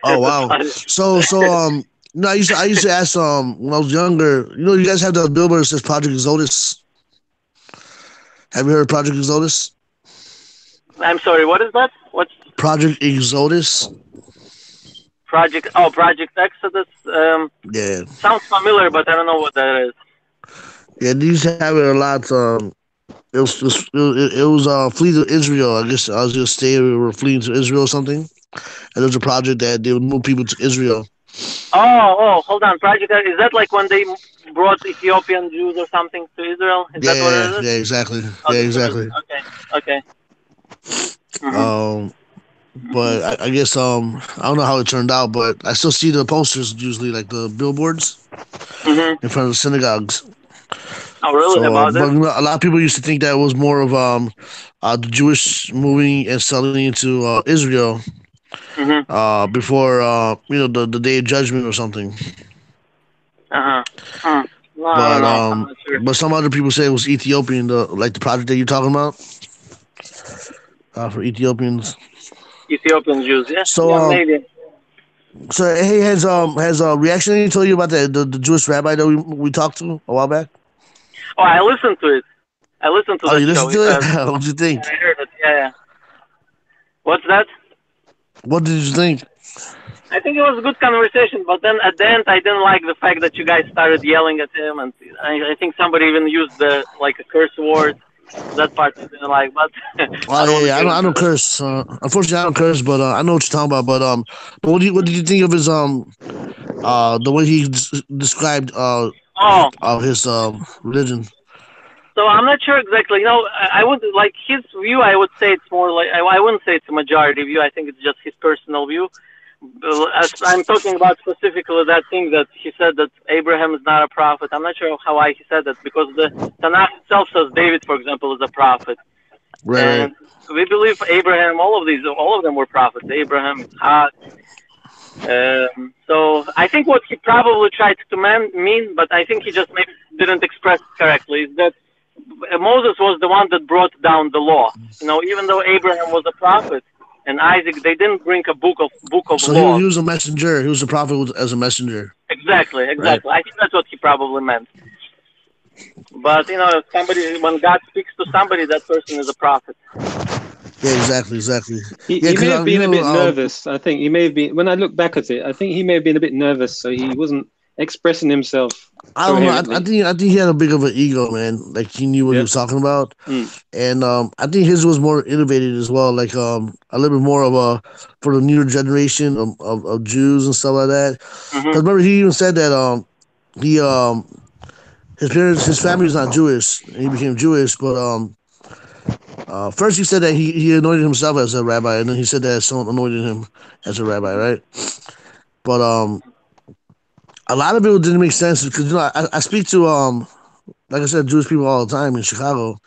Oh, wow. So I used to ask when I was younger. You guys have the billboard that says Project Exodus. Have you heard of Project Exodus?
I'm sorry, what is that? What's
Project Exodus?
Project Exodus.
Yeah.
Sounds familiar, but I don't know what that is.
Yeah, they used to have it a lot. It was flee to Israel. I guess I was just staying. We were fleeing to Israel or something, and there was a project that they would move people to Israel.
Oh, hold on. Project is that like when they brought Ethiopian Jews or something to Israel? Is that what it is?
Yeah, exactly.
Oh,
Yeah, exactly.
Okay.
But I guess I don't know how it turned out, but I still see the posters usually, like the billboards in front of the synagogues.
Oh, really?
So,
About
but
it?
a lot of people used to think that was more of the Jewish moving and selling into Israel before the Day of Judgment or something.
No, I
But
don't know. I'm not sure.
but some other people say it was Ethiopian, the project that you're talking about for Ethiopians.
Ethiopian Jews, yeah.
So
Yeah, maybe.
So hey, has Reactionary told you about the Jewish rabbi that we talked to a while back?
Oh, I listened to it. I listened to
Oh,
that
you
show.
listened to it? What did you think?
I heard it. Yeah. What's that?
What did you think?
I think it was a good conversation, but then at the end, I didn't like the fact that you guys started yelling at him, and I think somebody even used a curse word. That part I didn't like, but
I don't curse. Unfortunately, I don't curse, but I know what you're talking about. But what did you think of his the way he described his religion?
So I'm not sure exactly. I would like his view. I would say it's more like I wouldn't say it's a majority view. I think it's just his personal view. As I'm talking about specifically that thing that he said that Abraham is not a prophet. I'm not sure why he said that, because the Tanakh itself says David, for example, is a prophet. And we believe Abraham. All of them were prophets. Abraham, Ishaq. So I think what he probably tried to mean, but I think he just maybe didn't express it correctly, is that Moses was the one that brought down the law. Even though Abraham was a prophet and Isaac, they didn't bring a book of
so
law.
He was a messenger. He was a prophet as a messenger.
Exactly. Right? I think that's what he probably meant. But when God speaks to somebody, that person is a prophet.
Yeah, exactly.
He may have been a bit nervous. I think he may have been. When I look back at it, I think he may have been a bit nervous, so he wasn't expressing himself.
I don't know. I think he had a big of an ego, man. Like he knew what he was talking about, and I think his was more innovative as well. Like a little bit more of for the newer generation of Jews and stuff like that. Because remember, he even said that he his family is not Jewish, and he became Jewish. But first he said that he anointed himself as a rabbi, and then he said that someone anointed him as a rabbi, right? But a lot of it didn't make sense because I speak to like I said, Jewish people all the time in Chicago,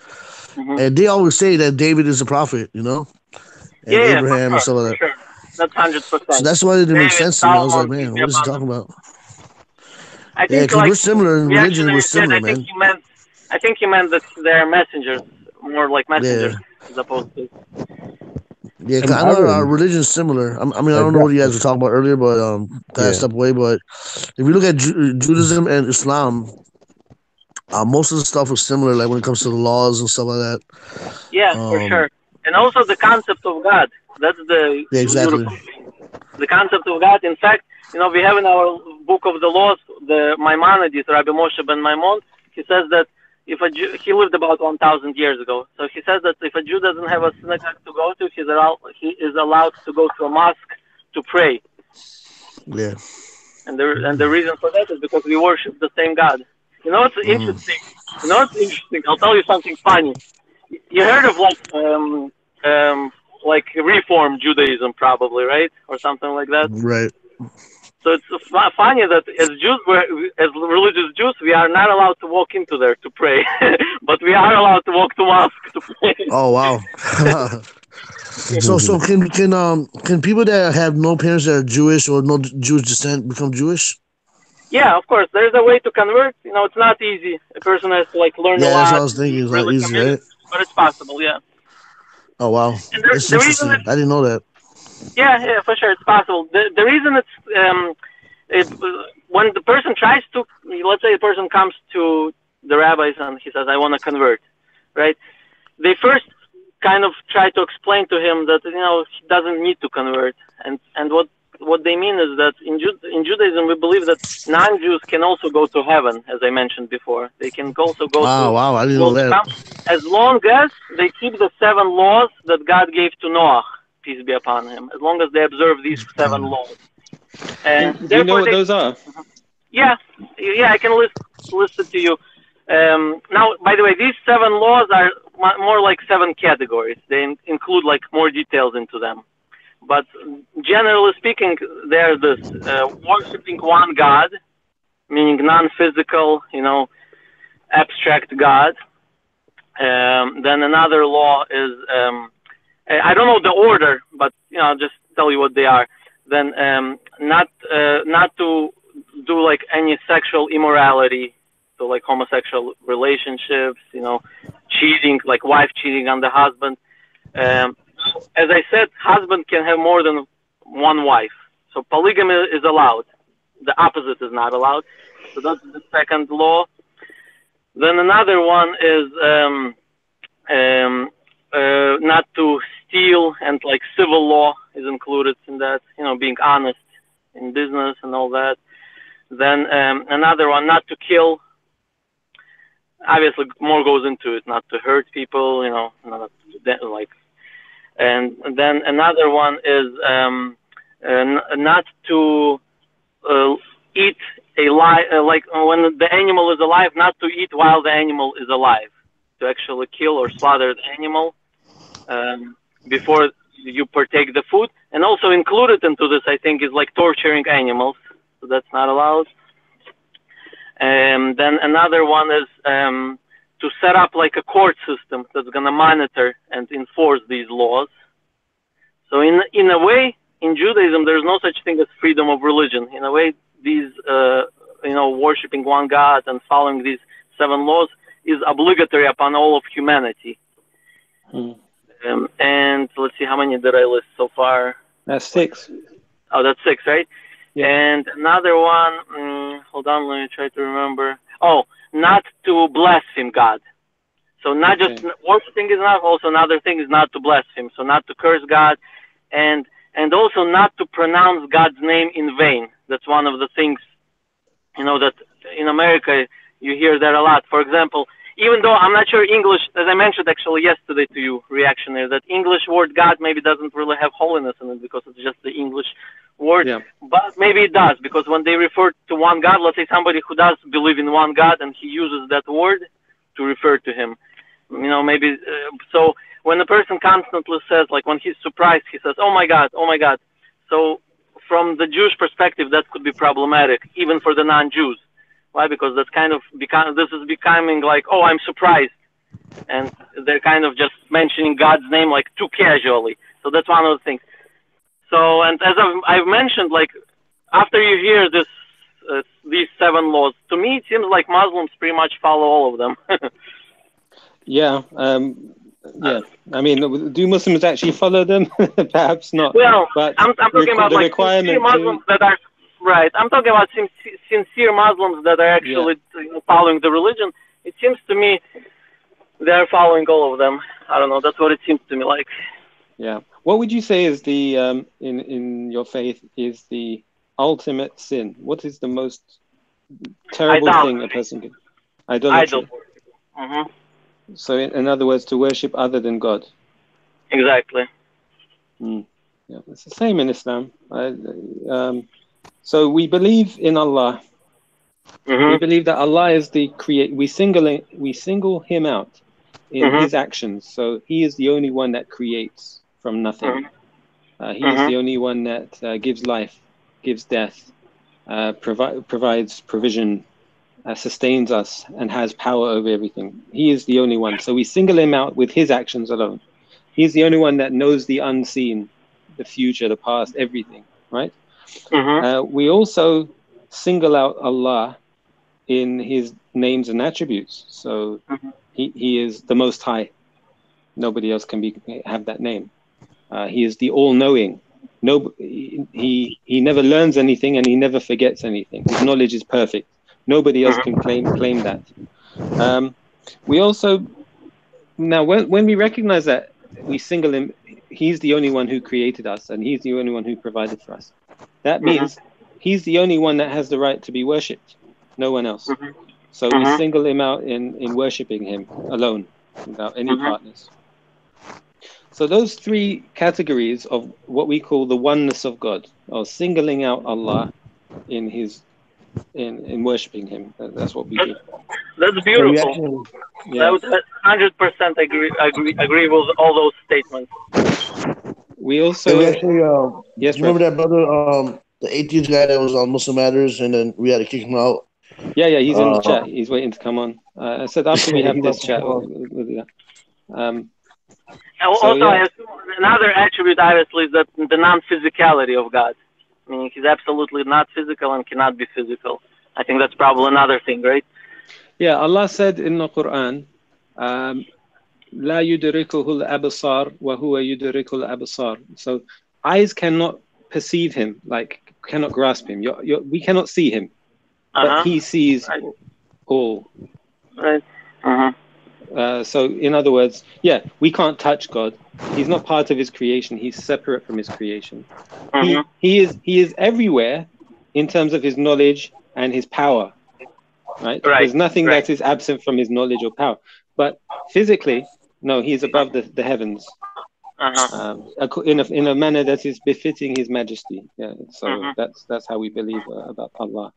and they always say that David is a prophet, and Abraham and stuff like that.
Sure. That's 100%.
So that's why it didn't make sense to me. I was like, man, what is he talking about?
I think
because we're similar in religion. We're similar, man.
I think he meant that they're messengers, more like messengers as opposed to.
Yeah, because I know our religion is similar. I don't know what you guys were talking about earlier, but kind of step away. But if you look at Judaism and Islam, most of the stuff is similar, like when it comes to the laws and stuff like that.
Yeah, for sure. And also the concept of God. That's the
exactly.
The concept of God. In fact, we have in our book of the laws, the Maimonides, Rabbi Moshe ben Maimon, he says that if a Jew, he lived about 1,000 years ago. So he says that if a Jew doesn't have a synagogue to go to, he is allowed to go to a mosque to pray.
Yeah.
And the reason for that is because we worship the same God. You know what's interesting? You know what's interesting? I'll tell you something funny. You heard of like Reform Judaism, probably, right, or something like that.
Right.
So it's funny that as Jews, as religious Jews, we are not allowed to walk into there to pray, but we are allowed to walk to mosque to pray.
Oh wow. So can people that have no parents that are Jewish or no Jewish descent become Jewish?
Yeah, of course. There's a way to convert. You know, it's not easy. A person has to like learn a
Yeah, that's what I
lot,
was thinking. It's not
really
easy,
commit,
right?
but it's possible. Yeah.
Oh wow,
And
that's
the reason
interesting. I didn't know that.
yeah, for sure, it's possible. The reason when the person tries to, let's say a person comes to the rabbis and he says, I want to convert, right? They first kind of try to explain to him that, he doesn't need to convert. And what they mean is that in Judaism, we believe that non-Jews can also go to heaven, as I mentioned before. They can also go to
Wow, I didn't know that.
as long as they keep the 7 laws that God gave to Noah, peace be upon him, as long as they observe these 7 laws. And
do you know what those are?
Yeah, I can list it to you. Now, by the way, these 7 laws are more like 7 categories. They include like more details into them. But generally speaking, there's this worshiping one God, meaning non-physical, abstract God. Then another law is, I don't know the order, but I'll just tell you what they are. Then not to do like any sexual immorality, so like homosexual relationships, cheating, like wife cheating on the husband. As I said, husband can have more than one wife, so polygamy is allowed. The opposite is not allowed. So that's the second law. Then another one is not to steal, and like civil law is included in that, being honest in business and all that. Then another one, not to kill. Obviously, more goes into it, not to hurt people, not to, like. And then another one is not to eat like when the animal is alive, not to eat while the animal is alive, to actually kill or slaughter the animal before you partake the food. And also included into this, I think, is like torturing animals, so that's not allowed. And then another one is to set up like a court system that's going to monitor and enforce these laws. So in a way, in Judaism, there's no such thing as freedom of religion. In a way, these, worshiping one God and following these 7 laws is obligatory upon all of humanity. And let's see, how many did I list so far?
That's 6.
Oh, that's 6, right?
Yeah.
And another one, hold on, let me try to remember. Oh, not to blaspheme God. So not just worshiping is not, also another thing is not to blaspheme. So not to curse God, and also not to pronounce God's name in vain. That's one of the things, that in America you hear that a lot. For example, even though I'm not sure English, as I mentioned actually yesterday to you, reactionary, that English word God maybe doesn't really have holiness in it because it's just the English word, but maybe it does, because when they refer to one God, let's say somebody who does believe in one God and he uses that word to refer to him, maybe, so when a person constantly says, like when he's surprised, he says, oh my God, oh my God. So from the Jewish perspective, that could be problematic, even for the non-Jews. Why? Because that's kind of this is becoming like, oh, I'm surprised. And they're kind of just mentioning God's name like too casually. So that's one of the things. So, and as I've mentioned, like after you hear these 7 laws, to me, it seems like Muslims pretty much follow all of them.
Yeah. I mean, do Muslims actually follow them? Perhaps not.
Well,
but
I'm talking about like sincere Muslims that are right. I'm talking about sincere Muslims that are actually following the religion. It seems to me they're following all of them. I don't know. That's what it seems to me like.
Yeah. What would you say is the in your faith is the ultimate sin? What is the most terrible thing a person can? Idolatry.
Mm-hmm.
So, in other words, to worship other than God.
Exactly.
Yeah, it's the same in Islam. So we believe in Allah, We believe that Allah is the creator. We single him out in his actions. So he is the only one that creates from nothing. He is the only one that gives life, gives death, provides provision, sustains us, and has power over everything. He is the only one. So we single him out with his actions alone. He's the only one that knows the unseen, the future, the past, everything, right? We also single out Allah in his names and attributes. So he is the Most High. Nobody else can have that name. He is the all-knowing. He never learns anything and he never forgets anything. His knowledge is perfect. Nobody else can claim that. We also, now when we recognize that we single him, he's the only one who created us and he's the only one who provided for us. That means he's the only one that has the right to be worshipped, no one else. So we single him out in worshipping him alone, without any partners. So those three categories of what we call the oneness of God, or singling out Allah in worshipping him. That's what we do.
That's beautiful. I would 100% agree with all those statements.
We also
yes, remember that brother, the atheist guy that was on Muslim Matters, and then we had to kick him out.
Yeah, he's in the chat. He's waiting to come on. I said after we have this chat, we'll do that.
I assume another attribute, obviously, is that the non-physicality of God. I mean, he's absolutely not physical and cannot be physical. I think that's probably another thing, right?
Yeah, Allah said in the Quran, لا يدركه الأبصار وهو يدرك الأبصار. So eyes cannot perceive him, like cannot grasp him. We cannot see him, but he sees all.
Right.
So in other words, we can't touch God. He's not part of his creation. He's separate from his creation. He is everywhere in terms of his knowledge and his power. Right? There's nothing that is absent from his knowledge or power. But physically, no, he is above the heavens in a manner that is befitting his majesty. Yeah. So that's how we believe about Allah.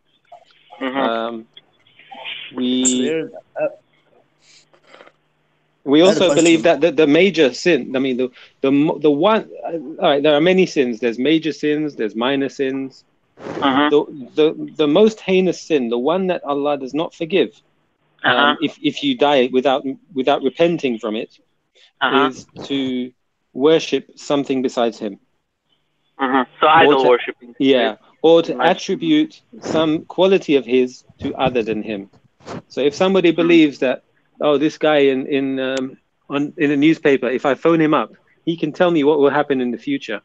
We also believe that the major sin, I mean, the one, all right, there are many sins. There's major sins, there's minor sins. The most heinous sin, the one that Allah does not forgive, if you die without repenting from it, is to worship something besides him.
So idol worshiping.
Yeah, or to attribute some quality of his to other than him. So if somebody believes that, this guy in a newspaper, if I phone him up, he can tell me what will happen in the future.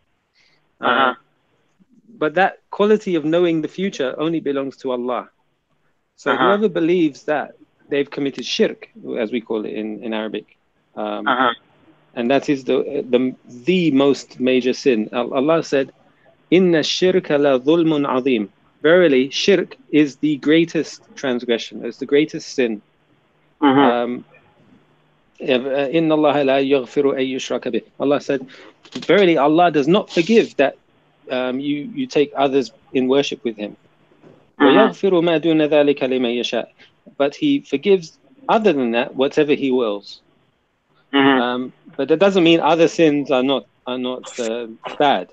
But that quality of knowing the future only belongs to Allah. So whoever believes that, they've committed shirk, as we call it in Arabic. And that is the most major sin. Allah said, Inna shirka la dhulmun azim. Verily, shirk is the greatest transgression. It's the greatest sin. Inna Allah la yaghfiru ay yushraka bih. Allah said, verily, Allah does not forgive that you take others in worship with him. وَيَغْفِرُ مَا دُونَ ذَلِكَ لِمَن يَشَاءُ. But he forgives other than that whatever he wills. But that doesn't mean other sins are not bad.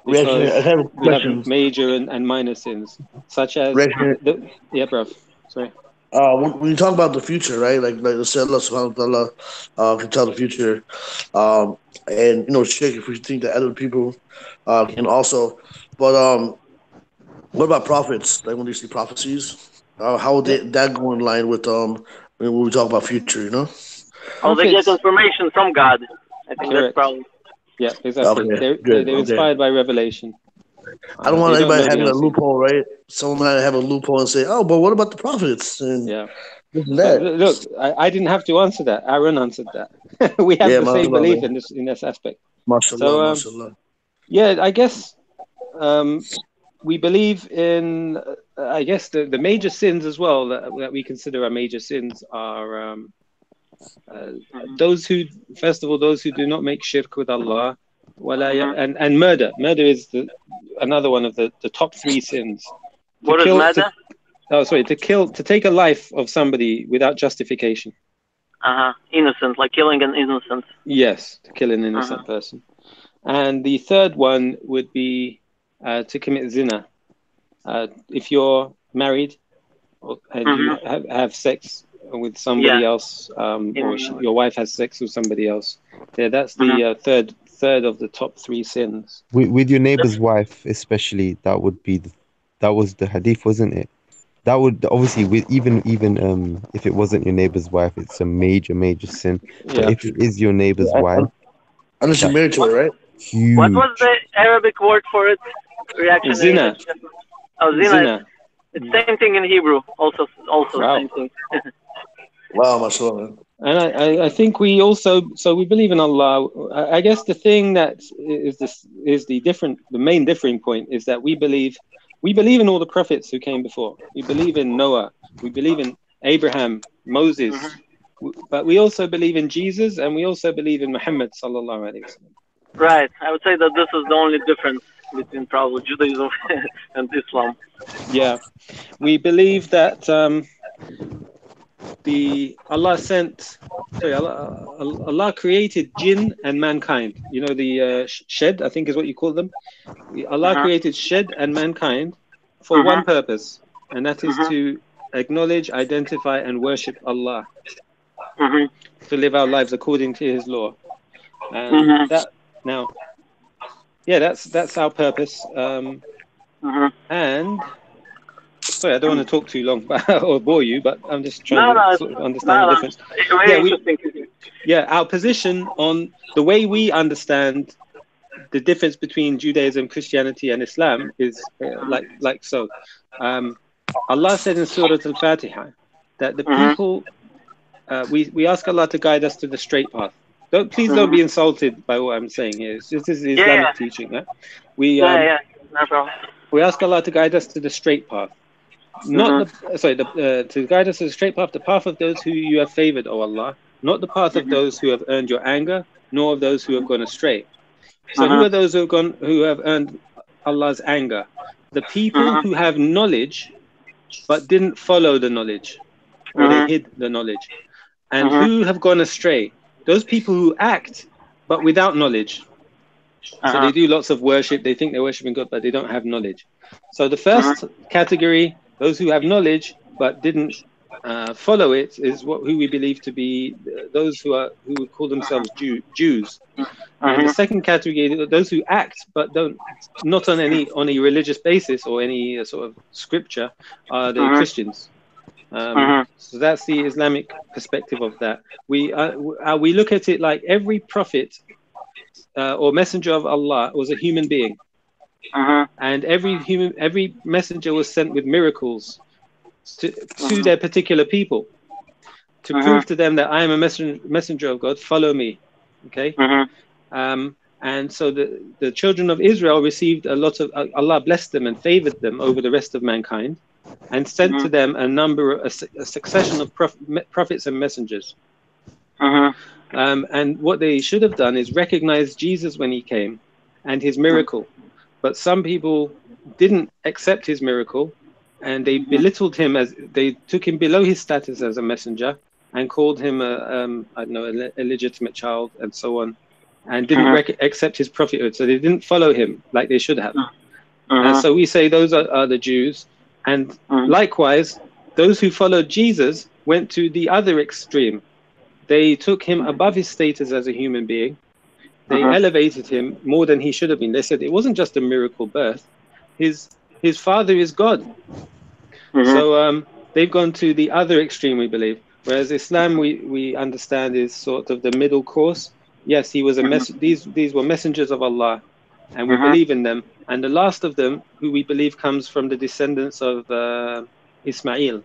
Because we have major and minor sins, such as bruv. Sorry.
When you talk about the future, right? Like the Allah subhanahu wa ta'ala can tell the future. And shirk, if we think that other people can also. But what about prophets? Like when they see prophecies, how would that go in line with when we talk about future?
They get information from God. I think that's probably.
Yeah, exactly.
Okay,
they're inspired by revelation.
I don't want anybody having a loophole, right? Someone might have a loophole and say, but what about the prophets? And
look, I didn't have to answer that. Aaron answered that. We have the same belief in this aspect.
Mashallah, mashallah.
Yeah, I guess we believe in, I guess the major sins as well that we consider are major sins are those who do not make shirk with Allah, and murder. Murder is another one of the top three sins.
What is murder?
to take a life of somebody without justification.
Innocent, like killing an innocent.
Yes, to kill an innocent person. And the third one would be to commit zina. If you're married and you have sex with somebody else, or your wife has sex with somebody else, that's the third of the top 3 sins.
With your neighbor's wife, especially, that was the hadith, wasn't it? That would obviously, with even if it wasn't your neighbor's wife, it's a major sin. But if it is your neighbor's wife,
unless you're married to her, right?
Huge.
What was the Arabic word for it? Reactionary.
Zina.
Zina.
Zina.
It's same thing in Hebrew. Also
wow.
Same thing.
Wow, mashallah.
And I think we believe in Allah. I guess the thing that is the main differing point is that we believe in all the prophets who came before. We believe in Noah. We believe in Abraham, Moses. But we also believe in Jesus, and we also believe in Muhammad sallallahu alaihi wasallam.
Right. I would say that this is the only difference between probably Judaism and Islam.
Yeah, we believe that Allah created jinn and mankind. You know, the shed, I think is what you call them. Allah created shed and mankind for one purpose, and that is to acknowledge, identify, and worship Allah, to live our lives according to His law. And that's our purpose. And sorry, I don't want to talk too long or bore you, but I'm just trying to sort of understand the difference. Our position on the way we understand the difference between Judaism, Christianity, and Islam is like so. Allah said in Surah Al-Fatiha that the people, we ask Allah to guide us to the straight path. Please don't be insulted by what I'm saying here. This is Islamic teaching. We ask Allah to guide us to the straight path. To guide us to the straight path, the path of those who you have favored, O Allah, not the path of those who have earned your anger, nor of those who have gone astray. So who are those who have earned Allah's anger? The people who have knowledge but didn't follow the knowledge, or they hid the knowledge. And who have gone astray? Those people who act but without knowledge. So they do lots of worship, they think they're worshiping God, but they don't have knowledge. So the first category, those who have knowledge but didn't follow it, is who we believe to be those who would call themselves Jews. And the second category, those who act but not on a religious basis or any sort of scripture, are the Christians. So that's the Islamic perspective of that. We look at it like every prophet or messenger of Allah was a human being, and every messenger was sent with miracles to their particular people to prove to them that I am a messenger of God. Follow me, okay? And so the children of Israel received a lot of Allah blessed them and favored them over the rest of mankind, and sent to them a succession of prophets and messengers. And what they should have done is recognize Jesus when he came and his miracle. But some people didn't accept his miracle, and they belittled him, as they took him below his status as a messenger and called him an illegitimate child and so on, and didn't accept his prophethood. So they didn't follow him like they should have. And so we say those are the Jews. And likewise, those who followed Jesus went to the other extreme. They took him above his status as a human being. They elevated him more than he should have been. They said it wasn't just a miracle birth. His father is God. So they've gone to the other extreme, we believe. Whereas Islam, we understand, is sort of the middle course. Yes, he was these were messengers of Allah, and we believe in them. And the last of them, who we believe comes from the descendants of Ismail,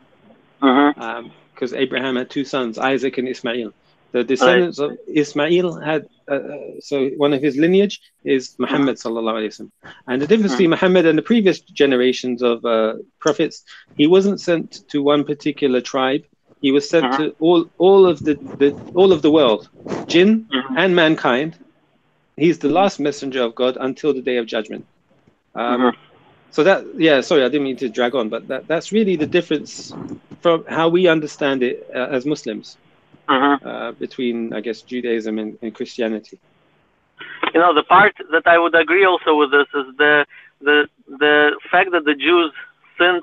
because Abraham had 2 sons, Isaac and Ismail. The descendants of Ismail had, so one of his lineage is Muhammad sallallahu alaihi wasallam. And the difference between Muhammad and the previous generations of prophets, he wasn't sent to one particular tribe. He was sent to all of the world, jinn and mankind. He's the last messenger of God until the day of judgment. So that, yeah, sorry, I didn't mean to drag on, but that's really the difference from how we understand it as Muslims between, I guess, Judaism and Christianity.
You know, the part that I would agree also with this is the fact that the Jews sinned,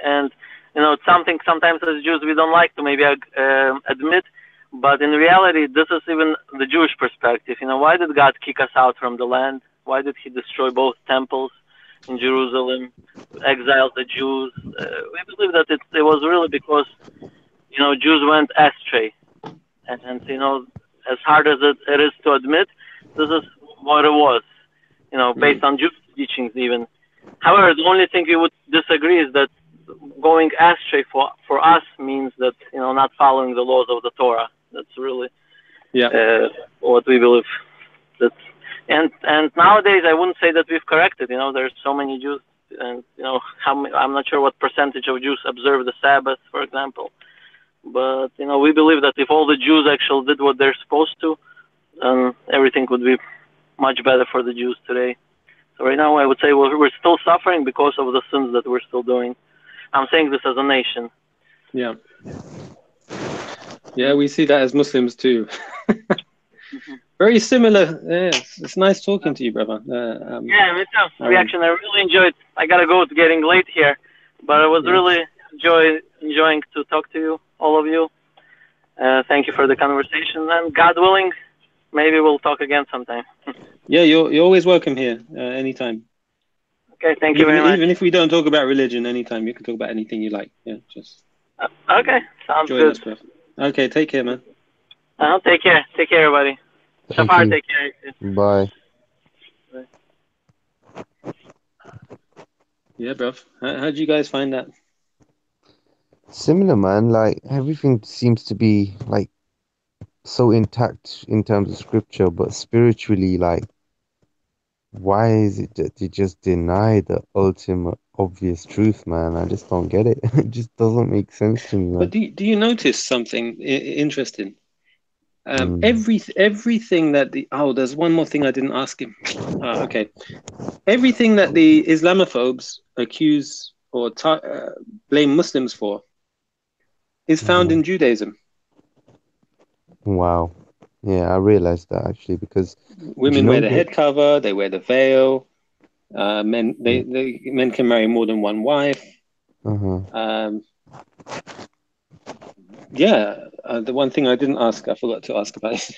and you know, it's something sometimes as Jews we don't like to maybe admit, but in reality, this is even the Jewish perspective. You know, why did God kick us out from the land? Why did He destroy both temples in Jerusalem, exile the Jews? We believe that it was really because, you know, Jews went astray, and you know, as hard as it is to admit, this is what it was, you know, based on Jewish teachings even. However, the only thing we would disagree is that going astray for us means that, you know, not following the laws of the Torah. That's really what we believe. That, and nowadays I wouldn't say that we've corrected. You know, there's so many Jews, and you know, I'm not sure what percentage of Jews observe the Sabbath, for example. But you know, we believe that if all the Jews actually did what they're supposed to, then everything would be much better for the Jews today. So right now, I would say we're still suffering because of the sins that we're still doing. I'm saying this as a nation.
Yeah. Yeah, we see that as Muslims too. Very similar. Yeah, it's nice talking to you, brother.
Yeah, me too. Reaction, I really enjoyed. I gotta go. It's getting late here, but I was really enjoying to talk to you, all of you. Thank you for the conversation, and God willing, maybe we'll talk again sometime.
Yeah, you're always welcome here, anytime.
Okay, thank you very much.
Even if we don't talk about religion, anytime you can talk about anything you like. Yeah, just.
Okay, sounds
join
good.
us, brother. Okay, take care, man.
Take care. Take care, everybody. Shafar, take care.
Bye.
Yeah, bruv. How'd you guys find that?
Similar, man. Like everything seems to be like so intact in terms of scripture, but spiritually, like, why is it that they just deny the ultimate obvious truth, man? I just don't get it. It just doesn't make sense to me, man.
But do you notice something interesting? Everything that there's one more thing I didn't ask him. Okay. Everything that the Islamophobes accuse or blame Muslims for is found in Judaism.
Wow. Yeah, I realized that actually because
women wear the head cover, they wear the veil. Men can marry more than one wife. The one thing I didn't ask, I forgot to ask about is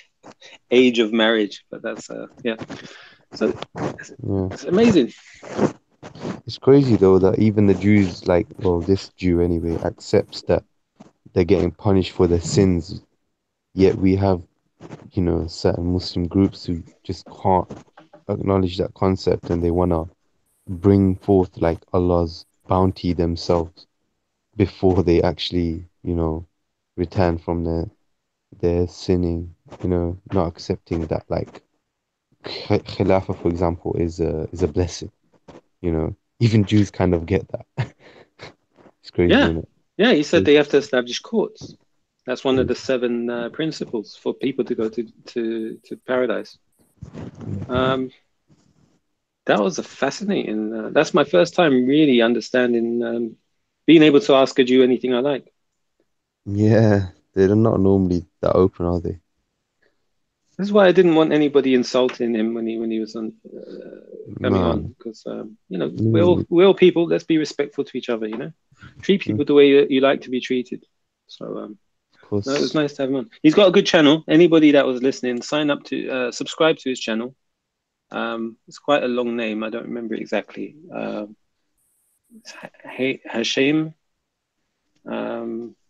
age of marriage, but that's So it's amazing.
It's crazy though that even the Jews, like, well, this Jew anyway, accepts that they're getting punished for their sins, yet we have, you know, certain Muslim groups who just can't acknowledge that concept, and they want to bring forth like Allah's bounty themselves before they actually, you know, return from their sinning, you know, not accepting that like Khilafah, for example, is a blessing, you know. Even Jews kind of get that. It's crazy, isn't it?
Yeah, he said they have to establish courts. That's one of the 7 principles for people to go to paradise. That was a fascinating. That's my first time really understanding, being able to ask a Jew anything I like.
Yeah, they're not normally that open, are they?
This is why I didn't want anybody insulting him when he was coming on, because you know, we're all people. Let's be respectful to each other. You know, treat people the way you like to be treated. So no, it was nice to have him on. He's got a good channel. Anybody that was listening, sign up to subscribe to his channel. It's quite a long name. I don't remember exactly. Hashem.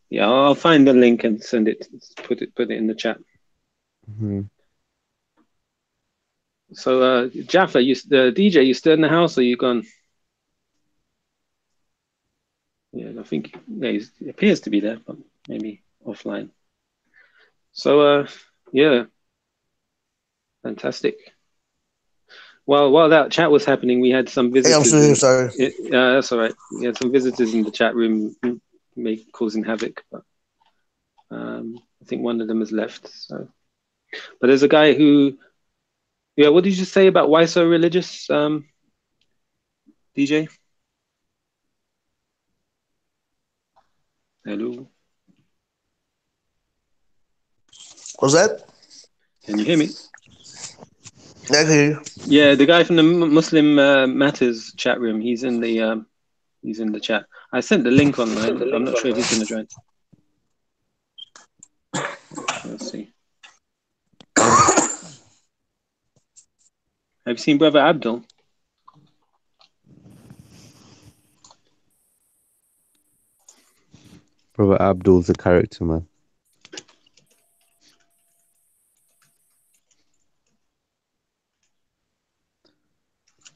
Yeah, I'll find the link and send it. Put it in the chat. So, Jaffa, the DJ, you still in the house, or you gone? Yeah, I think he appears to be there, but maybe offline. So, yeah, fantastic. While that chat was happening, we had some visitors.
Hey, I'm still here, sorry.
That's all right. We had some visitors in the chat room causing havoc, but I think one of them has left. So, but there's a guy who, what did you say about why so religious, DJ? Hello.
What's that?
Can you hear me?
I can hear you.
Yeah, the guy from the Muslim Matters chat room. He's in the chat. I sent the link online. I'm not sure if he's going to join. Let's see. Have you seen Brother Abdul?
Brother Abdul's a character, man.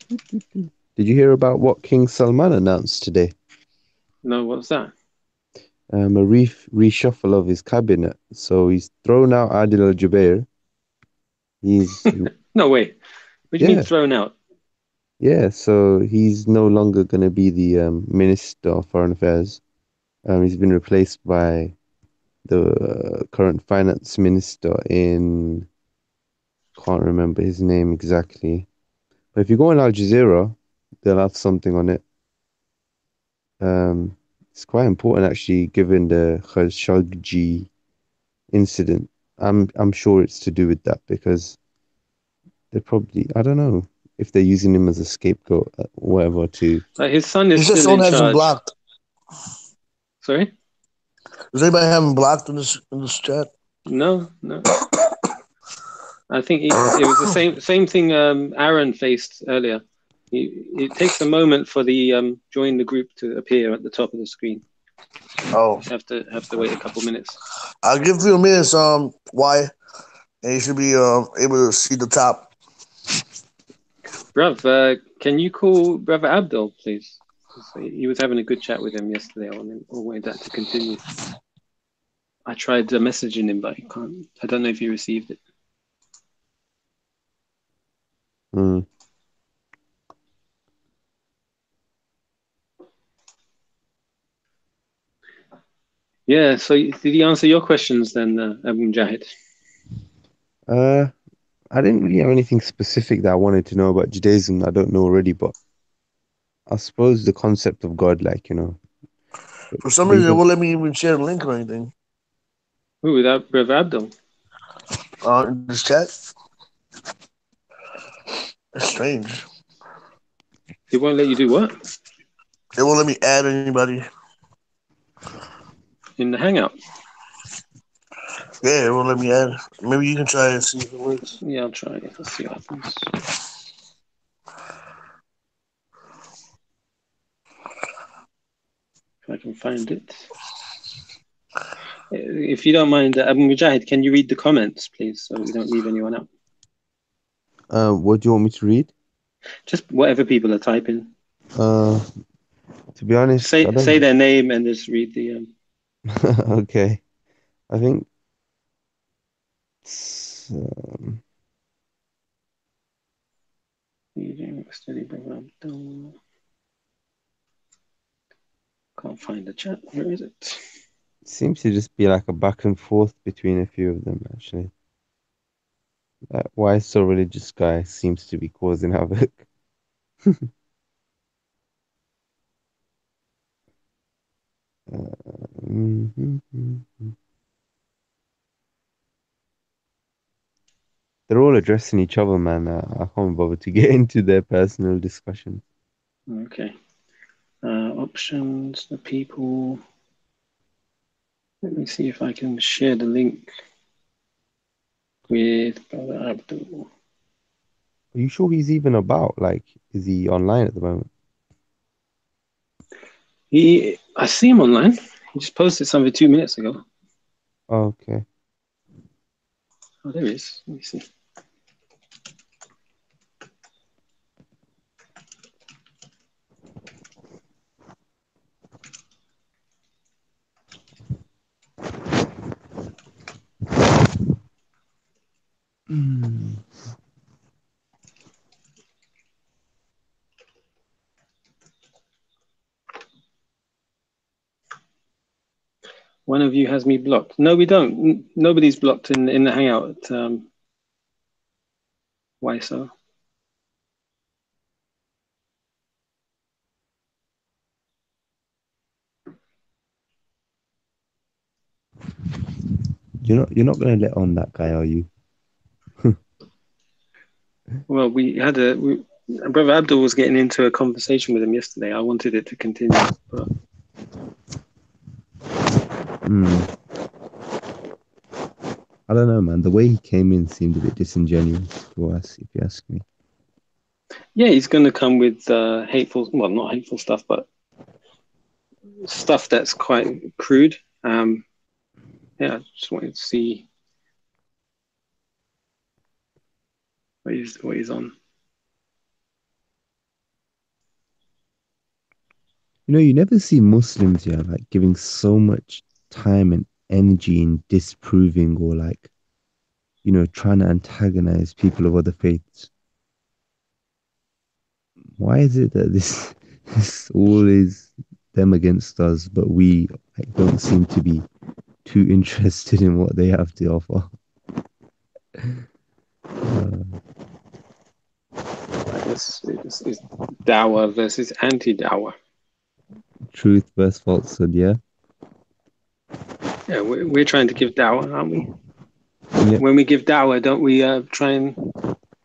Did you hear about what King Salman announced today?
No, what's that?
A reshuffle of his cabinet. So he's thrown out Adil al-Jubair. He's
No way. What do you mean thrown out?
Yeah, so he's no longer going to be the Minister of Foreign Affairs. He's been replaced by the current finance minister can't remember his name exactly. But if you go on Al Jazeera, they'll have something on it. It's quite important actually, given the Khashoggi incident. I'm sure it's to do with that because they're probably, I don't know if they're using him as a scapegoat or whatever to.
Like his son is
Just
still in
don't have him
charge.
blocked.
Sorry?
Does anybody have him blocked in this chat?
No. I think it was the same thing Aaron faced earlier. It takes a moment for the join the group to appear at the top of the screen.
Oh,
have to wait a couple minutes.
I'll give you a minute. Why? And you should be able to see the top.
Bruv, can you call Brother Abdul, please? He was having a good chat with him yesterday. I wanted that to continue. I tried messaging him, but I can't. I don't know if he received it. Yeah, so did he answer your questions then, Abu Mujahid?
I didn't really have anything specific that I wanted to know about Judaism. I don't know already, but I suppose the concept of God,
For some reason, it won't let me even share the link or anything.
Who, without Brother Abdul?
In this chat. That's strange.
It won't let you do what?
It won't let me add anybody.
In the Hangout?
Yeah, it won't let me add. Maybe you can try and see if it works.
Yeah, I'll try it. Let's see what happens. If I can find it. If you don't mind, Abu Mujahid, can you read the comments, please, so we don't leave anyone out?
What do you want me to read?
Just whatever people are typing.
To be honest,
say their name and just read the.
Okay, I think.
Can't find the chat. Where is it?
It seems to just be like a back and forth between a few of them, actually. That why so religious guy seems to be causing havoc. They're all addressing each other, man. I can't bother to get into their personal discussion.
Okay. Options, the people. Let me see if I can share the link with Brother Abdul.
Are you sure he's even about? Like, is he online at the moment?
I see him online. He just posted something 2 minutes ago.
Oh, okay.
Oh, there he is. Let me see. One of you has me blocked. No, we don't. Nobody's blocked in the Hangout. Why so?
You're not gonna let on that guy, are you?
Well, Brother Abdul was getting into a conversation with him yesterday. I wanted it to continue, but
I don't know, man. The way he came in seemed a bit disingenuous to us, if you ask me.
yeah, he's going to come with hateful, well, not hateful stuff, but stuff that's quite crude. Yeah, I just wanted to see what he's on.
You never see Muslims, like giving so much time and energy in disproving or like, trying to antagonize people of other faiths. Why is it that this always them against us, but we don't seem to be too interested in what they have to offer?
It's dawah versus anti-dawah.
Truth versus falsehood, yeah?
Yeah, we're trying to give dawah, aren't we?
Yeah.
When we give dawah, don't we try and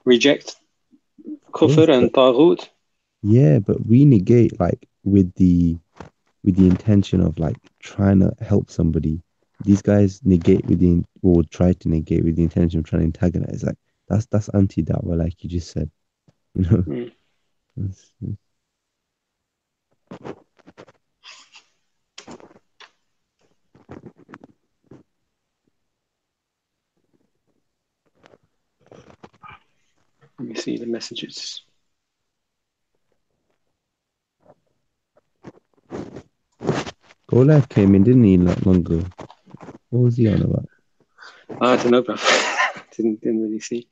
reject kufr and taghut?
Yeah, but we negate like with the intention of like trying to help somebody. These guys negate or try to negate with the intention of trying to antagonize. Like that's anti-dawah, like you just said.
Let me see the messages.
Golab came in, didn't he, not long ago? What was he on about?
I don't know, bro. didn't really see.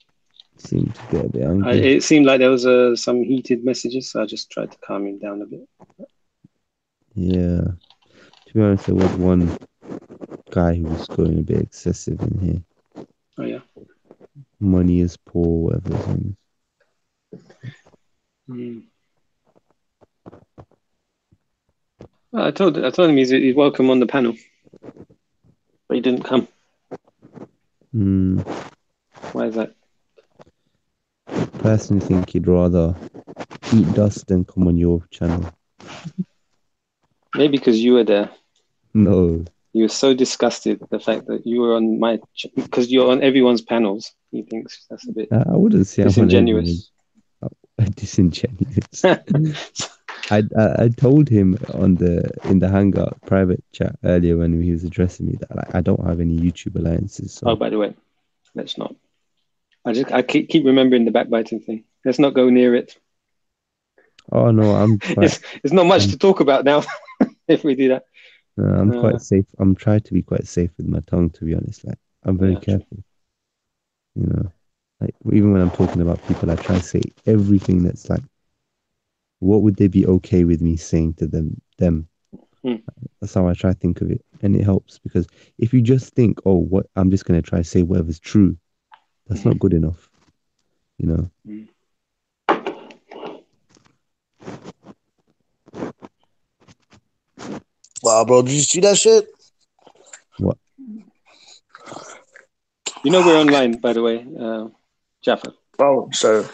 Seemed to get a bit angry.
It seemed like there was some heated messages, so I just tried to calm him down a bit.
Yeah. To be honest, there was one guy who was going a bit excessive in here.
Oh yeah.
Money is poor, whatever his name
is. I told him he's welcome on the panel, but he didn't come. Why is that?
I personally think he'd rather eat dust than come on your channel.
Maybe because you were there.
No.
You were so disgusted the fact that you were on because you're on everyone's panels. He thinks that's a bit.
I wouldn't say
disingenuous.
Disingenuous. I told him in the Hangout private chat earlier when he was addressing me that I don't have any YouTube alliances. So.
Oh, by the way, let's not. I keep remembering the backbiting thing. Let's not go near it.
Oh no, I'm quite.
It's not much to talk about now if we do that.
I'm quite safe. I'm trying to be quite safe with my tongue, to be honest. Like I'm very careful. Like even when I'm talking about people, I try to say everything that's like, what would they be okay with me saying to them? That's how I try to think of it, and it helps because if you just think, oh, what I'm just gonna try to say whatever's true, that's not good enough,
Wow, bro, did you see that shit?
What?
We're online, by the way, Jaffa.
Oh, sorry.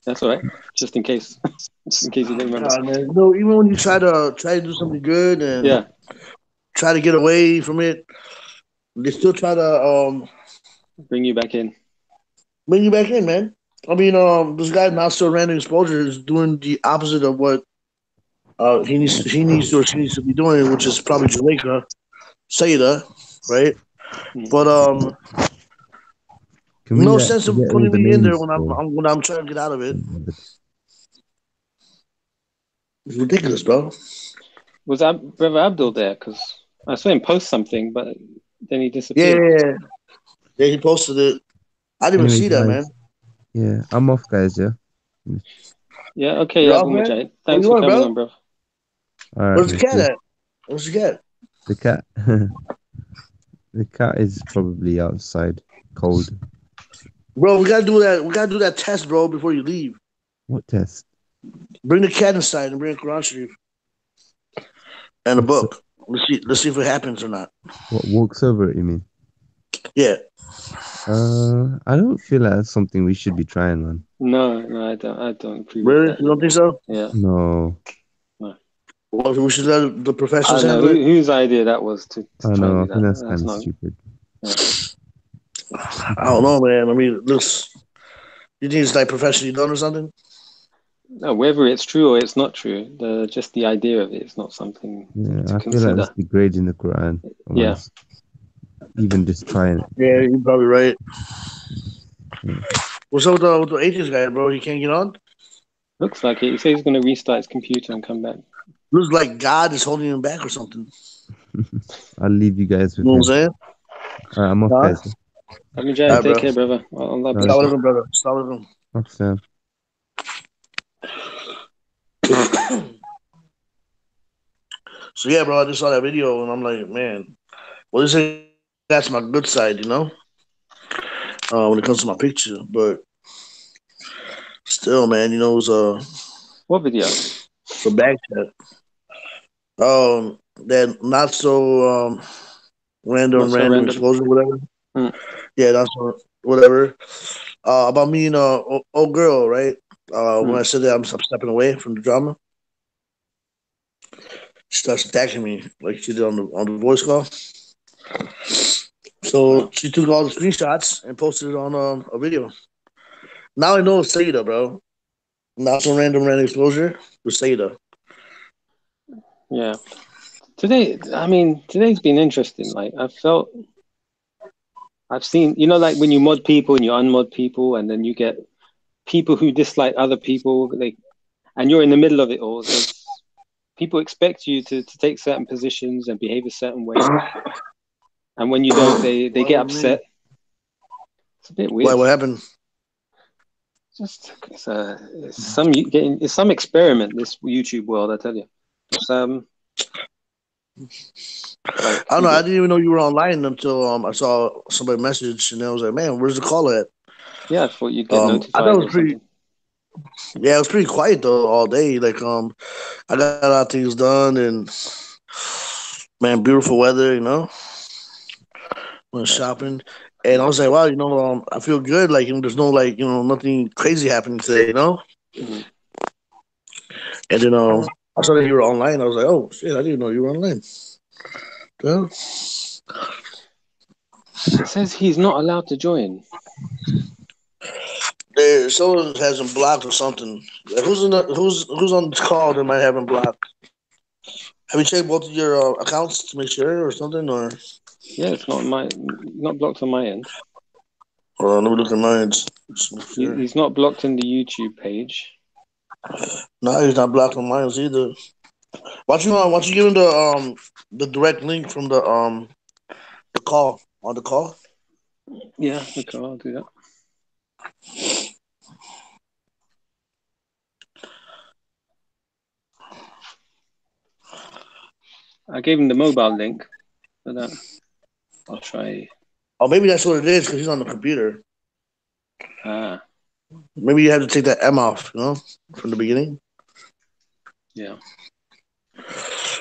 That's all right. Just in case. Just in case you didn't remember.
Man. No, even when you try to do something good and try to get away from it, they still try to
bring you back in.
Bring you back in, man. I mean, this guy not so random exposure is doing the opposite of what he needs to or she needs to be doing, which is probably Jamaica, Sayda, right? But no sense of putting me in there when I'm trying to get out of it. It's ridiculous, bro.
Was Brother Abdul there? Because I saw him post something, but then he disappeared.
Yeah, he posted it. I didn't even see that, man.
Yeah, I'm off, guys. Yeah.
Yeah. Okay, Abu Mujahid. Thanks for coming on, bro.
All right,
where's the cat at? Where's the cat?
The cat. The cat is probably outside, cold.
Bro, we gotta do that. We gotta do that test, bro, before you leave.
What test?
Bring the cat inside and bring a Quran Sharif and a book. Let's see if it happens or not.
What walks over it? You mean?
Yeah.
I don't feel like that's something we should be trying, man.
No, I don't agree with
Really?
that
You don't
anymore.
think so?
Yeah.
No.
Well, we should let the
I
professionals
don't know
handle it.
whose idea that was to
I
try and
know.
do
I think that's
that.
kind
That's
of
not.
stupid.
Yeah.
I don't know, man. I mean, it looks. You think it's like professionally done or something?
No, whether it's true or it's not true, just the idea of it is not something to
Yeah, I feel like that's
consider.
degrading the Quran.
Yeah.
Even just trying it.
Yeah, you're probably right.
Yeah.
What's up with the atheist guy, bro? He can't get on?
Looks like it. He says he's going to restart his computer and come back.
Looks like God is holding him back or something.
I'll leave you guys
You
with
know what I'm
him.
saying?
All right, I'm off,
Huh?
guys.
Mujahid,
All right,
take
bro.
care, brother. Allah bless
Alright.
you.
Assalamu alaikum, brother. Assalamu
Off, Sam.
alaikum. So yeah, bro, I just saw that video and I'm like, man, well, this ain't that's my good side, you know, when it comes to my picture. But still, man, you know, it was
What video?
the back chat. That not so
Not so
random
random.
explosion, whatever.
Mm.
Yeah, that's whatever. About me and old girl, right? When I said that I'm stepping away from the drama, she starts attacking me like she did on the voice call. So
Wow.
she took all the screenshots and posted it on a video. Now I know it's Seda, bro. Not some random exposure. It's Seda.
Yeah. Today's been interesting. Like I've seen, like when you mod people and you unmod people, and then you get people who dislike other people, and you're in the middle of it all. People expect you to take certain positions and behave a certain way, and when you don't, they get upset. It's a bit
Why?
weird.
What happened?
It's some experiment. This YouTube world, I tell you. It's
I don't know. I didn't even know you were online until I saw somebody message, and I was like, "Man, where's the call at?"
Yeah, I thought you'd get
I
notified
thought it was
or
pretty.
something.
Yeah, it was pretty quiet though all day. Like I got a lot of things done, and man, beautiful weather. You know, went shopping, and I was like, wow, I feel good. Like there's no nothing crazy happening today. You know,
Mm-hmm.
and then I saw that you were online. I was like, oh shit, I didn't know you were online. Well,
It says he's not allowed to join.
someone has him blocked or something. Like, who's on this call that might have him blocked? Have you checked both of your accounts to make sure or something? Or
Yeah, it's not blocked on my end.
let me look at mine. Sure.
He's not blocked in the YouTube page.
No, he's not blocked on mine either. Why don't you give him the direct link from the call on the call?
Yeah, okay, I'll do that. I gave him the mobile link for that. I'll try.
Oh, maybe that's what it is because he's on the computer.
Ah,
Maybe you have to take that M off, from the beginning.
yeah.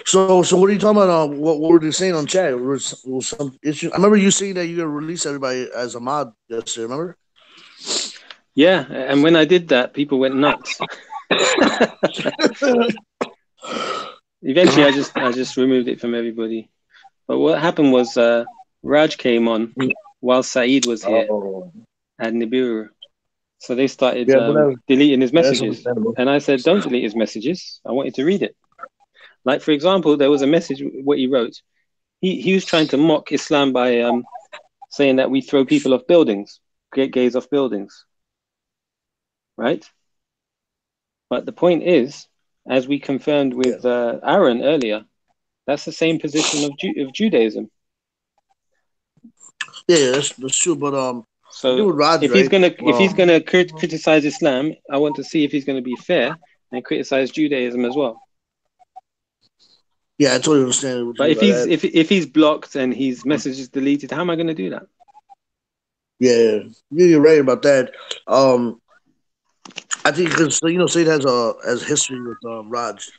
So what are you talking about? What were they saying on chat? Was some issue? I remember you saying that you're gonna release everybody as a mod yesterday. Remember?
Yeah, and when I did that, people went nuts. Eventually, I just removed it from everybody. But what happened was Raj came on while Saeed was here at Nibiru. So they started deleting his messages. And I said, don't delete his messages. I want you to read it. Like, for example, there was a message, what he wrote. He was trying to mock Islam by saying that we throw people off buildings, gays off buildings. Right? But the point is, as we confirmed with Aaron earlier, that's the same position of Judaism.
Yeah, that's true. But
so
Raj,
if he's gonna criticize Islam, I want to see if he's going to be fair and criticize Judaism as well.
Yeah, I totally understand.
But if he's blocked and his message is deleted, how am I going to do that?
Yeah, you're right about that. I think because Said has history with Raj.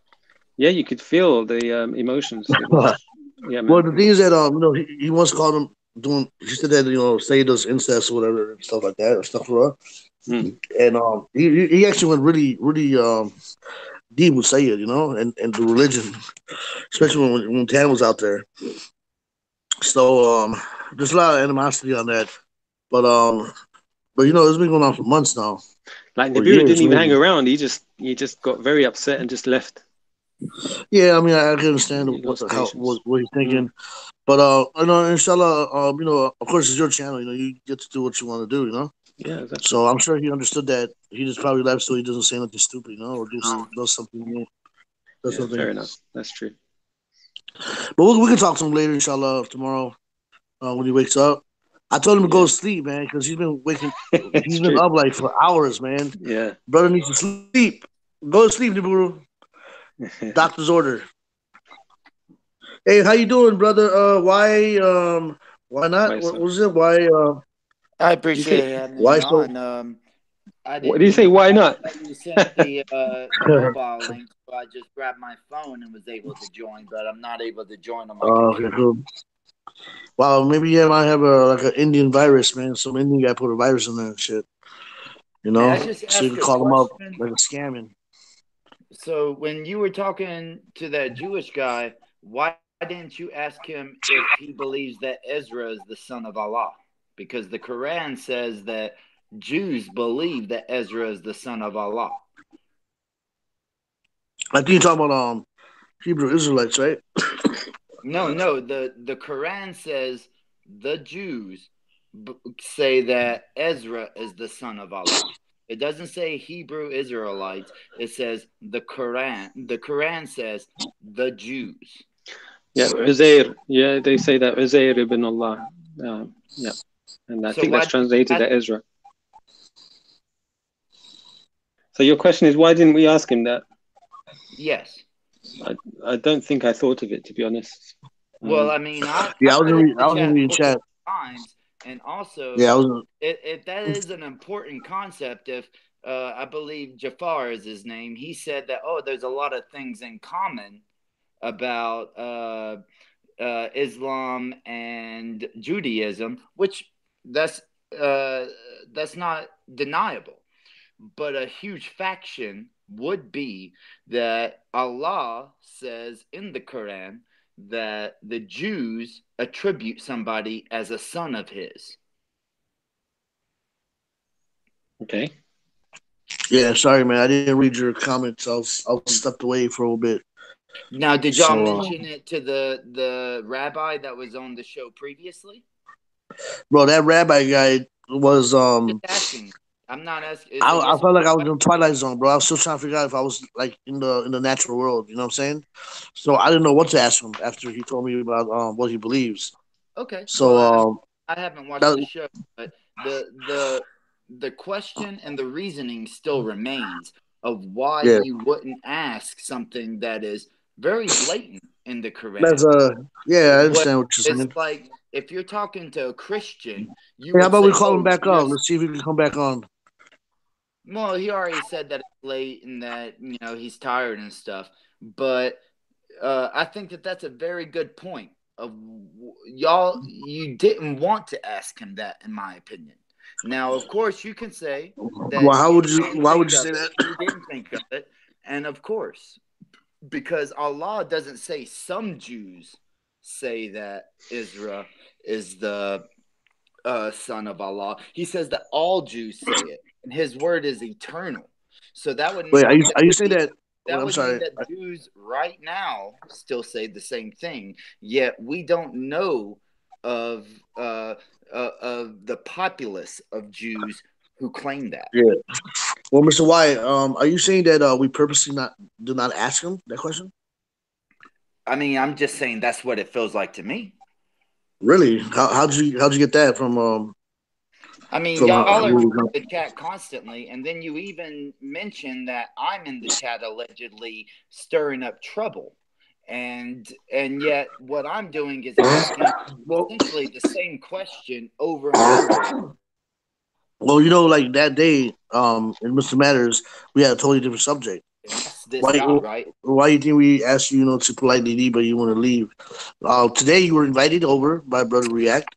Yeah, you could feel the emotions. It was, yeah, man.
Well, the thing is that he once called him doing. He said that say he does incest or whatever and stuff like that or stuff for her. And he actually went really deep with Sayyid, and the religion, especially when Tan was out there. So there's a lot of animosity on that, but it's been going on for months now.
Like
or
Nibiru
years,
didn't even hang
maybe.
around. He just got very upset and just left.
Yeah, I mean, I can understand
He lost patience.
what he's thinking, but inshallah, of course, it's your channel. You get to do what you want to do.
Yeah, exactly.
So I'm sure he understood that. He just probably left so he doesn't say nothing stupid, or does something. Does something.
Fair enough. That's true.
But we can talk to him later, inshallah, tomorrow when he wakes up. I told him to go to sleep, man, because he's been waking. He's been up like for hours, man.
Yeah.
Brother needs to sleep. Go to sleep, Niburu. Doctor's order. Hey, how you doing, brother? Why not? What was it? Why?
I appreciate having
why
me
so?
on. I
What do you say? Why not?
You sent the mobile link, so I just grabbed my phone and was able to join, but I'm not able to join on my computer.
Okay, cool. Wow, maybe you might have like an Indian virus, man. Some Indian guy put a virus in there and shit. So you can call him up like a scamming.
So when you were talking to that Jewish guy, why didn't you ask him if he believes that Ezra is the son of Allah? Because the Quran says that Jews believe that Ezra is the son of Allah.
I think you're talking about Hebrew Israelites, right?
No. The Quran says the Jews say that Ezra is the son of Allah. It doesn't say Hebrew Israelites. It says the Quran. The Quran says the Jews.
Yeah, Uzair. Yeah, they say that Uzair ibn Allah. Yeah, and I think that's translated to Ezra. So your question is, why didn't we ask him that?
Yes.
I don't think I thought of it, to be honest.
Well, I mean, I
was in chat
times, and also, if that is an important concept, if I believe Jafar is his name, he said that there's a lot of things in common about Islam and Judaism, which that's not deniable. But a huge faction would be that Allah says in the Quran that the Jews attribute somebody as a son of his.
Okay.
Yeah, sorry, man. I didn't read your comments. I was stepped away for a little bit.
Now, did y'all mention it to the rabbi that was on the show previously?
Bro, that rabbi guy was
Just asking. I'm not asking.
I felt like I was in the Twilight Zone, bro. I was still trying to figure out if I was like in the natural world. You know what I'm saying? So I didn't know what to ask him after he told me about what he believes.
Okay.
So
well, I haven't watched the show, but the question and the reasoning still remains of why you wouldn't ask something that is very blatant in the Quran.
I understand what you're saying.
It's like if you're talking to a Christian,
how about we call him back on? Let's see if he can come back on.
Well, he already said that it's late and that he's tired and stuff. But I think that that's a very good point. Of y'all, you didn't want to ask him that, in my opinion. Now, of course, you can say that.
Well, why would you say that?
You didn't think of it, and of course, because Allah doesn't say some Jews say that Ezra is the son of Allah. He says that all Jews say it, and His word is eternal. So that would mean.
Wait, are you saying that?
That would mean that Jews right now still say the same thing, yet we don't know of the populace of Jews who claim that.
Yeah. Well, Mr. Wyatt, are you saying that we purposely do not ask him that question?
I mean, I'm just saying that's what it feels like to me.
Really? How'd you get that from?
I mean, y'all are in the chat constantly, and then you even mentioned that I'm in the chat allegedly stirring up trouble, and yet what I'm doing is asking essentially the same question over and over.
Well, like that day, in Mr. Matters, we had a totally different subject.
ask this guy, right?
Why do you think we asked you, to politely leave, but you want to leave? Today you were invited over by Brother React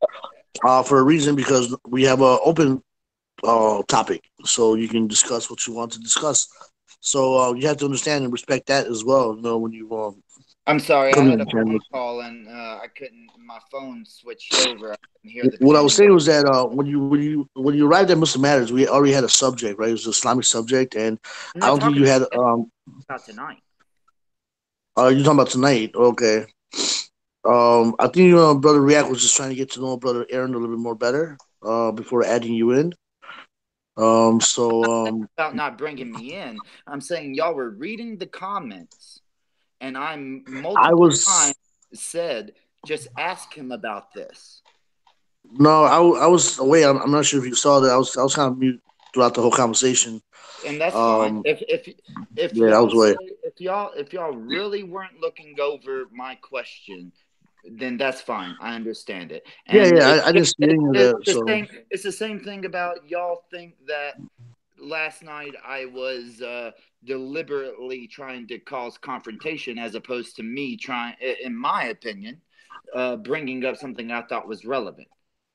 for a reason, because we have an open topic, so you can discuss what you want to discuss. So you have to understand and respect that as well. When you
I'm sorry, I
come
had
in
a
the
phone
channel.
call and I couldn't. My phone switched over. I couldn't hear the
What I
beginning.
was saying was that when you arrived at Muslim Matters, we already had a subject, right? It was an Islamic subject, and
I'm
I
not
don't think
talking
you had.
about tonight.
You're talking about tonight, okay? I think Brother React was just trying to get to know Brother Aaron a little bit more better before adding you in.
About not bringing me in. I'm saying y'all were reading the comments, and I'm
I
multiple times
was
said, just ask him about this.
no, I was away. I'm not sure if you saw that. I was kind of mute throughout the whole conversation.
And that's fine. If
Yeah, I was
y'all
away.
say if y'all really weren't looking over my question, then that's fine. I understand it. And
Yeah. I didn't see any of that. So
it's the same thing about y'all think that last night I was deliberately trying to cause confrontation as opposed to me trying, in my opinion, bringing up something I thought was relevant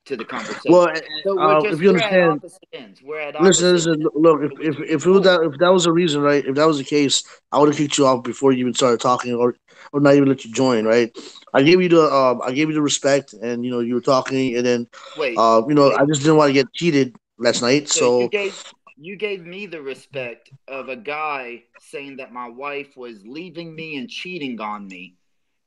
to the conversation.
well,
So
if you
we're at
understand.
opposite ends. We're at
Listen,
opposite
listen.
ends,
Look,
but we
if
can
if
move
it was
forward.
if that was the reason, right? If that was the case, I would have kicked you off before you even started talking, or not even let you join, right? I gave you the respect, and you were talking, and then
Wait,
I just didn't want to get cheated last night.
so
So
you gave me the respect of a guy saying that my wife was leaving me and cheating on me,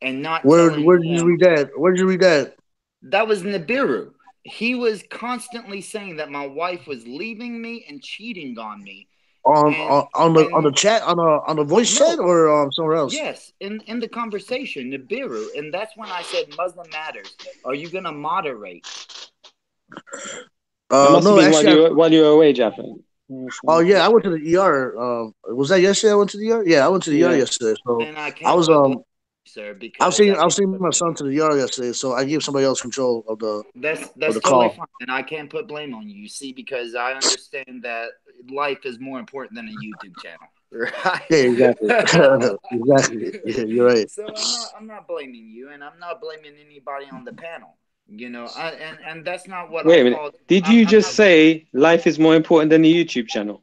and not telling
where did you
him.
read that? Where did you read that?
That was Nibiru. He was constantly saying that my wife was leaving me and cheating on me,
On
and
on the chat, on the voice chat,
no,
or somewhere else?
yes, in the conversation, Nibiru, and that's when I said Muslim matters. Are you gonna moderate?
It must have
No,
been
actually,
while you were away, Jaffa.
oh yeah, I went to the ER. Was that yesterday? I went to the ER. Yeah, I went to the ER
Yeah.
yesterday. So
And I
I
can't
was
put blame, sir, because
I was taking my son to the ER yesterday. So I gave somebody else control of
that's
the
totally
call.
fine, and I can't put blame on you. See, because I understand that life is more important than a YouTube channel,
Yeah,
right?
exactly, exactly. Yeah, you're right.
So I'm not blaming you, and I'm not blaming anybody on the panel. And that's not what
Wait
I
a minute.
called.
Did you
I'm
just
not
say life is more important than the YouTube channel?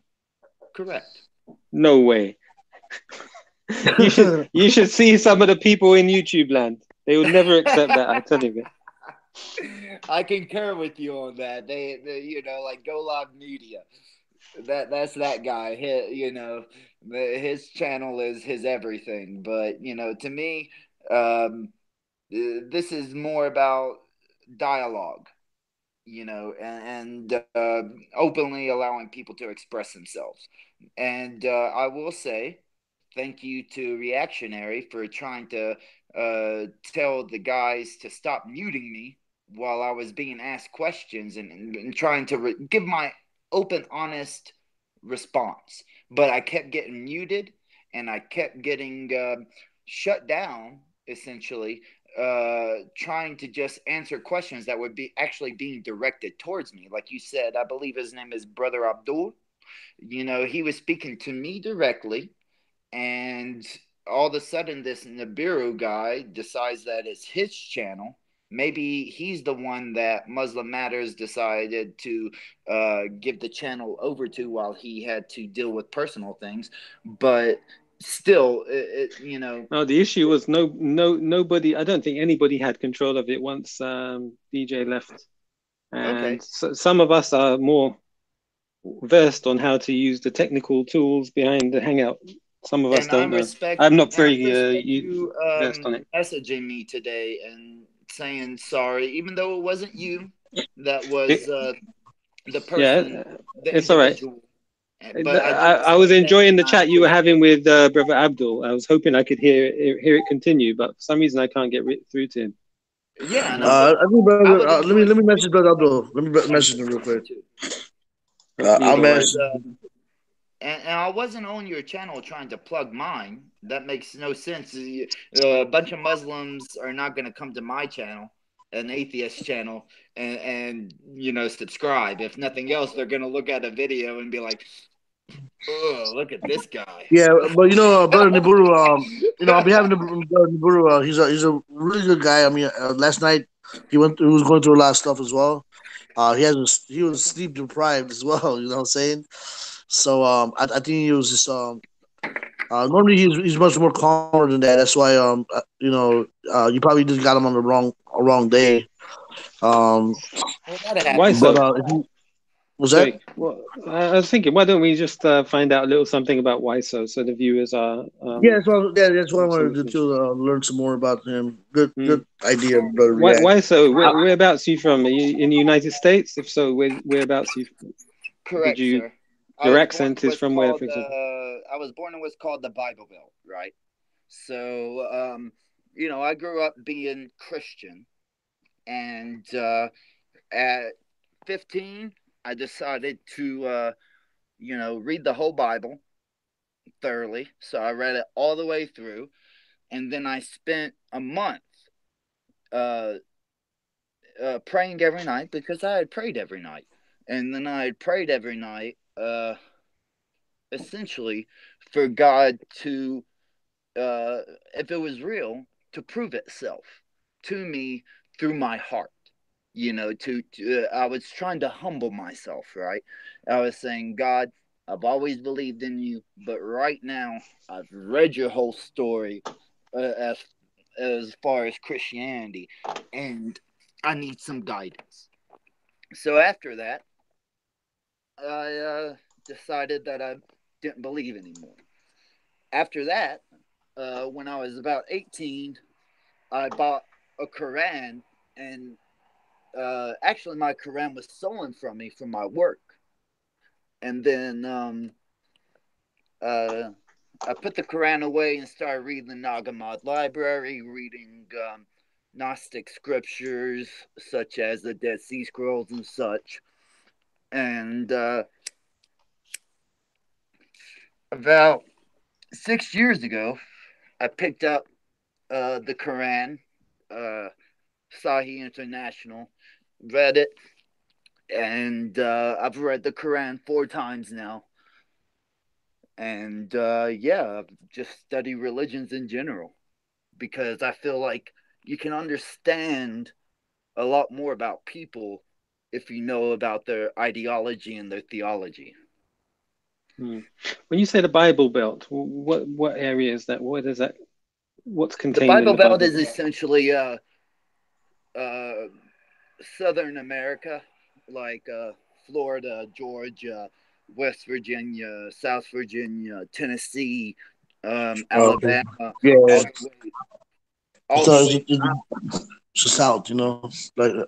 correct.
No way. You should see some of the people in YouTube land. They would never accept that. I'm telling you.
I concur with you on that. They like Go Live Media. That's that guy. His channel is his everything. But to me, this is more about dialogue. And openly allowing people to express themselves. And I will say thank you to Reactionary for trying to tell the guys to stop muting me while I was being asked questions and trying to give my open, honest response. But I kept getting muted and I kept getting shut down, essentially, trying to just answer questions that would be actually being directed towards me. Like you said, I believe his name is Brother Abdul. He was speaking to me directly, and all of a sudden, this Nibiru guy decides that it's his channel. Maybe he's the one that Muslim Matters decided to give the channel over to while he had to deal with personal things. But still,
No, the issue was nobody. I don't think anybody had control of it once DJ left, and
okay.
some of us are more versed on how to use the technical tools behind the Hangout. Some of us
And I
don't know.
respect
I'm not
and I
very
respect you
versed on it.
messaging me today and saying sorry, even though it wasn't you that was the person,
Yeah,
the
it's all right.
individual. But I do
I was
respect that,
enjoying
and
the
I
chat you were
appreciate
having with Brother Abdul. I was hoping I could hear it continue, but for some reason I can't get through to him.
it. Yeah, and
I think
I
brother.
would enjoy
Let me
hearing
message brother
that
Abdul. Let me message him real
conversation
quick.
too.
Hopefully
I'll
he's all right.
message.
And I wasn't on your channel trying to plug mine. That makes no sense. A bunch of Muslims are not going to come to my channel, an atheist channel, and subscribe. If nothing else, they're going to look at a video and be like, Oh, look at this guy.
Yeah, but brother Niburu, on behalf of brother Niburu, he's a really good guy. I mean, last night he was going through a lot of stuff as well. He was sleep deprived as well. You know what I'm saying? So I think he was just normally he's much more calmer than that. That's why you probably just got him on the wrong day.
Well, that
Why
happens.
so?
Was
Sorry.
that?
Well, I was thinking, why don't we just find out a little something about why so the viewers are.
That's what I wanted to do to learn some more about him. Good idea, brother.
Why so? Whereabouts are you from? Are you in the United States? If so, whereabouts are you?
Correct, sir.
Your accent is from where, for example?
I was born in what's called the Bible Belt, right? So, I grew up being Christian, and at 15, I decided to, read the whole Bible thoroughly. So I read it all the way through, and then I spent a month praying every night because I had prayed every night, and then I had prayed every night, essentially, for God to, if it was real, to prove itself to me through my heart. I was trying to humble myself, right? I was saying, God, I've always believed in you, but right now I've read your whole story as far as Christianity, and I need some guidance. So after that, I decided that I didn't believe anymore. After that, when I was about 18, I bought a Quran, and actually my Quran was stolen from me from my work. And then I put the Quran away and started reading the Nag Hammadi library, reading Gnostic scriptures such as the Dead Sea Scrolls and such. And about 6 years ago, I picked up the Quran, Sahih International, read it, and I've read the Quran 4 times now. And I've just studied religions in general because I feel like you can understand a lot more about people if you know about their ideology and their theology.
When you say the Bible Belt, what area is that? What is that? What's contained in the Bible
Belt is essentially Southern America, like Florida, Georgia, West Virginia, South Virginia, Tennessee, Alabama, all the way
south,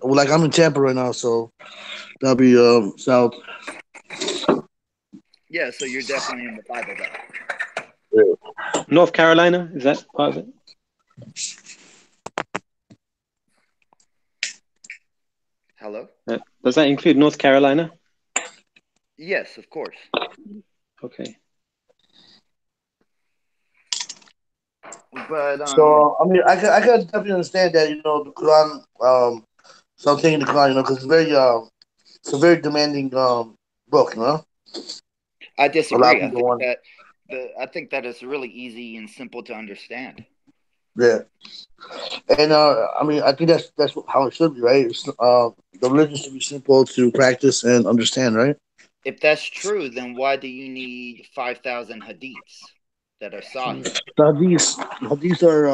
like I'm in Tampa right now, so that'll be south.
Yeah, so you're definitely in the Bible Belt.
Yeah. North Carolina, is that part of it?
Hello?
Does that include North Carolina?
Yes, of course.
Okay.
But
so I mean, I can definitely understand that the Quran, something in the Quran, because it's a very demanding book,
I disagree. I think that it's really easy and simple to understand.
Yeah, and I mean, I think that's how it should be, right? The religion should be simple to practice and understand, right?
If that's true, then why do you need 5,000 hadiths that are sahih?
Hadiths are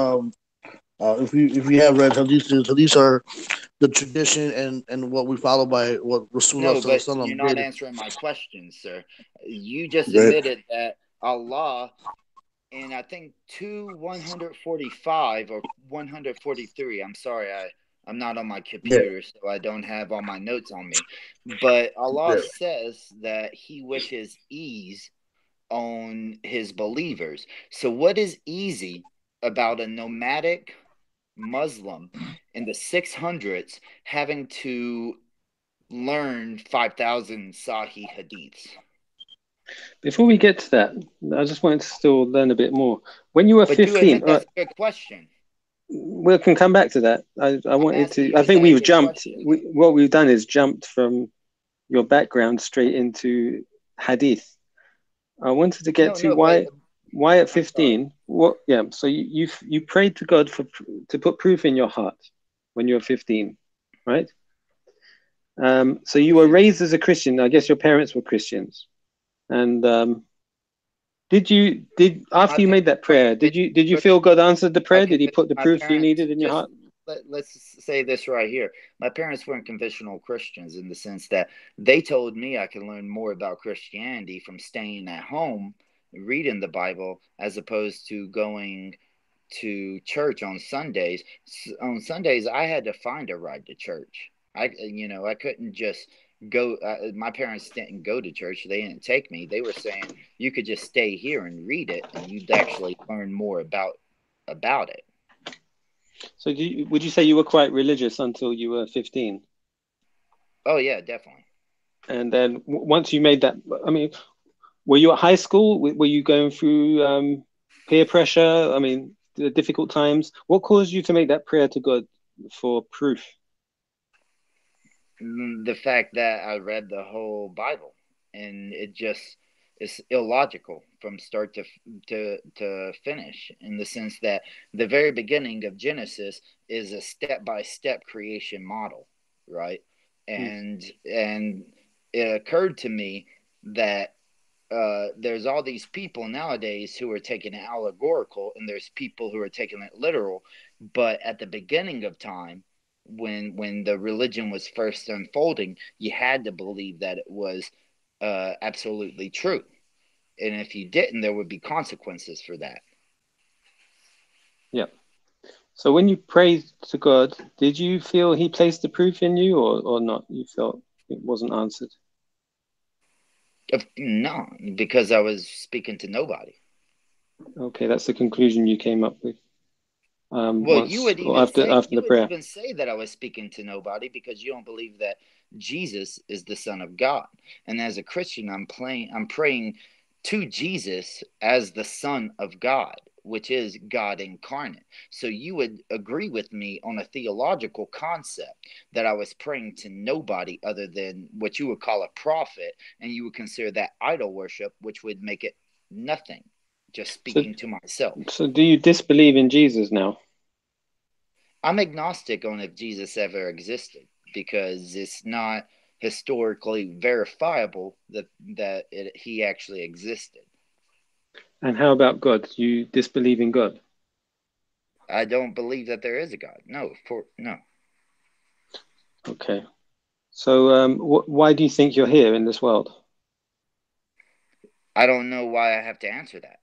if we have read hadiths are the tradition and what we follow by what Rasulullah.
No, but you're not answering my question, sir. You just admitted that Allah, in I think 145 or 143. I'm sorry, I'm not on my computer, so I don't have all my notes on me. But Allah says that He wishes ease on His believers. So what is easy about a nomadic Muslim in the 600s having to learn 5,000 Sahih hadiths?
Before we get to that, I just wanted to still learn a bit more. When you were 15,
that's a good question.
We can come back to that. I wanted to. I think we've jumped. What we've done is jumped from your background straight into hadith. I wanted to get to why at 15. What? Yeah. So you prayed to God to put proof in your heart when you were 15, right? So you were raised as a Christian. I guess your parents were Christians, and after you made that prayer, did you feel God answered the prayer? Did He put the proof you needed in your heart?
Let's say this right here. My parents weren't conventional Christians in the sense that they told me I can learn more about Christianity from staying at home, reading the Bible, as opposed to going to church on Sundays. On Sundays, I had to find a ride to church. I couldn't just go. My parents didn't go to church. They didn't take me. They were saying you could just stay here and read it, and you'd actually learn more about it.
So would you say you were quite religious until you were 15?
Oh yeah, definitely.
And then once you made that, I mean, were you at high school? Were you going through peer pressure? I mean, the difficult times. What caused you to make that prayer to God for proof?
The fact that I read the whole Bible, and it's illogical from start to finish, in the sense that the very beginning of Genesis is a step-by-step creation model, right? And it occurred to me that there's all these people nowadays who are taking it allegorical, and there's people who are taking it literal. But at the beginning of time, when the religion was first unfolding, you had to believe that it was absolutely true, and if you didn't, there would be consequences for that.
Yeah. So when you prayed to God, did you feel He placed the proof in you, or not? You felt it wasn't answered?
No, because I was speaking to nobody.
Okay, that's the conclusion you came up with.
Well, you would even say that I was speaking to nobody, because you don't believe that Jesus is the Son of God. And as a Christian, I'm praying to Jesus as the Son of God, which is God incarnate. So you would agree with me on a theological concept that I was praying to nobody other than what you would call a prophet, and you would consider that idol worship, which would make it nothing, just speaking to myself.
So do you disbelieve in Jesus now?
I'm agnostic on if Jesus ever existed, because it's not historically verifiable that he actually existed.
And how about God? Do you disbelieve in God?
I don't believe that there is a God. No.
Okay. So why do you think you're here in this world?
I don't know why I have to answer that.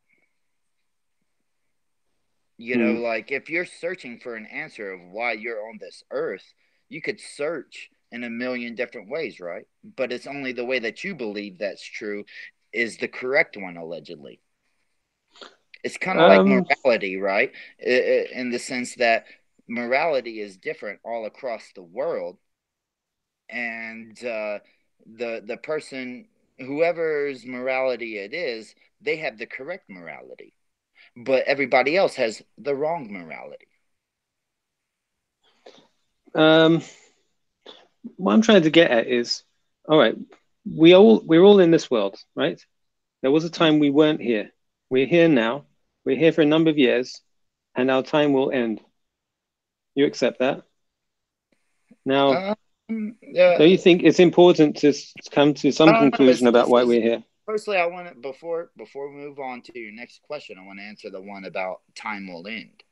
Like, if you're searching for an answer of why you're on this earth, you could search in a million different ways, right? But it's only the way that you believe that's true is the correct one, allegedly. It's kind of like morality, right? In the sense that morality is different all across the world, and the person, whoever's morality it is, they have the correct morality, but everybody else has the wrong morality.
What I'm trying to get at is, all right, we're all in this world, right? There was a time we weren't here. We're here now. We're here for a number of years, and our time will end. You accept that? Now, do you think it's important to come to some conclusion about why we're here?
Firstly, I want to, before we move on to your next question, I want to answer the one about time will end.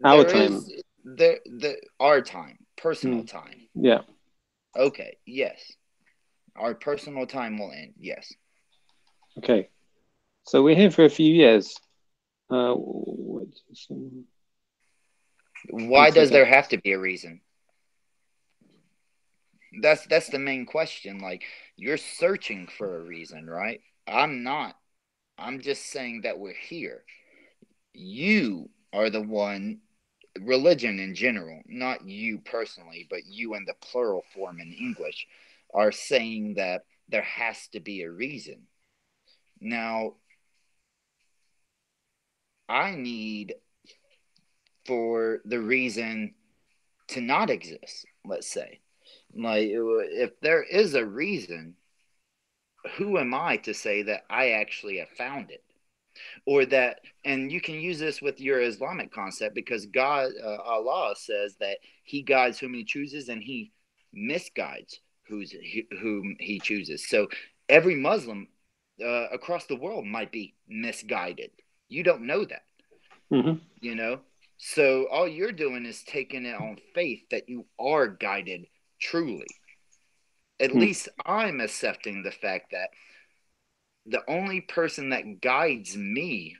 Our time.
Our time, personal time.
Yeah.
Okay. Yes. Our personal time will end. Yes.
Okay. So we're here for a few years.
Why does there have to be a reason? That's the main question. Like, you're searching for a reason, right? I'm not. I'm just saying that we're here. You are the one, religion in general, not you personally, but you in the plural form in English, are saying that there has to be a reason. Now, I need for the reason to not exist, let's say. Like, if there is a reason, who am I to say that I actually have found it? Or that, and you can use this with your Islamic concept, because God, Allah says that He guides whom He chooses, and He misguides whom He chooses. So every Muslim across the world might be misguided. You don't know that, you know. So all you're doing is taking it on faith that you are guided truly. At least I'm accepting the fact that the only person that guides me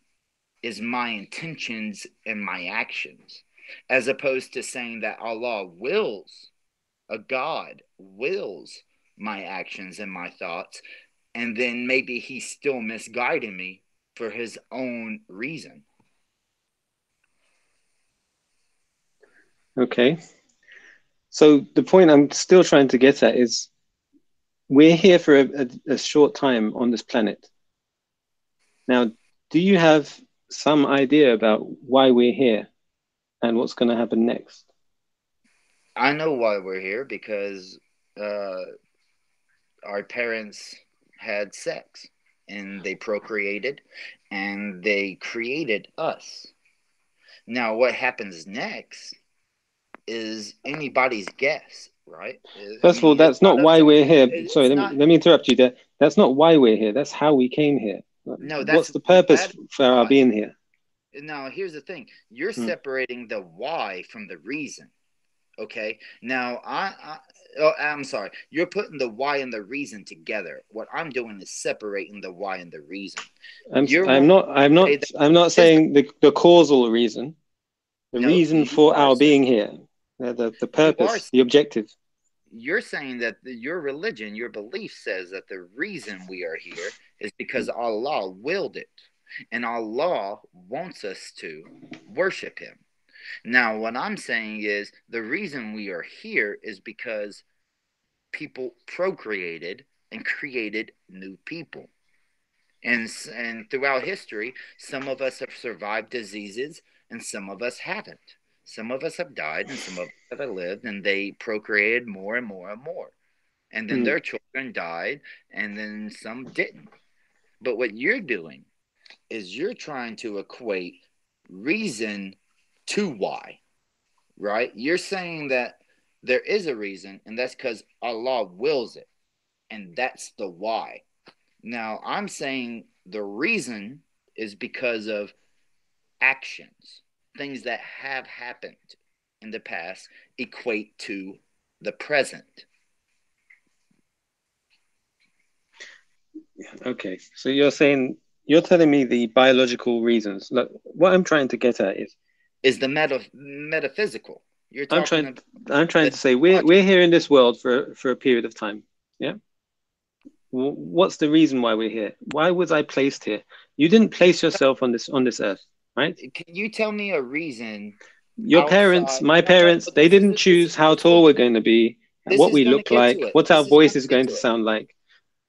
is my intentions and my actions, as opposed to saying that Allah wills, a God wills my actions and my thoughts, and then maybe He's still misguiding me for His own reason.
Okay. So the point I'm still trying to get at is, we're here for a short time on this planet. Now, do you have some idea about why we're here and what's going to happen next?
I know why we're here, because our parents had sex and they procreated and they created us. Now, what happens next is anybody's guess, right?
First of all, that's not why we're here. Sorry, let me interrupt you there. That's not why we're here. That's how we came here.
No,
what's the purpose for our being here?
Now, here's the thing. You're separating the why from the reason. Okay. Now, I'm sorry. You're putting the why and the reason together. What I'm doing is separating the why and the reason.
I'm not saying the causal reason. The reason for our being here. The purpose, the objective.
You're saying that your religion, your belief says that the reason we are here is because Allah willed it. And Allah wants us to worship Him. Now, what I'm saying is the reason we are here is because people procreated and created new people. And throughout history, some of us have survived diseases and some of us haven't. Some of us have died and some of us have lived, and they procreated more and more and more. And then their children died, and then some didn't. But what you're doing is you're trying to equate reason to why, right? You're saying that there is a reason, and that's because Allah wills it, and that's the why. Now, I'm saying the reason is because of actions, things that have happened in the past equate to the present.
Okay, so you're telling me the biological reasons. Look, what I'm trying to get at
is the metaphysical. You're talking.
I'm trying to say we're here in this world for a period of time. Yeah. What's the reason why we're here? Why was I placed here? You didn't place yourself on this earth, right?
Can you tell me a reason?
Your parents, my parents, they didn't choose how tall we're going to be, what we look like, what our voice is going to sound like,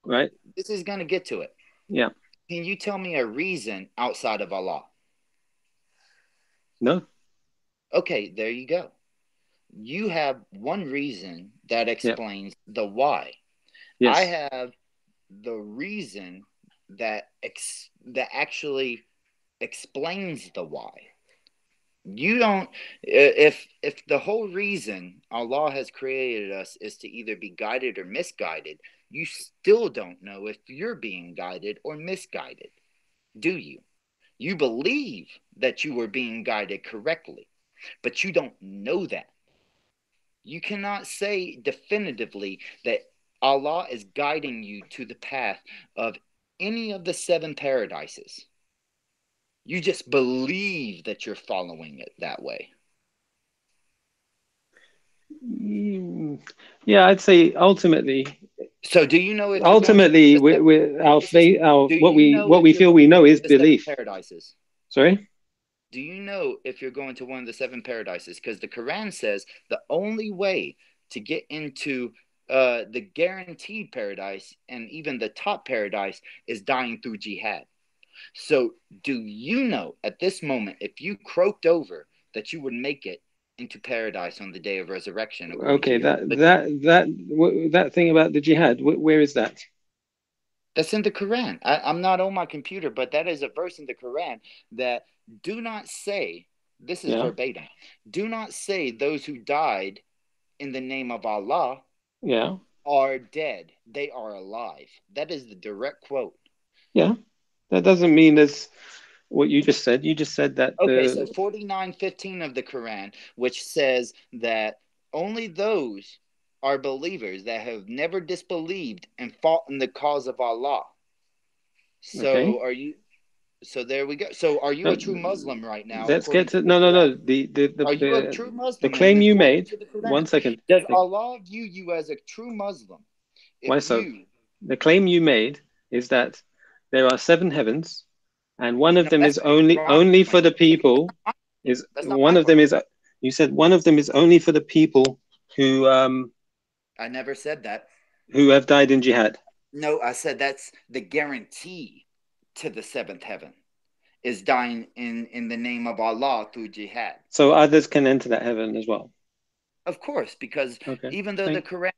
right?
This is going to get to it.
Yeah.
Can you tell me a reason outside of Allah?
No.
Okay, there you go. You have one reason that explains the why. Yes. I have the reason that actually explains the why. You don't. If the whole reason Allah has created us is to either be guided or misguided, you still don't know if you're being guided or misguided, do you? You believe that you were being guided correctly, but you don't know that. You cannot say definitively that Allah is guiding you to the path of any of the 7 paradises. You just believe that you're following it that way.
Yeah, I'd say ultimately.
So, do you know if
ultimately our faith, what we feel we know is belief.
Paradises.
Sorry.
Do you know if you're going to one of the 7 paradises? Because the Quran says the only way to get into the guaranteed paradise and even the top paradise is dying through jihad. So do you know at this moment, if you croaked over, that you would make it into paradise on the day of resurrection.
Okay, that thing about the jihad, where is that?
That's in the Quran. I'm not on my computer, but that is a verse in the Quran that do not say, this is verbatim, do not say those who died in the name of Allah are dead. They are alive. That is the direct quote.
Yeah, that doesn't mean there's what you just said. You just said that.
Okay, so 49:15 of the Quran, which says that only those are believers that have never disbelieved and fought in the cause of Allah. So are you? So there we go. So are you a true Muslim right now?
Let's get to no.
Are you a true Muslim?
The claim you made. 1 second.
Does Allah view you as a true Muslim?
Why so? The claim you made is that there are 7 heavens, and one of them is only for the people. Is one of them is? You said one of them is only for the people who.
I never said that.
Who have died in jihad.
No, I said that's the guarantee to the 7th heaven is dying in the name of Allah through jihad.
So others can enter that heaven as well.
Of course, because even though the Quran,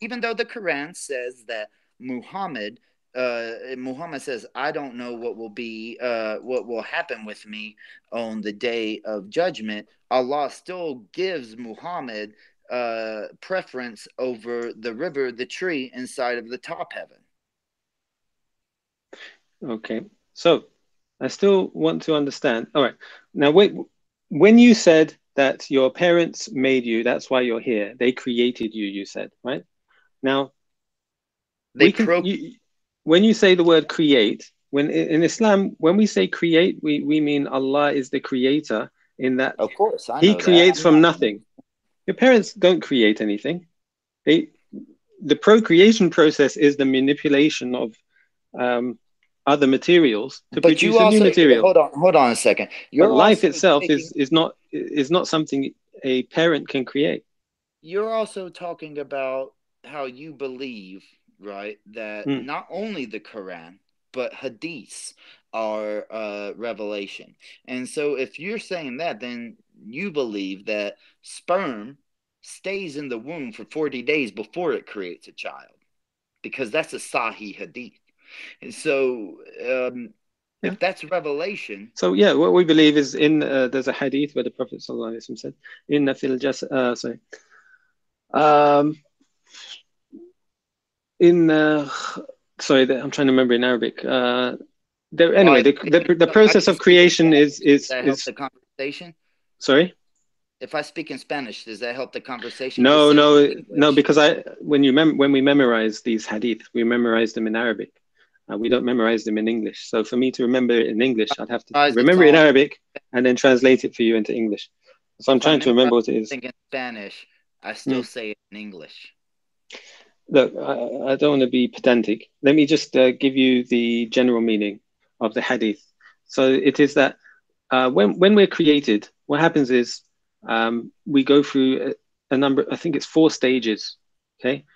even though the Quran says that Muhammad says, I don't know what will happen with me on the day of judgment. Allah still gives Muhammad preference over the river, the tree inside of the top heaven.
Okay, so I still want to understand. All right, now wait. When you said that your parents made you, that's why you're here. They created you. You said, right? Now, when you say the word create, when in Islam, when we say create, we mean Allah is the creator. In that,
of course,
He creates from nothing. Your parents don't create anything. The procreation process is the manipulation of other materials to produce a new material.
Hold on a second.
But life itself is not something a parent can create.
You're also talking about how you believe, right, that not only the Quran but hadiths are revelation. And so if you're saying that, then you believe that sperm stays in the womb for 40 days before it creates a child, because that's a Sahih hadith. And so if that's revelation.
So yeah, what we believe is in there's a hadith where the Prophet ﷺ said, "Inna fil jasad." I'm trying to remember in Arabic. Anyway, the process of creation is
help the conversation.
Sorry.
If I speak in Spanish, does that help the conversation?
No, because when we memorize these hadith, we memorize them in Arabic. We don't memorize them in English. So for me to remember it in English, I'd have to remember it in Arabic and then translate it for you into English. So I'm trying to remember what it is.
In Spanish, I still say it in English.
Look, I don't want to be pedantic. Let me just give you the general meaning of the hadith. So it is that when we're created, what happens is we go through a number, I think it's 4 stages. Okay.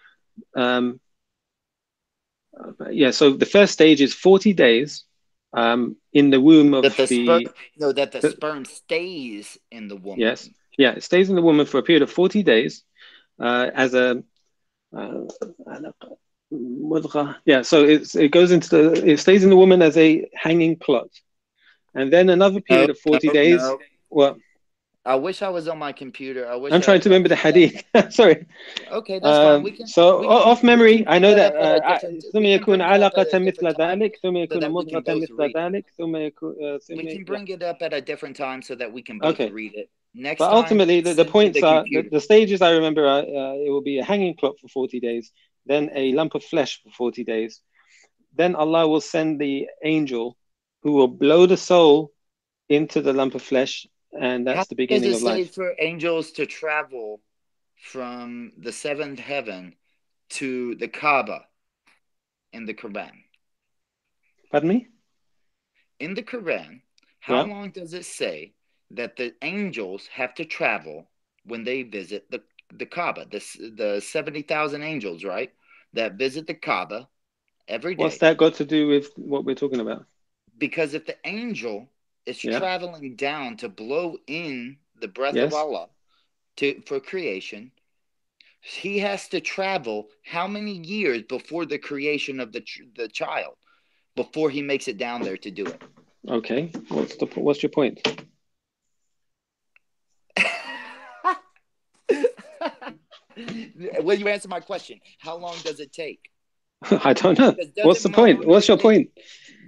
So the first stage is 40 days in the womb of
the sperm stays in the woman.
Yes. Yeah, it stays in the woman for a period of 40 days as a so it goes into it stays in the woman as a hanging clot. And then another period of 40 days. Well,
I wish I was on my computer.
I'm trying to remember the hadith. Sorry.
Okay, that's fine. We can,
off memory, I know that ثم يكون علقة مثل ذلك ثم يكون مضغة مثل ذلك ثم يكون
we can bring it up at a different time so that we can both read it. Next
but ultimately, the points are the stages. I remember it will be a hanging clot for 40 days, then a lump of flesh for 40 days. Then Allah will send the angel who will blow the soul into the lump of flesh. And that's the beginning of life.
How does it say for angels to travel from the 7th heaven to the Kaaba in the Quran?
Pardon me?
In the Quran, how long does it say that the angels have to travel when they visit the Kaaba? The 70,000 angels, right? That visit the Kaaba every day.
What's that got to do with what we're talking about?
Because if the angel is traveling down to blow in the breath of Allah for creation, he has to travel how many years before the creation of the child before he makes it down there to do it?
Okay, what's your point?
Will you answer my question? How long does it take?
I don't know. What's the point? What's your point?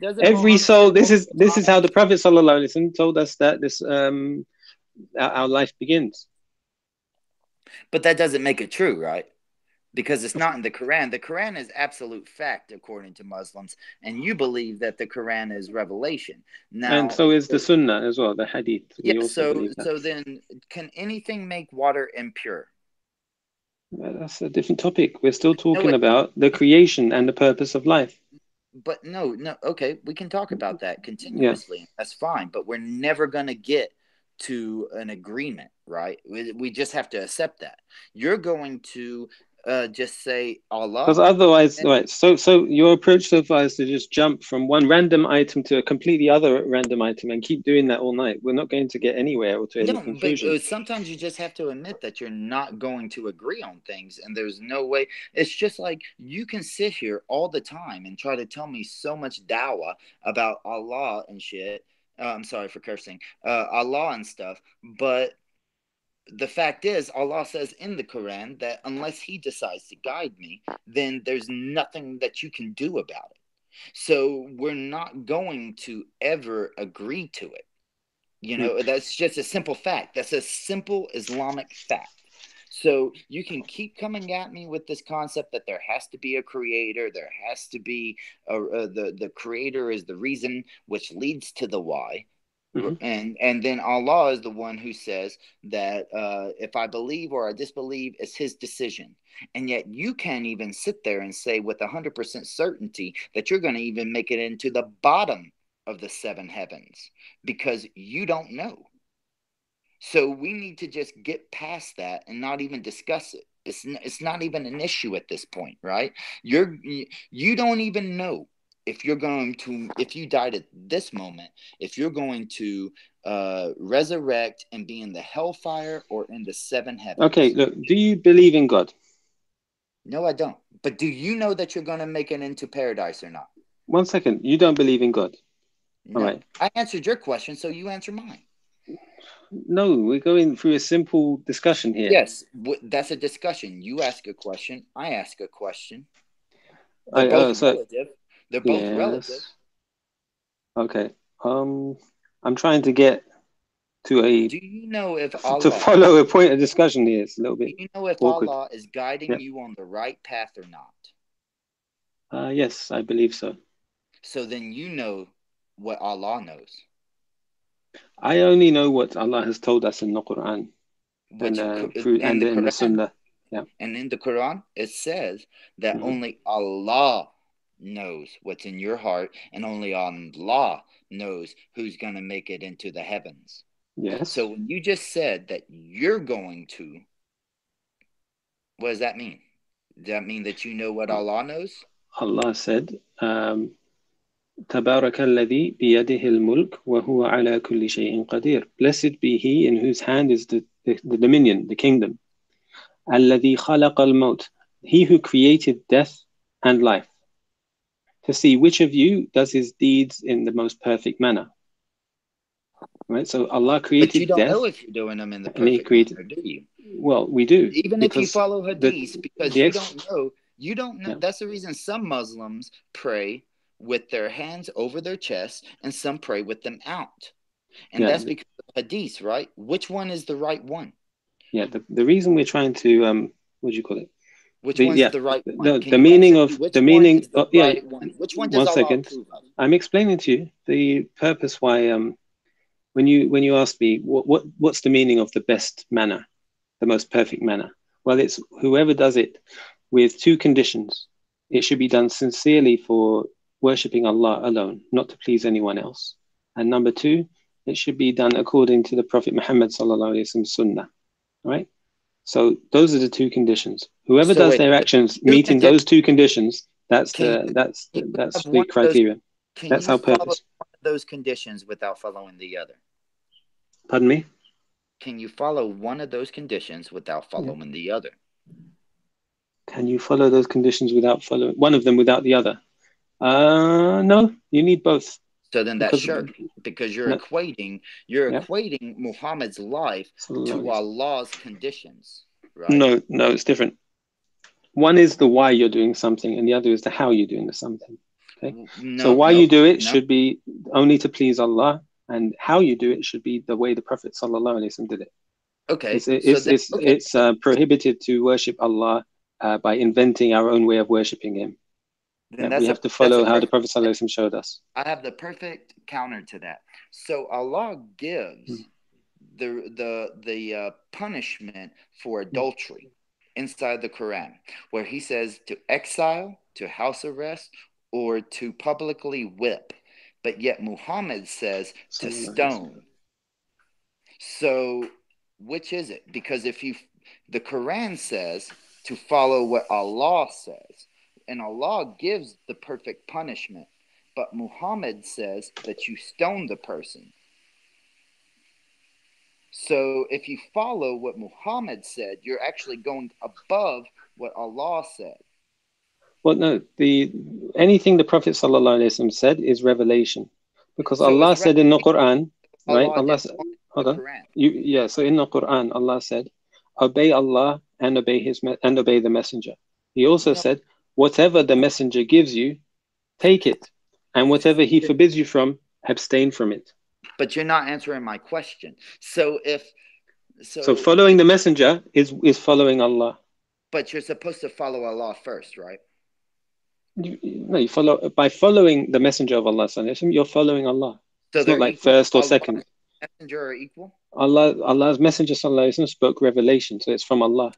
Every
Muhammad
soul.
say
This is how the Prophet ﷺ told us that this our life begins.
But that doesn't make it true, right? Because it's not in the Quran. The Quran is absolute fact according to Muslims, and you believe that the Quran is revelation. Now,
and so is the Sunnah as well, the Hadith.
Yeah.
We also believe that.
So then, can anything make water impure?
That's a different topic. We're still talking about the creation and the purpose of life.
But no. Okay, we can talk about that continuously. Yeah. That's fine. But we're never going to get to an agreement, right? We just have to accept that. You're going to just say Allah.
Because otherwise, right? So your approach so far is to just jump from one random item to a completely other random item and keep doing that all night. We're not going to get anywhere or to any conclusion.
But sometimes you just have to admit that you're not going to agree on things, and there's no way. It's just like you can sit here all the time and try to tell me so much dawah about Allah and shit. I'm sorry for cursing, Allah and stuff, but the fact is, Allah says in the Quran that unless He decides to guide me, then there's nothing that you can do about it. So we're not going to ever agree to it. You know, that's just a simple fact. That's a simple Islamic fact. So you can keep coming at me with this concept that there has to be a creator, there has to be the creator is the reason which leads to the why. Mm-hmm. And then Allah is the one who says that if I believe or I disbelieve, it's His decision. And yet you can't even sit there and say with 100% certainty that you're going to even make it into the bottom of the 7 heavens because you don't know. So we need to just get past that and not even discuss it. It's not even an issue at this point, right? You don't even know if you're going to, if you died at this moment, if you're going to resurrect and be in the hellfire or in the 7 heavens.
Okay, look, do you believe in God?
No, I don't. But do you know that you're going to make it into paradise or not?
1 second. You don't believe in God?
No. All right. I answered your question, so you answer mine.
No, we're going through a simple discussion here.
Yes, that's a discussion. You ask a question, I ask a question. They're both relative. They're both relative.
Okay. I'm trying to get to a.
Do you know if Allah
to follow a point of discussion here? It's a little bit.
Do you know if awkward. Allah is guiding you on the right path or not?
Yes, I believe so.
So then you know what Allah knows.
I only know what Allah has told us in the Quran and in the Sunnah. Yeah.
And in the Quran, it says that only Allah knows what's in your heart, and only Allah knows who's going to make it into the heavens.
Yes.
So when you just said that you're going to, what does that mean? Does that mean that you know what Allah knows?
Allah said, تبارك الذي بيده الملك وهو على كل شيء قدير. Blessed be He in whose hand is the dominion, the kingdom. الذي خلق الموت. He who created death and life, to see which of you does his deeds in the most perfect manner. Right, so Allah created death.
But you don't know if you're doing them in the perfect manner, do you?
Well, we do.
Even if you follow hadith, because you don't know. You don't know. Yeah. That's the reason some Muslims pray with their hands over their chest and some pray with them out. And that's because of hadith, right? Which one is the right one?
Yeah, the reason we're trying to what do you call it?
Which one's the right one?
The meaning of the meaning
of right one? Which one does Allah approve of?
I'm explaining to you the purpose why when you ask me what's the meaning of the best manner, the most perfect manner? Well, it's whoever does it with 2 conditions. It should be done sincerely for worshipping Allah alone, not to please anyone else. And number 2, it should be done according to the Prophet Muhammad sallallahu alaihi wasallam sunnah. Right? So those are the 2 conditions. Whoever does their actions meeting those 2 conditions, that's the criteria. That's our purpose.
One of those conditions without following the other.
Pardon me?
Can you follow one of those conditions without following the other?
Can you follow those conditions without following one of them without the other? No, you need both.
So then that's shirk, because you're equating Muhammad's life to Allah's conditions, right?
No, it's different. One is the why you're doing something, and the other is the how you're doing the something. Okay. So why you do it should be only to please Allah, and how you do it should be the way the Prophet ﷺ did it.
Okay.
It's prohibited to worship Allah by inventing our own way of worshiping Him. We have to follow how the Prophet ﷺ showed us.
I have the perfect counter to that. So Allah gives the punishment for adultery inside the Quran, where He says to exile, to house arrest, or to publicly whip. But yet Muhammad says to stone. So which is it? Because the Quran says to follow what Allah says, and Allah gives the perfect punishment, but Muhammad says that you stone the person. So if you follow what Muhammad said, you're actually going above what Allah said.
Well, no, anything the Prophet ﷺ said is revelation, because so Allah said in the Quran, right? Allah said, hold on. So in the Quran, Allah said, obey Allah and obey the messenger. He also said, whatever the messenger gives you, take it, and whatever he forbids you from, abstain from it.
But you're not answering my question. So
following the messenger is following Allah.
But you're supposed to follow Allah first, right?
You follow by following the messenger of Allah. You're following Allah. So it's not like equal. First or second.
Allah and messenger are equal.
Allah's messenger spoke revelation, so it's from Allah.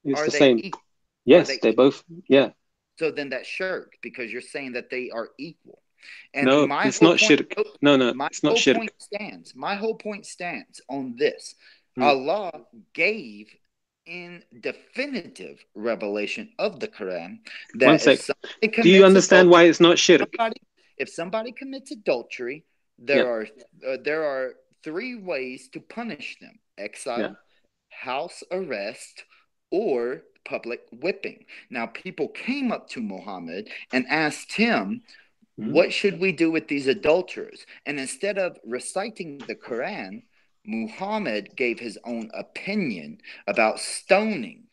It's the same.
Equal?
Yes, they're both. Yeah.
So then that's shirk, because you're saying that they are equal. And
no, it's not shirk. No, it's not shirk.
My whole point stands on this. Allah gave in definitive revelation of the Quran that
do you understand why it's not shirk?
If somebody commits adultery, there are 3 ways to punish them: exile, house arrest, or public whipping. Now, people came up to Muhammad and asked him, what should we do with these adulterers? And instead of reciting the Quran, Muhammad gave his own opinion about stoning.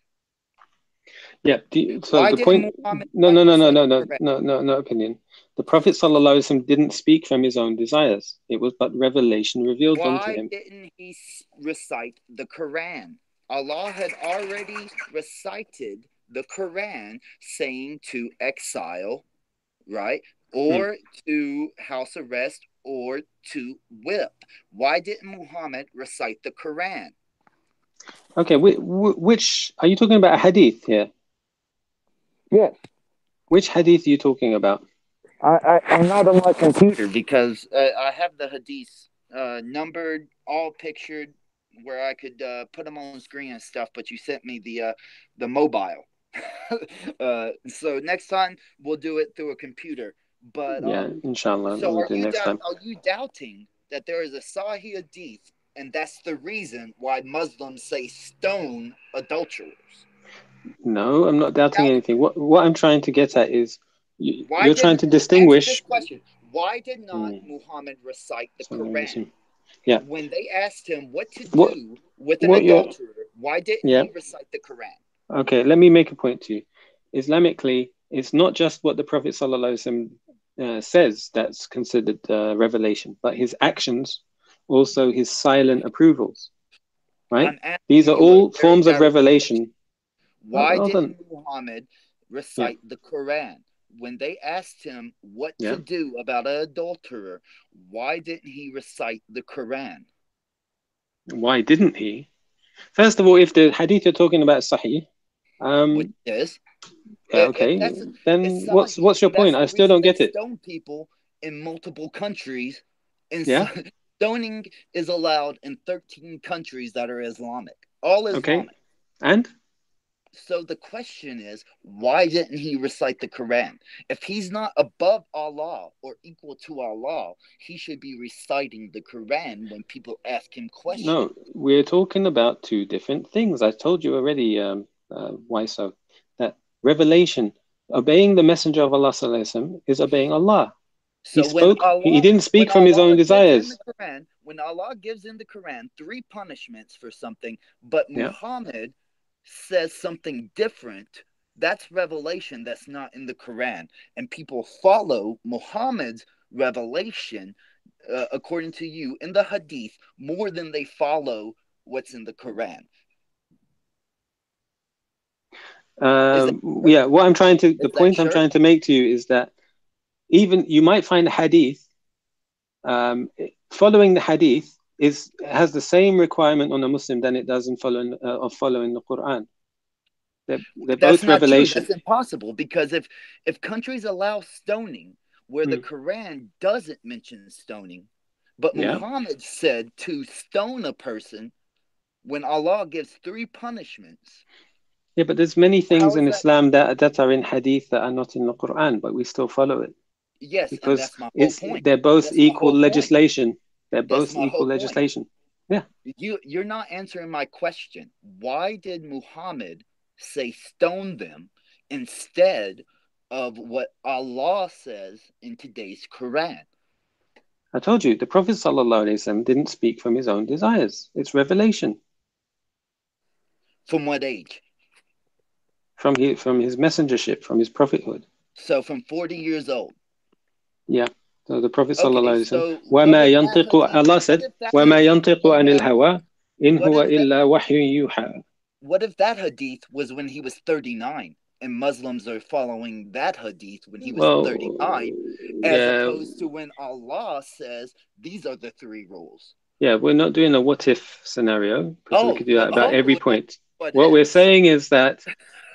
Yeah. So the point. No opinion. The Prophet ﷺ didn't speak from his own desires. It was but revelation revealed unto him.
Why didn't he recite the Quran? Allah had already recited the Quran, saying to exile, right? Or to house arrest, or to whip. Why didn't Muhammad recite the Quran?
Okay, which are you talking about? A hadith here?
Yes.
Which hadith are you talking about?
I'm not on my computer because I have the hadiths numbered, all pictured, where I could put them on the screen and stuff. But you sent me the mobile, so next time we'll do it through a computer. But
inshallah.
So are you doubting that there is a Sahih hadith, and that's the reason why Muslims say stone adulterers?
No, I'm not doubting anything. What I'm trying to get at is you're trying to distinguish.
This question: why did not Muhammad recite the Quran?
Yeah.
When they asked him what to do with an adulterer, why didn't he recite the Quran?
Okay, let me make a point to you. Islamically, it's not just what the Prophet ﷺ says that's considered revelation, but his actions, also his silent approvals, right? These are all forms of revelation.
Why didn't Muhammad recite the Quran? When they asked him what to do about an adulterer, why didn't he recite the Quran?
Why didn't he? First of all, if the hadith you're talking about is sahih,
which is,
okay, then what's your point? I still don't get it.
Stone people in multiple countries, and stoning is allowed in 13 countries that are Islamic. All Islamic.
Okay. And
So the question is, why didn't he recite the Quran? If he's not above Allah or equal to Allah, he should be reciting the Quran when people ask him questions.
No, we're talking about two different things. I told you already, why so? That revelation, obeying the Messenger of Allah Sallallahu Alaihi Wasallam, is obeying Allah.
So
He didn't speak from his own desires.
When Allah gives in the Quran 3 punishments for something, but Muhammad says something different, that's revelation that's not in the Quran. And people follow Muhammad's revelation, according to you, in the Hadith, more than they follow what's in the Quran.
The point I'm trying to make to you is that even you might find a hadith, following the hadith has the same requirement on a Muslim than it does in following the Quran. They're both revelation.
True. That's impossible, because if countries allow stoning where the Quran doesn't mention stoning, but Muhammad said to stone a person when Allah gives 3 punishments.
Yeah, but there's many things in Islam that are in hadith that are not in the Quran, but we still follow it.
Yes,
because
and that's my whole point.
They're both equal legislation. They're both equal legislation. Yeah.
You're not answering my question. Why did Muhammad say stone them instead of what Allah says in today's Quran?
I told you, the Prophet ﷺ didn't speak from his own desires. It's revelation.
From what age?
From his messengership, from his prophethood.
So from 40 years old.
Yeah. So the Prophet ﷺ, Allah said, وَمَا يَنْطِقُ عَنِ الْهَوَىٰ إِنْ هُوَ إِلَّا وَحْيٌ يُوحَىٰ.
What if that hadith was when he was 39, and Muslims are following that hadith when he was 39, as opposed to when Allah says these are the 3 rules?
Yeah, we're not doing a what if scenario, because we could do that about every point. What we're saying is that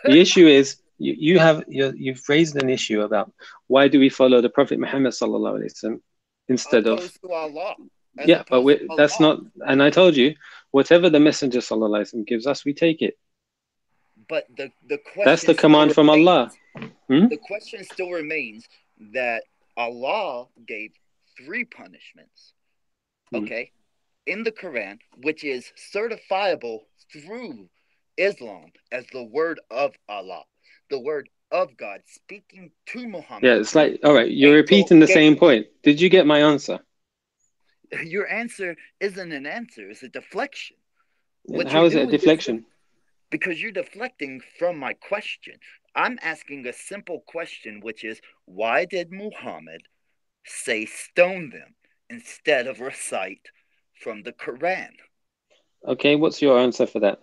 the issue is you've raised an issue about why do we follow the Prophet Muhammad sallallahu alaihi wasallam instead of
to Allah.
Yeah, but that's not. And I told you, whatever the Messenger sallallahu alaihi wasallam gives us, we take it.
But the question,
that's the command from Allah.
The question still remains that Allah gave 3 punishments. Okay, in the Quran, which is certifiable through Islam as the word of Allah, the word of God speaking to Muhammad.
Yeah, it's like, all right, you're repeating the same point. Did you get my answer?
Your answer isn't an answer, it's a deflection.
How is it a deflection?
Because you're deflecting from my question. I'm asking a simple question, which is, why did Muhammad say stone them instead of recite from the Quran?
Okay, what's your answer for that?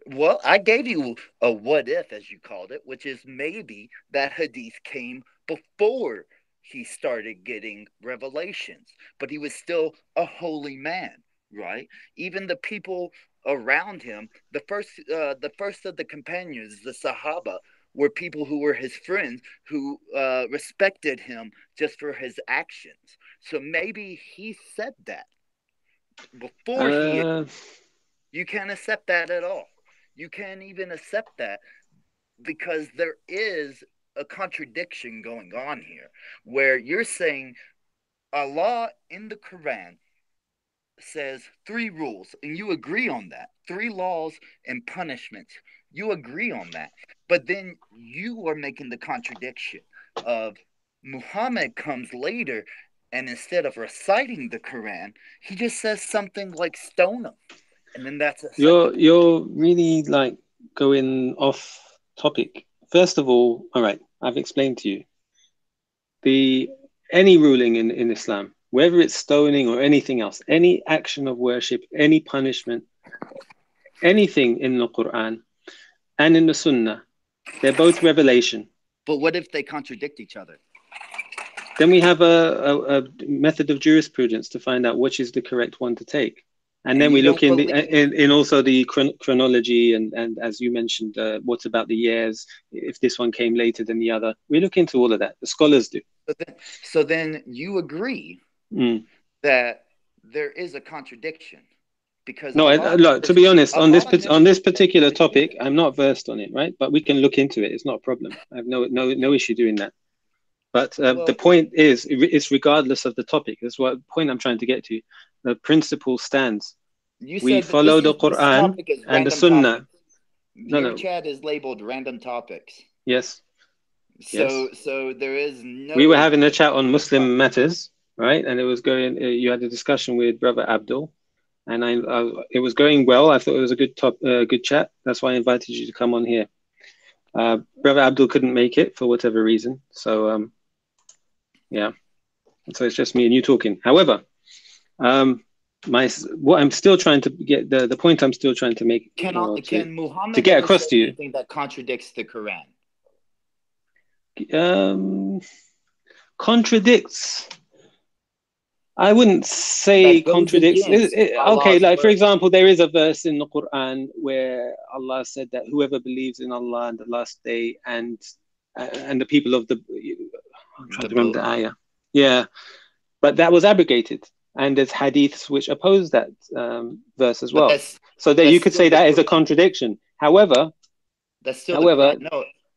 Well, I gave you a what if, as you called it, which is maybe that hadith came before he started getting revelations, but he was still a holy man, right? Even the people around him, the first of the companions, the Sahaba, were people who were his friends, who respected him just for his actions. So maybe he said that before you can't accept that at all. You can't even accept that, because there is a contradiction going on here, where you're saying Allah in the Quran says 3 rules, and you agree on that. 3 laws and punishments. You agree on that. But then you are making the contradiction of Muhammad comes later, and instead of reciting the Quran, he just says something like stone him. And then that's
you're really like going off topic. First of all right, I've explained to you any ruling in Islam, whether it's stoning or anything else, any action of worship, any punishment, anything in the Quran and in the Sunnah, they're both revelation.
But what if they contradict each other?
Then we have a method of jurisprudence to find out which is the correct one to take. And then we look in also the chronology and as you mentioned, what about the years, if this one came later than the other. We look into all of that. The scholars do.
So then you agree that there is a contradiction Because
No,
Allah
look, to be honest, on
Allah
this particular topic, I'm not versed on it, right? But we can look into it. It's not a problem. I have no issue doing that. But the point is, it's regardless of the topic. That's what point I'm trying to get to. The principle stands.
You
We
said that
follow the
this
Quran
topic is
and the
random
Sunnah.
topics. Your chat is labeled random topics.
Yes.
So there is no.
We were having a chat on Muslim matters, right? And it was going. You had a discussion with Brother Abdul, and it was going well. I thought it was a good chat. That's why I invited you to come on here. Brother Abdul couldn't make it for whatever reason, so yeah. So it's just me and you talking. However, what I'm still trying to get the point I'm still trying to make
Can Muhammad
to get
ever
across
say
to you
anything that contradicts the Quran?
Contradicts. I wouldn't say contradicts. Okay, like for example, there is a verse in the Quran where Allah said that whoever believes in Allah and the last day and the people of the I'm trying to remember the ayah. Yeah, but that was abrogated, and there's hadiths which oppose that verse as well. So that you could say that is a contradiction. However,
that's still the Quran.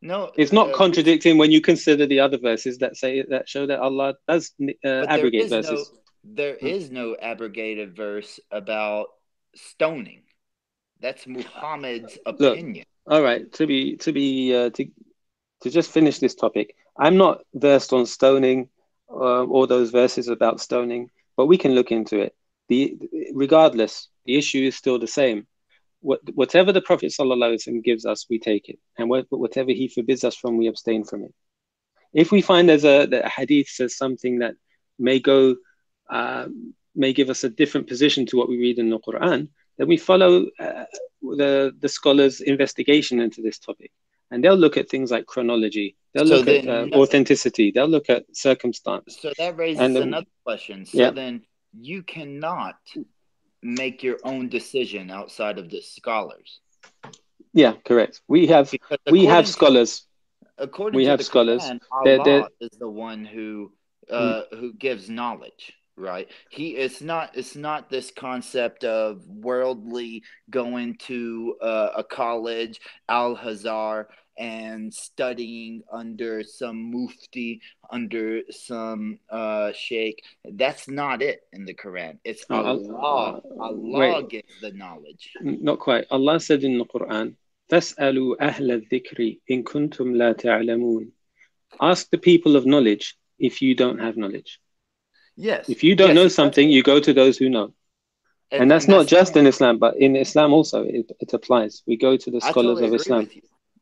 No,
it's not contradicting when you consider the other verses that show that Allah does abrogate verses.
There is no abrogated verse about stoning. That's Muhammad's opinion.
Look, all right, to just finish this topic, I'm not versed on stoning or those verses about stoning, but we can look into it. Regardless, the issue is still the same. Whatever the Prophet ﷺ gives us, we take it, and whatever he forbids us from, we abstain from it. If we find that a hadith says something that may give us a different position to what we read in the Quran, then we follow the scholars' investigation into this topic, and they'll look at things like chronology, they'll look at authenticity, they'll look at circumstance.
So that raises another question. So then you cannot make your own decision outside of the scholars.
Yeah, correct. We have scholars.
According to the Quran, Allah is the one who gives knowledge, right? It's not this concept of worldly going to a college, Al-Azhar, and studying under some mufti, under some sheikh. That's not it in the Quran. It's Allah. Allah gives the knowledge.
Not quite. Allah said in the Quran, فَاسْأَلُوا أَهْلَ الذِّكْرِ إِن كُنتُمْ لَا تَعْلَمُونَ. Ask the people of knowledge if you don't have knowledge.
Yes.
If you don't know something, you go to those who know. And that's not just in Islam, but in Islam also it applies. We go to the scholars of Islam.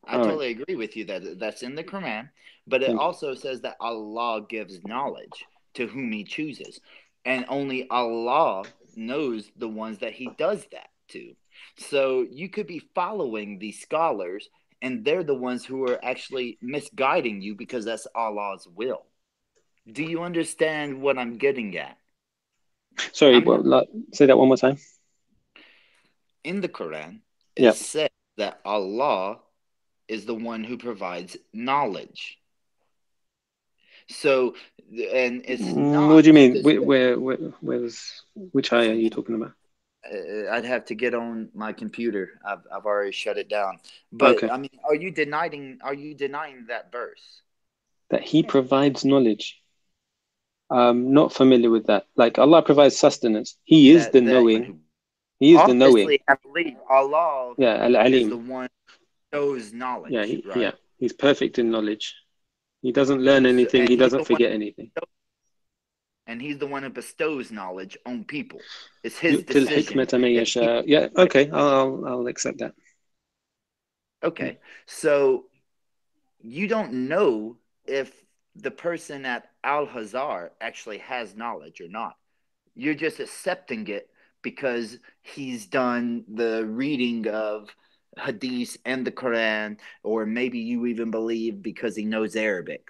I totally agree with you that that's in the Quran, but it also says that Allah gives knowledge to whom He chooses, and only Allah knows the ones that He does that to. So you could be following these scholars, and they're the ones who are actually misguiding you because that's Allah's will. Do you understand what I'm getting at?
Sorry, say that one more time.
In the Quran, it says that Allah is the one who provides knowledge. So, and it's not.
What do you mean? Which ayah are you talking about?
I'd have to get on my computer. I've already shut it down. But okay. I mean, are you denying that verse?
That He provides knowledge. Not familiar with that. Like Allah provides sustenance. He is the knowing. He is the knowing.
I believe Allah is the one who knows knowledge.
Yeah, He's perfect in knowledge. He doesn't learn anything. He doesn't forget anything.
And He's the one who bestows knowledge on people. It's His decision.
Yeah, okay. I'll accept that.
Okay. So you don't know if the person at Al-Azhar actually has knowledge or not. You're just accepting it because he's done the reading of Hadith and the Quran, or maybe you even believe because he knows Arabic.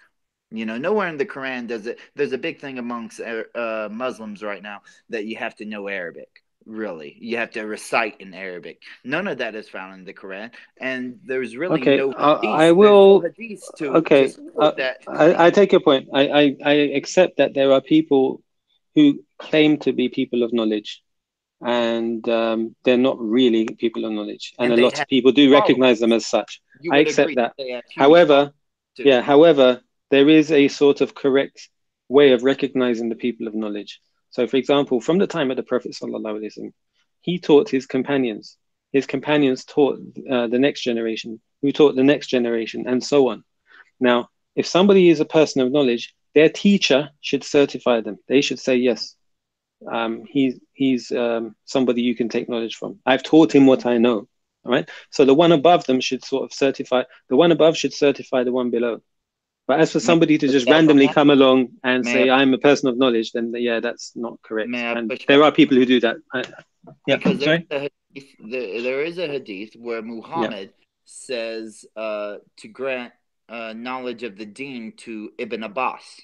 You know, nowhere in the Quran does it. There's a big thing amongst Muslims right now that you have to know Arabic. Really, you have to recite in Arabic. None of that is found in the Quran, and there's really no hadith.
I will.
That.
I take your point. I accept that there are people who claim to be people of knowledge, and they're not really people of knowledge. And a
they
lot
have
of people do
followers.
recognize them as such.
You
I
would
accept
agree
that.
they have huge
However,
followers too.
however, there is a sort of correct way of recognizing the people of knowledge. So, for example, from the time of the Prophet sallallahu alaihi wasallam, he taught his companions. His companions taught the next generation, who taught the next generation, and so on. Now, if somebody is a person of knowledge, their teacher should certify them. They should say, yes, he's somebody you can take knowledge from. I've taught him what I know. All right. So the one above them should sort of certify, the one above should certify the one below. But as for somebody to just randomly come along and say, I'm a person of knowledge, then yeah, that's not correct. And there are people who do that.
Because there is a hadith where Muhammad says to grant knowledge of the deen to Ibn Abbas.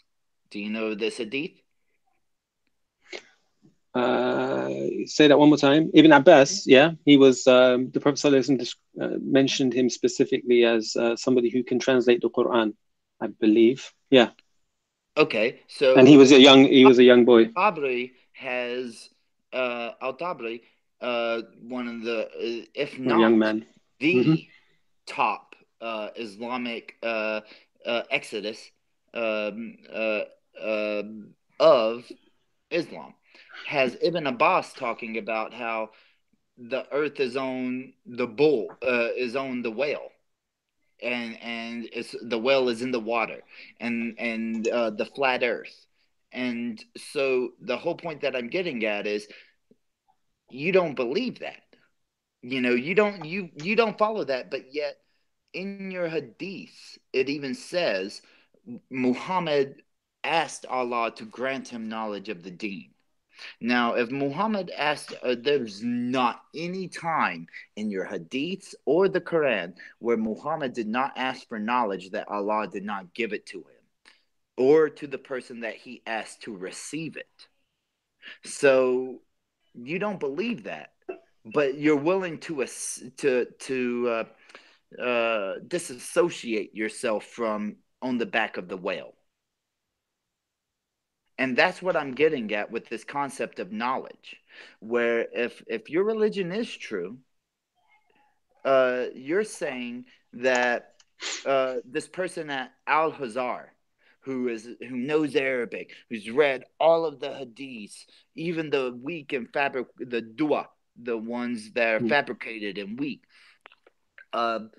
Do you know this hadith?
Say that one more time. Ibn Abbas, he was the Prophet ﷺ mentioned him specifically as somebody who can translate the Quran, I believe. Yeah.
Okay, so
and he was a young boy.
Al-Tabari has Al-Tabari, one of the if not
young man,
the top Islamic exodus of Islam, has Ibn Abbas talking about how the earth is on the bull, is on the whale, and it's the whale is in the water, and the flat earth. And so the whole point that I'm getting at is you don't believe that. You don't follow that, but yet in your hadith it even says Muhammad asked Allah to grant him knowledge of the deen. Now, if Muhammad asked, there's not any time in your hadiths or the Quran where Muhammad did not ask for knowledge that Allah did not give it to him or to the person that he asked to receive it. So you don't believe that, but you're willing to disassociate yourself from on the back of the whale. And that's what I'm getting at with this concept of knowledge, where if your religion is true, you're saying that this person at Al-Hazar, who knows Arabic, who's read all of the hadiths, even the weak and the dua, the ones that are fabricated and weak, they're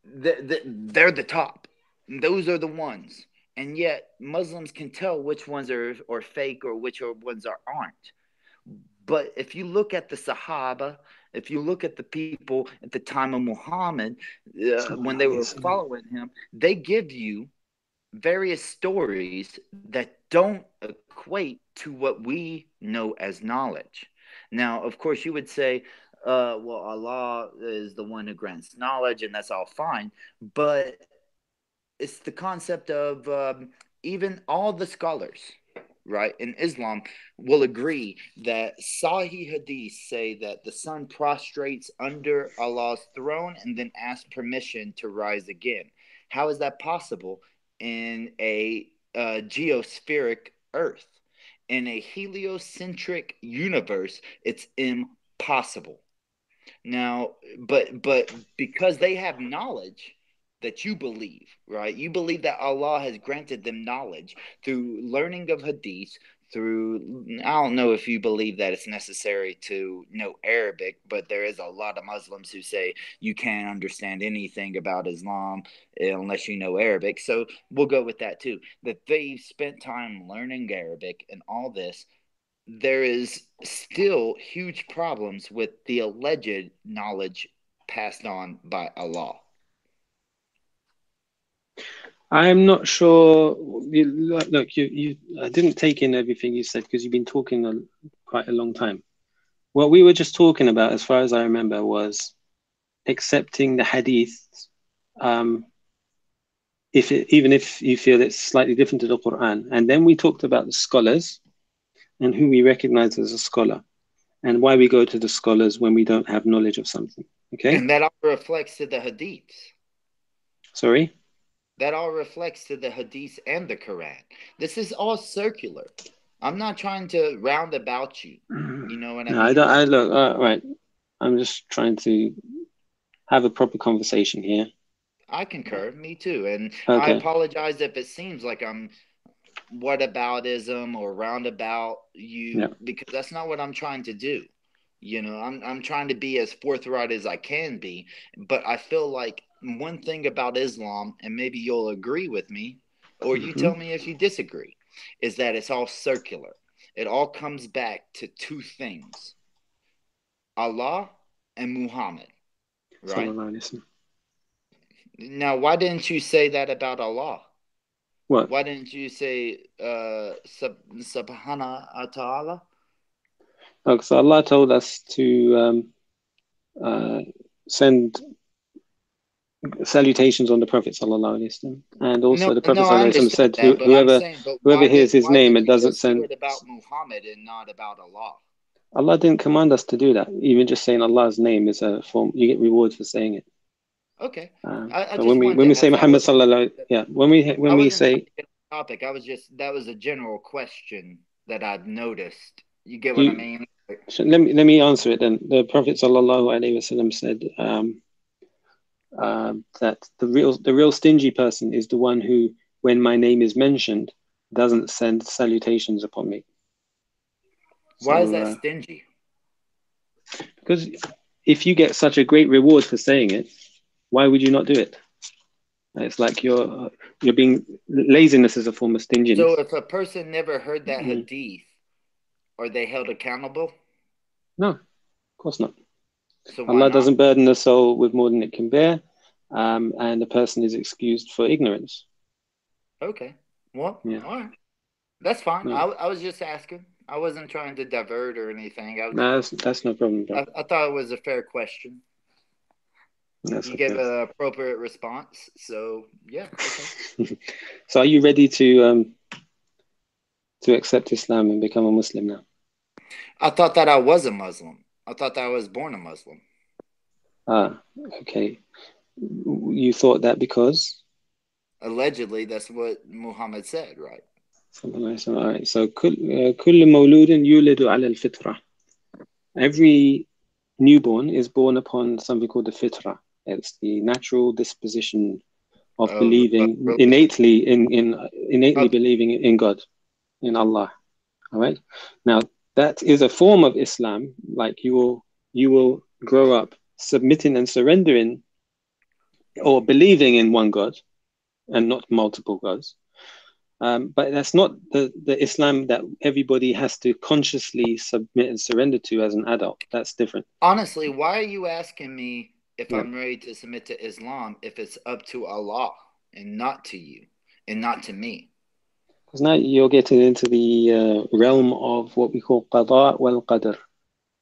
the top. Those are the ones. And yet Muslims can tell which ones are fake or which ones aren't. But if you look at the Sahaba, if you look at the people at the time of Muhammad, when they were following him, they give you various stories that don't equate to what we know as knowledge. Now, of course, you would say, well, Allah is the one who grants knowledge, and that's all fine. But it's the concept of even all the scholars, right, in Islam will agree that Sahih Hadith say that the sun prostrates under Allah's throne and then asks permission to rise again. How is that possible in a geospheric Earth? In a heliocentric universe, it's impossible. Now, but because they have knowledge that you believe, right? You believe that Allah has granted them knowledge through learning of hadith, through, I don't know if you believe that it's necessary to know Arabic, but there is a lot of Muslims who say you can't understand anything about Islam unless you know Arabic. So we'll go with that too, that they've spent time learning Arabic and all this. There is still huge problems with the alleged knowledge passed on by Allah.
I'm not sure. Look, I didn't take in everything you said because you've been talking quite a long time. What we were just talking about, as far as I remember, was accepting the hadith, even if you feel it's slightly different to the Quran. And then we talked about the scholars and who we recognize as a scholar, and why we go to the scholars when we don't have knowledge of something. Okay,
and that all reflects to the hadiths.
Sorry.
That all reflects to the hadiths and the Quran. This is all circular. I'm not trying to roundabout you. know what I
No,
mean?
I don't. I look. Right. I'm just trying to have a proper conversation here.
I concur. Me too. And I
Okay.
apologize if it seems like I'm whataboutism or roundabout you,
Yeah.
because that's not what I'm trying to do. You know, I'm trying to be as forthright as I can be, but I feel like one thing about Islam, and maybe you'll agree with me, or you tell me if you disagree, is that it's all circular. It all comes back to two things: Allah and Muhammad, right?
Sallallahu alaihi wasallam.
Now, why didn't you say that about Allah?
What?
Why didn't you say Subhana wa ta'ala?
Oh, so Allah told us to send salutations on the Prophet sallallahu alaihi wasallam, and also the Prophet
No, I
sallallahu alaihi wasallam
understand
said,
that, but I'm
whoever
saying, but
whoever hears his
why
name
did
and
you
doesn't
just do
send.
it about Muhammad and not about Allah?
Allah didn't command us to do that. Even just saying Allah's name is a form. You get reward for saying it.
Okay, I
So
just
when
wanted
we
to
say
ask.
Muhammad sallallahu, yeah, when
I
we
wasn't trying
say
to get on topic. I was just, that was a general question that I've noticed. You get what I
you,
mean?
so let me answer it then. The Prophet sallallahu alaihi wasallam said that the real stingy person is the one who, when my name is mentioned, doesn't send salutations upon me.
Why is
So
that stingy?
because if you get such a great reward for saying it, why would you not do it? It's like you're being, laziness is a form of stinginess.
So if a person never heard that hadith, are they held accountable?
No, of course not.
So why
Allah
not?
doesn't burden the soul with more than it can bear, and the person is excused for ignorance.
Okay. Well,
Yeah.
all right. That's fine.
No,
I was just asking. I wasn't trying to divert or anything.
that's no problem, bro.
I thought it was a fair question.
That's
You
okay.
gave an appropriate response. So, yeah, okay.
So are you ready to accept Islam and become a Muslim now?
I thought that I was a Muslim. I thought that I was born a Muslim.
Okay. You thought that because?
Allegedly, that's what Muhammad said, right?
All right. So كل مولود يولد على الفطرة. Every newborn is born upon something called the fitrah. It's the natural disposition of believing innately innately believing in God, in Allah. All right. Now that is a form of Islam. Like you will grow up submitting and surrendering, or believing in one God and not multiple gods. But that's not the Islam that everybody has to consciously submit and surrender to as an adult. That's different.
Honestly, why are you asking me if I'm ready to submit to Islam if it's up to Allah and not to you and not to me?
Because now you're getting into the realm of what we call qada wal qadr,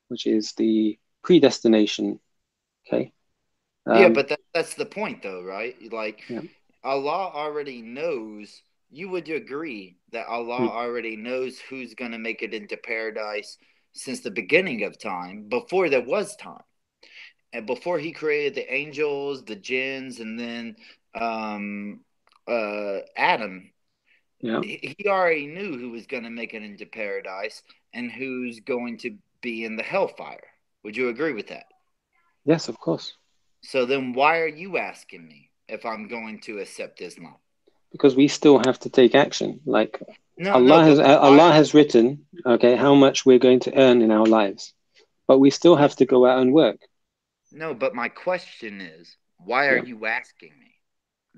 which is the predestination. Okay.
Yeah, but that's the point, though, right? Like,
yeah.
Allah already knows. You would agree that Allah already knows who's going to make it into paradise since the beginning of time, before there was time, and before He created the angels, the jinns, and then Adam.
Yeah.
He already knew who was going to make it into paradise and who's going to be in the hellfire. Would you agree with that?
Yes, of course.
So then why are you asking me if I'm going to accept Islam?
Because we still have to take action. Like
Allah
has written, okay, how much we're going to earn in our lives, but we still have to go out and work.
No, but my question is, why are you asking me?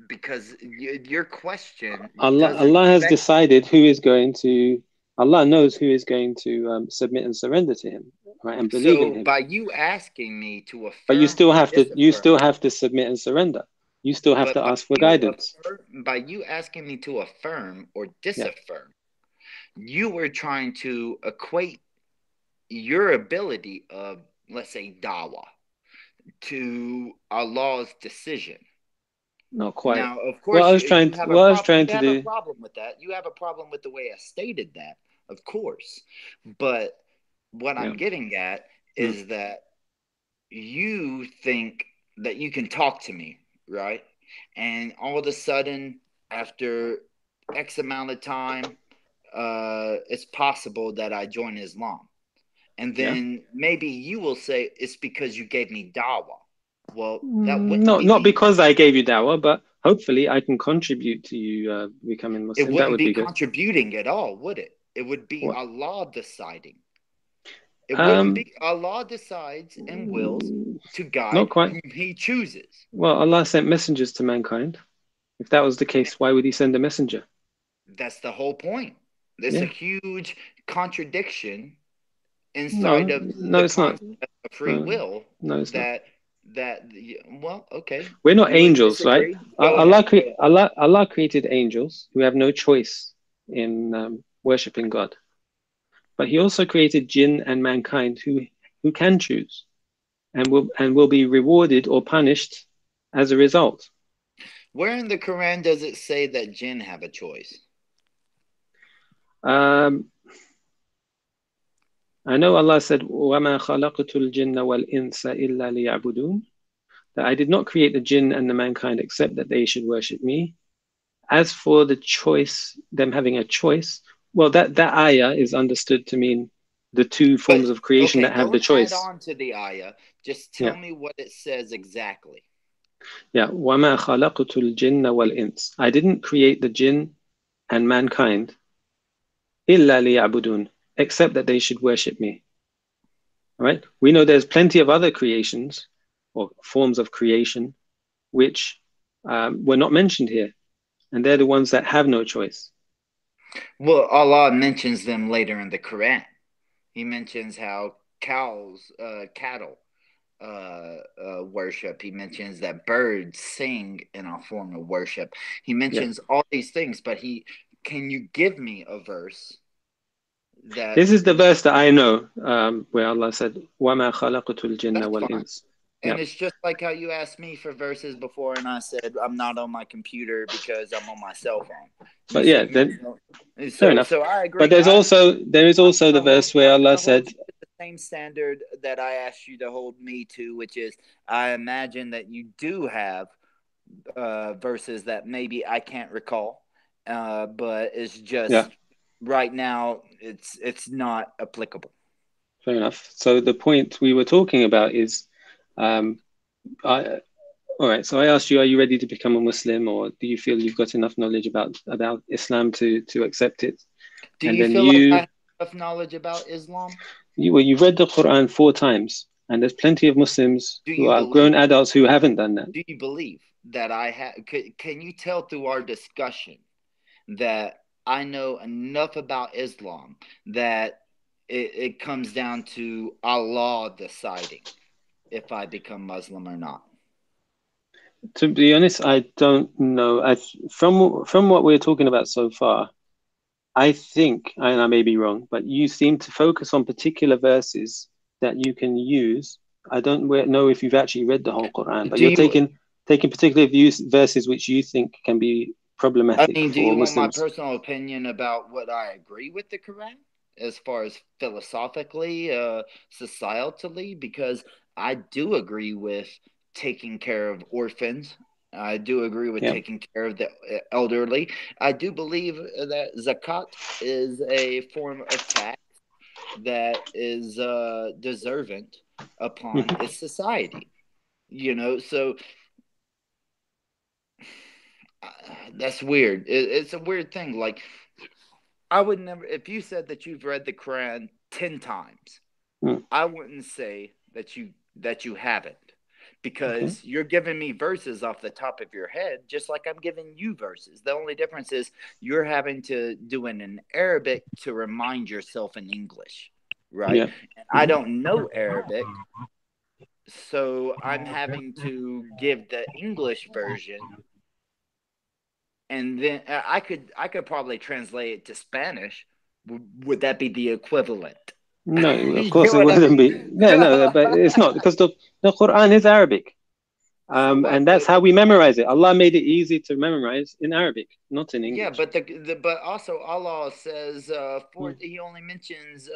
Because your question,
Allah has decided who is going to. Allah knows who is going to submit and surrender to Him, right, and believe in Him.
By you asking me to affirm,
but you still have to submit and surrender. You still have to ask for guidance.
By you asking me to affirm or disaffirm, you were trying to equate your ability of, let's say, dawah to Allah's decision.
Not quite.
Now, of course,
you have
a problem with that. You have a problem with the way I stated that, of course. But what I'm getting at is that you think that you can talk to me, right? And all of a sudden, after X amount of time, it's possible that I join Islam. And then maybe you will say it's because you gave me dawah. Well, that
not because I gave you dawah, but hopefully I can contribute to you becoming Muslim.
It wouldn't
would
be
good.
contributing at all, would it? It would be
What?
Allah deciding. It wouldn't be. Allah decides and wills to guide whom He chooses.
Well, Allah sent messengers to mankind. If that was the case, why would He send a messenger?
That's the whole point. There's a huge contradiction inside of the concept of free will.
No, it's
not. Well, okay.
We're not angels, right? Allah created angels who have no choice in worshipping God. But He also created jinn and mankind who can choose and will be rewarded or punished as a result.
Where in the Quran does it say that jinn have a choice?
I know Allah said, وَمَا خَلَقْتُ الْجِنَّ وَالْإِنسَ إِلَّا لِيَعْبُدُونَ, that I did not create the jinn and the mankind except that they should worship me. As for the choice, them having a choice, well, that ayah is understood to mean the two forms of creation that have the choice.
Add on to the ayah. Just tell me what it says exactly.
Yeah, وَمَا خَلَقْتُ الْجِنَّ وَالْإِنسَ, I didn't create the jinn and mankind إِلَّا لِيَعْبُدُونَ, except that they should worship me. All right? We know there's plenty of other creations or forms of creation which were not mentioned here, and they're the ones that have no choice.
Well, Allah mentions them later in the Quran. He mentions how cattle worship. He mentions that birds sing in a form of worship. He mentions all these things, but can you give me a verse?
This is the verse that I know, where Allah said, وَمَا خَلَقْتُ الْجِنَّ وَالْإِنسَ.
And it's just like how you asked me for verses before, and I said I'm not on my computer because I'm on my cell phone.
But yeah, fair enough.
So I agree.
But there is also the verse where Allah said,
the same standard that I asked you to hold me to, which is I imagine that you do have verses that maybe I can't recall, but it's just right now it's not applicable.
Fair enough. So the point we were talking about is, all right. So I asked you, are you ready to become a Muslim, or do you feel you've got enough knowledge about Islam to accept it?
Do you feel like I have enough knowledge about Islam?
You've read the Quran 4 times, and there's plenty of Muslims who are grown adults who haven't done that.
Do you believe that I have? Can you tell through our discussion that I know enough about Islam that it comes down to Allah deciding if I become Muslim or not?
To be honest, I don't know. From what we're talking about so far, I think, and I may be wrong, but you seem to focus on particular verses that you can use. I don't know if you've actually read the whole Quran, but you're taking particular verses which you think can be problematic.
I mean, do you
Muslims.
want my personal opinion about what I agree with the Quran as far as philosophically, societally? Because I do agree with taking care of orphans. I do agree with taking care of the elderly. I do believe that zakat is a form of tax that is deserving upon its society. So that's weird. It's a weird thing. Like, I would never, if you said that you've read the Quran 10 times, I wouldn't say that you haven't, because you're giving me verses off the top of your head, just like I'm giving you verses. The only difference is you're having to do it in Arabic to remind yourself in English, right?
Yeah.
And I don't know Arabic, so I'm having to give the English version. And then I could probably translate it to Spanish. Would that be the equivalent?
No, of course it wouldn't be. No, but it's not, because the Quran is Arabic. And that's how we memorize it. Allah made it easy to memorize in Arabic, not in English.
Yeah, but also Allah says He only mentions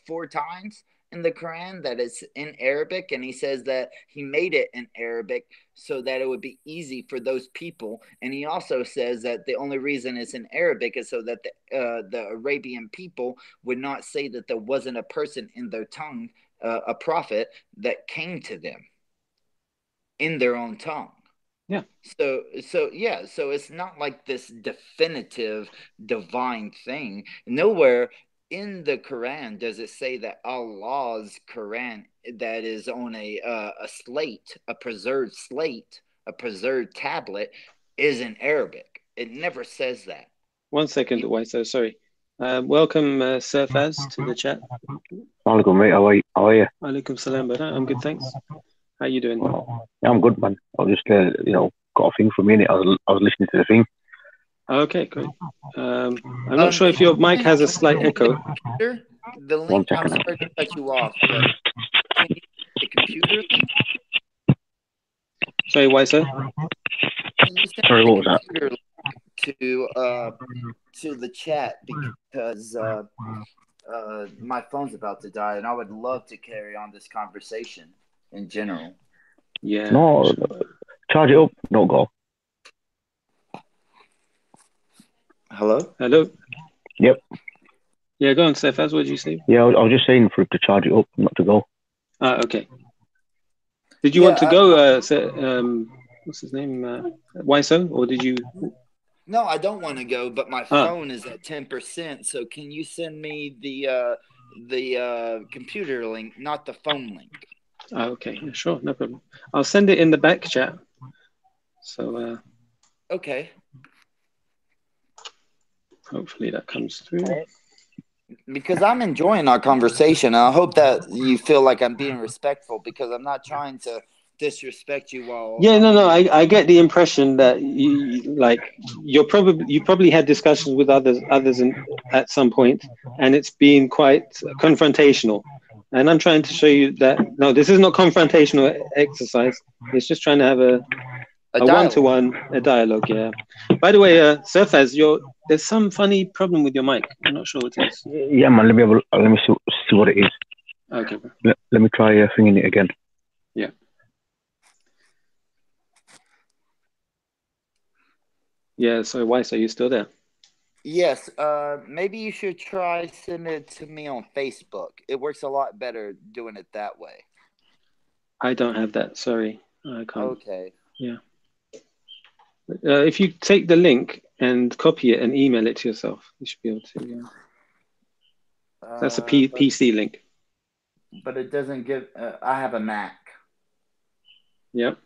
4 times in the Quran that it's in Arabic, and he says that he made it in Arabic so that it would be easy for those people. And he also says that the only reason it's in Arabic is so that the Arabian people would not say that there wasn't a person in their tongue, a prophet that came to them in their own tongue.
Yeah.
So it's not like this definitive divine thing. Nowhere in the Quran does it say that Allah's Quran that is on a slate, a preserved slate, a preserved tablet, is in Arabic. It never says that.
1 second, Waiso, sorry. Welcome, Surfaz, to the chat.
Alaikum, mate. How are you?
Alaikum salam, brother. I'm good, thanks. How you doing?
Yeah, I'm good, man. I was just, got a thing for a minute. I was listening to the thing.
Okay, great. I'm not sure if your mic has a slight echo.
The link, I'm sorry to cut you off, but can you the computer link?
Sorry, Waiso?
Can you send
Sorry,
the
what was
computer link to the chat, because my phone's about to die, and I would love to carry on this conversation in general.
Yeah.
No, charge it up. Don't go.
Hello?
Hello?
Yep.
Yeah, go on, Surfaz. What did you say?
Yeah, I was just saying for it to charge it up, not to go.
Okay. Did you want to go, what's his name? Waiso, or did you?
No, I don't want to go, but my phone is at 10%. So can you send me the computer link, not the phone link?
Okay, sure, no problem. I'll send it in the back chat. So
okay.
Hopefully that comes through.
Because I'm enjoying our conversation. I hope that you feel like I'm being respectful, because I'm not trying to disrespect you while.
Yeah, no, I get the impression that you probably had discussions with others at some point, and it's been quite confrontational. And I'm trying to show you that no, this is not confrontational exercise. It's just trying to have a one-to-one, a dialogue. Yeah. By the way, Surfaz, there's some funny problem with your mic. I'm not sure what it is.
Yeah, man. Let me see what it is.
Okay.
Let me try singing it again.
Yeah. Yeah. So Weiss, are you still there?
Yes. Maybe you should try sending it to me on Facebook. It works a lot better doing it that way.
I don't have that. Sorry, I can't.
Okay.
Yeah. If you take the link and copy it and email it to yourself, you should be able to. Yeah. That's a PC link.
But it doesn't give. I have a Mac.
Yep.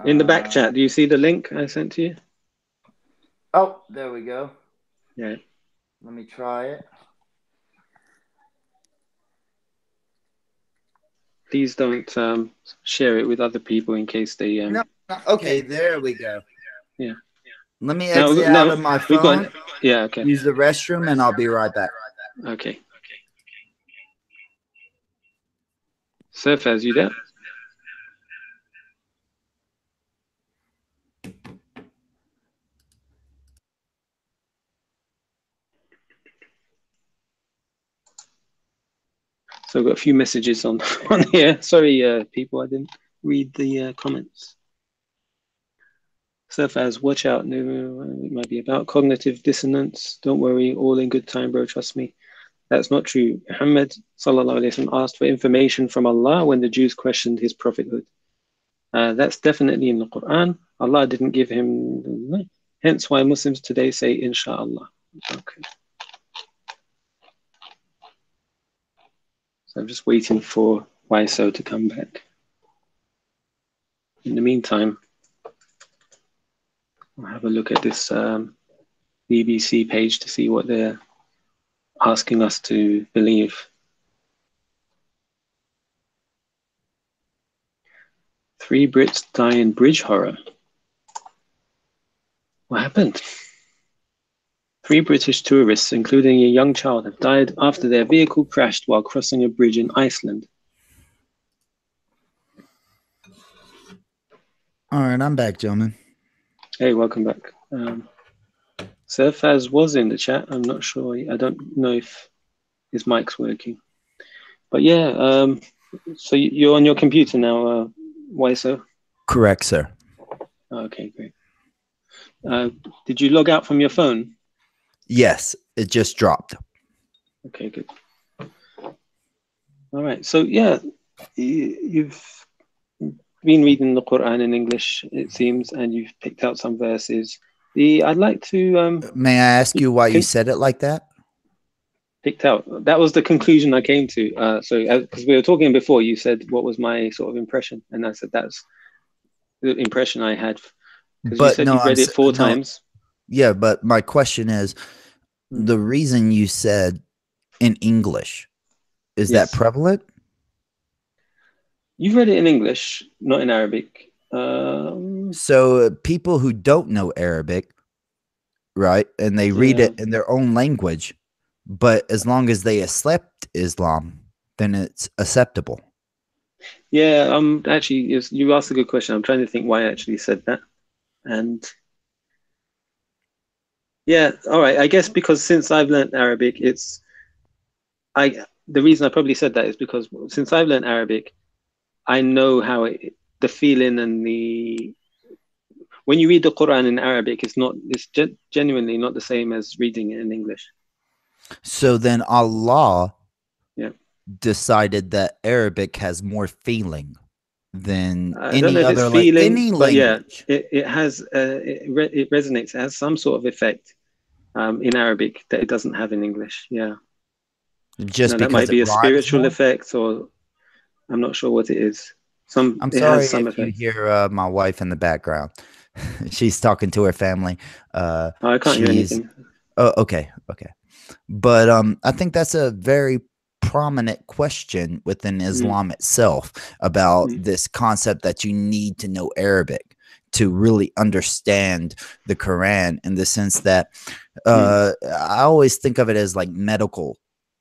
In the back chat, do you see the link I sent to you?
Oh, there we go.
Yeah.
Let me try it.
Please don't share it with other people in case they.
No, okay, there we go.
Yeah.
Let me exit out of my phone.
Yeah, okay.
Use the restroom, and I'll be right back.
Okay. Surfaz, you there? So I've got a few messages on here. Sorry, people, I didn't read the comments. Surfaz, watch out. No, it might be about cognitive dissonance. Don't worry, all in good time, bro. Trust me. That's not true. Muhammad sallallahu alaihi wasallam asked for information from Allah when the Jews questioned his prophethood. That's definitely in the Quran. Allah didn't give him. Hence why Muslims today say inshallah. Okay. So I'm just waiting for Waiso to come back. In the meantime, I'll have a look at this BBC page to see what they're asking us to believe. 3 Brits die in bridge horror. What happened? 3 British tourists, including a young child, have died after their vehicle crashed while crossing a bridge in Iceland.
All right, I'm back, gentlemen.
Hey, welcome back. Surfaz was in the chat. I'm not sure. I don't know if his mic's working. But yeah, so you're on your computer now, why so?
Correct, sir.
Okay, great. Did you log out from your phone?
Yes, it just dropped.
Okay, good. All right. So yeah, you've been reading the Quran in English, it seems, and you've picked out some verses. I'd like to.
May I ask you why you said it like that?
Picked out. That was the conclusion I came to. So because we were talking before, you said what was my sort of impression, and I said that's the impression I had. Because you said you've read it four times.
Yeah, but my question is, the reason you said in English, is that prevalent?
You've read it in English, not in Arabic.
So people who don't know Arabic, right, and they read it in their own language, but as long as they accept Islam, then it's acceptable.
Yeah, actually, you asked a good question. I'm trying to think why I actually said that. And yeah, all right. I guess because since I've learned Arabic, the reason I probably said that is because since I've learned Arabic, I know how the feeling and when you read the Quran in Arabic, it's genuinely not the same as reading it in English.
So then Allah decided that Arabic has more feeling than any other any language.
But yeah, it has it resonates. It has some sort of effect in Arabic that it doesn't have in English. Yeah,
just because
that might be a spiritual effect, or I'm not sure what it is.
I'm sorry if you hear my wife in the background. She's talking to her family.
I can't hear anything.
Oh, okay. But I think that's a very prominent question within Islam itself about this concept that you need to know Arabic to really understand the Quran, in the sense that I always think of it as like medical,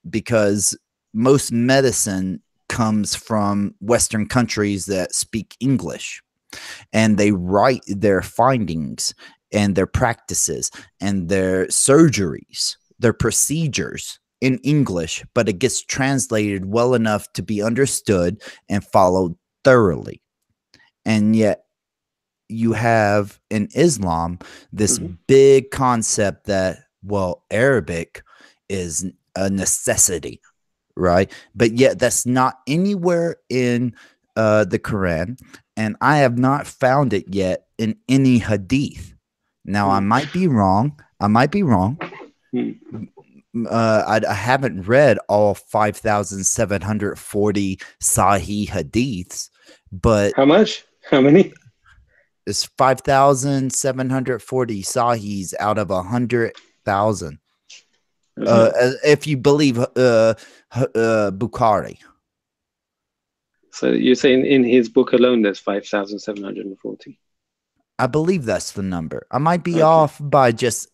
because most medicine comes from Western countries that speak English, and they write their findings and their practices and their surgeries, their procedures in English, but it gets translated well enough to be understood and followed thoroughly. And yet you have in Islam this big concept that, well, Arabic is a necessity, right? But yet that's not anywhere in the Quran, and I have not found it yet in any hadith. Now, I might be wrong. I haven't read all 5,740 Sahih hadiths, but
how many?
It's 5,740 Sahis out of 100,000. If you believe Bukhari.
So you're saying in his book alone there's 5,740?
I believe that's the number. I might be off by just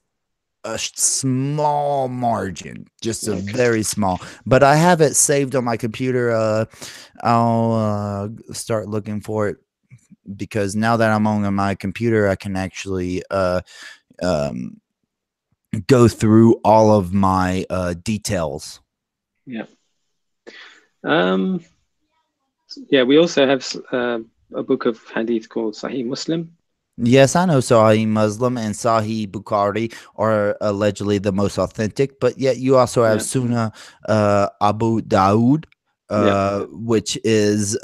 a small margin, just a very small, but I have it saved on my computer. I'll start looking for it, because now that I'm on my computer, I can actually go through all of my details.
Yeah. Yeah, we also have a book of hadith called Sahih Muslim.
Yes, I know Sahih Muslim and Sahih Bukhari are allegedly the most authentic, but yet you also have Sunnah Abu Dawood, which is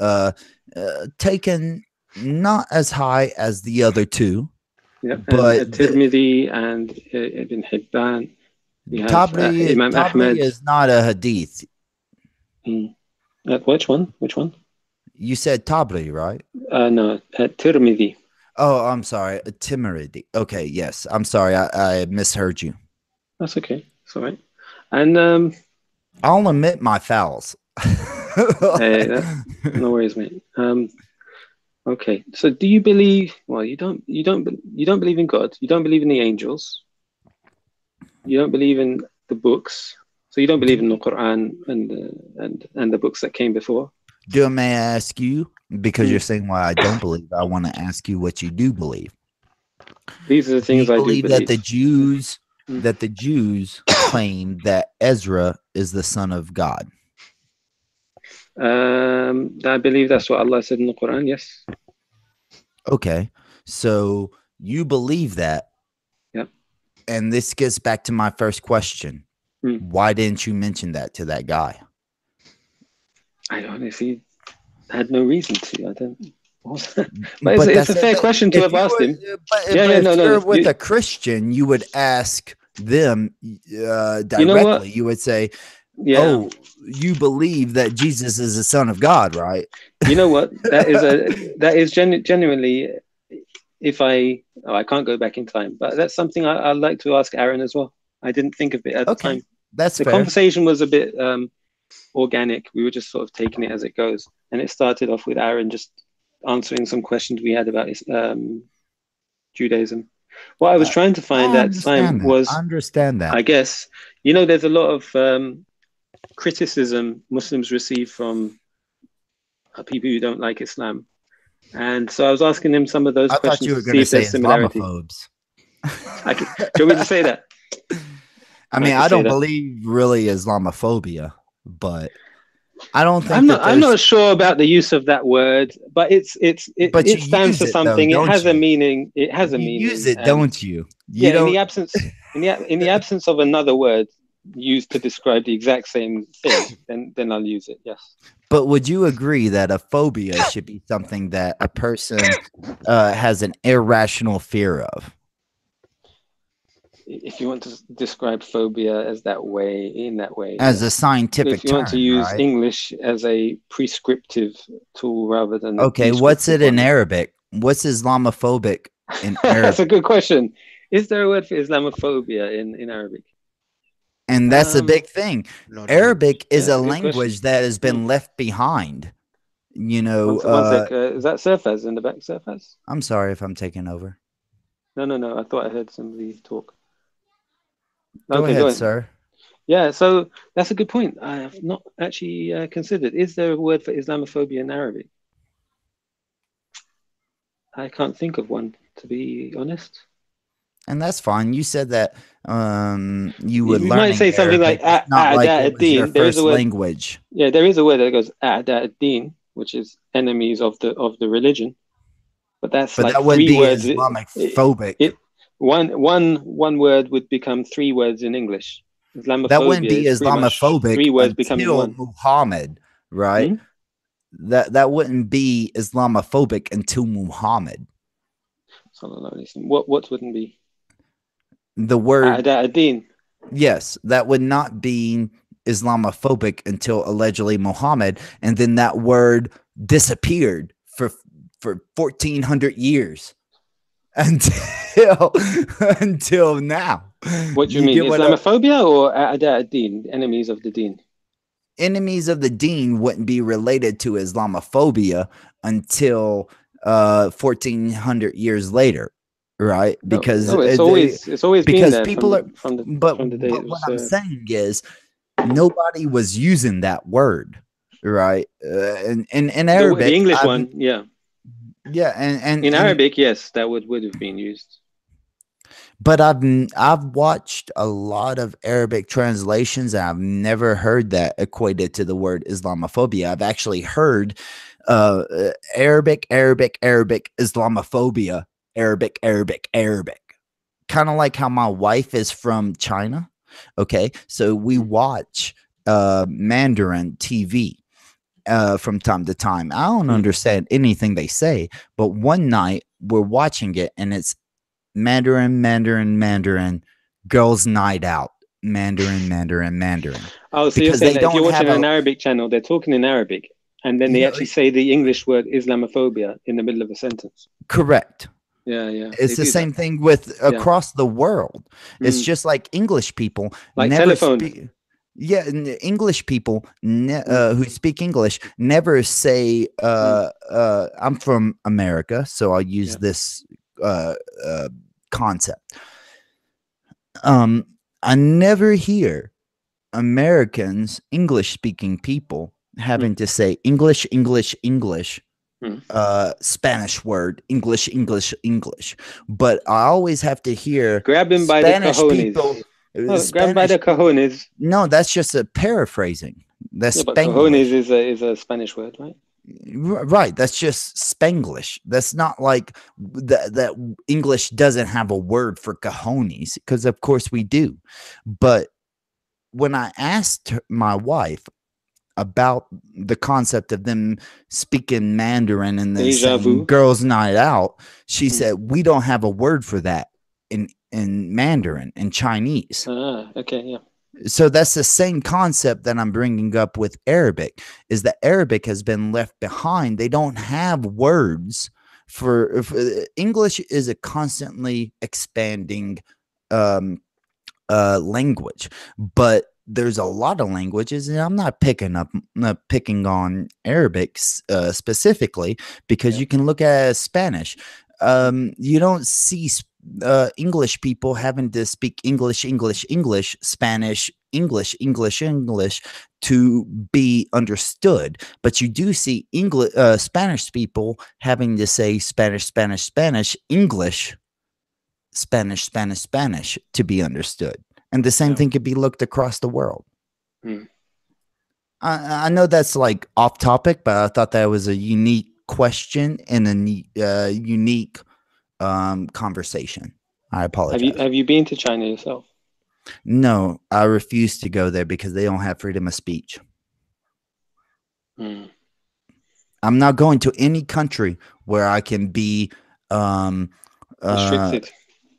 taken not as high as the other two.
Yeah, but Tirmidhi and Ibn Hibban. Imam Ahmed
is not a hadith.
Which one?
You said Tabri, right?
No, Tirmidhi.
Oh, I'm sorry. Tirmidhi. Okay, yes. I'm sorry. I misheard you.
That's okay. It's all right. And
I'll admit my fouls.
Hey, no worries, mate. Okay. So do you believe, well, you don't believe in God, you don't believe in the angels, you don't believe in the books, so you don't believe in the Quran and the books that came before?
May I ask you, because you're saying why I don't believe, I want to ask you what you do believe.
These are the things I do believe.
That the Jews claim that Ezra is the son of God.
I believe that's what Allah said in the Quran. Yes.
Okay, so you believe that.
Yep.
And this gets back to my first question. Why didn't you mention that to that guy?
I honestly had no reason to. I don't. But it's a fair question to have asked him.
But if you're with a Christian, you would ask them directly.
You know what?
You would say, "Oh, you believe that Jesus is the Son of God, right?"
You know what? That is genuinely. If I can't go back in time, but that's something I'd like to ask Aaron as well. I didn't think of it at the time.
That's
the
fair.
Conversation was a bit organic. We were just sort of taking it as it goes, and it started off with Aaron just answering some questions we had about Judaism. What I was trying to find at the time was,
I understand that.
I guess, there's a lot of criticism Muslims receive from people who don't like Islam. And so I was asking him some of those questions
you were
to see if there's similarity.
Islamophobes.
Do you want me to say that?
I mean, I don't believe really Islamophobia, but I don't think
I'm not sure about the use of that word, but it stands for something. It has a meaning. It has a meaning.
Use it, don't you?
In the absence of another word used to describe the exact same thing, then I'll use it. Yes.
But would you agree that a phobia should be something that a person has an irrational fear of?
If you want to describe phobia as that way,
as a scientific
if you want to use
right?
English as a prescriptive tool rather than
what's it in Arabic? What's Islamophobic in Arabic?
That's a good question. Is there a word for Islamophobia in Arabic?
And that's a big thing. Arabic is a language that has been left behind.
One sec. Is that Surfaz in the back? Surfaz?
I'm sorry if I'm taking over.
No. I thought I heard somebody talk.
Go ahead, sir.
Yeah, so that's a good point. I have not actually considered. Is there a word for Islamophobia in Arabic? I can't think of one, to be honest.
And that's fine. You said that you would learn.
You might say something like
your first language.
Yeah, there is a word that goes ad-din, which is enemies of the religion. But that's like
that wouldn't
3
be
words.
Islamophobic.
One word would become 3 words in English. Islamophobia
that wouldn't be Islamophobic
3 words
until
one.
Muhammad, right? That wouldn't be Islamophobic until Muhammad.
What wouldn't be?
The word
ad-din.
Yes, that would not be Islamophobic until allegedly Muhammad, and then that word disappeared for 1400 years until now.
What do you mean? Islamophobia or ad-din, enemies of the deen?
Enemies of the deen wouldn't be related to Islamophobia until 1400 years later. Right, because
it's always
because
been there
people
from the day.
But what I'm saying is, nobody was using that word, right? In Arabic,
the English one, yeah,
and
in Arabic, yes, that would have been used.
But I've watched a lot of Arabic translations, and I've never heard that equated to the word Islamophobia. I've actually heard Arabic, Islamophobia. Arabic. Kind of like how my wife is from China. Okay, so we watch Mandarin TV from time to time. I don't understand anything they say, but one night we're watching it and it's Mandarin, girls' night out. Mandarin.
Oh, so you're saying that if you're watching an Arabic channel, they're talking in Arabic, and then they actually say the English word Islamophobia in the middle of a sentence.
Correct.
Yeah.
It's the same thing with across the world. It's just like English people never speak. Yeah, English people who speak English never say I'm from America, so I'll use this concept. I never hear Americans, English-speaking people, having to say English, Spanish word, English. But I always have to hear
grab him by
Spanish
the cojones.
people.
Grab by the cojones.
No, that's just a paraphrasing. That's
Yeah, but
Spanglish.
cojones is a Spanish word, right?
Right. That's just Spanglish. That's not like that English doesn't have a word for cojones, because of course we do. But when I asked my wife about the concept of them speaking Mandarin and then
Deja
saying
vu.
girls' night out, she said we don't have a word for that in Mandarin, in Chinese.
Okay, yeah.
So that's the same concept that I'm bringing up with Arabic, is that Arabic has been left behind. They don't have words for English is a constantly expanding language, but there's a lot of languages, and I'm not picking on Arabic specifically, because you can look at Spanish. You don't see English people having to speak English, Spanish, English to be understood, but you do see Spanish people having to say Spanish, English, Spanish to be understood. And the same thing could be looked across the world. I know that's like off topic, but I thought that was a unique question and a unique conversation. I apologize.
Have you been to China yourself?
No, I refuse to go there because they don't have freedom of speech. I'm not going to any country where I can be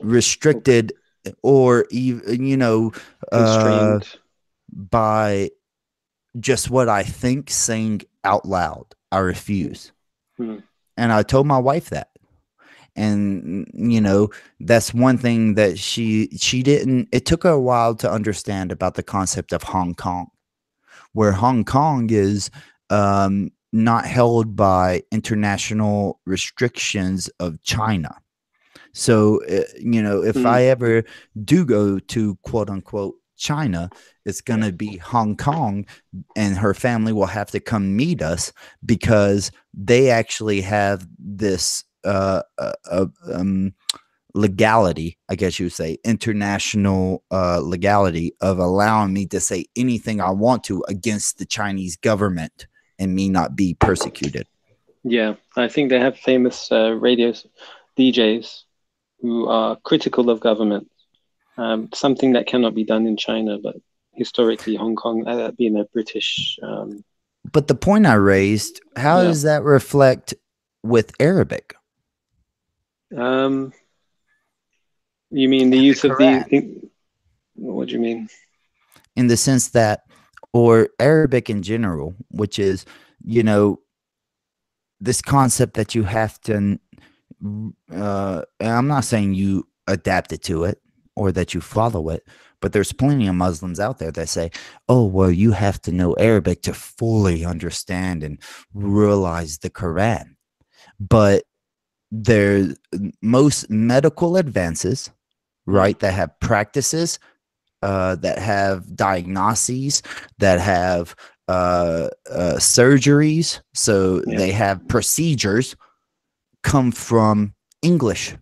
restricted or even,
constrained
by just what I think, saying out loud. I refuse. And I told my wife that. And that's one thing that she didn't, it took her a while to understand about the concept of Hong Kong, where Hong Kong is not held by international restrictions of China. So if I ever do go to quote unquote China, it's going to be Hong Kong, and her family will have to come meet us because they actually have this legality, I guess you would say, international legality of allowing me to say anything I want to against the Chinese government and me not be persecuted.
Yeah, I think they have famous radio DJs who are critical of government. Something that cannot be done in China, but historically Hong Kong, being a British.
But the point I raised, how does that reflect with Arabic?
You mean the use of the? What do you mean?
In the sense that, or Arabic in general, which is, this concept that you have to. I'm not saying you adapted to it or that you follow it, but there's plenty of Muslims out there that say, oh, well, you have to know Arabic to fully understand and realize the Quran. But there's most medical advances, right, that have practices, that have diagnoses, that have surgeries, so they have procedures, come from English,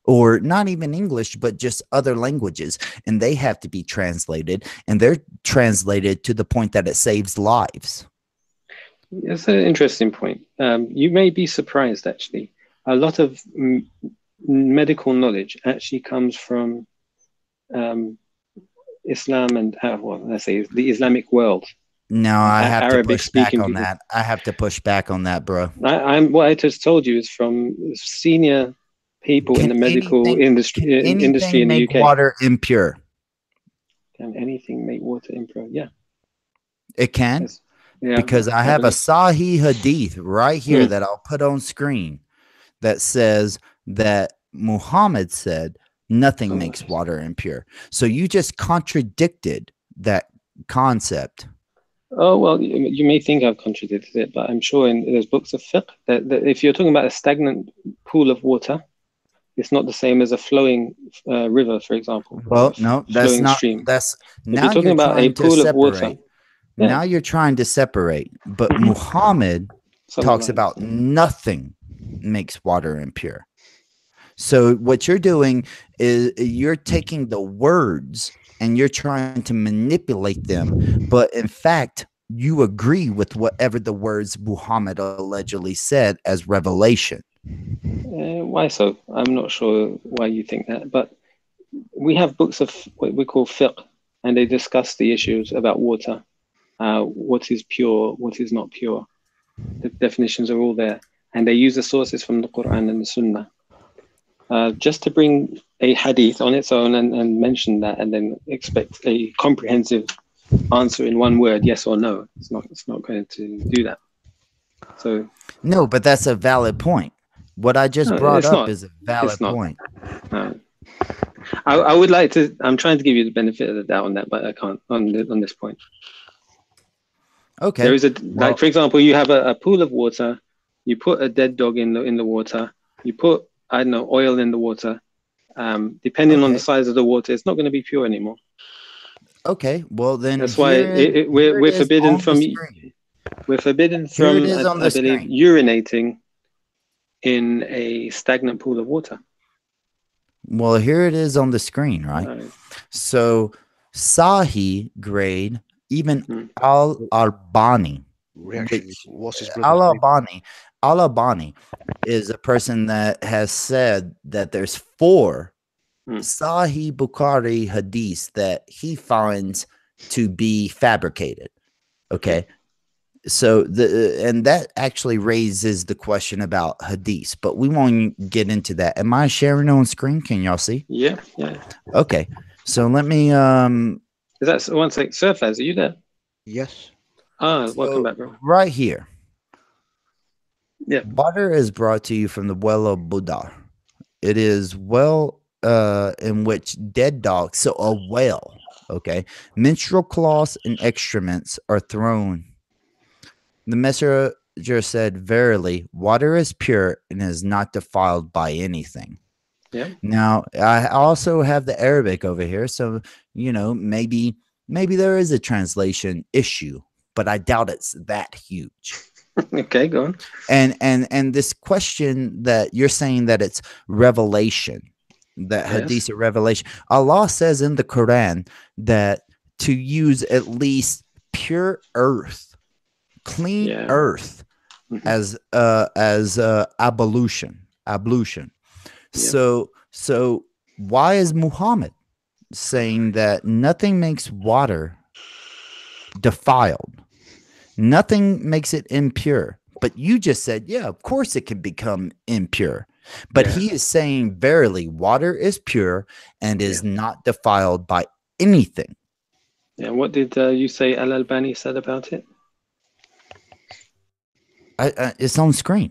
or not even English, but just other languages, and they have to be translated, and they're translated to the point that it saves lives.
That's an interesting point. You may be surprised, actually. A lot of medical knowledge actually comes from Islam and, let's say, the Islamic world.
No, I have to push back on that. I have to push back on that, bro.
What I just told you is from senior people in the medical industry in the UK.
Water impure.
Can anything make water impure? Yeah.
It can. Yes. Yeah, because I have a Sahih Hadith right here that I'll put on screen that says that Muhammad said nothing makes water impure. So you just contradicted that concept.
Oh, well, you may think I've contradicted it, but I'm sure in those books of fiqh that if you're talking about a stagnant pool of water, it's not the same as a flowing river, for example.
Well, no, that's not.
Stream.
That's
now you're talking about a pool of water.
Now you're trying to separate, but Muhammad talks about nothing makes water impure. So what you're doing is you're taking the words and you're trying to manipulate them, but in fact, you agree with whatever the words Muhammad allegedly said as revelation.
Why so? I'm not sure why you think that, but we have books of what we call fiqh, and they discuss the issues about water, what is pure, what is not pure. The definitions are all there, and they use the sources from the Quran and the Sunnah. Just to bring a hadith on its own and mention that, and then expect a comprehensive answer in one word, yes or no, it's not going to do that. So
no, but that's a valid point. What I just brought up is a valid point.
I would like to. I'm trying to give you the benefit of the doubt on that, but I can't on this point.
Okay.
There is like, for example, you have a pool of water. You put a dead dog in the water. You put, I don't know, oil in the water. Depending on the size of the water, it's not going to be pure anymore.
Okay. Well, then
that's why we're forbidden from. We're forbidden from, I believe, urinating in a stagnant pool of water.
Well, here it is on the screen, right? So, Sahih grade, even Al-Albani.
What's his brother's name?
Al-Albani is a person that has said that there's 4 Sahih Bukhari hadiths that he finds to be fabricated. Okay. So and that actually raises the question about hadiths, but we won't get into that. Am I sharing on screen? Can y'all see?
Yeah.
Okay. So let me
is that one sec? Surfaz, are you there?
Yes.
Welcome back, bro.
Right here.
Yeah.
Water is brought to you from the well of Buddha. It is well in which dead dogs, so a well, okay, menstrual cloths and excrements are thrown. The messenger said, verily, water is pure and is not defiled by anything.
Yeah.
Now, I also have the Arabic over here, so, maybe there is a translation issue, but I doubt it's that huge.
Okay, go on.
And this question that you're saying that it's revelation, that hadith are revelation. Allah says in the Quran that to use at least pure earth, clean earth as ablution. So why is Muhammad saying that nothing makes water defiled? Nothing makes it impure. But you just said, yeah, of course it can become impure. But he is saying, verily, water is pure and is not defiled by anything.
Yeah, what did you say Al-Albani said about it?
It's on screen.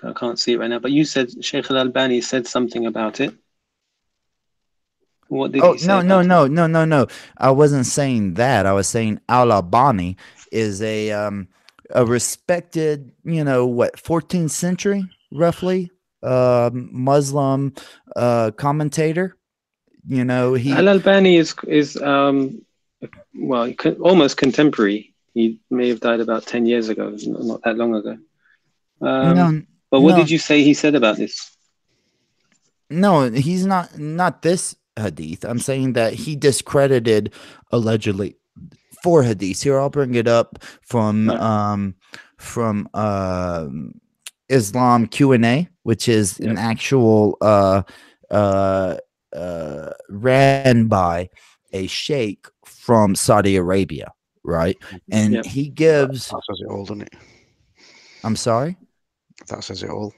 I can't see it right now, but you said Sheikh Al-Albani said something about it. What did he say?
No. I wasn't saying that. I was saying Al-Albani is a respected, 14th century, roughly, Muslim commentator.
Al-Albani is almost contemporary. He may have died about 10 years ago, not that long ago. But what did you say he said about this?
No, he's not this hadith. I'm saying that he discredited allegedly 4 hadiths. Here, I'll bring it up from Islam Q&A, which is an actual ran by a sheikh from Saudi Arabia, right? And he gives.
That says it all, doesn't it?
I'm sorry?
That says it all.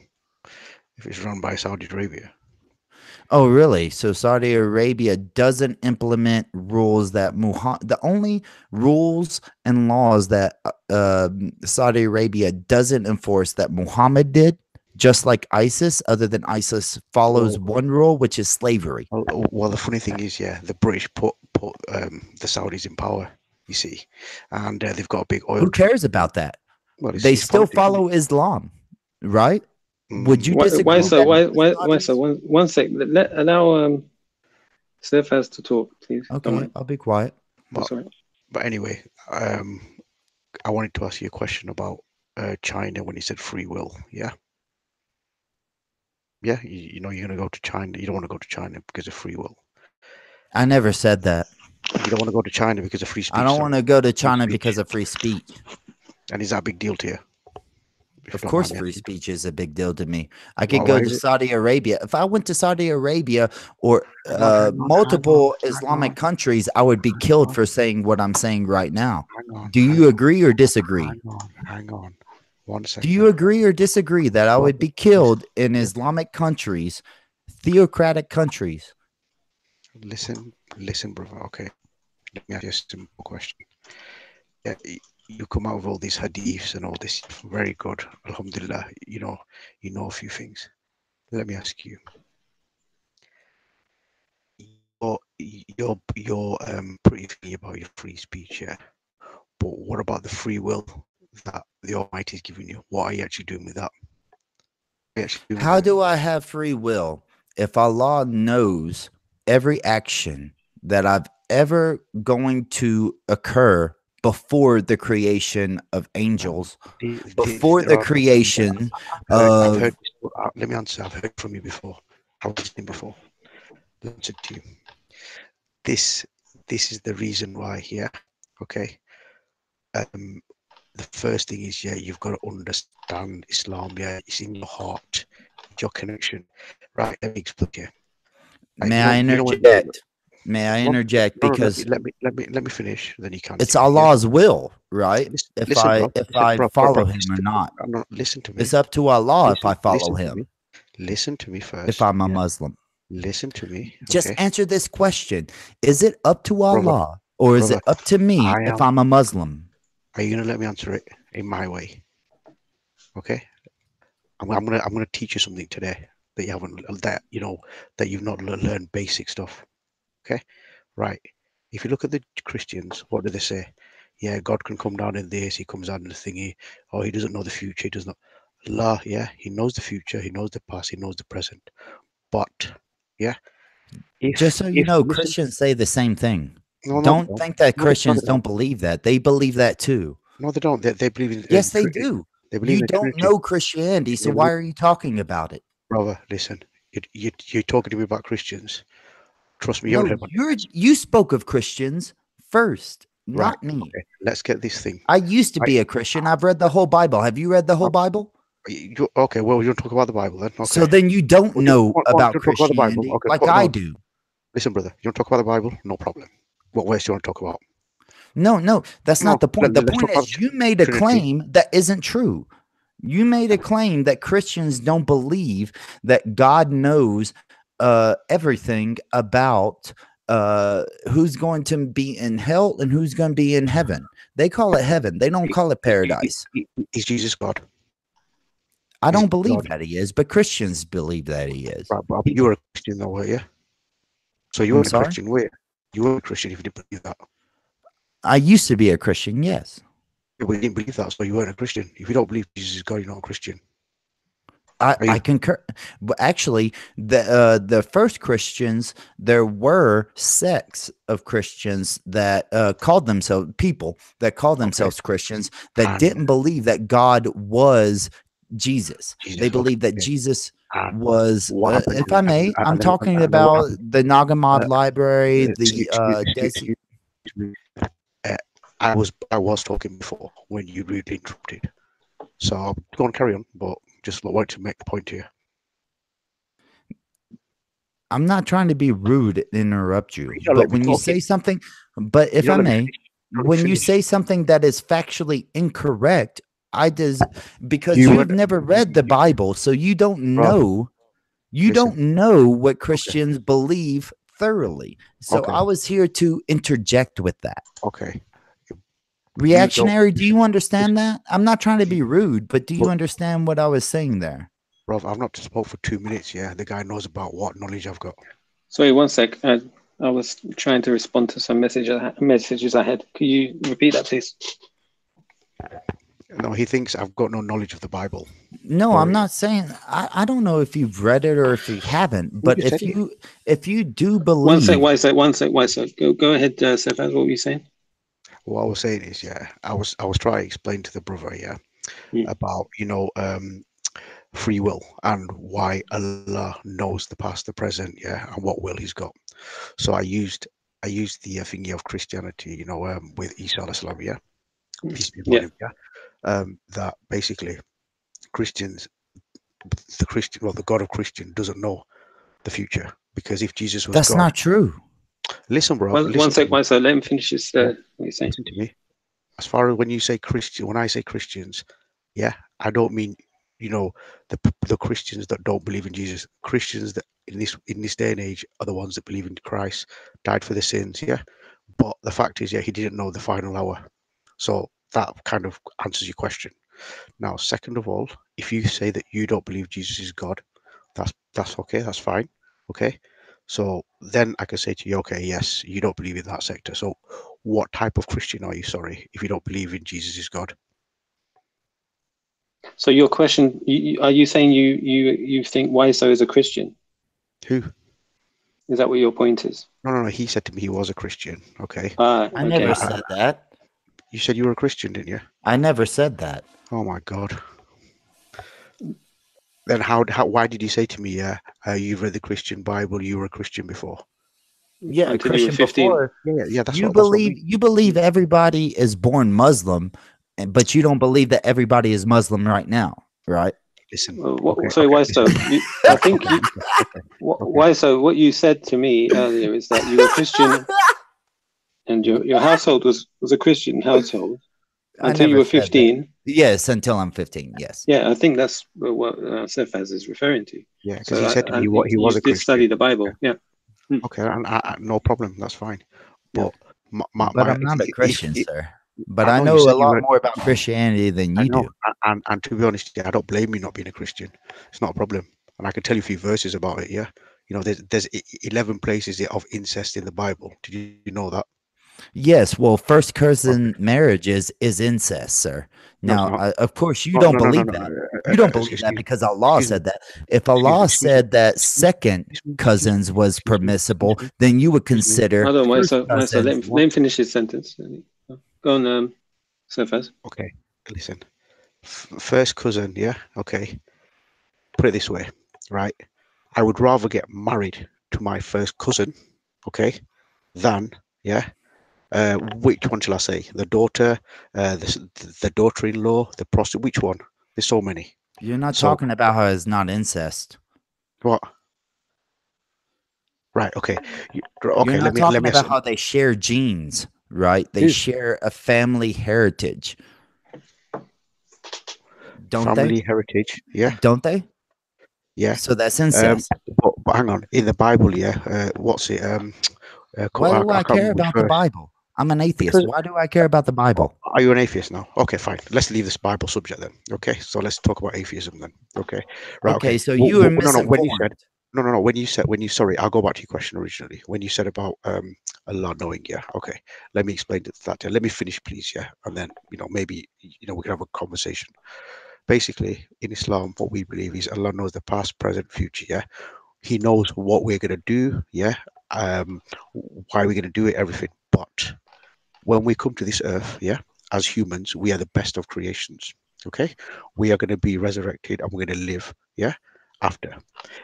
If it's run by Saudi Arabia.
Oh, really? So Saudi Arabia doesn't implement rules that the only rules and laws that Saudi Arabia doesn't enforce that Muhammad did, just like ISIS, other than ISIS follows one rule, which is slavery.
Well, the funny thing is, the British put the Saudis in power, you see, and they've got a big oil.
Who cares about that?
Well,
they still follow Islam, right? Would you disagree?
Why so? One sec. Allow Surfaz to talk, please.
Okay, I'll be quiet.
But anyway, I wanted to ask you a question about China when you said free will. Yeah, you're gonna go to China. You don't want to go to China because of free will.
I never said that.
You don't want to go to China because of free speech.
I don't want to go to China because of free speech.
And is that a big deal to you?
Of course, free speech is a big deal to me. I could go to Saudi Arabia. If I went to Saudi Arabia or multiple Islamic countries, I would be killed for saying what I'm saying right now. Do you agree or disagree?
Hang on. 1 second.
Do you agree or disagree that I would be killed in Islamic countries, theocratic countries?
Listen, brother. Okay, let me ask you a simple question. Yeah, you come out with all these hadiths and all this. Very good, alhamdulillah. You know a few things. Let me ask you. You're pretty free about your free speech, yeah. But what about the free will that the Almighty is giving you? What are you actually doing with that?
How do I have free will if Allah knows every action that I've ever going to occur before the creation of angels, before the creation of...
Let me answer. I've heard from you before. I've listened before. Listen to you. This is the reason why, yeah. Okay. The first thing is, yeah, you've got to understand Islam. Yeah, it's in your heart, it's your connection. Right? Let me explain to you.
May I interject? May I interject? Because
let me finish. Then you can.
It's Allah's will, right? If I
bro,
follow Him or not.
Listen to me.
It's up to Allah if I follow Him.
Listen to me first.
If I'm a Muslim.
Listen to me.
Just answer this question: is it up to Allah, or is it up to me if I'm a Muslim?
Are you gonna let me answer it in my way? Okay. I'm gonna teach you something today that you haven't, that you've not learned basic stuff. Okay, right. If you look at the Christians, what do they say? Yeah, God can come down in this. He comes out in the thingy. Oh, he doesn't know the future. He does not. Allah, yeah, he knows the future. He knows the past. He knows the present. But yeah,
just so you know, Christians say the same thing. Don't think that Christians don't believe that. They believe that too.
No, they don't. They believe in.
Yes, they do. You don't know Christianity, so why are you talking about it?
Brother, listen. You're talking to me about Christians. Trust me.
No, you spoke of Christians first, not me.
Okay, let's get this thing.
I used to be a Christian. I've read the whole Bible. Have you read the whole Bible?
Okay, well, you don't talk about the Bible then. Okay.
So then you don't know about Christianity like I do.
Listen, brother, you don't talk about the Bible? No problem. What worse do you want to talk about?
No, that's not the point. The point is you made a claim that isn't true. You made a claim that Christians don't believe that God knows everything about who's going to be in hell and who's going to be in heaven. They call it heaven. They don't call it paradise.
Is Jesus God?
I don't believe that he is, but Christians believe that he is.
But you were a Christian though, were you? So you were a Christian, were you? You were a Christian if you didn't believe that.
I used to be a Christian, yes.
Yeah, but you didn't believe that, so you weren't a Christian. If you don't believe Jesus is God, you're not a Christian.
I concur. But actually, the first Christians, there were sects of Christians that called themselves Christians that didn't believe that God was Jesus. They believed that Jesus was, if I may, I'm talking about the Nag Hammadi library, the
I was talking before when you really interrupted. So I'm going to carry on, but just wanted to make the point here.
I'm not trying to be rude and interrupt you, but when you say something, but if I may, when you say something that is factually incorrect, because you've never read the Bible, so you don't know, don't know what Christians believe thoroughly. So I was here to interject with that.
Okay.
Reactionary, do you understand that? I'm not trying to be rude, but do you understand what I was saying there?
Bro, I've not spoke for 2 minutes, yeah? The guy knows about what knowledge I've got.
Sorry, 1 sec. I was trying to respond to some messages I had. Could you repeat that, please?
No, he thinks I've got no knowledge of the Bible.
No, I'm not saying. I don't know if you've read it or if you haven't, but if you do believe...
One sec. Go ahead, Seth. What were you saying?
What I was saying is, yeah, I was trying to explain to the brother, yeah, about free will and why Allah knows the past, the present, yeah, and what will He's got. So I used I used the thingy of Christianity, you know, with Isa al-Islam, yeah, peace be upon
Yeah.
him, yeah, that basically Christians, the God of Christian doesn't know the future, because if Jesus was
That's
God,
not true.
listen, bro,
One
listen to
sec,
me.
let him finish his.
Yeah.
What are you saying?
Listen to me. As far as when you say Christian, when I say Christians, yeah, I don't mean, you know, the Christians that don't believe in Jesus. Christians that in this day and age are the ones that believe in Christ, died for the sins, yeah. But the fact is, yeah, he didn't know the final hour. So that kind of answers your question. Now, second of all, if you say that you don't believe Jesus is God, that's okay, that's fine. Okay. So then I can say to you, okay, yes, you don't believe in that sector. So what type of Christian are you, sorry, if you don't believe in Jesus is God?
So your question, are you saying you think Waiso is a Christian?
Who?
Is that what your point is?
No. He said to me he was a Christian. Okay.
I never said that.
You said you were a Christian, didn't you?
I never said that.
Oh my God. Then why did you say to me, yeah, you've read the Christian Bible, you were a Christian before?
Yeah, a
Until you were
Christian
15.
before.
Yeah. That's
You
what I
believe
mean.
you believe everybody is born Muslim, but you don't believe that everybody is Muslim right now, right?
Listen.
Sorry, Waiso. I think Waiso, what you said to me earlier is that you were Christian, and your household was a Christian household until you were 15.
Yes, until I'm 15. Yes.
Yeah, I think that's what Cephas is referring to.
Yeah, because he said to me he was a
did
Christian.
study the Bible. Yeah.
Okay, and no problem. That's fine. But
but I'm not a Christian, sir. But I
know
know
you said
a
you
lot
were,
more about Christianity than you do.
And to be honest, yeah, I don't blame you not being a Christian. It's not a problem, and I can tell you a few verses about it. Yeah, you know, there's 11 places of incest in the Bible. Did you know that?
Yes, well, first cousin marriages is incest, sir.
No, it's
Now,
not.
of course, you don't believe that. You don't believe that because Allah said that. If Allah said that second cousins was permissible, then you would consider.
Hold on,
first
Waiso, let him finish his sentence. Go on, Cephas.
Okay, listen. First cousin, yeah, okay. Put it this way, right? I would rather get married to my first cousin, okay, than which one shall I say? The daughter, the daughter-in-law, the prostitute. Which one? There's so many.
You're not talking about how it's not incest.
What? Right. Okay.
You're not talking about how they share genes, right? They share a family heritage. Don't
family
they?
heritage, yeah.
Don't they?
Yeah.
So that's incest.
But hang on, in the Bible, yeah. What's it?
Why do I care about the Bible? I'm an atheist. Why do I care about the Bible?
Are you an atheist now? Okay, fine. Let's leave this Bible subject then. Okay, so let's talk about atheism then. Okay, right.
Okay, so you are misinformed.
When you said sorry, I'll go back to your question originally. When you said about Allah knowing, yeah. Okay, let me explain that. Let me finish, please, yeah, and then maybe we can have a conversation. Basically, in Islam, what we believe is Allah knows the past, present, future. Yeah, He knows what we're gonna do. Yeah, why we're gonna do it, everything. But when we come to this earth, yeah, as humans, we are the best of creations. Okay, we are gonna be resurrected and we're gonna live. Yeah, after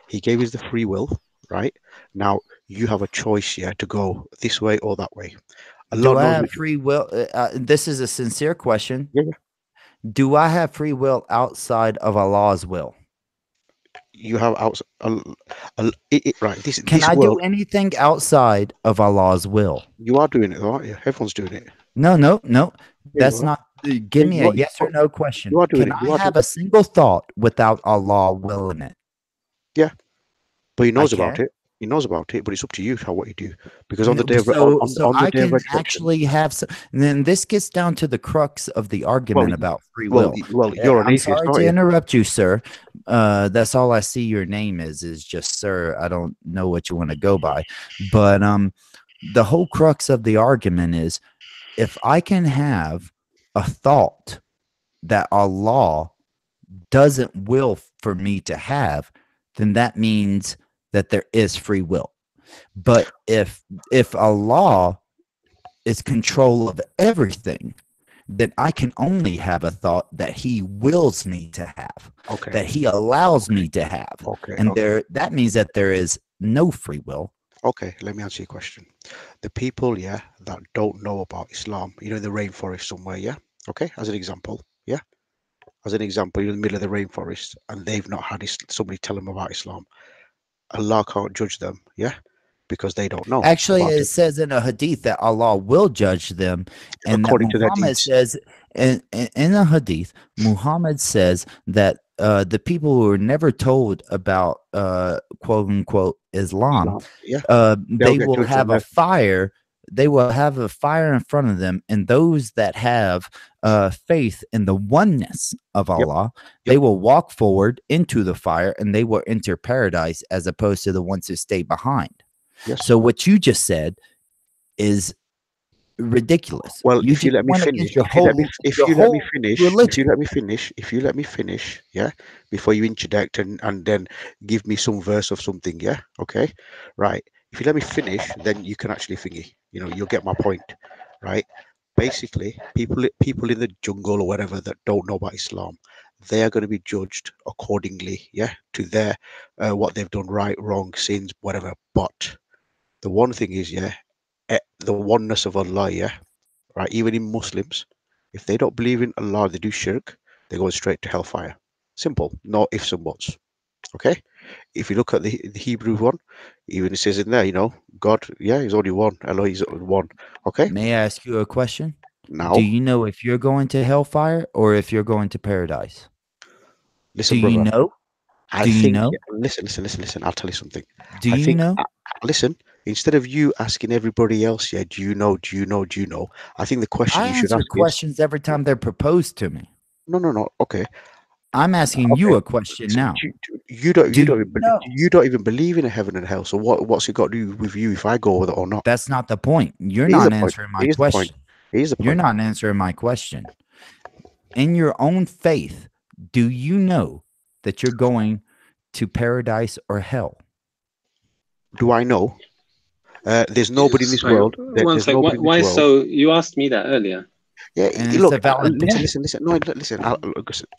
He gave us the free will. Right now, you have a choice, yeah, to go this way or that way.
Do I have free will? This is a sincere question.
Yeah.
Do I have free will outside of Allah's will?
You have outside, right?
Can I do anything outside of Allah's will?
You are doing it, aren't you? Everyone's doing it.
No. That's not. Give me a yes or no question. Can I have a single thought without Allah willing it?
Yeah, but He knows about it. He knows about it, but it's up to you what you do. Because on the day of
I can actually have some. And then this gets down to the crux of the argument about free will.
Well, you're an atheist,
I'm sorry to interrupt you, sir. That's all I see. Your name is just sir. I don't know what you want to go by, but the whole crux of the argument is if I can have a thought that Allah doesn't will for me to have, then that means that there is free will. But if Allah is control of everything, then I can only have a thought that He wills me to have, that He allows me to have. That means that there is no free will.
Okay, let me answer your question. The people, yeah, that don't know about Islam, you know, in the rainforest somewhere, yeah, okay, as an example, yeah, as an example, you're in the middle of the rainforest and they've not had somebody tell them about Islam. Allah can't judge them, yeah, because they don't know
Actually,
about
it
it
says in a hadith that Allah will judge them, and that
according to their
Muhammad
deeds.
says in a hadith, Muhammad says that the people who are never told about quote unquote Islam,
Islam, yeah, they'll
they
get
will
judged on
have a
their.
fire. They will have a fire in front of them, and those that have faith in the oneness of
Yep,
Allah,
yep,
they will walk forward into the fire, and they will enter paradise, as opposed to the ones who stay behind.
yes.
So what you just said is ridiculous.
Well,
You
if you
just
let me
went
finish,
against your
if you let me
whole
finish,
religion.
if you let me finish, yeah, before you interject and then give me some verse of something, yeah, okay, right. If you let me finish, then you can actually thingy, you know, you'll get my point, right? Basically, people in the jungle or whatever that don't know about Islam, they are going to be judged accordingly, yeah, to their what they've done, right, wrong, sins, whatever. But the one thing is, yeah, the oneness of Allah, yeah, right? Even in Muslims, if they don't believe in Allah, they do shirk, they're going straight to hellfire. Simple, no ifs and buts. Okay? If you look at the Hebrew one, even it says in there, you know, God, yeah, he's only one. Allah is one. Okay?
May I ask you a question? Do
Now,
you know if you're going to hellfire or if you're going to paradise? Do
listen,
you
brother.
know?
I
Do you
think,
know?
listen. I'll tell you something.
Do
I
you
think,
know?
listen, instead of you asking everybody else, yeah, do you know, do you know, do you know? I think the question
I
you should
answer
ask is,
questions every time they're proposed to me.
no. Okay,
I'm asking you
okay.
a question
So
now.
you
Do
don't
you
even
know?
you don't even believe in a heaven and hell. So what's it got to do with you if I go with it or not?
That's not the point. You're
Here's the
not
point.
answering my
Here's the point.
question.
Here's the
You're
point.
not answering my question. In your own faith, do you know that you're going to paradise or hell?
Do I know? There's nobody in this
Sorry,
world.
one
There's
sec.
nobody in this
Why
world.
so? You asked me that earlier.
Yeah,
And it's
look,
a valid point.
listen. No, listen.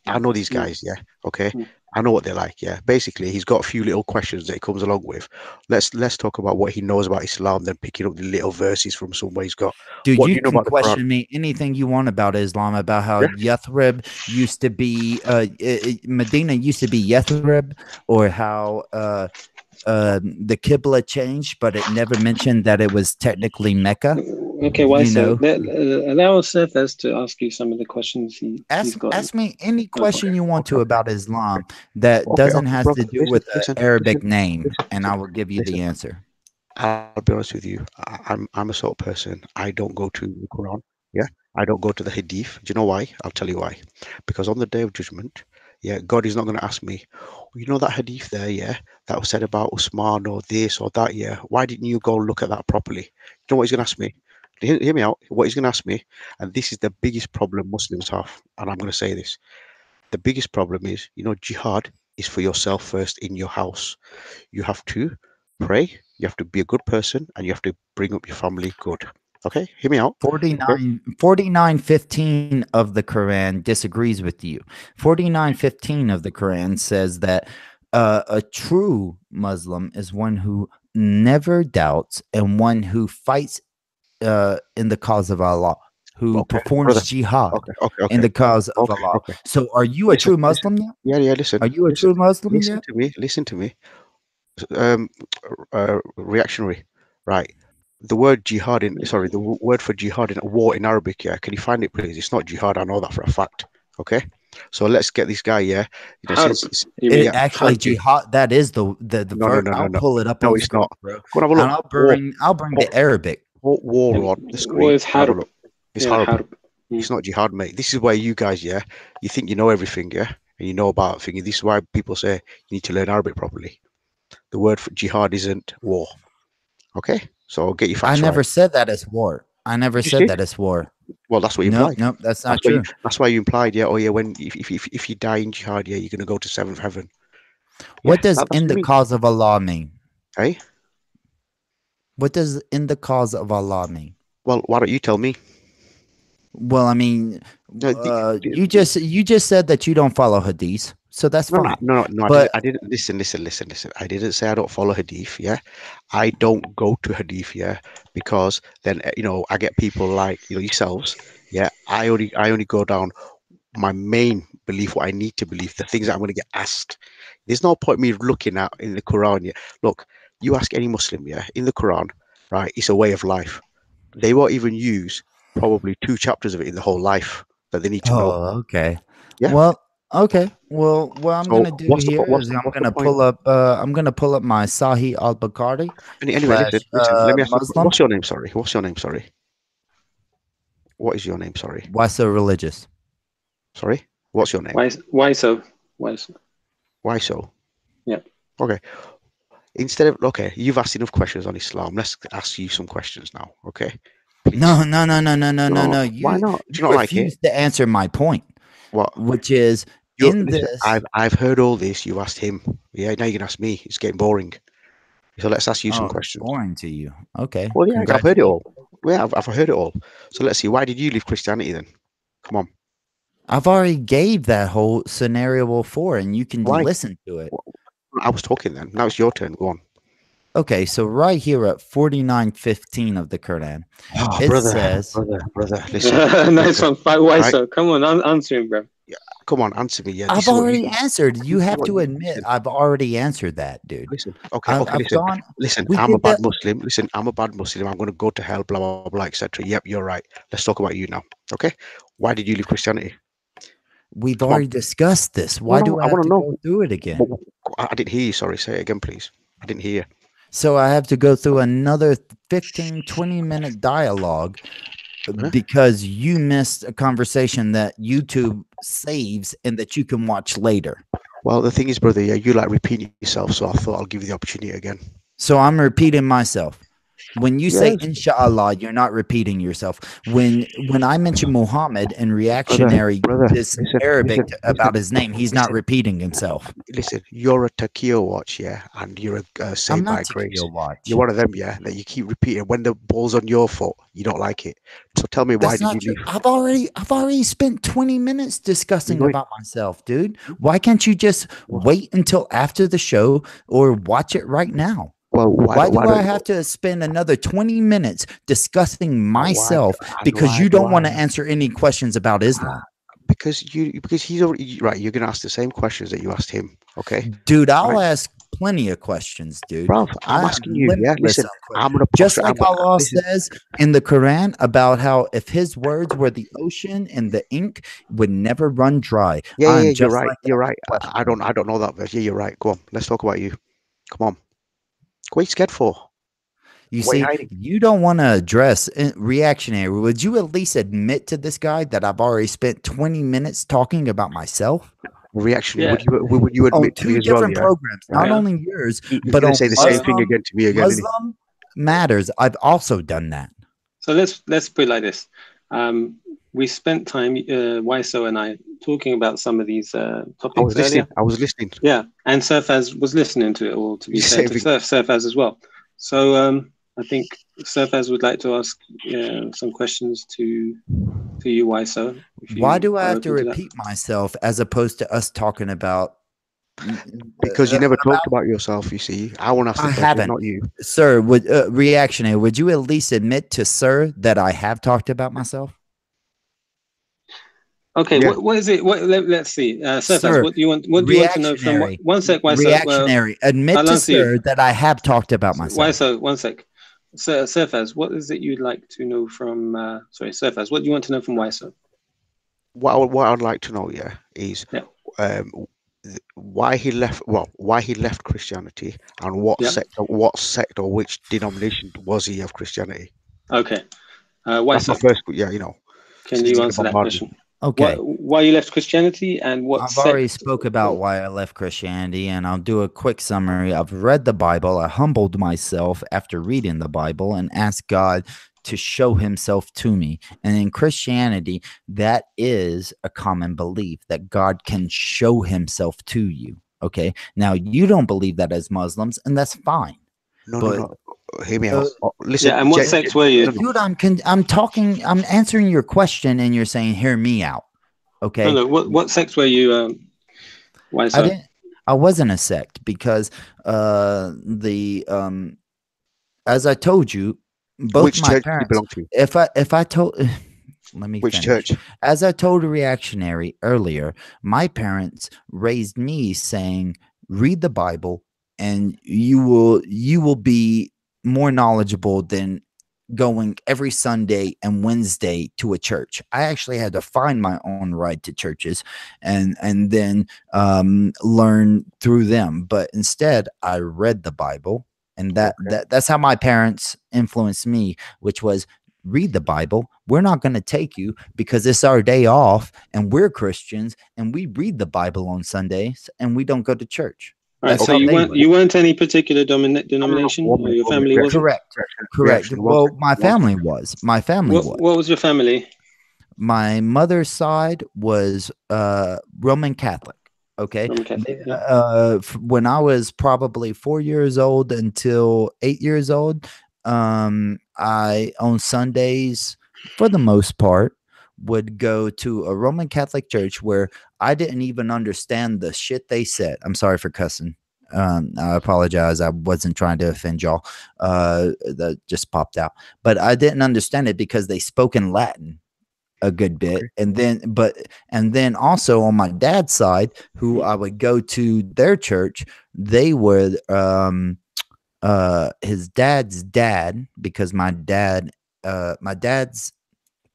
I know these guys. Yeah, okay.
Mm.
I know what they're like. Yeah, basically, he's got a few little questions that he comes along with. Let's talk about what he knows about Islam, then picking up the little verses from somewhere he's got.
Dude,
What do
you
you know
can
about the Quran?
question me anything you want about Islam, about how
Yeah,
Yathrib used to be, Medina used to be Yathrib, or how the Qibla changed, but it never mentioned that it was technically Mecca.
Okay, why
You
so?
know,
Allow Surface to ask you some of the questions he's got.
ask me any
Okay.
question you want to
okay,
about Islam that
okay,
doesn't have
brother.
to do with an Arabic name,
Listen,
and I will give you the answer.
I'll be honest with you. I'm a sort of person. I don't go to the Quran. Yeah, I don't go to the Hadith. Do you know why? I'll tell you why. Because on the day of judgment, yeah, God is not going to ask me, you know that Hadith there, yeah, that was said about Usman or this or that, yeah. Why didn't you go look at that properly? You know what he's going to ask me? Hear me out. What he's going to ask me, and this is the biggest problem Muslims have, and I'm going to say this: the biggest problem is, you know, jihad is for yourself first in your house. You have to pray, you have to be a good person, and you have to bring up your family good. Okay, hear me out. Okay,
49:15 of the Quran disagrees with you. 49:15 of the Quran says that a true Muslim is one who never doubts and one who fights in the cause of Allah, who
okay,
performs
brother.
jihad
Okay,
in the cause of
okay,
Allah.
okay.
So are you a
Listen,
true Muslim yet?
yeah, listen,
Are you a true Muslim
listen
yet?
to me, listen to me. Reactionary, right? The word jihad in, sorry, the word for jihad in war in Arabic, yeah. Can you find it, please? It's not jihad. I know that for a fact. Okay, so let's get this guy, yeah. You know,
Harb.
since
You
It
mean?
yeah,
actually
thank you.
jihad, that is the verb. I'll
No.
pull it up
No,
on
it's
screen,
not.
bro.
Go and have a
And
look.
I'll bring the Arabic.
War on the screen.
Was
Have a
Harb?
look. It's
Yeah,
Harb.
Harb.
It's not jihad, mate. This is why you guys, yeah, you think you know everything, yeah, and you know about things. This is why people say you need to learn Arabic properly. The word for jihad isn't war. Okay, so get your
I
facts
never
right.
said that as war. I never
You just
said
did.
that as war.
Well, that's what you
Nope,
implied.
nope, that's
That's
not
why you.
true.
That's why you implied, yeah. Oh, yeah. When if you die in jihad, yeah, you're gonna go to seventh heaven. Yeah,
What does
that's
in
what you
the
mean.
cause of Allah mean?
Hey,
What does in the cause of Allah mean?
well, why don't you tell me?
Well, I mean,
No,
you just said that you don't follow hadith. so that's
No,
fine.
no.
But
I didn't listen. I didn't say I don't follow Hadith. Yeah, I don't go to Hadith. Yeah, because then I get people like yourselves. Yeah, I only go down my main belief, what I need to believe, the things that I'm going to get asked. There's no point me looking at in the Quran. Yeah, look, you ask any Muslim. Yeah, in the Quran, right? It's a way of life. They won't even use probably 2 chapters of it in the whole life that they need to know.
okay.
Yeah.
Well, okay. Well, what I'm
So
gonna do here is I'm
what's the
gonna
point?
pull up my Sahih al-Bukhari
Anyway, listen. Let me ask you.
Muslim.
What's your name? Sorry. What's your name? Sorry. What is your name? Sorry.
Why so religious?
Sorry. What's your name?
Why so? Why so?
Why so?
Yeah.
Okay. You've asked enough questions on Islam. Let's ask you some questions now. Okay. Please.
No.
Why not? Do you not like it?
refuse to answer my point.
What?
Which is this.
I've heard all this. You asked him. Yeah. Now you can ask me. It's getting boring. So let's ask you some questions.
Boring to you? Okay.
Well, yeah, I've heard it all. Yeah, I've heard it all. So let's see. Why did you leave Christianity then? Come on.
I've already gave that whole scenario before, and you can listen to it.
I was talking then. Now it's your turn. Go on.
Okay, so right here at 49:15 of the Quran, it says,
brother, listen.
Nice one. Why so? Come on, answer him, bro.
Yeah, come on, answer me. Yeah,
I've already answered. You have to admit, I've already answered that, dude.
Listen, listen. I'm a bad Muslim. Listen, I'm a bad Muslim. I'm going to go to hell, blah, blah, blah, etc. Yep, you're right. Let's talk about you now. Okay? Why did you leave Christianity?
We've already discussed this. Why do I have to go through it again?
I didn't hear you. Sorry. Say it again, please. I didn't hear you.
So I have to go through another 15, 20-minute dialogue because you missed a conversation that YouTube saves and that you can watch later.
Well, the thing is, brother, yeah, you like repeating yourself, so I thought I'll give you the opportunity again.
So I'm repeating myself. When you say inshallah, you're not repeating yourself. When I mention Muhammad and reactionary Arabic about his name, he's not repeating himself.
Listen, you're a Taqiyya watch, yeah, and you're a saved by grace. You're one of them, yeah, that you keep repeating. When the ball's on your foot, you don't like it. So tell me, why did you leave?
I've already spent 20 minutes discussing about myself, dude. Why can't you just wait until after the show or watch it right now?
Well,
why do I have to spend another 20 minutes discussing myself because you don't want to answer any questions about Islam?
Because he's already right. You're gonna ask the same questions that you asked him. Okay,
dude. I'll ask plenty of questions, dude.
Bro, I'm asking you. Yeah, listen. I'm gonna
just like Allah says in the Quran about how if His words were the ocean and the ink would never run dry.
Yeah, you're right. You're right. I don't know that verse. Yeah, you're right. Go on. Let's talk about you. Come on. What are you scared for?
You see, you don't want to address reactionary. Would you at least admit to this guy that I've already spent 20 minutes talking about myself?
Reactionary. Yeah. Would you admit to me as well?
Two different programs, not only yours, but
on say the same thing again to me again.
Muslim Matters. I've also done that.
So let's put it like this. We spent time, Waiso and I, talking about some of these topics earlier.
I was listening.
Yeah, and Surfaz was listening to it all, to be fair to Surfaz as well. So I think Surfaz would like to ask some questions to you, Waiso.
Why do I have to repeat myself as opposed to us talking about?
Because you never talked about yourself, you see. I want to ask the question, not you.
Sir, reactionary, would you at least admit to Sir that I have talked about myself?
Okay, yeah. What is it? Let's see. Surfaz, what do you want? What do you want to know from? One sec, Waiso.
Reactionary. Admit to Sir that I have talked about myself.
Waiso, one sec. Surfaz, what is it you'd like to know from? Surfaz, what do you want to know from Waiso?
What I'd like to know, is why he left. Well, why he left Christianity and what sect or which denomination was he of Christianity?
Okay,
Waiso. That's my first. Yeah,
Can you answer that question?
Okay.
Why you left Christianity and what
I've already spoke about why I left Christianity, and I'll do a quick summary. I've read the Bible. I humbled myself after reading the Bible and asked God to show himself to me. And in Christianity, that is a common belief that God can show himself to you. Okay. Now, you don't believe that as Muslims, and that's fine.
No. Hear me out. Listen,
and what sex were you?
Dude, I'm answering your question and you're saying, hear me out. Okay.
No, what sex were you? Why so?
I wasn't a sect because as I told you, both
Which
my
church do you
parents.
belong to?
If I told, let me
Which
finish.
church?
As I told a reactionary earlier, my parents raised me saying, "Read the Bible, and you will be more knowledgeable than going every Sunday and Wednesday to a church." I actually had to find my own ride to churches and then learn through them. But instead, I read the Bible, and that's how my parents influenced me, which was read the Bible. We're not going to take you because it's our day off, and we're Christians, and we read the Bible on Sundays, and we don't go to church.
All right, so you weren't any particular denomination, or your family wasn't?
Correct. Well, my family was. My family was.
What was your family?
My mother's side was Roman Catholic. Okay.
Roman Catholic, yeah.
When I was probably 4 years old until 8 years old, I on Sundays, for the most part, would go to a Roman Catholic church where I didn't even understand the shit they said. I'm sorry for cussing. I apologize. I wasn't trying to offend y'all. That just popped out. But I didn't understand it because they spoke in Latin a good bit. And then also on my dad's side, who I would go to their church, they would his dad's dad, because my dad's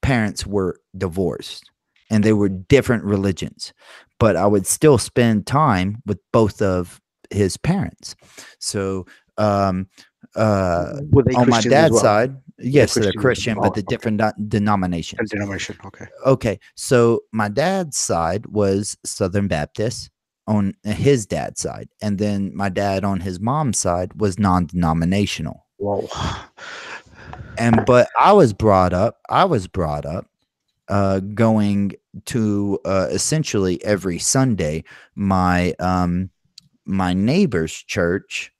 parents were divorced and they were different religions, but I would still spend time with both of his parents. So
were they
on my
Christians as
dad's
well?
side, yes, they're
Christians?
Christian, but
Oh,
the different denominations.
Denomination, okay.
Okay, so my dad's side was Southern Baptist on his dad's side, and then my dad on his mom's side was non-denominational.
Whoa.
But I was brought up going to essentially every Sunday my neighbor's church,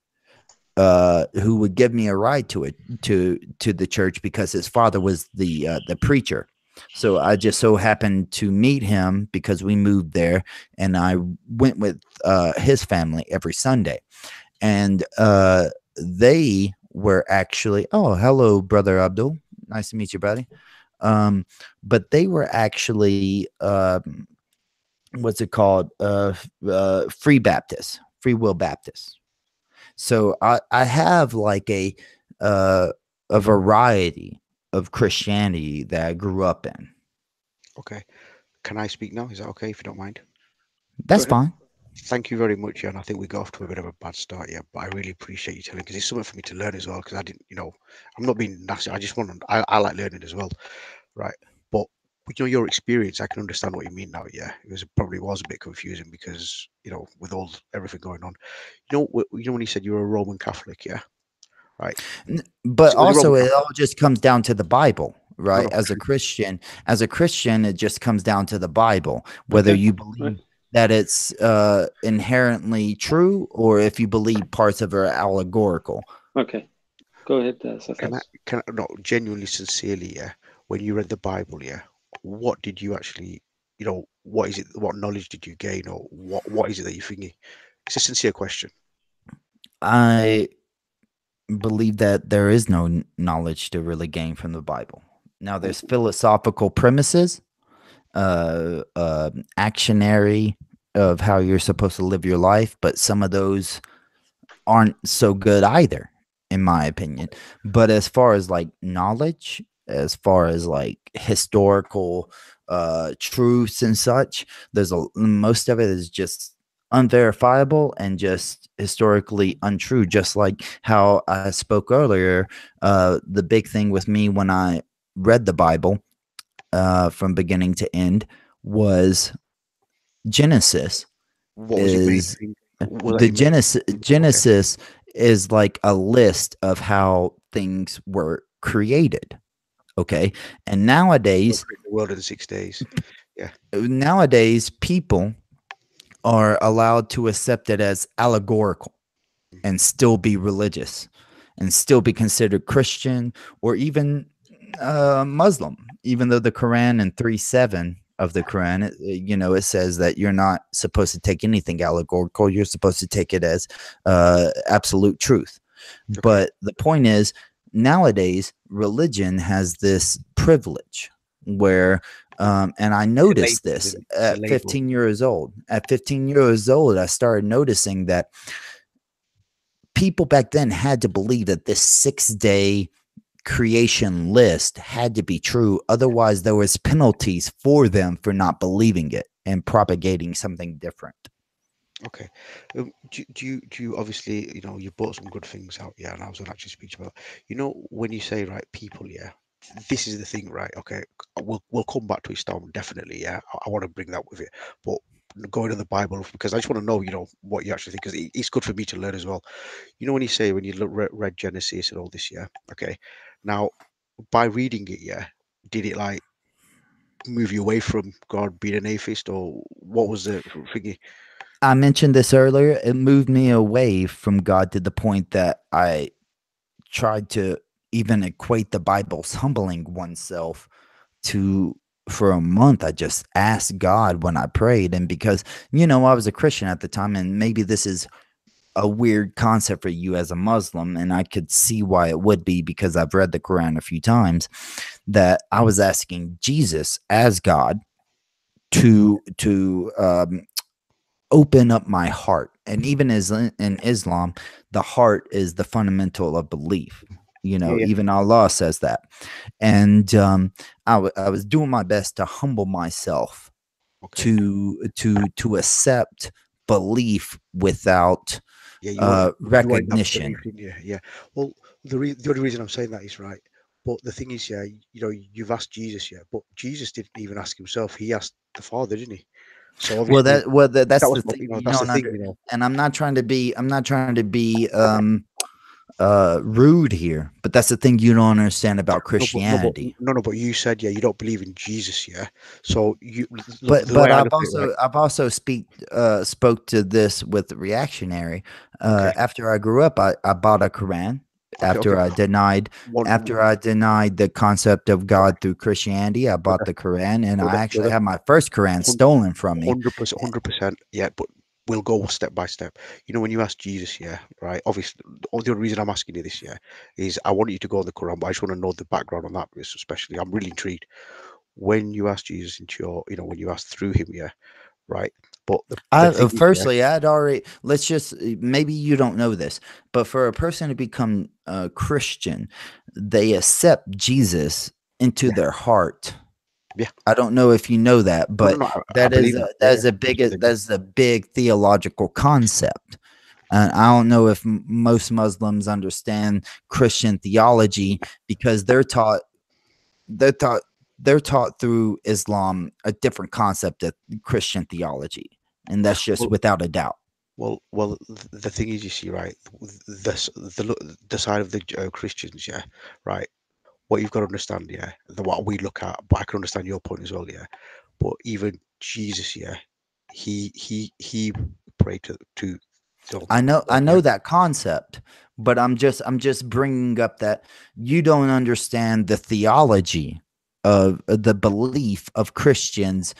who would give me a ride to the church because his father was the preacher. So I just so happened to meet him because we moved there, and I went with his family every Sunday. And they were actually, oh, hello, Brother Abdul. Nice to meet you, buddy. But they were actually, what's it called? Free Baptist, Free Will Baptist. So I have like a variety of Christianity that I grew up in.
Okay. Can I speak now? Is that okay if you don't mind?
That's fine.
Thank you very much, and I think we got off to a bit of a bad start, yeah. But I really appreciate you telling, because it's something for me to learn as well. Because I didn't, I'm not being nasty. I just want to. I like learning as well, right? But your experience, I can understand what you mean now. Yeah, probably was a bit confusing because with everything going on. When you said you were a Roman Catholic, yeah, right.
But
So
also, it all just comes down to the Bible, right?
No,
as a Christian, it just comes down to the Bible, whether you believe that it's inherently true or if you believe parts of it are allegorical.
Okay, go ahead.
Can I genuinely, sincerely, yeah? When you read the Bible, yeah, what did you actually, what is it? What knowledge did you gain, or what is it that you're thinking? It's a sincere question.
I believe that there is no knowledge to really gain from the Bible. Now, there's philosophical premises, actionary of how you're supposed to live your life, but some of those aren't so good either, in my opinion. But as far as like knowledge, as far as like historical truths and such, most of it is just unverifiable and just historically untrue. Just like how I spoke earlier, the big thing with me when I read the Bible from beginning to end was Genesis.
What was your main thing?
Genesis is like a list of how things were created. Okay. And nowadays,
the world in 6 days. Yeah.
Nowadays, people are allowed to accept it as allegorical and still be religious and still be considered Christian or even Muslim, even though the Quran in 3:7 of the Quran. It says that you're not supposed to take anything allegorical. You're supposed to take it as absolute truth.
Okay.
But the point is, nowadays, religion has this privilege where, and I noticed this at 15 years old. At 15 years old, I started noticing that people back then had to believe that this 6-day creation list had to be true. Otherwise, there was penalties for them for not believing it and propagating something different.
Okay. Do you obviously, you brought some good things out, yeah, and I was going to actually speak about, when you say, right, people, yeah, this is the thing, right? Okay, we'll come back to Islam, definitely, yeah. I want to bring that with it, but going to the Bible, because I just want to know, what you actually think, because it's good for me to learn as well. When you say, when you read Genesis and all this, yeah, okay, now by reading it, yeah, did it like move you away from God being an atheist, or what was the thingy?
I mentioned this earlier. It moved me away from God to the point that I tried to even equate the Bible's humbling oneself to, for a month, I just asked God when I prayed. And because, I was a Christian at the time, and maybe this is a weird concept for you as a Muslim, and I could see why it would be because I've read the Quran a few times, that I was asking Jesus as God to open up my heart. And even as in Islam, the heart is the fundamental of belief. Even Allah says that. And I was doing my best to humble myself, to accept belief without recognition.
Yeah. Well, the only reason I'm saying that is, right, but the thing is, yeah, you've asked Jesus, yeah, but Jesus didn't even ask himself. He asked the Father, didn't he? So obviously,
that's the thing.
That's the thing,
And I'm not trying to be rude here, but that's the thing you don't understand about Christianity.
No, but you said, yeah, you don't believe in Jesus, yeah. So
but I've also spoke to this with reactionary. After I grew up, I bought a Quran. After I denied the concept of God through Christianity, I bought the Quran, and I actually had my first Quran stolen from me.
100%, yeah. But we'll go step by step. When you ask Jesus, yeah, right? Obviously, the only reason I'm asking you this, yeah, is I want you to go on the Quran, but I just want to know the background on that, especially. I'm really intrigued. When you ask Jesus into your, when you ask through him, yeah, right? But
firstly, I'd already, let's just, maybe you don't know this, but for a person to become a Christian, they accept Jesus into their heart.
Yeah.
I don't know if you know that, but that's a big theological concept. And I don't know if most Muslims understand Christian theology, because they're taught through Islam a different concept of Christian theology, and that's just without a doubt.
Well, the thing is, you see, right, the side of the Christians, yeah, right. What you've got to understand, yeah, what we look at, but I can understand your point as well, yeah. But even Jesus, yeah, he prayed to
I know that concept, but I'm just bringing up that you don't understand the theology of the belief of Christians,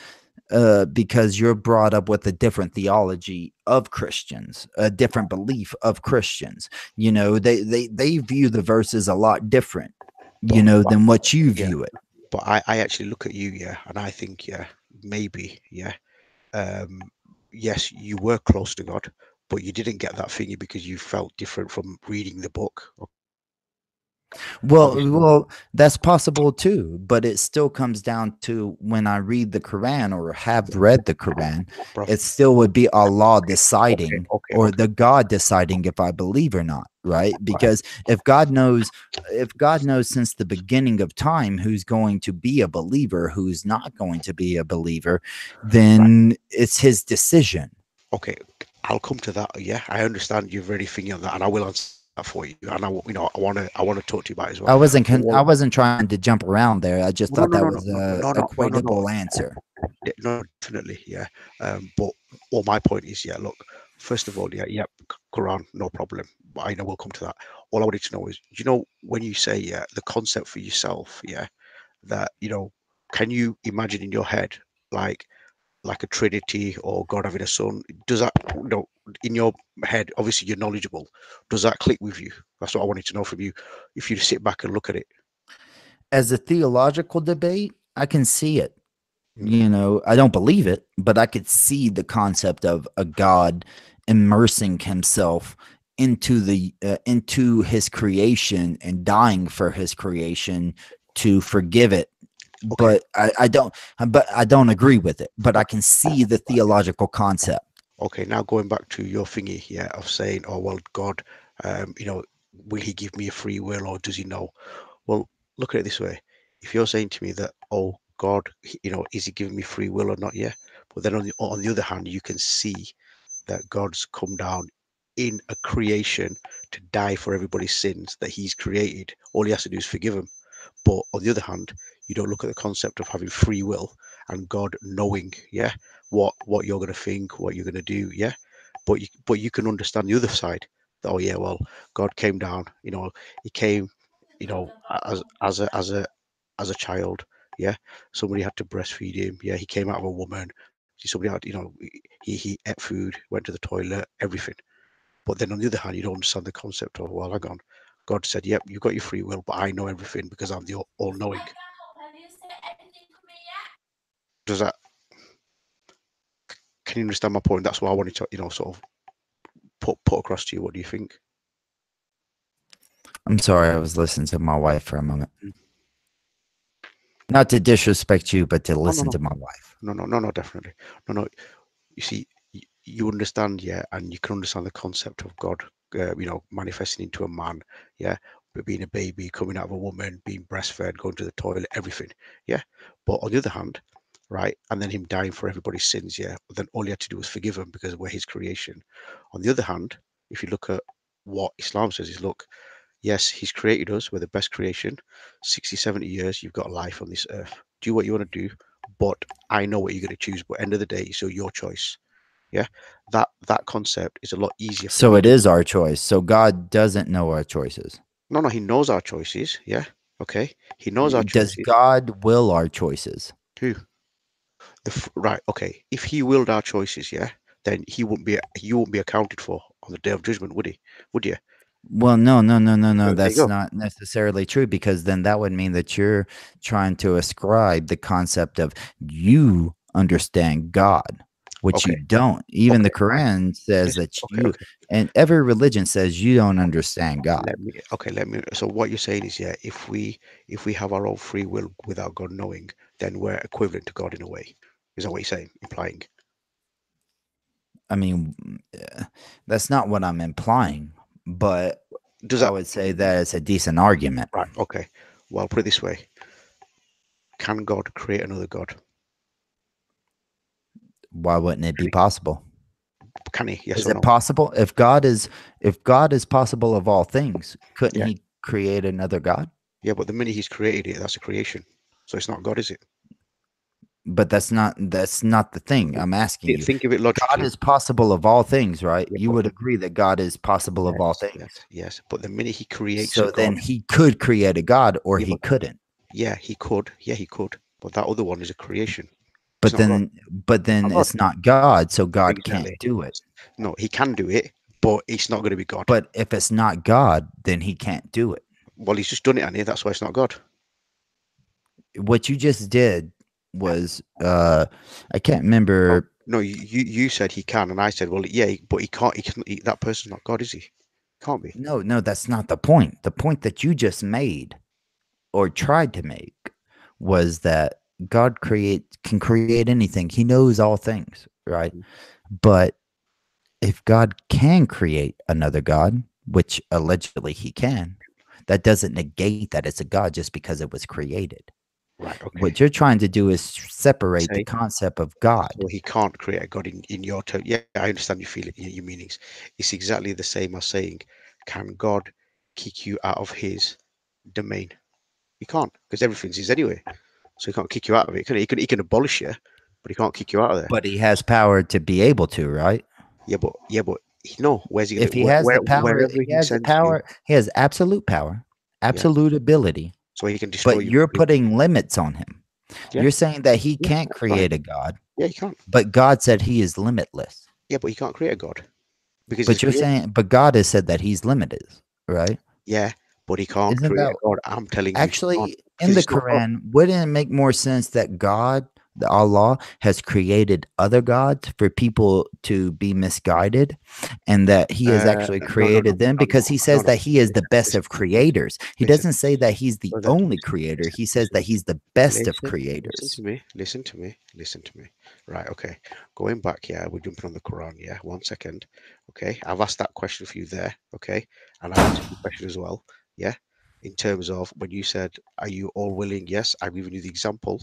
because you're brought up with a different theology of Christians, a different belief of Christians. They view the verses a lot different, than what you view it.
But I actually look at you, yeah, and I think, yeah, maybe, yeah, yes, you were close to God, but you didn't get that thingy because you felt different from reading the book.
Well, that's possible too, but it still comes down to, when I read the Quran or have read the Quran, it still would be Allah deciding, or the God deciding if I believe or not, right? Because if God knows since the beginning of time who's going to be a believer, who's not going to be a believer, then it's his decision.
Okay, I'll come to that. Yeah, I understand you're very thinking on that, and I will answer that for you. And I want to talk to you about it as well.
I wasn't trying to jump around there. I just thought that was a equatable answer.
No, definitely, yeah. But all my point is, yeah. Look, first of all, yeah, Quran, no problem. I know we'll come to that. All I wanted to know is, when you say, yeah, the concept for yourself, yeah, that can you imagine in your head like a Trinity or God having a son? Does that, in your head, obviously you're knowledgeable, does that click with you? That's what I wanted to know from you, if you sit back and look at it.
As a theological debate, I can see it. You know, I don't believe it, but I could see the concept of a God immersing himself into his creation and dying for his creation to forgive it.
Okay.
But I don't agree with it, but I can see the theological concept.
Okay, now going back to your thingy, yeah, of saying, oh well, God, will he give me a free will, or does he know? Well, look at it this way. If you're saying to me that, oh, God, is he giving me free will or not? Yeah. But then on the other hand, you can see that God's come down in a creation to die for everybody's sins that he's created. All he has to do is forgive them. But on the other hand, you don't look at the concept of having free will and God knowing, yeah, what you're going to think, what you're going to do, yeah. But you can understand the other side. That, oh yeah, well, God came down. He came, as a child, yeah. Somebody had to breastfeed him. Yeah, he came out of a woman. Somebody had, he ate food, went to the toilet, everything. But then on the other hand, you don't understand the concept of, well, hang on, God said, yep, you've got your free will, but I know everything because I'm the all-knowing. Does that, can you understand my point? That's what I wanted to, sort of put across to you. What do you think?
I'm sorry, I was listening to my wife for a moment. Not to disrespect you, but to listen to my wife.
No, definitely. No. You see, you understand, yeah, and you can understand the concept of God, manifesting into a man, yeah, being a baby, coming out of a woman, being breastfed, going to the toilet, everything, yeah. But on the other hand, right, and then him dying for everybody's sins, yeah, then all he had to do was forgive him because we're his creation. On the other hand, if you look at what Islam says, is look, yes, he's created us, we're the best creation. 60, 70 years, you've got life on this earth. Do what you want to do, but I know what you're going to choose. But end of the day, so your choice. Yeah, that concept is a lot easier for
So
me.
it is our choice. So God doesn't know our choices.
No, he knows our choices. Yeah, okay, he knows our
Does
choices.
God will our choices?
Who? Right. Okay. If he willed our choices, yeah, then you wouldn't be accounted for on the day of judgment, would he? Would you?
Well, no.
There you
That's
go.
not necessarily true, because then that would mean that you're trying to ascribe the concept of you understand God, which you
Okay.
don't. Even the
Okay. Right.
Quran says
Listen.
that
Okay. Okay.
and every religion says you don't understand God.
Let me. So what you're saying is, yeah, if we have our own free will without God knowing, then we're equivalent to God in a way. Is that what you're saying? Implying?
I mean, that's not what I'm implying, but I would say that it's a decent argument.
Right. Okay. Well, put it this way: can God create another God?
Why wouldn't it be possible?
Can he? Yes
Is
or
it
no?
possible? If God is possible of all things, couldn't he create another God?
Yeah, but the minute he's created it, that's a creation. So it's not God, is it?
But that's not the thing. I'm asking you.
Think of it logically.
God is possible of all things, right?
Yeah,
you would agree that God is possible of all things.
Yes. But the minute he creates
So
a God,
then he could create a God, or he couldn't.
Yeah, he could. Yeah, he could. But that other one is a creation.
But then it's not God, so God can't do it.
No, he can do it, but it's not going to be God.
But if it's not God, then he can't do it.
Well, he's just done it, and that's why it's not God.
What you just did was I can't remember.
No, you said he can, and I said, well, yeah, but he can't. That person's not God, is he? Can't be.
No, that's not the point. The point that you just made or tried to make was that God can create anything. He knows all things, right? But if God can create another God, which allegedly he can, that doesn't negate that it's a God just because it was created.
Right. Okay.
What you're trying to do is separate the concept of God.
So he can't create a God in your term. Yeah, I understand you feel it, your meanings. It's exactly the same as saying, can God kick you out of his domain? He can't, because everything's his anyway. So he can't kick you out of it. He can abolish you, but he can't kick you out of there.
But he has power to be able to, right?
Yeah, but no. Where's he?
If he has the power, he has the power. He has absolute power, absolute ability.
So he can destroy
But
you.
you're putting limits on him.
Yeah.
You're saying that he
Yeah,
can't
that's
create
fine.
a God.
Yeah, he can't.
But God said he is limitless.
Yeah, but he can't create a God because
But
he's
you're
created.
saying, but God has said that he's limited, right?
Yeah, but he can't
Isn't
create
that
a God. I'm telling you, he can't,
actually in
because
the
it's not God.
Quran? Wouldn't it make more sense that God, the Allah, has created other gods for people to be misguided, and that He has actually created them? Because He says that He is the best of creators. He doesn't say that He's the
Brother,
only creator. He says that He's the best of
Listen
creators.
to me. Listen to me. Listen to me. Right. Okay. Going back. Yeah, we're jumping on the Quran. Yeah. 1 second. Okay. I've asked that question for you there. Okay. And I've answered the question as well. Yeah. In terms of when you said, "Are you all willing?" Yes. I've given you the example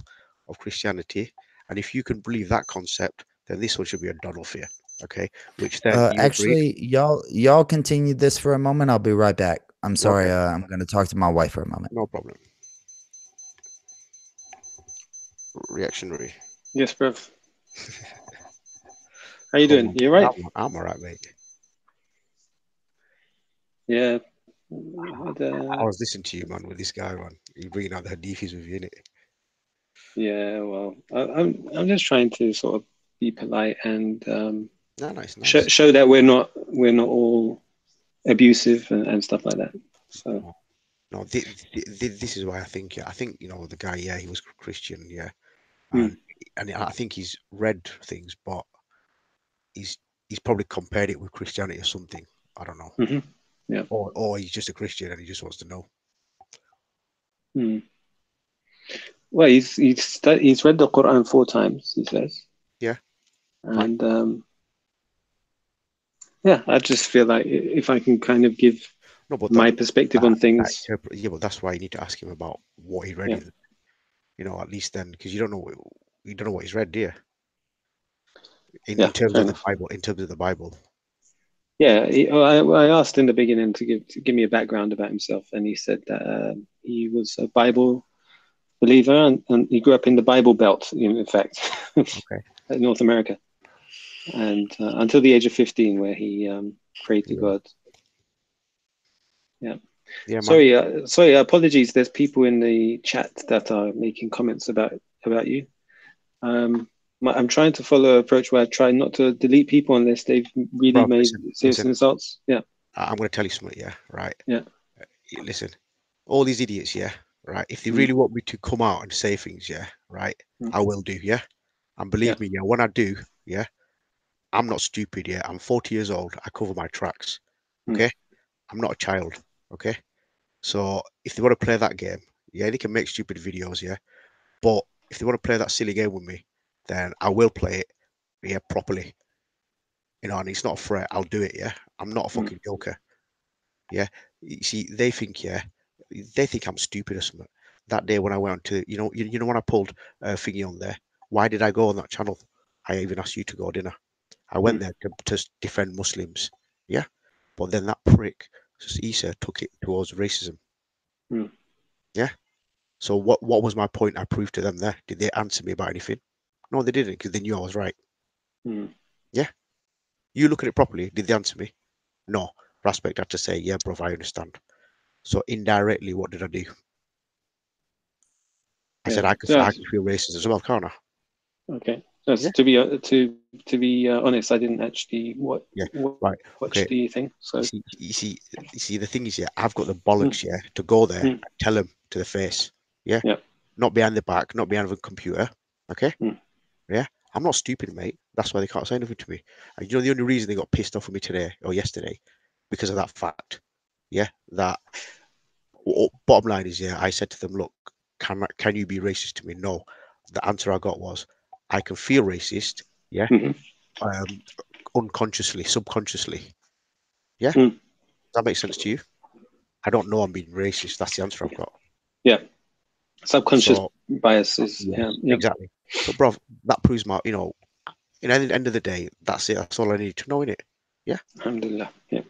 of Christianity, and if you can believe that concept, then this one should be a doddle for you. Okay. Which then you agreed?
Actually, y'all continue this for a moment. I'll be right back. I'm sorry.
Okay.
I'm going to talk to my wife for a moment.
No problem. Reactionary.
Yes, bruv. How you doing? You right?
I'm alright, mate.
Yeah.
I was listening to you, man, with this guy, man. You bringing out the hadiths with you, innit?
Yeah, well, I'm just trying to sort of be polite and
Nice.
show that we're not all abusive and stuff like that. So
no, this is why I think the guy, yeah, he was Christian, yeah, and I think he's read things, but he's probably compared it with Christianity or something. I don't know.
Yeah.
Or he's just a Christian and he just wants to know.
Well, he's read the Quran 4 times, he says.
Yeah.
And yeah, I just feel like if I can kind of give my perspective on things.
Yeah, but that's why you need to ask him about what he read.
Yeah.
At least then, because you don't know what he's read, do you? In
Yeah,
terms
fair
of
enough.
the Bible.
Yeah, I asked in the beginning to give me a background about himself, and he said that he was a Bible believer and he grew up in the Bible Belt, in fact, in North America, and until the age of 15, where he prayed to God. Yeah.
Yeah.
Sorry. Apologies. There's people in the chat that are making comments about you. I'm trying to follow an approach where I try not to delete people unless they've really made serious insults. Yeah.
I'm going to tell you something. Yeah. Right.
Yeah.
Listen, all these idiots. Yeah. Right. If they really want me to come out and say things, yeah. Right. I will do. Yeah. And believe me, yeah. When I do, yeah. I'm not stupid. Yeah. I'm 40 years old. I cover my tracks. Okay. I'm not a child. Okay. So if they want to play that game, yeah, they can make stupid videos. Yeah. But if they want to play that silly game with me, then I will play it, yeah, properly. And it's not a threat. I'll do it, yeah. I'm not a fucking joker. Yeah. You see, they think I'm stupid or something. That day when I went to, when I pulled thingy on there, why did I go on that channel? I even asked you to go, didn't I? I went there to defend Muslims, yeah. But then that prick, Issa, took it towards racism. Yeah. So what was my point I proved to them there? Did they answer me about anything? No, they didn't, because they knew I was right. Yeah. You look at it properly. Did they answer me? No. Prospect had to say, yeah, bro, I understand. So indirectly, what did I do? I said I could feel racist as well, can't I?
Okay. To be honest, I didn't actually watch the thing. So
you see, the thing is, yeah, I've got the bollocks, yeah, to go there and tell them to the face, yeah, not behind the back, not behind the computer, okay, yeah. I'm not stupid, mate. That's why they can't say anything to me. And the only reason they got pissed off with me today or yesterday, because of that fact, yeah. That bottom line is, yeah, I said to them, look, can you be racist to me? No. The answer I got was, I can feel racist, yeah, unconsciously, subconsciously, yeah. Does that make sense to you? I don't know I'm being racist. That's the answer I've got.
Yeah. Subconscious biases. Yeah.
Exactly. So, bro, that proves my, at the end of the day, that's it. That's all I need to know, innit? Yeah.
Alhamdulillah. Yeah.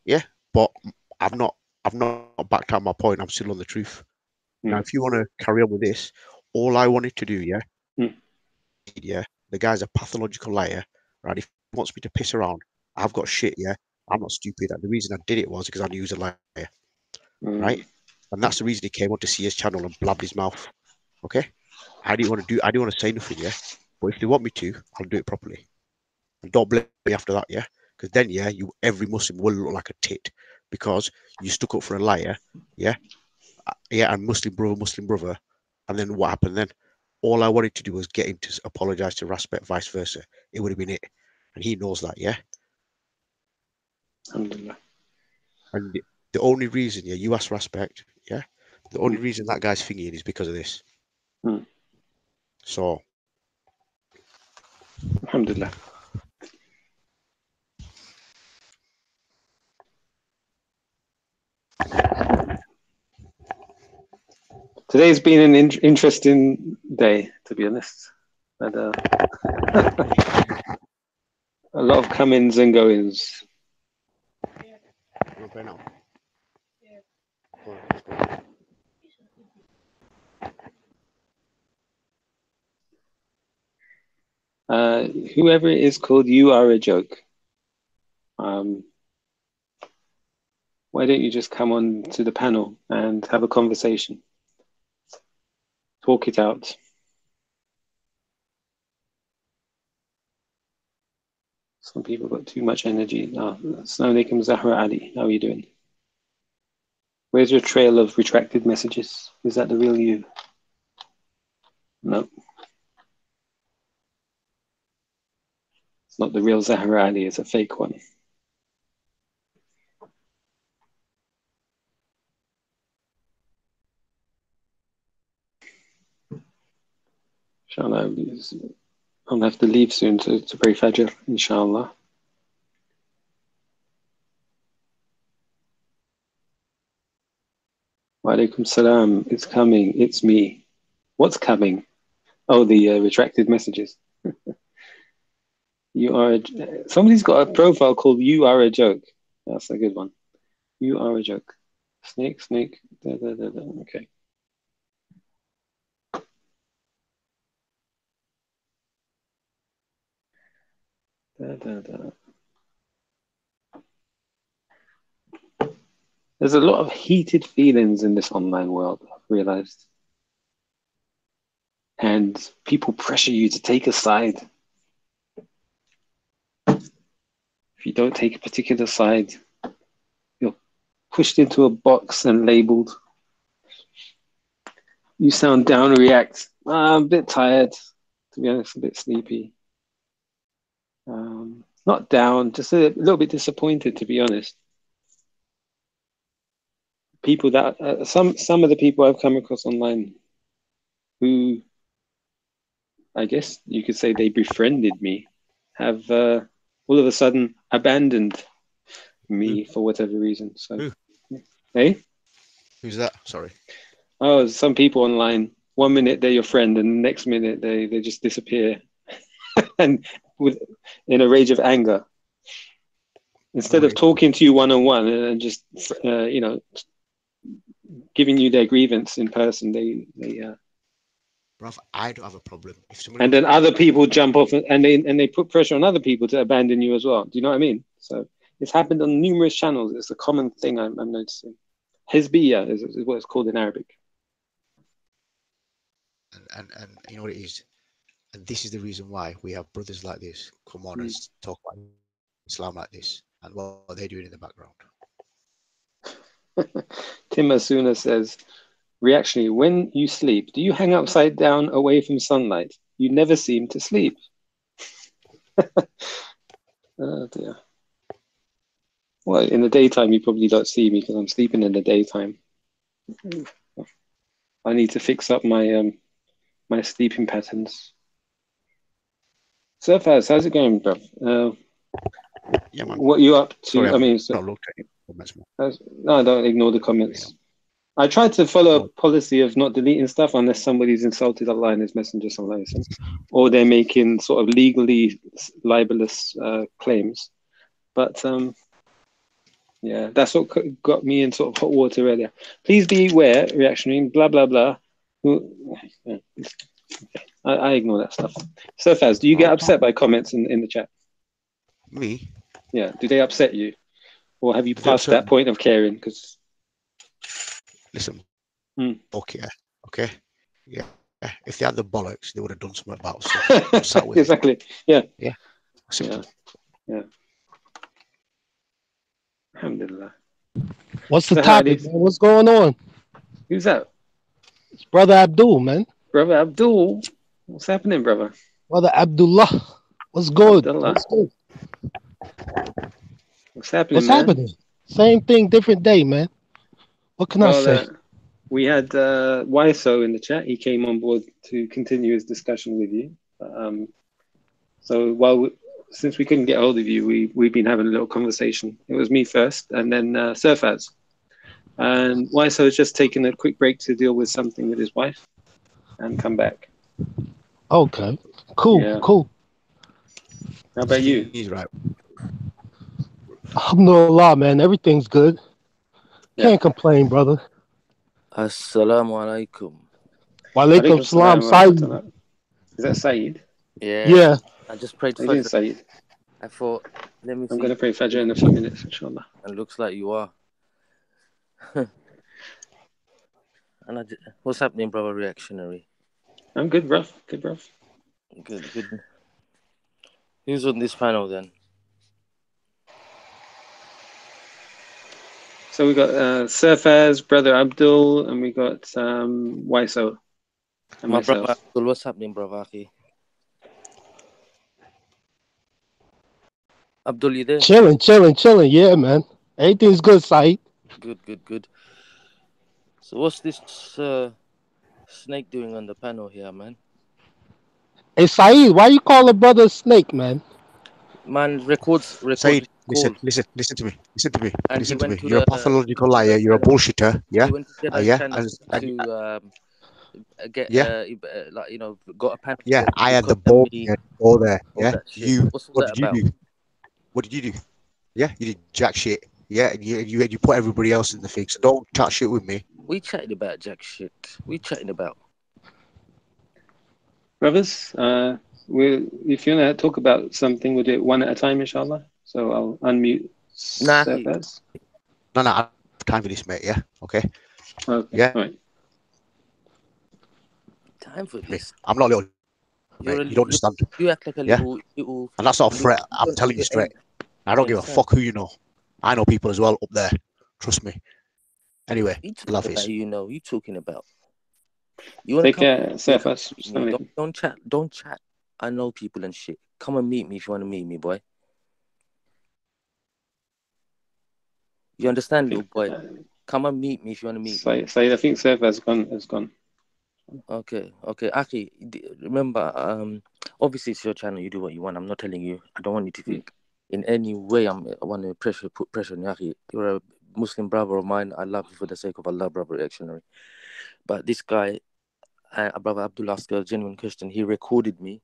Yeah. But I've not backed out my point. I'm still on the truth. Now, if you want to carry on with this, all I wanted to do, yeah, the guy's a pathological liar, right? If he wants me to piss around, I've got shit, yeah. I'm not stupid. And the reason I did it was because I knew he was a liar, right? And that's the reason he came on to see his channel and blabbed his mouth, okay? I didn't want to say nothing, yeah. But if they want me to, I'll do it properly. And don't blame me after that, yeah. Because then, yeah, every Muslim will look like a tit because you stuck up for a liar, yeah. Yeah, and Muslim brother. And then what happened then? All I wanted to do was get him to apologize to Raspet, vice versa. It would have been it. And he knows that, yeah.
Alhamdulillah.
And the only reason, yeah, you ask Respect, yeah. The only reason that guy's thinking is because of this. So,
Alhamdulillah. Today's been an interesting day, to be honest. But, a lot of comings and goings. Whoever it is called, you are a joke. Why don't you just come on to the panel and have a conversation? Talk it out. Some people got too much energy. Assalamu alaikum, Zahra Ali. How are you doing? Where's your trail of retracted messages? Is that the real you? No. It's not the real Zahra Ali, it's a fake one. Inshallah, I'll have to leave soon to pray Fajr, inshallah. Wa alaikum salam. It's coming. It's me. What's coming? Oh, the retracted messages. Somebody's got a profile called You Are a Joke. That's a good one. You are a joke. Snake. Okay. There's a lot of heated feelings in this online world, I've realized. And people pressure you to take a side. If you don't take a particular side, you're pushed into a box and labeled. You sound down, react. I'm a bit tired, to be honest, a bit sleepy. Not down, just a little bit disappointed, to be honest. People that some of the people I've come across online who, I guess you could say they befriended me, have all of a sudden abandoned me for whatever reason. So, hey,
who's that? Sorry.
Oh, some people online. 1 minute they're your friend, and the next minute they just disappear, and in a rage of anger. Instead of talking to you one-on-one and just giving you their grievance in person, they
Bruv, I don't have a problem. If somebody
and then other people jump off and they put pressure on other people to abandon you as well. Do you know what I mean? So it's happened on numerous channels. It's a common thing I'm noticing. Hizbiyah is what it's called in Arabic.
And you know what it is? And this is the reason why we have brothers like this come on and talk about Islam like this and what they're doing in the background.
Tim Asuna says, reactionary, when you sleep, do you hang upside down away from sunlight? You never seem to sleep. Oh dear. Well, in the daytime, you probably don't see me because I'm sleeping in the daytime. I need to fix up my my sleeping patterns. So Faz, how's it going, bro?
Yeah, man.
What are you up to?
Sorry,
I mean,
not looked at it.
No, don't ignore the comments. I tried to follow a policy of not deleting stuff unless somebody's insulted Allah and His Messenger, or they're making sort of legally libelous claims. But yeah, that's what got me in sort of hot water earlier. Please be aware, reactionary, blah blah blah. I ignore that stuff. So Faz, do you get upset by comments in the chat?
Me?
Yeah. Do they upset you, or have you passed that point of caring? Because
listen, okay, yeah. If they had the bollocks, they would have done something about stuff. Sat with
exactly.
it.
Yeah.
Yeah. Simple.
Yeah. Alhamdulillah.
What's the
So,
topic, man? What's going on?
Who's that?
It's Brother Abdul, man.
Brother Abdul. What's happening, brother?
Brother Abdullah. What's good?
Abdullah.
What's good?
What's happening,
What's
man?
happening? Same thing, different day, man. What can I say?
We had YSO in the chat. He came on board to continue his discussion with you. So since we couldn't get hold of you, we've been having a little conversation. It was me first, and then Surfaz. And YSO has just taken a quick break to deal with something with his wife, and come back.
Okay, cool,
Yeah.
cool.
How about you?
He's right.
Alhamdulillah, man. Everything's good. Can't complain, brother.
Assalamu alaikum.
Walaikum salam, Saeed.
Is that Saeed?
Yeah.
I just prayed
How you doing,
Fajr.
Saeed?
I thought, let me see.
I'm going to pray Fajr in a few minutes, inshallah.
And looks like you are. And what's happening, brother? Reactionary.
I'm good, bruv. Good, bruv.
Good. Who's on this panel then?
So we got Surfaz, brother Abdul, and we got YSO. And
My
myself.
brother Abdul, what's happening, brother Aki? Abdul, you there?
Chilling. Yeah, man. Everything's good, Saeed.
Good. So what's this snake doing on the panel here, man?
Hey, Saeed, why you call a brother a snake, man?
Man, records.
Saeed, listen to me.
And
Listen
he
to
went
me.
to
You're a
the
pathological liar. You're a bullshitter. Yeah.
He went to Jedi's
yeah.
channel to get like, you know, got a panel.
Yeah, I had the
ball
ball all there. Yeah.
What's that
did you do? What did you do? Yeah, you did jack shit. Yeah, you put everybody else in the thing. So don't chat shit with me.
We chatting about jack shit. We chatting about.
Brothers, if you want to talk about something, we'll do it one at a time, inshallah. So I'll unmute Surfaz.
No, I have time for this, mate. Yeah. Okay.
Yeah. All right.
Time for this.
I'm not little. Mate. You don't understand.
You act like a little.
And that's not a threat. I'm telling you straight. I don't give a fuck who you know. I know people as well up there. Trust me. Anyway, love is.
You know, you talking about. You want to
take care, Surfaz.
Don't chat. I know people and shit. Come and meet me if you want to meet me, boy. You understand, little boy? Come and meet me if you want to meet me.
Saeed, I think Surfaz has gone.
Okay. Aki, remember, obviously it's your channel. You do what you want. I'm not telling you. I don't want you to think in any way I want to put pressure on you, Aki. You're a Muslim brother of mine. I love you for the sake of Allah, brother, reactionary. But this guy, brother Abdullah, a genuine Christian, he recorded me.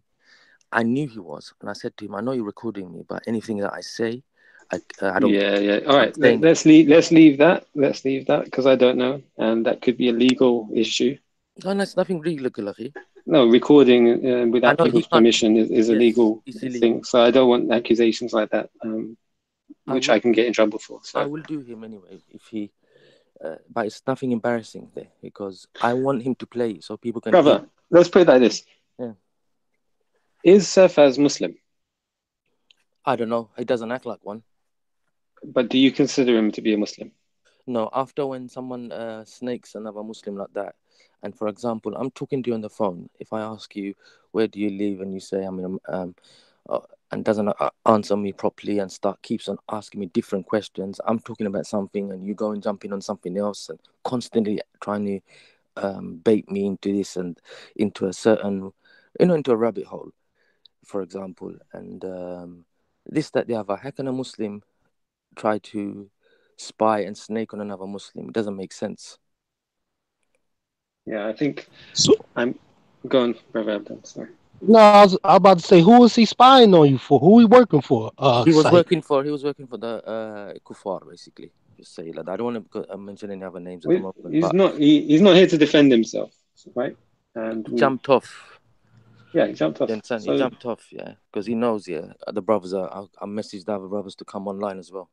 I knew he was, and I said to him, "I know you're recording me, but anything that I say, I don't."
Yeah. All right, let's leave that. Let's leave that because I don't know, and that could be a legal issue.
No, that's nothing legal, Aki.
No, recording without people's permission is a legal thing. So I don't want accusations like that, which I can get in trouble for. So
I will do him anyway if he. But it's nothing embarrassing there because I want him to play so people can.
Brother, let's put it like this.
Yeah.
Is Surfaz Muslim?
I don't know. He doesn't act like one.
But do you consider him to be a Muslim?
No. After when someone snakes another Muslim like that, and for example, I'm talking to you on the phone. If I ask you where do you live and you say I'm in and doesn't answer me properly and keeps on asking me different questions, I'm talking about something and you go and jump in on something else and constantly trying to bait me into this and into a certain, into a rabbit hole, for example, and this, that, the other. How can a Muslim try to spy and snake on another Muslim? It doesn't make sense.
Yeah, I think I'm going, Brother Abdul. Sorry.
No, I was about to say, who was he spying on you for? Who he working for?
He was working for the Kuffar, basically. Just say that. I don't want to mention any other names at the moment.
He's not here to defend himself, right? And
he jumped off.
Yeah, he jumped off.
He jumped off, yeah, because he knows, the brothers I messaged the other brothers to come online as well.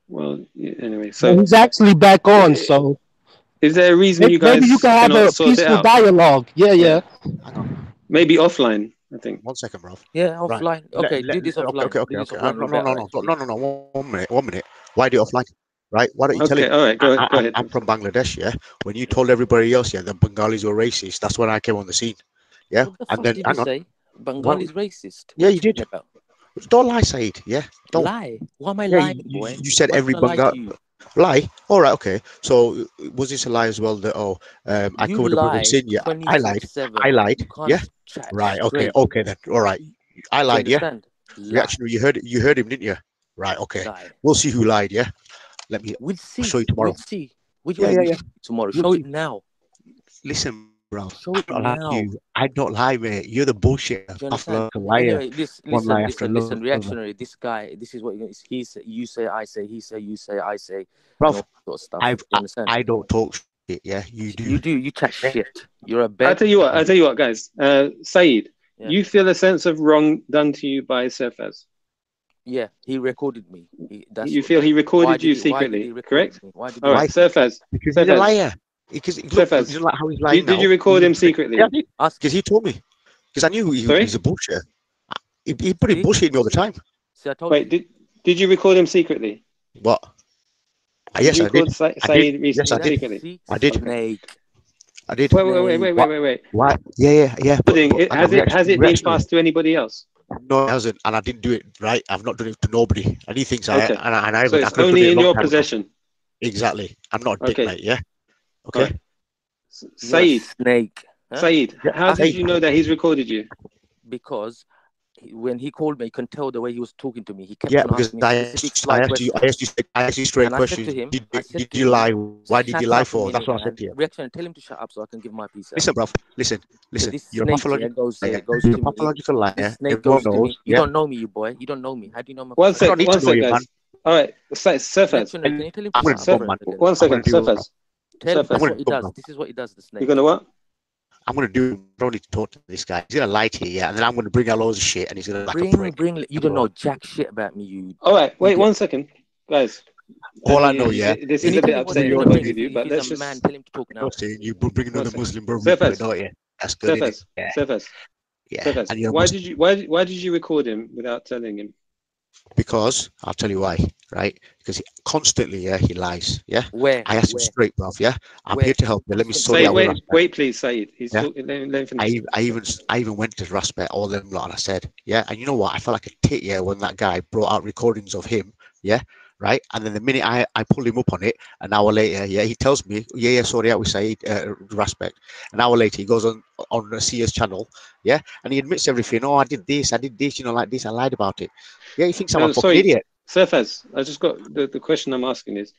Well, anyway, so
he's actually back on, so
Is there a reason you
Maybe you
guys
can have
cannot
a
sort it
peaceful
out?
dialogue. Yeah.
Hang on.
Maybe offline, I think.
1 second, bro.
Yeah,
Right.
offline. Okay, do this offline.
Okay.
Do this offline. We're better, actually.
No. 1 minute. 1 minute. Why do it offline? Right? Why don't you tell
Okay,
him?
all right, go ahead.
I'm from Bangladesh, yeah. When you told everybody else, yeah, the Bengalis were racist, that's when I came on the scene. Yeah.
What the
And
fuck
then,
did you
hang on.
say? Bengali's racist.
Yeah,
What
you
are you
did.
talking about?
Don't lie, Said. Yeah. Don't.
Lie? Why am I
Yeah,
lying, boy?
you said
Why
every
should I lie to
Bengali.
you?
Lie? All right, okay. So was this a lie as well? That I
You
covered a brother
lie
sin. Yeah, I lied.
24/7.
I lied.
You can't
Yeah.
chat
Right. Okay.
straight.
Okay then. All right. I
Do you
lied. Yeah.
understand? Lie.
Reaction. You heard him, didn't you? Right. Okay.
Lie.
We'll see who lied. Yeah.
We'll
I'll
see.
show you tomorrow.
We'll see. What do
Yeah.
you
Yeah.
want
Yeah.
to see tomorrow?
We'll
Show
see.
it now.
Listen, bro.
Show it
I'm not like
now.
you. I don't lie, mate. You're the bullshit.
Do you understand?
Pathological liar.
Anyway,
One lie after
listen.
another.
Reactionary. This guy. This is what he say. You say. I say. He say. You say. I say.
Bro,
And all sort of stuff. You understand?
I don't talk shit. Yeah, you do.
You do. You chat shit. You're a
I'll
bed.
tell you what, guys. Saeed,
Yeah.
you feel a sense of wrong done to you by Surfaz.
Yeah, he recorded me.
You feel he recorded you secretly, correct? All right, Surfaz.
Because he's a liar. Because look, you know, like how he's lying now.
Did you record him secretly?
Yeah, because he told me. Because I knew he's a bullshit. He pretty bullshit me all the time.
See, I told
Wait, did you record him secretly?
What?
Yes, I did.
Saeed
Yes, I did.
Secretly.
I did.
Snake.
I did.
Wait.
What? Yeah.
Has it been passed to anybody else?
No, it hasn't, and I didn't do it. Right, I've not done it to nobody. And he thinks
Okay.
I
So it's only in your possession.
Exactly. I'm not a dick, mate. Yeah. Okay.
Right. Saeed.
Snake. Huh?
Saeed, how did you know that he's recorded you?
Because when he called me, you can tell the way he was talking to me. He kept on
because
asking me specific
I asked you straight questions. Did you lie? Why did you lie for? That's what I said to you.
Reaction, tell him to shut up so I can give my piece.
Listen, bro. Listen. You're a pathological liar.
You're
a pathological liar.
Snake goes to me. You don't know me, you boy. You don't know me. How do you know me?
One sec, guys. All right, Surfaz.
Can you tell him to shut up?
1 second, Surfaz.
Tell him that's what he does. This is what he does, the snake.
You're gonna what?
I'm gonna do. I don't need to talk to this guy. He's gonna lie to you, yeah, and then I'm gonna bring out loads of shit, and he's gonna
bring. You don't know jack shit about me, you.
All right, wait 1 second, guys.
All I know, yeah.
This is a bit upsetting to both of you, but let's just.
Man, tell him to talk now.
You bring another Muslim brother, don't you? That's good.
Surfaz.
Yeah.
Why did you record him without telling him?
Because I'll tell you why, right? Because constantly, he lies. Yeah.
Where?
I asked him straight, bruv. Yeah. I'm here to help you. Let me sort it out.
Wait, please, Saeed.
Let me finish. I even went to Rasper, all them lot, and I said, yeah. And you know what? I felt like a tit, yeah, when that guy brought out recordings of him. Yeah. Right. And then the minute I pulled him up on it, an hour later, he tells me, sorry, out with Saeed, respect. An hour later, he goes on the CS channel, yeah, and he admits everything. Oh, I did this, like this, I lied about it. Yeah, he thinks I'm a fucking idiot.
Surfaz, I just got the question I'm asking is,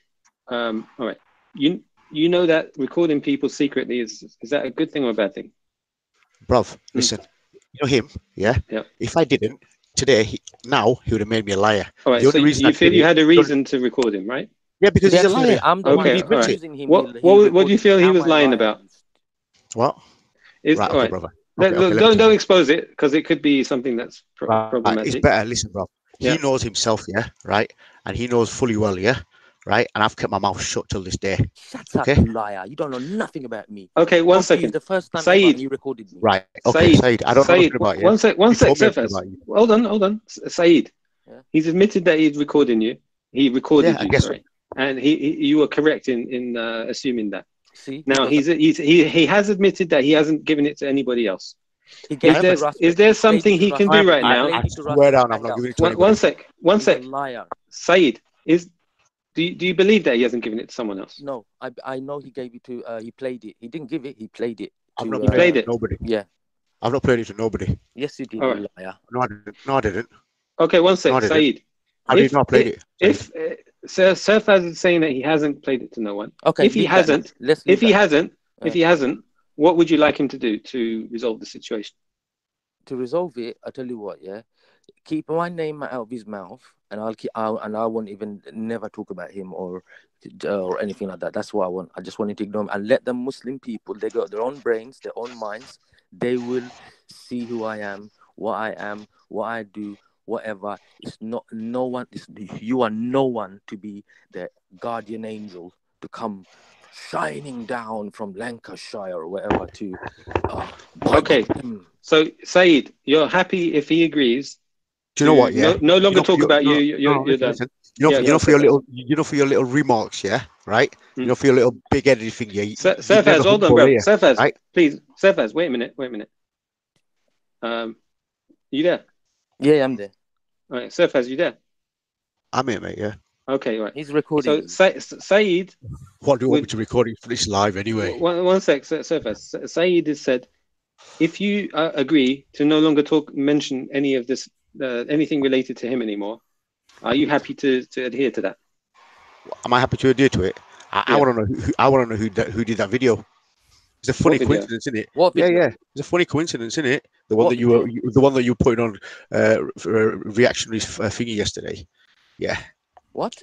all right, you know that recording people secretly is that a good thing or a bad thing?
Bruv, listen, you know him, yeah. If I didn't. Today, he would have made me a liar.
All right, so you feel you had a reason to record him, right?
Yeah, because he's a liar.
I'm the
okay,
one
using him. What do you feel he was lying about?
What?
Right, okay, brother. Don't expose it, because it could be something that's problematic.
It's better. Listen, bro. He knows himself, yeah, right? And he knows fully well, yeah, right? And I've kept my mouth shut till this day.
Shut up, you liar. You don't know nothing about me.
Okay, 1 second.
The first time
Saeed,
you recorded me.
Right. Okay, Saeed. I don't know nothing about you.
One sec, Surfaz. Hold on. Saeed. Yeah. He's admitted that he's recording you. He recorded you, sorry. And you were correct in assuming that.
See?
Now he has admitted that he hasn't given it to anybody else. Is there something he can do right now?
I swear down, I'm not giving it to anybody.
1 sec.
Liar.
Saeed, do you believe that he hasn't given it to someone else?
No, I know he gave it to. He played it. He didn't give it. He played it.
I've not played it. Nobody.
Yeah.
I've not played it to nobody.
Yes, you did,
right.
Liar.
No, I didn't.
Okay, 1 sec, Saeed.
I did not play it.
If Surfaz is saying that he hasn't played it to no one.
Okay.
If he hasn't, what would you like him to do to resolve the situation?
To resolve it, I tell you what, yeah. Keep my name out of his mouth, and I won't even never talk about him or anything like that. That's what I want. I just wanted to ignore him and let the Muslim people. They got their own brains, their own minds. They will see who I am, what I do, whatever. It's not no one. You are no one to be the guardian angel to come shining down from Lancashire or whatever to.
Okay, so Saeed, you're happy if he agrees.
Do you know what? Yeah.
No longer talk about you. You're done.
Listen. You know, for your little remarks, yeah, right? You know, for your little big-headed thing, yeah.
Surfaz, hold on, bro. Surfaz, right? Please, Surfaz, wait a minute. You there?
Yeah, I'm there.
All right, Surfaz, you there?
I'm here, mate. Yeah.
Okay, right.
He's recording.
So Saeed.
What do you want me to record it for this live anyway?
One sec, Surfaz. Saeed has said, if you agree to no longer mention any of this, anything related to him anymore, are you happy to adhere to that?
Am I happy to adhere to it? I want to know. I want to know who did that video. It's a funny coincidence, isn't it?
What video?
Yeah. It's a funny coincidence, isn't it? The one that you put on for a reactionary thingy yesterday. Yeah.
What?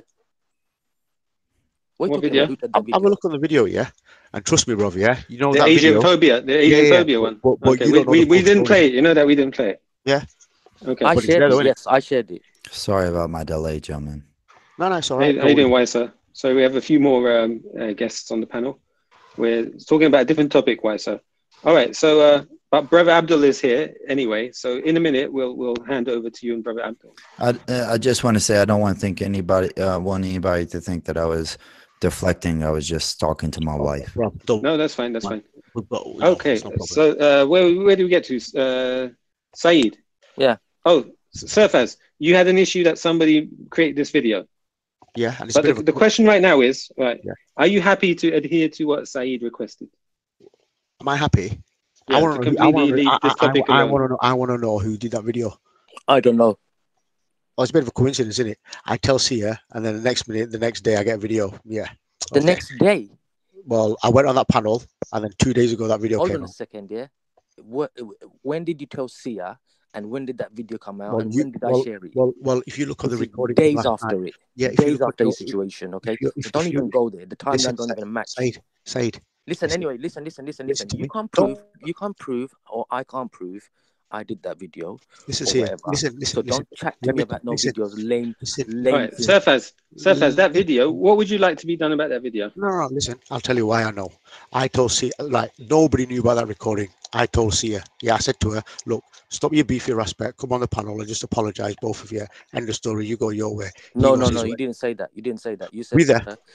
What video?
Have a look on the video, yeah. And trust me, brother, yeah. You know
the
that
Asian
video.
phobia, the Asian phobia one.
But
okay, we didn't play it. You know that we didn't play it.
Yeah.
Okay.
I shared it. Yes, I shared it.
Sorry about my delay, gentlemen.
No, it's all right.
How you doing, Weiser? So we have a few more guests on the panel. We're talking about a different topic, Weiser. All right. So, but Brother Abdul is here anyway. So in a minute, we'll hand over to you and Brother Abdul.
I just want to say I don't want to think anybody to think that I was deflecting. I was just talking to my wife.
No, that's fine. That's fine. Okay. So where do we get to? Saeed.
Yeah.
Oh, Surfaz, you had an issue that somebody created this video.
Yeah.
But the question right now is, right? Yeah. Are you happy to adhere to what Saeed requested?
Am I happy?
Yeah, I
want to know who did that video.
I don't know.
Oh, it's a bit of a coincidence, isn't it? I tell Sia, and then the next day I get a video. Yeah.
The next day?
Well, I went on that panel, and then 2 days ago that video came out.
Hold on a second, yeah. When did you tell Sia, and when did that video come out, and when did I share it?
Well, if you look at the recording,
days after it.
Yeah,
days after the situation. Okay, so don't even go there. The timeline don't even match.
Said.
Listen. Anyway, listen. You can't prove, or I can't prove I did that video.
Listen.
So don't chat to me about no videos. Lame.
All right, Surfaz, that video. What would you like to be done about that video?
No. Listen, I'll tell you why I know. I told Sia, like nobody knew about that recording. I told Sia. Yeah, I said to her, look, stop your beefy aspect. Come on the panel and just apologize, both of you. End of story. You go your way.
No. You didn't say that. You said.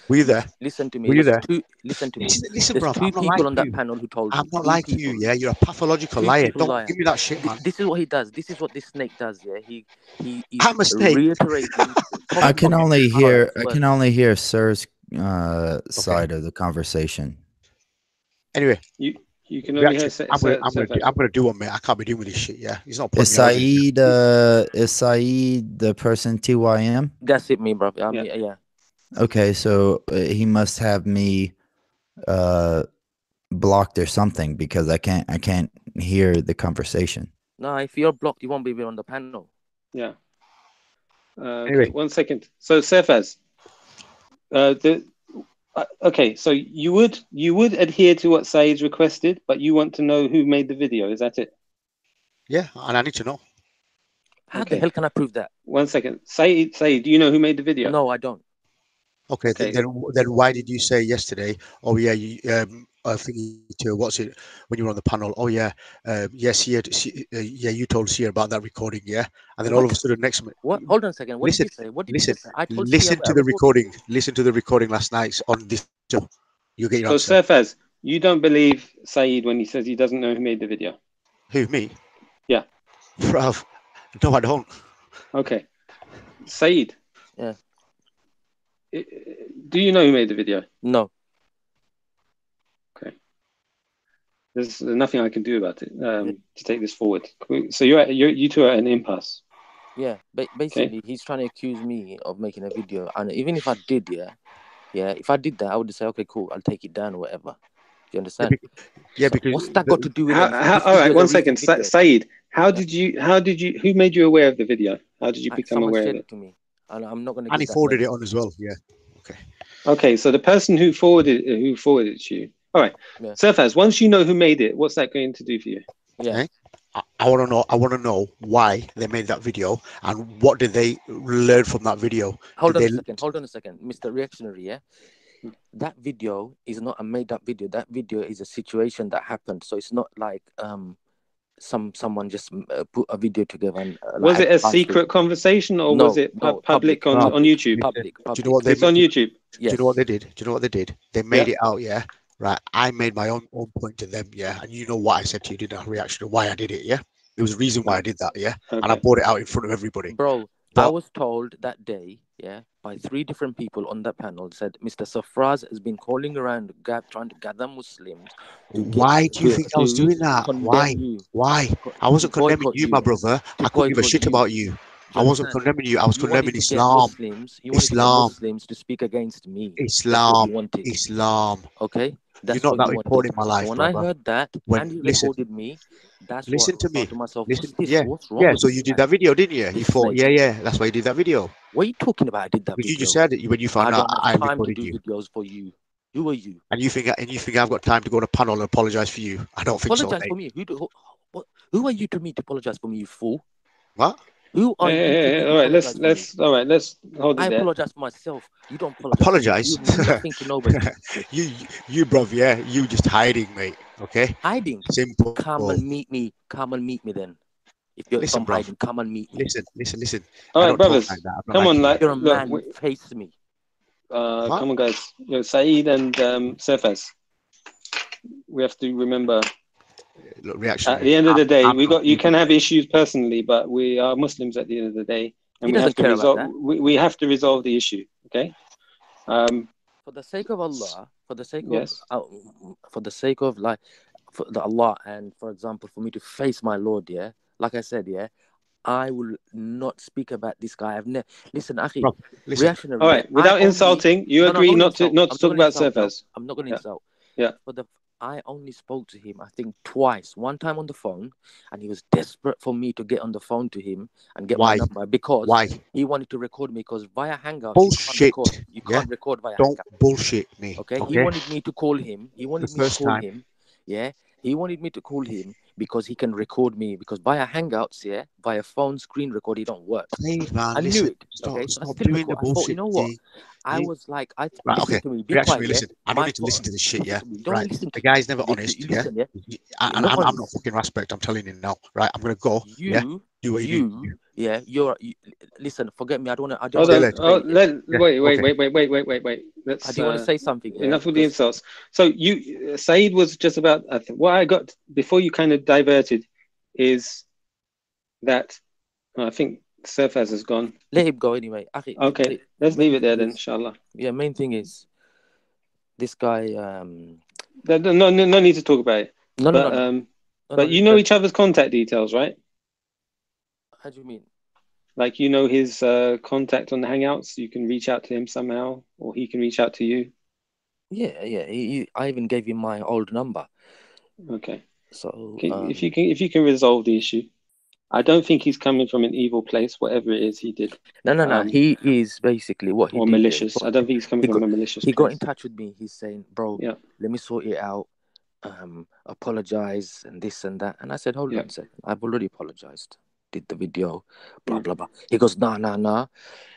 Were you there?
Listen to me.
Were you there?
Listen to me.
Listen, bro.
There's two people on that panel who told me.
I'm not lying to you. Yeah, you're a pathological liar. Don't give me that shit, man.
This is what he does. This is what this snake does. Yeah, he's
I'm a snake.
Reiterating.
I can only hear Sir's side of the conversation.
Anyway,
you can only hear.
I'm gonna do one, mate. I can't be doing with this shit. Yeah, he's not.
Is Saeed the person TYM?
That's it, me, bro. Yeah.
Okay, so he must have me blocked or something because I can't hear the conversation.
No, if you're blocked, you won't be on the panel.
Yeah. Anyway, 1 second. So Surfaz, okay, so you would adhere to what Saeed's requested, but you want to know who made the video. Is that it?
Yeah, and I need to know.
How the hell can I prove that?
1 second. Saeed, do you know who made the video?
No, I don't.
Okay. Then why did you say yesterday? Oh yeah, I think what's it when you were on the panel? Oh yeah, yes, you told Sia about that recording, yeah, and then all of a sudden next minute.
What? Hold on a second. What did you say? What did you say? I told
listen to the recording. Listen to the recording last night on this show. You get your answer.
So Surfaz, you don't believe Saeed when he says he doesn't know who made the video?
Who, me?
Yeah.
Bruv, no, I don't.
Okay, Saeed.
Yeah.
Do you know who made the video?
No.
Okay. There's nothing I can do about it to take this forward. So you two are at an impasse.
Yeah, basically, he's trying to accuse me of making a video, and even if I did, if I did that, I would say, okay, cool,Ll take it down or whatever. Do you understand?
Yeah, because
what's that got to do with
all right, 1 second, Saeed. Who made you aware of the video? How did you become aware of it?
To me. And I'm not going to.
And he forwarded it on as well. Yeah. Okay.
Okay. So the person who forwarded it to you. All right. Yeah. Surfaz, once you know who made it, what's that going to do for you?
Yeah.
Okay. I want to know why they made that video and what did they learn from that video.
Hold on a second, Mr. Reactionary. Yeah. that video is not a made-up video. That video is a situation that happened. So it's not like someone just put a video together and
was
like
it a
advertised it.
secret conversation, or was it public on YouTube?
Public.
Do you know what they
It's on YouTube.
Do you know what they did? Do you know what they did? They made
Yeah.
it out, yeah. Right. I made my own point to them, yeah. And you know what I said to you, didn't I? Reaction of why I did it, yeah. There was a reason why I did that, yeah. And I
Okay.
brought it out in front of everybody.
Bro,
But
I was told that day, yeah, by 3 different people on that panel, said Mr. Safraz has been calling around, trying to gather Muslims.
why do you think I was doing that? Why?
You,
Why? I wasn't
to
condemning
boycott
you, my brother. I couldn't give a
boycott
shit
you.
about you. I wasn't condemning you. I was
You
condemning
wanted to get
Islam.
Muslims. You wanted to get
Islam.
Muslims to speak against me. That's what
Islam.
you wanted.
Islam.
Okay, that's
You're not
what
that
you
important
wanted.
in my life,
So when
brother.
I heard that and you
Listen,
recorded me, that's
listen
what
to
I
me.
thought to myself.
Listen,
What's this?
yeah,
What's wrong
yeah.
with
So
this
you did
man?
that video, didn't you? You
This
thought,
snake.
yeah. That's why you did that video.
What are you talking about? I did that
Because
video.
you just said it when you found
I
out
don't
I
have time to
recorded
do
you.
videos for you. Who are you?
And you think I've got time to go on a panel and apologize for you? I don't think so,
Apologize
mate.
for me. Who are you to me to apologize for me, you fool?
What?
Who are you to me to
All right,
apologize for me?
let's hold it
I
there.
apologize for myself. You don't apologize.
Apologize?
You mean nothing to nobody.
you, bruv, yeah, you just hiding, mate. Okay.
Hiding.
Simple.
Come and meet me. Come and meet me then. If you're
Listen, bruv.
hiding, come and meet me.
Listen.
All
I
right,
don't
brothers,
talk like that.
come on,
If you're a
look,
man, face me.
come on, guys. Saeed and Sefas. We have to remember.
Look, reaction.
At the end of the day, you can have issues personally, but we are Muslims at the end of the day, and
He doesn't care about that.
we have to resolve the issue. Okay.
For the sake of Allah, for the sake of like, for the Allah, and for example, for me to face my Lord, yeah, like I said, yeah, I will not speak about this guy. I've never listen, Akhi. Reactionary.
All right, without insulting, you agree not to talk about Sefas.
I'm not going to insult.
Yeah.
I only spoke to him, I think, twice. One time on the phone, and he was desperate for me to get on the phone to him and get my number because he wanted to record me. Because via Hangout,
bullshit.
You can't record via
Don't
Hangout.
bullshit me.
Okay? He wanted me to call him. He wanted me to call him. Yeah. He wanted me to call him because he can record me. Because via Hangouts, yeah, via phone screen record, it don't work. I knew it. Okay, so I still record. I thought, you know what? I was like, listen to me. Be quiet.
Listen. I don't need to listen to this shit. Yeah, right. The guy's never honest. Yeah, and I'm not fucking respect. I'm telling you now. Right, I'm gonna go. Do what you do.
Yeah, listen. Forget me. I don't want to.
Wait.
I do want to say something. Yeah?
Enough with the insults. So Saeed was just about. What I got before you kind of diverted is that I think Surfaz has gone.
Let him go anyway.
Okay, let's leave it there then, inshallah.
Yeah, main thing is this guy.
No need to talk about it.
No.
But you know each other's contact details, right?
How do you mean?
Like you know his contact on the Hangouts. You can reach out to him somehow, or he can reach out to you.
Yeah. I even gave him my old number.
Okay.
So
if you can resolve the issue. I don't think he's coming from an evil place, whatever it is he did.
No. He is basically what he did.
Or malicious. I don't think he's coming from a malicious place.
He got in touch with me. He's saying, bro, let me sort it out. Apologize and this and that. And I said, hold on a second. I've already apologized. Did the video, blah, blah, blah. He goes, nah.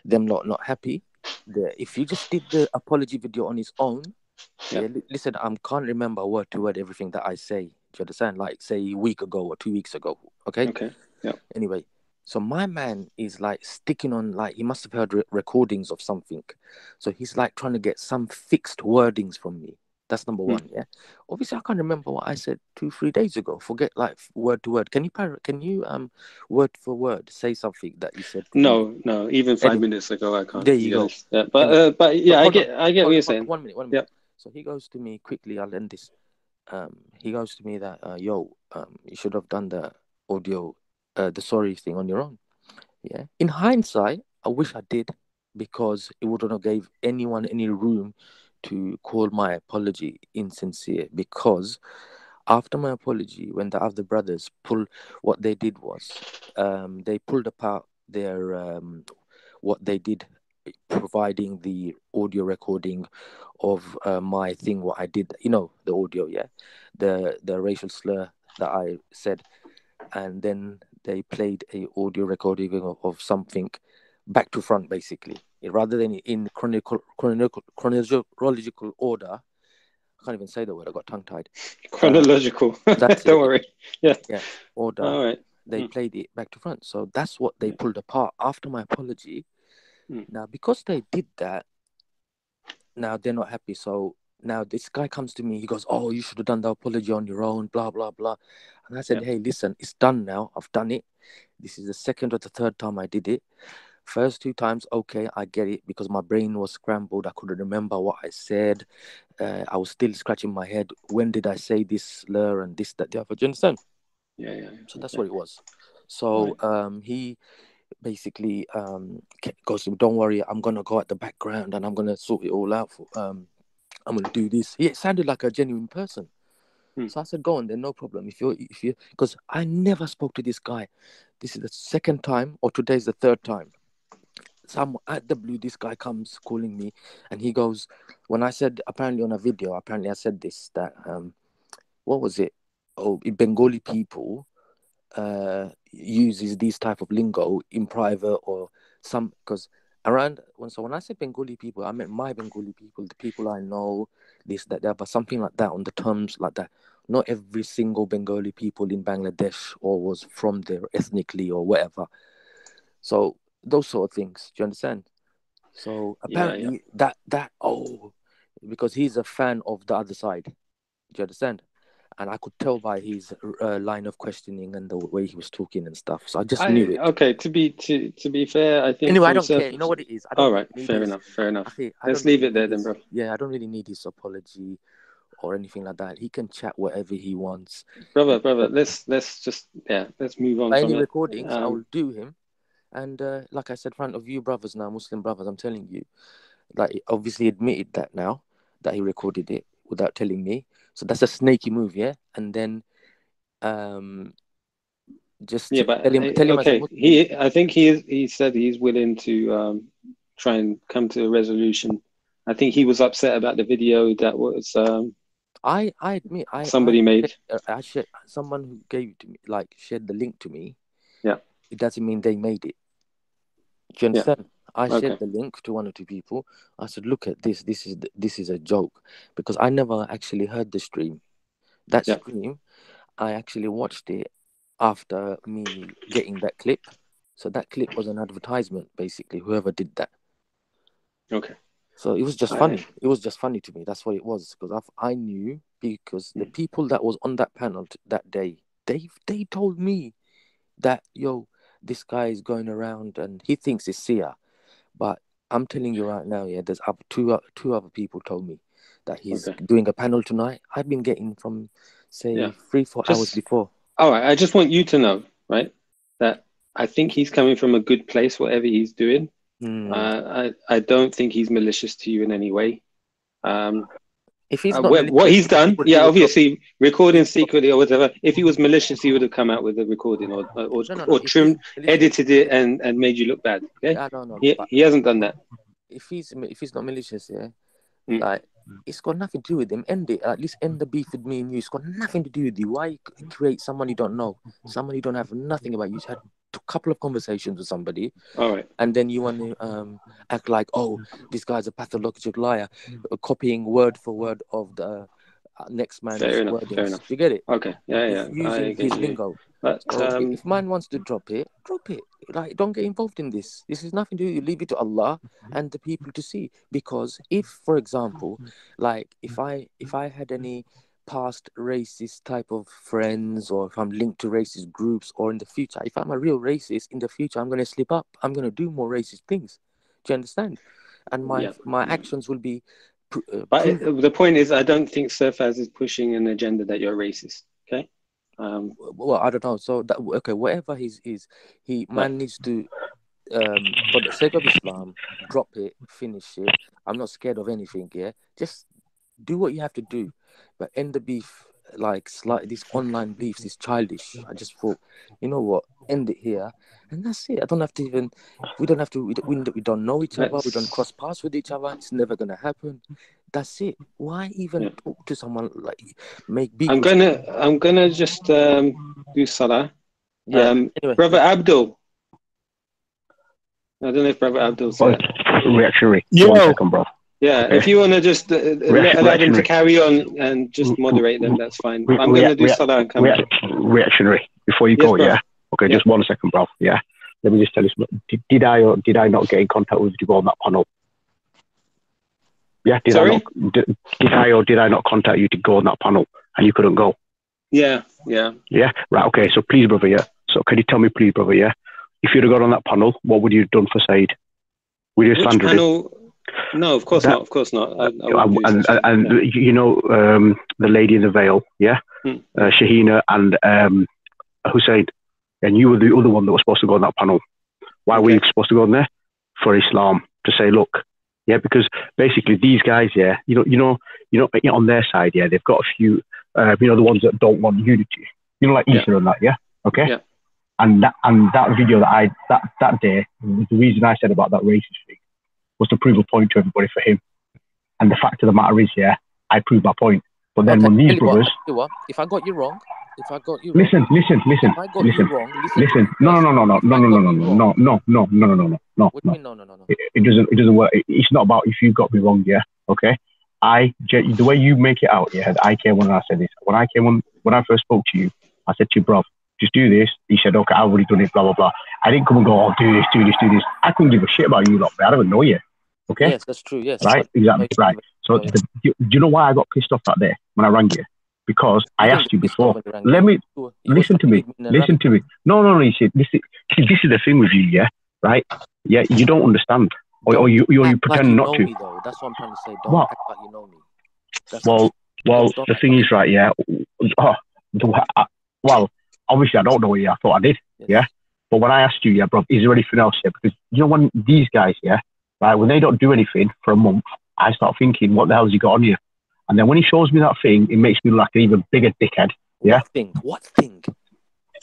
Them not happy. If you just did the apology video on his own, listen, I can't remember word to word everything that I say. Do you understand? Like, say, a week ago or 2 weeks ago. Okay?
Yeah.
Anyway, so my man is like sticking on, like, he must have heard recordings of something. So he's like trying to get some fixed wordings from me. That's number one, yeah? Obviously, I can't remember what I said 2-3 days ago. Forget, like, word to word. Can you word for word say something that you said?
No. Even 5 minutes ago, I can't.
There you go.
Yeah, but yeah, I get what you're saying.
1 minute.
Yeah.
So he goes to me quickly. I'll end this. He goes to me that, you should have done the audio, the sorry thing on your own. Yeah. In hindsight, I wish I did, because it wouldn't have gave anyone any room to call my apology insincere. Because after my apology, when the other brothers what they did was, they pulled apart their what they did, providing the audio recording of my thing, what I did, the audio, the racial slur that I said, and then they played a audio recording of something back to front, basically. rather than in chronological order. I can't even say the word. I got tongue tied.
Chronological.
That's
Don't
it.
worry. Yeah.
Order.
All right.
They played it back to front. So that's what they pulled apart after my apology. Now, because they did that, now they're not happy. So now this guy comes to me. He goes, "Oh, you should have done the apology on your own, blah, blah, blah." And I said, "Hey, listen, it's done now. I've done it. This is the second or the third time I did it. First 2 times, okay, I get it, because my brain was scrambled. I couldn't remember what I said. I was still scratching my head. When did I say this slur and this, that, the other? Do you understand?
Yeah.
So that's what it was. So he basically goes, "Don't worry, I'm gonna go at the background and I'm gonna sort it all out. I'm gonna do this." It sounded like a genuine person. So I said, "Go on then, no problem. If you, because I never spoke to this guy. This is the second time, or today's the third time. Some at the blue, this guy comes calling me, and he goes, when I said, apparently on a video, apparently I said this, that what was it? Oh, Bengali people uses these type of lingo in private, or some, because around when I say Bengali people, I meant my Bengali people, the people I know, this, that, that, but something like that, on the terms like that. Not every single Bengali people in Bangladesh or was from there ethnically or whatever. So those sort of things. Do you understand? So apparently that because he's a fan of the other side. Do you understand? And I could tell by his line of questioning and the way he was talking and stuff. So I just knew it.
Okay, to be fair, I think.
Anyway, I don't care. You know what it is? I don't.
All right, fair enough. Let's leave it there then, bro.
Yeah, I don't really need his apology or anything like that. He can chat whatever he wants.
Brother, let's just let's move on.
Any recordings, I will do him. And like I said, in front of you brothers now, Muslim brothers, I'm telling you, like, he obviously admitted that now, that he recorded it without telling me. So that's a snaky move, yeah? And then just tell him
okay. I think he said he's willing to try and come to a resolution. I think he was upset about the video that was
I admit
somebody made.
I shared, someone who gave it to me, like shared the link to me.
Yeah.
It doesn't mean they made it. Do you understand? I shared the link to 1 or 2 people. I said, "Look at this. This is a joke," because I never actually heard the stream. That stream, I actually watched it after me getting that clip. So that clip was an advertisement, basically. Whoever did that.
Okay.
So it was just funny. It was just funny to me. That's what it was, because I knew, because the people that was on that panel that day, they told me that, "Yo, this guy is going around and he thinks it's Sia." But I'm telling you right now, there's two other people told me that he's doing a panel tonight. I've been getting from, say, 3-4 hours before.
All right, I just want you to know, right, that I think he's coming from a good place, whatever he's doing. I don't think he's malicious to you in any way.
If he's not
what he's done, obviously recording secretly or whatever. If he was malicious, he would have come out with a recording or trimmed, edited it and made you look bad. Okay, he hasn't done that.
If he's not malicious, like, it's got nothing to do with him. End it. At least end the beef with me and you. It's got nothing to do with you. Why create someone you don't know, someone you don't have nothing about? You had a couple of conversations with somebody,
all right,
and then you want to act like, "Oh, this guy's a pathological liar," copying word for word of the next man's wordings.
Fair enough.
You get it?
Okay, yeah.
Using his lingo.
But
if man wants to drop it. Like, don't get involved in this. This is nothing to do. You leave it to Allah and the people to see. Because if, for example, like, if I had any past racist type of friends, or if I'm linked to racist groups, or in the future, if I'm a real racist in the future, I'm going to slip up. I'm going to do more racist things. Do you understand? And my actions will be.
But the point is, I don't think Surfaz is pushing an agenda that you're racist. Okay.
Well, I don't know. So whatever man needs to, for the sake of Islam, drop it, finish it. I'm not scared of anything. Yeah, just do what you have to do, but end the beef. Like these online beefs is childish. I just thought, you know what, end it here, and that's it. I don't have to even. We don't have to. We don't know each other. We don't cross paths with each other. It's never gonna happen. That's it. Why even talk to someone, like, make beef?
I'm gonna just do salah.
Anyway,
Brother Abdul. I don't know if Brother Abdul's there.
reactionary.
Yo.
1 second, bro.
Yeah,
Okay.
if you want to just allow them to carry on and just moderate them, that's fine. I'm going to do Salah and come back.
Reactionary. Before you
Yes,
go,
bro.
yeah? Okay,
Yeah.
just 1 second, bro. Yeah. Let me just tell you something. Did I or did I not get in contact with you on that panel? Yeah, did
Sorry?
I or did I not contact you to go on that panel and you couldn't go?
Yeah.
Yeah, right, okay, so please, brother, yeah. So can you tell me, please, brother, yeah? If you'd have gone on that panel, what would you have done for Said? Would you have
Which
slandered
panel? No, of course not. Of course not. I wouldn't do such a thing.
And you know, the lady in the veil, yeah? Shahina and Hussein, and you were the other one that was supposed to go on that panel. Why were you supposed to go on there? For Islam, to say, look, yeah, because basically these guys, yeah, you know, on their side, yeah, they've got a few, you know, the ones that don't want unity, you know, like Isa and that, yeah, okay,
yeah.
And that video that day, the reason I said about that racist thing was to prove a point to everybody for him, and the fact of the matter is, yeah, I proved my point. But then when these brothers,
if I got you wrong,
listen.
If I got you wrong, listen.
No.
What do
No.
you mean, no?
It doesn't work. It's not about if you got me wrong, yeah. Okay. The way you make it out, yeah. I came when I said this. When I first spoke to you, I said to you, bro, just do this. He said, okay, I've already done it, blah blah blah. I didn't come and go, oh, do this. I couldn't give a shit about you lot, but I don't even know you. Okay.
Yes, that's true. Yes.
Right. Exactly. Right. So do you know why I got pissed off that day when I rang you? Because I asked you before. Let me listen to me. Listen to me. No. You see, this is the thing with you, yeah, right? Yeah, you don't understand, or you pretend not to.
Me, though. That's what I'm trying to say. Don't act like you know me.
Well, the thing is, right? Yeah. Well, obviously, I don't know you. I thought I did. Yes. Yeah. But when I asked you, yeah, bro, is there anything else here? Because you know when these guys, yeah, right, when they don't do anything for a month, I start thinking, what the hell has he got on you? And then when he shows me that thing, it makes me look like an even bigger dickhead. Yeah.
What thing?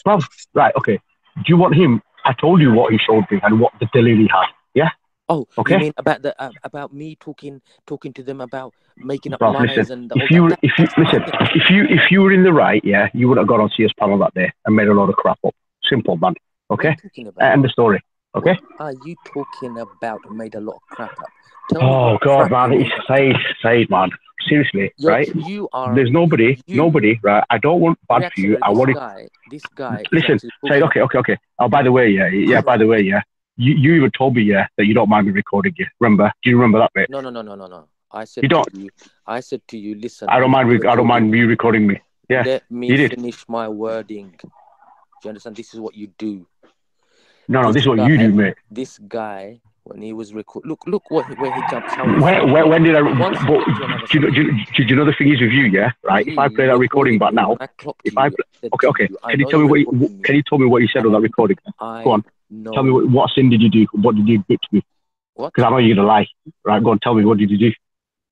Bro, right, okay. Do you want him? I told you what he showed me and what the delay he had. Yeah.
Oh,
okay.
You mean about me talking to them about making up
Bro,
lies
listen,
and
if you were in the right, yeah, you would have gone on CS panel that day and made a load of crap up. Simple, man. Okay. End the story. Okay.
What are you talking about? Made a lot of crap up.
Oh God, man, it's Said, man. Seriously, right? There's nobody, right? I don't want bad for you. I want
this guy.
Listen, Said, okay. Oh, by the way, yeah. By the way, yeah. You even told me, yeah, that you don't mind me recording you. Remember? Do you remember that bit?
No. I said
you don't.
I said to you, listen.
I don't mind you recording me. Yeah.
Let me finish my wording. Do you understand? This is what you do.
No, this is what you do, mate.
This guy, when he was recording, look where he jumps.
When did I? Do you know the thing is with you, yeah, right? If I play that recording back now, okay. Can you tell me what you said on that recording? Go on. Tell me what sin did you do? What did you do to me?
What?
Because I know you're gonna lie, right? Go on, tell me what did you do?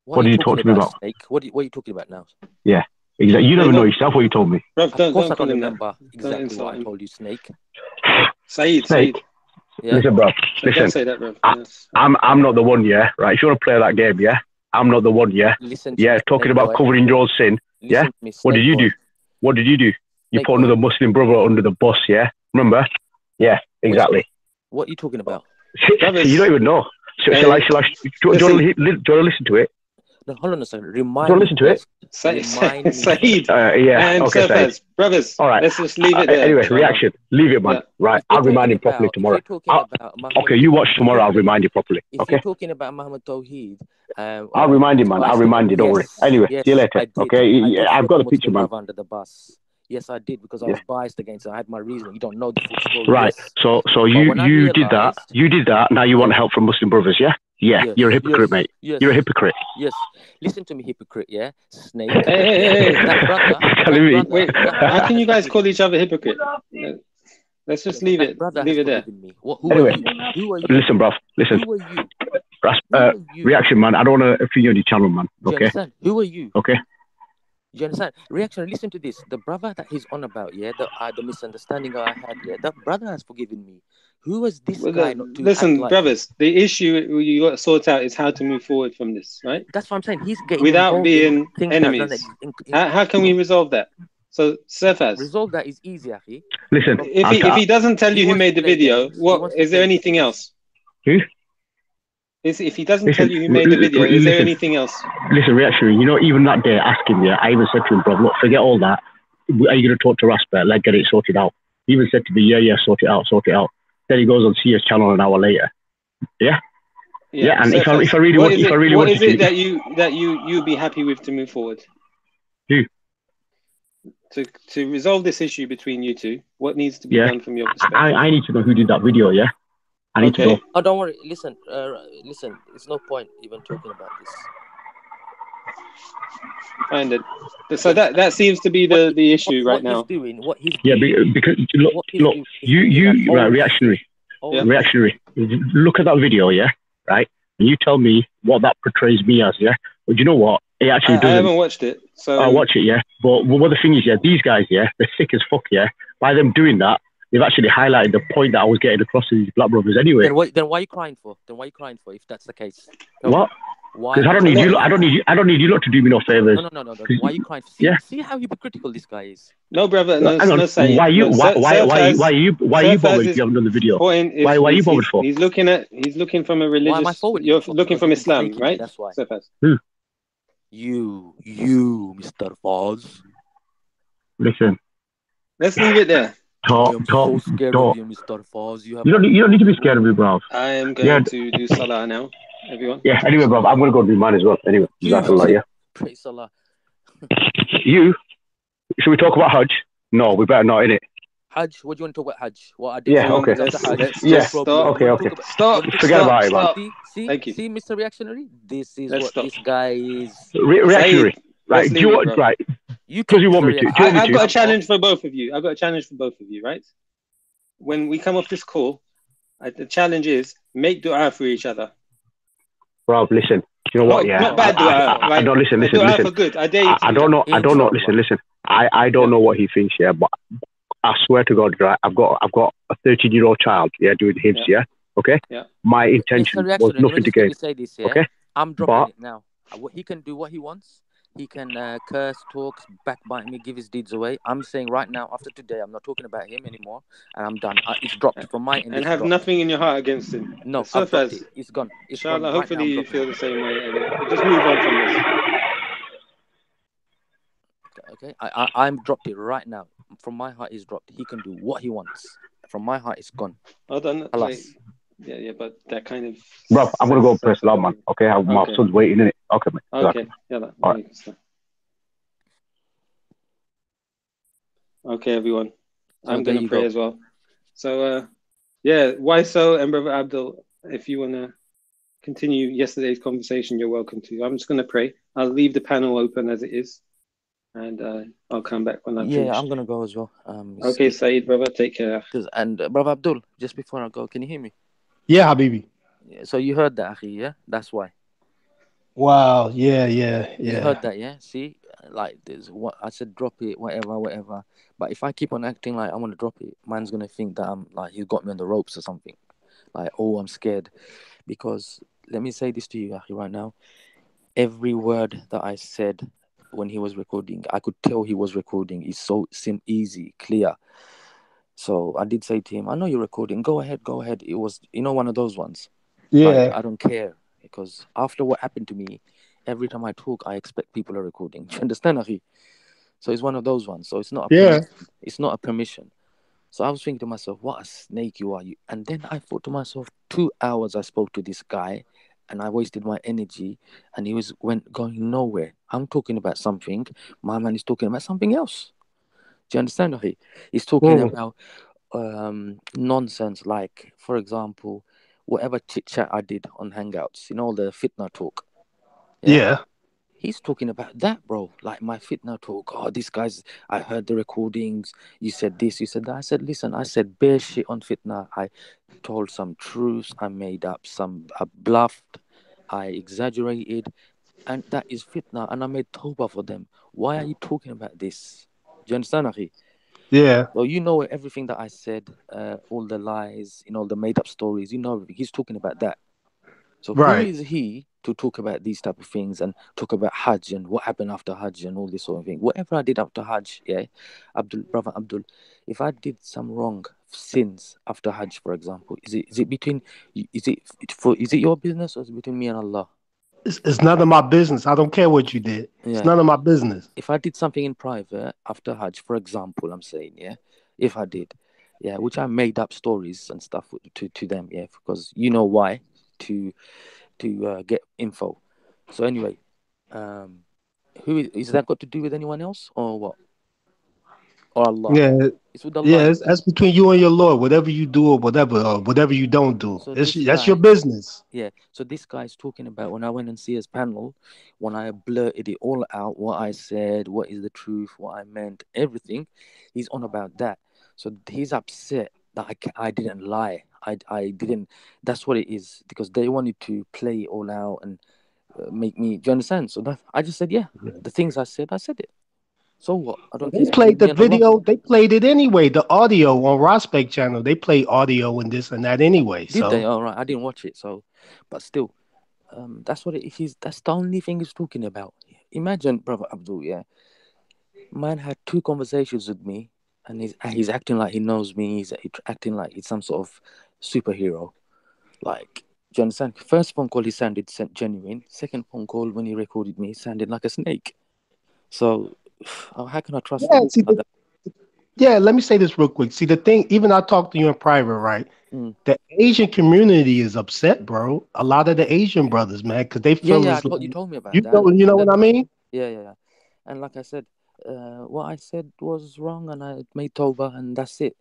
What did you talk to me about?
Snake? What are you talking about now?
Yeah, exactly. You never know yourself what you told me.
Of course, I don't remember exactly what I told you, Snake.
Said.
Yeah. Listen, bro. Listen.
Don't say that, bro.
I'm not the one, yeah. Right. If you want to play that game, yeah. I'm not the one, yeah. Talking about covering your sin, yeah. What did you do? What did you do? You put another Muslim brother under the bus, yeah. Remember? Yeah. Exactly.
What are you talking about?
You don't even know. Do you want to listen to it?
No, hold on a second.
Do you want to listen to it?
Said.
Yeah.
And
okay,
Said. Brothers.
All right.
Let's just leave it there.
Anyway, reaction. Leave it, man. Yeah. Right. I'll remind him properly tomorrow. Okay, you watch tomorrow. I'll remind you properly.
If you're talking about Muhammad Tawheed,
I'll remind him, man. I'll remind you. Don't worry. Anyway, see you later. Okay. I've got the picture, man.
Under the bus. Yes, I did because I was biased against it. I had my reason. You don't know the full story.
Right. Yes. So you did that. You did that. Now you want help from Muslim brothers, yeah? Yeah. Yes. You're a hypocrite, mate. Yes. You're a hypocrite.
Yes. Listen to me, hypocrite. Yeah. Snake.
Hey.
That
brother.
Wait. How can you guys call each other hypocrite? Let's just leave it. Leave it there.
Anyway,
who are you?
Listen, bruv. Listen.
Who are you?
Reaction, man. I don't want to offend you on your channel, man. Okay.
Who are you?
Okay.
Do you understand? Reaction, listen to this. The brother that he's on about, yeah, the misunderstanding I had, yeah, that brother has forgiven me. Who was this guy not to
listen, brothers, the issue you got to sort out is how to move forward from this, right?
That's what I'm saying. He's getting
without being enemies. How can we resolve that? So, Sefaz.
Resolve that is easy, Afi.
Listen.
If he doesn't tell you who made the video, what is there anything else?
Who?
If he doesn't tell you who made the video, is there anything else?
Listen, reactionary, you know, even that day asking me, I even said to him, bro, look, forget all that. Are you going to talk to Rasper? Like, get it sorted out. He even said to me, yeah, sort it out. Then he goes on CS channel an hour later. Yeah. And if I really want
what is it that you'd be happy with to move forward?
Who?
To resolve this issue between you two, what needs to be done from your perspective?
I need to know who did that video. Yeah. I need to know.
Oh, don't worry. Listen. It's no point even talking about this.
And so that seems to be the issue right now.
What he's doing.
Yeah, because look, you right, reactionary. Look at that video, yeah, right? And you tell me what that portrays me as, yeah. But you know what? It actually doesn't.
I haven't watched it, so
I'll watch it, yeah. But what the thing is, yeah, these guys, yeah, they're sick as fuck, yeah. By them doing that, they've actually highlighted the point that I was getting across to these black brothers anyway.
Then why are you crying for? If that's the case?
What? Because I don't need you. I don't need you lot to do me no favors.
No. Why are you crying? See how hypocritical this guy is.
No, brother. No,
Saeed. Why are you bothered if you haven't done the video? Why are you bothered for?
He's looking from a religious.
Why am I forward?
You're looking from Islam, right?
That's why.
Who?
You, Mr. Foz.
Listen.
Let's leave it there.
I'm so scared of you, Mr. Foz. You
don't need to be scared of me, bro.
I am going to do Salah now, everyone.
Yeah, anyway, bro, I'm going to go do mine as well. Anyway, yeah.
Pray Salah.
Should we talk about Hajj? No, we better not, innit?
Hajj? What do you want to talk about Hajj? What I did?
Yeah, okay. Stop. Forget about it, man.
See, Mr. Reactionary? This is what this guy is.
Reactionary. Right, do you want, right? Because you want me to.
I've got a challenge for both of you. Right? When we come off this call, the challenge is make dua for each other.
Bro, listen. You know what? Yeah.
Not bad dua.
I don't listen.
Dua for good. I dare you.
I don't know. Listen. I don't know what he thinks. Yeah, but I swear to God, right? I've got a 13-year-old child. Yeah, doing hymns. Yeah. Okay.
Yeah.
My intention was nothing to gain. Okay.
I'm dropping it now. He can do what he wants. He can curse, talk, backbite me, give his deeds away. I'm saying right now, after today, I'm not talking about him anymore, and I'm done. It's dropped from my end.
And have nothing in your heart against him.
No, I've dropped it. It's gone.
Inshallah, hopefully you feel the same way. Just move on from this.
Okay, I'm dropped it right now. From my heart, it's dropped. He can do what he wants. From my heart, it's gone.
Hold on. Yeah, but that kind of.
Bro, I'm gonna go press love, man. Okay, my son's waiting in it. Okay, man.
Okay, yeah.
All right.
Okay, everyone. I'm gonna pray as well. So, why so? And Brother Abdul, if you wanna continue yesterday's conversation, you're welcome to. I'm just gonna pray. I'll leave the panel open as it is, and I'll come back when I'm finished.
Yeah, I'm gonna go as well.
Okay, Saeed, brother, take care.
And Brother Abdul, just before I go, can you hear me?
Yeah, Habibi.
So you heard that, Akhi, yeah? That's why.
Wow, yeah.
You heard that, yeah? See? Like, there's what I said, drop it, whatever. But if I keep on acting like I want to drop it, man's going to think that I'm like, he's got me on the ropes or something. Like, oh, I'm scared. Because, let me say this to you, Akhi, right now. Every word that I said when he was recording, I could tell he was recording. It's so easy, clear. So I did say to him, I know you're recording. Go ahead. It was, one of those ones.
Yeah.
Like, I don't care. Because after what happened to me, every time I talk, I expect people are recording. Do you understand, Akhi? So it's one of those ones. So it's not a permission. It's not a permission. So I was thinking to myself, what a snake you are. And then I thought to myself, 2 hours I spoke to this guy and I wasted my energy and he was going nowhere. I'm talking about something. My man is talking about something else. Do you understand, Akhi? He's talking about nonsense, like, for example, whatever chit-chat I did on Hangouts, the fitna talk.
Yeah.
He's talking about that, bro. Like, my fitna talk. Oh, this guy's, I heard the recordings. You said this, you said that. I said, listen, I said bare shit on fitna. I told some truths. I made up I bluffed. I exaggerated. And that is fitna. And I made tawbah for them. Why are you talking about this? Do you understand, Akhi?
Yeah.
Well, everything that I said, all the lies, the made-up stories, everything. He's talking about that. So who is he to talk about these type of things and talk about Hajj and what happened after Hajj and all this sort of thing. Whatever I did after Hajj, yeah, brother Abdul, if I did some wrong sins after Hajj, for example, is it your business or is it between me and Allah?
It's none of my business. I don't care what you did. It's
Yeah.
none of my business.
If I did something in private after Hajj, for example, I'm saying, yeah, if I did, yeah, which I made up stories and stuff to them, yeah, because you know why, to get info. So anyway, who is that got to do with anyone else or what? Or Allah?
Yeah,
It's with Allah.
yeah. That's between you and your Lord. Whatever you do or whatever you don't do,
So
that's your business.
yeah. So this guy's talking about when I went and see his panel, when I blurted it all out, what I said, what is the truth, what I meant, everything. He's on about that. So he's upset that I didn't lie. I didn't. That's what it is because they wanted to play it all out and make me. Do you understand? So I just said, yeah, the things I said it. So what? I don't care.
They
It's between
played
me
the
and Allah.
video. They played it anyway. The audio on Prospect channel. They play audio and this and that anyway.
Did they?
So
All right. I didn't watch it. So, but still, that's what it is. That's the only thing he's talking about. Imagine, brother Abdul. Yeah, man had 2 conversations with me, and he's acting like he knows me. He's acting like he's some sort of superhero. Like, do you understand? First phone call, he sounded genuine. Second phone call, when he recorded me, he sounded like a snake. So, how can I trust
yeah,
people
see,
like that?
yeah. Let me say this real quick. See, the thing. Even I talked to you in private, right?
Mm.
The Asian community is upset, bro. A lot of the Asian brothers, man, because they
Yeah,
feel
yeah.
as like,
You told me about that.
you know
And then,
what I mean?
yeah. And like I said, what I said was wrong, and I made tawbah, and that's it.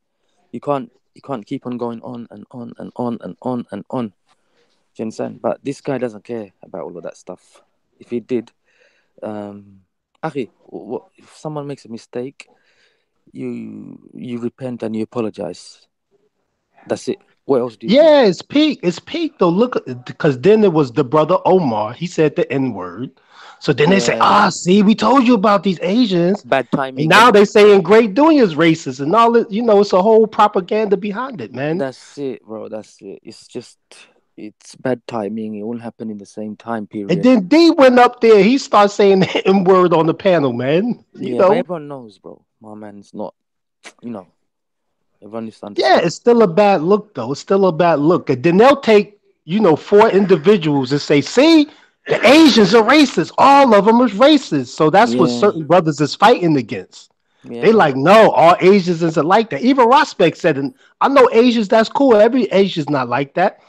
You can't keep on going on and on and on and on and on. Do you understand? But this guy doesn't care about all of that stuff. If he did, Akhi, if someone makes a mistake, you repent and you apologize. That's it. What else do you do?
Yeah, it's peak. It's peak though. Look, because then it was the brother Omar. He said the N word. So then they say,
Yeah,
see, we told you about these Asians.
bad
And
timing.
now they saying great doing is racist and all it, it's a whole propaganda behind it, man.
That's it, bro. That's it. It's bad timing. It won't happen in the same time
And
period.
then D went up there, he started saying the N word on the panel, man.
Yeah, but everyone knows, bro. My man's not, everyone needs to
Yeah,
understand.
it's still a bad look, though. It's still a bad look. And then they'll take, 4 individuals and say, see, the Asians are racist. All of them is racist. So that's what
Yeah,
certain brothers is fighting against. They
yeah,
like, no, all Asians isn't like that. Even Prospect said, and I know Asians, that's cool. Every Asian's not like that.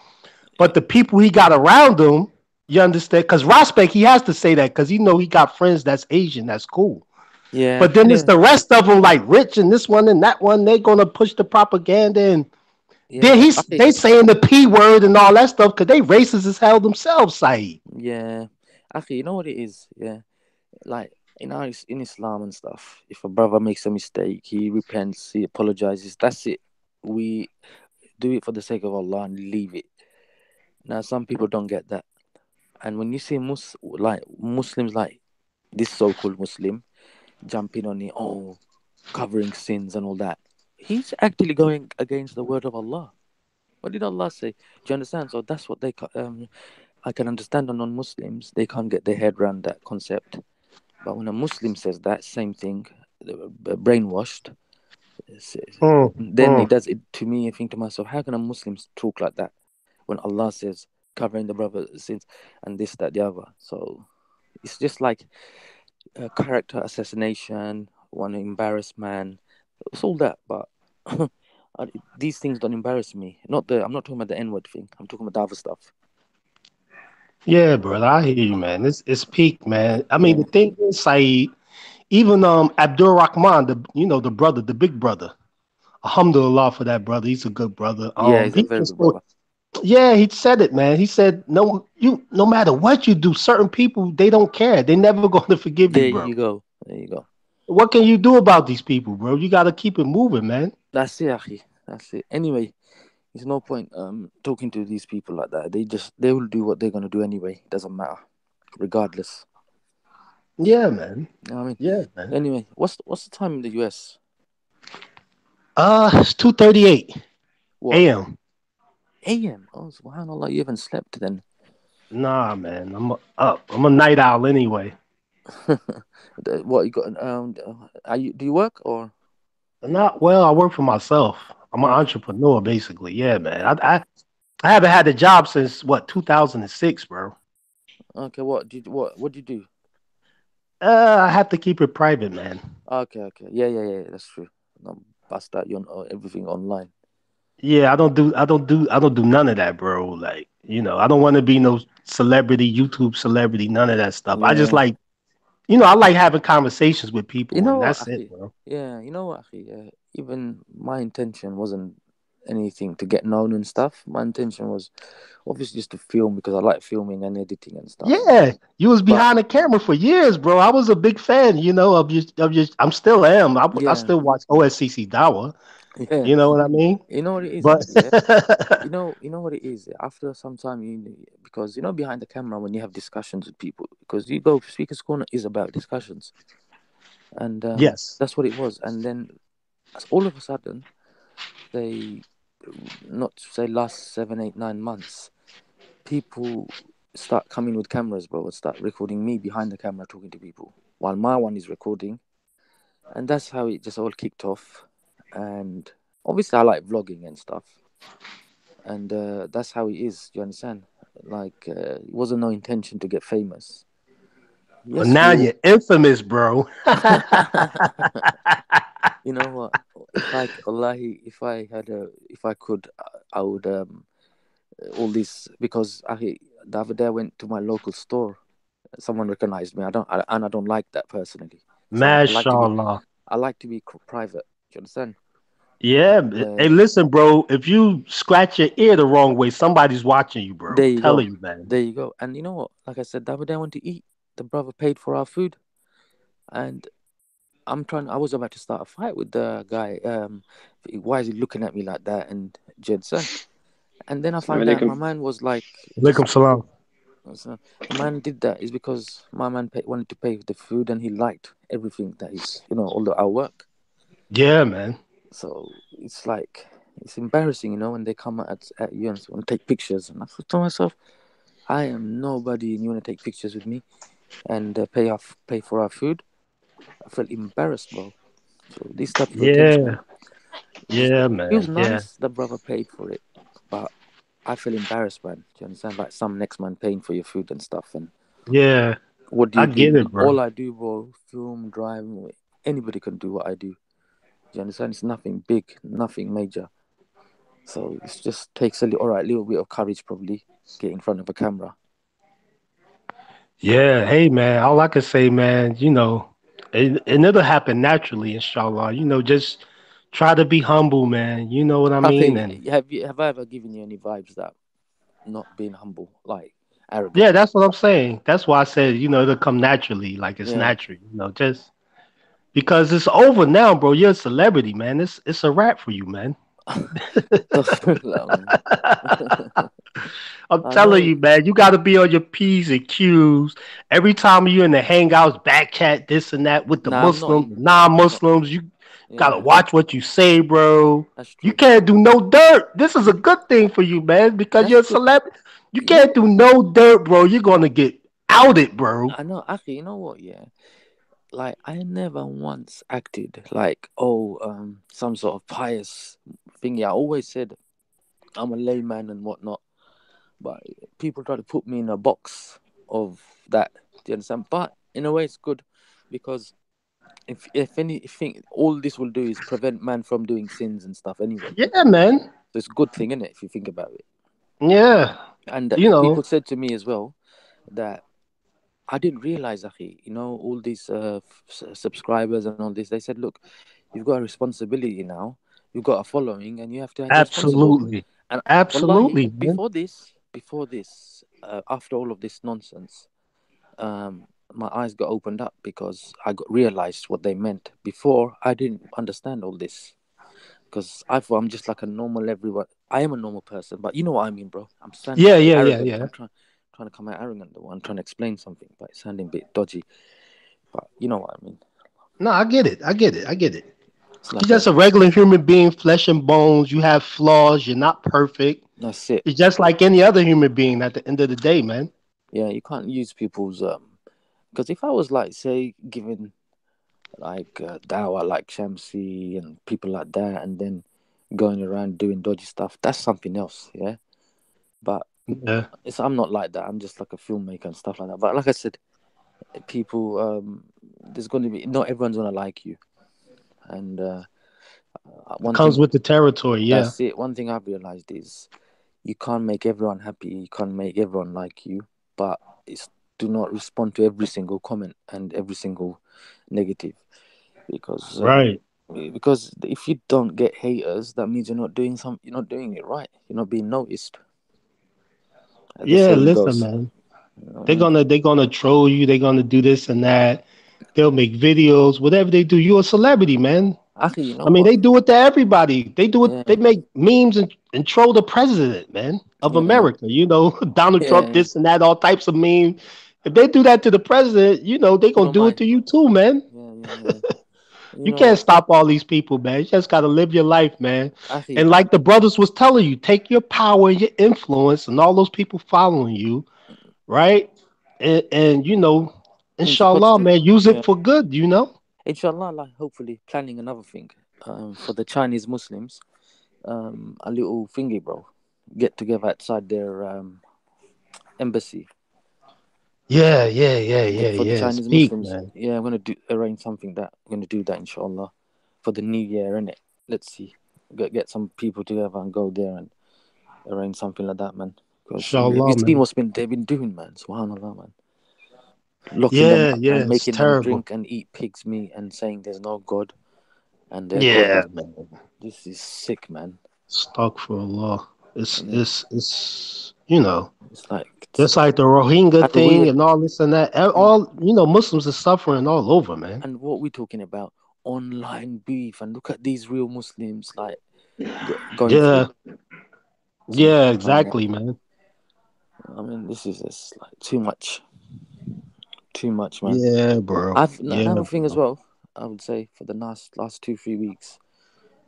But the people he got around him, you understand? Because Prospect, he has to say that because he got friends that's Asian. That's cool.
yeah.
But then it's
Anyway,
the rest of them, like Rich and this one and that one. They're gonna push the propaganda, and then
yeah. Okay.
they saying the P word and all that stuff because they racist as hell themselves, Saeed.
Yeah. Okay, you know what it is? Yeah. Like in Islam and stuff, if a brother makes a mistake, he repents, he apologizes. That's it. We do it for the sake of Allah and leave it. Now, some people don't get that, and when you see Muslims like this so-called Muslim jumping on it, covering sins and all that, he's actually going against the word of Allah. What did Allah say? Do you understand? So that's what I can understand the non-Muslims. They can't get their head around that concept. But when a Muslim says that same thing, brainwashed, then he does it to me. I think to myself, how can a Muslim talk like that when Allah says covering the brother's sins and this, that, the other? So it's just like character assassination, want to embarrass man. It's all that, but these things don't embarrass me. I'm not talking about the N-word thing. I'm talking about the other stuff.
Yeah, brother, I hear you, man. It's peak, man. I mean,
Yeah.
the thing is, Saeed, even Abdul Rahman, the brother, the big brother. Alhamdulillah for that brother. He's a good brother.
Yeah, he's a very good brother.
Yeah, he said it, man. He said, no matter what you do, certain people they don't care. They never going to forgive you,
There
bro.
you go. There you go.
What can you do about these people, bro? You got to keep it moving, man.
That's it, Akhi. That's it. Anyway, there's no point talking to these people like that. They will do what they're gonna do anyway. It doesn't matter, regardless.
Yeah, man.
You know what I mean?
Yeah, man.
Anyway, what's the time in the US?
It's 2:38
What?
a.m.
AM. Oh, subhanallah, you haven't slept then.
Nah, man. I'm up. I'm a night owl anyway.
What you got? Are you? Do you work or?
Not well. I work for myself. I'm an
Okay.
entrepreneur, basically. Yeah, man. I haven't had a job since what 2006, bro.
Okay. What do you do?
I have to keep it private, man.
Okay. Okay. Yeah. That's true. No, bust that. You know everything online.
Yeah, I don't do none of that, bro. Like, I don't want to be no celebrity, YouTube celebrity, none of that stuff. I just
Yeah.
like, I like having conversations with
You
people,
know
and
what,
that's it,
Akhi?
bro.
Yeah. You know what, Akhi? Even my intention wasn't anything to get known and stuff. My intention was obviously just to film because I like filming and editing and stuff.
Yeah, you was
But
behind the camera for years, bro. I was a big fan, I'm still am. I
yeah,
still watch OSCC Dawa.
yeah.
You know what I mean?
You know what it is,
But
Akhi? Yeah. You know what it is. After some time, because behind the camera when you have discussions with people, because you go Speaker's Corner is about discussions, and
yes,
that's what it was. And then, all of a sudden, they, not to say last 7, 8, 9 months, people start coming with cameras, bro, and start recording me behind the camera talking to people while my one is recording, and that's how it just all kicked off. And obviously, I like vlogging and stuff, and that's how it is. Do you understand? Like, it wasn't no intention to get famous.
but
Yes,
now you're infamous, bro.
you know what? If I, Wallahi, if I could, I would all this because the other day I went to my local store. Someone recognized me. And I don't like that personally. So
Mashallah.
I like to be private. Do you understand?
Yeah.
And
Hey, listen, bro. If you scratch your ear the wrong way, somebody's watching you, bro.
there you go.
Telling you, man.
There you go. And you know what? Like I said, the other day I went to eat. The brother paid for our food, and I was about to start a fight with the guy. Why is he looking at me like that? And Jedson. And then I found out my man was like, just
Alaikum salam.
so the man did that is because my man wanted to pay for the food and he liked everything that is, all our work.
Yeah, man.
So it's like it's embarrassing, when they come at you and want to take pictures. And I thought to myself, I am nobody, and you want to take pictures with me and pay for our food. I felt embarrassed, bro. So this type of attention,
Yeah. Yeah,
it was
man. Yeah.
nice. The brother paid for it, but I feel embarrassed, man. Do you understand? Like some next man paying for your food and stuff, and
Yeah.
what do
I
you
get
do?
it, bro.
All I do, bro, film, drive. Anybody can do what I do. Do you understand? It's nothing big, nothing major. So it just takes a little bit of courage, probably, get in front of a camera.
Yeah. Hey, man. All I can say, man, and it'll happen naturally, inshallah. Just try to be humble, man. You know what I mean? And
Have I ever given you any vibes that not being humble, like arrogant?
yeah, that's what I'm saying. That's why I said, it'll come naturally, like it's
Yeah.
natural. Just because it's over now, bro. You're a celebrity, man. It's a wrap for you, man. I'm
I
telling
know.
you, man, you got to be on your P's and Q's. Every time you in the hangouts, back chat, this and that with the
Nah, I'm not
Muslims,
in.
non-Muslims, you got to
Yeah,
watch what you say, bro.
that's
You
true.
can't do no dirt. This is a good thing for you, man, because
That's
you're a
true.
celebrity. You
You
can't
know,
do no dirt, bro. You're going to get outed, bro.
I know. Actually, you know what? Yeah, like I never once acted like some sort of pious thingy. I always said I'm a layman and whatnot, but people try to put me in a box of that. Do you understand? But in a way, it's good because if anything, all this will do is prevent man from doing sins and stuff anyway.
Yeah, man.
So it's a good thing, isn't it? If you think about it.
Yeah.
And people said to me as well that I didn't realize, Akhi, all these subscribers and all this. They said, look, you've got a responsibility now. You've got a following, and you have to act responsible.
Absolutely.
And wallahi,
Absolutely, man.
before this, after all of this nonsense, my eyes got opened up because I got realized what they meant. Before, I didn't understand all this because I thought I'm just like a normal everyone. I am a normal person, but you know what I mean, bro. I'm sounding a bit arrogant. I'm trying to come out arrogant though. I'm trying to explain something, but it's sounding a bit dodgy. But you know what I mean.
No, I get it. I get it. I get it.
It's like
You're just a regular human being, flesh and bones. You have flaws. You're not perfect.
that's it.
You're just like any other human being at the end of the day, man.
Yeah, you can't use people's because if I was like say giving like dawah like Shamsi and people like that, and then going around doing dodgy stuff, that's something else. Yeah, but
Yeah.
I'm not like that. I'm just like a filmmaker and stuff like that. But like I said, people there's going to be not everyone's going to like you, and
It
one
comes
thing
with the territory. Yeah.
that's it. One thing I've realized is you can't make everyone happy. You can't make everyone like you, but it's do not respond to every single comment and every single negative because
Right.
because if you don't get haters, that means you're not doing it right. You're not being noticed. As the
Yeah.
saying
Listen,
goes.
man.
You know what I
They're
mean?
gonna troll you. They're gonna do this and that. They'll make videos. Whatever they do, you're a celebrity, man.
Actually, you know
I mean,
what?
they do it to everybody. They do it. They
Yeah,
make memes and troll the president, man, of
yeah,
America. You know, Donald Trump,
yeah.
this and that, all types of memes. If they do that to the president, you know, they
You
gonna
don't
do it
mind?
to you too, man.
Yeah, yeah, yeah. You
You
know
can't
what?
stop all these people, man. You just gotta live your life, man.
Actually,
And like the brothers was telling you, take your power and your influence and all those people following you, right? And you know,
into
inshallah,
positive.
man, use
Yeah.
it for good. You know.
Inshallah, like hopefully planning another thing. For the Chinese Muslims, a little thingy, bro. Get together outside their embassy.
Yeah, yeah, yeah, yeah,
For the
yeah.
Chinese
Speak,
Muslims,
man.
yeah, I'm gonna do arrange something that I'm gonna do that inshallah for the new year, innit? Let's see, get some people together and go there and arrange something like that, man. Because have you
Inshallah,
seen
man.
what's been they've been doing, man? Subhanallah, man. Locking them
Yeah,
up
yeah,
and
it's
making them
terrible.
drink and eat pig's meat and saying there's no God and their God
Yeah,
is
man.
this is sick, man.
Stuck for Allah.
Yeah,
It's you know,
it's like
just like the Rohingya
and
thing
weird.
and all this and that.
And,
All you know, Muslims are suffering all over, man.
and what we talking about? Online beef and look at these real Muslims like going through
Yeah,
it.
yeah,
Subhanallah.
exactly, man.
I mean, this is just like too much, man.
Yeah, bro.
I've
Yeah,
another thing as
bro.
well. I would say for the last 2 3 weeks,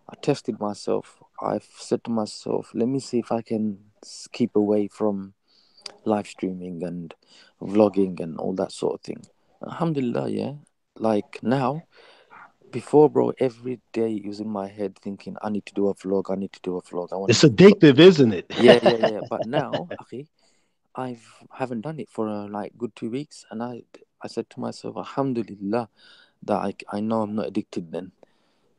I tested myself. I've said to myself, let me see if I can keep away from live streaming and vlogging and all that sort of thing. Alhamdulillah, yeah. Like now, before, bro, every day it was in my head thinking, I need to do a vlog. I need to do a vlog. I want to
It's
do a vlog.
addictive, isn't it?
Yeah, yeah, yeah. But now, okay, haven't done it for like good 2 weeks, and I said to myself, Alhamdulillah, that I know I'm not addicted. Then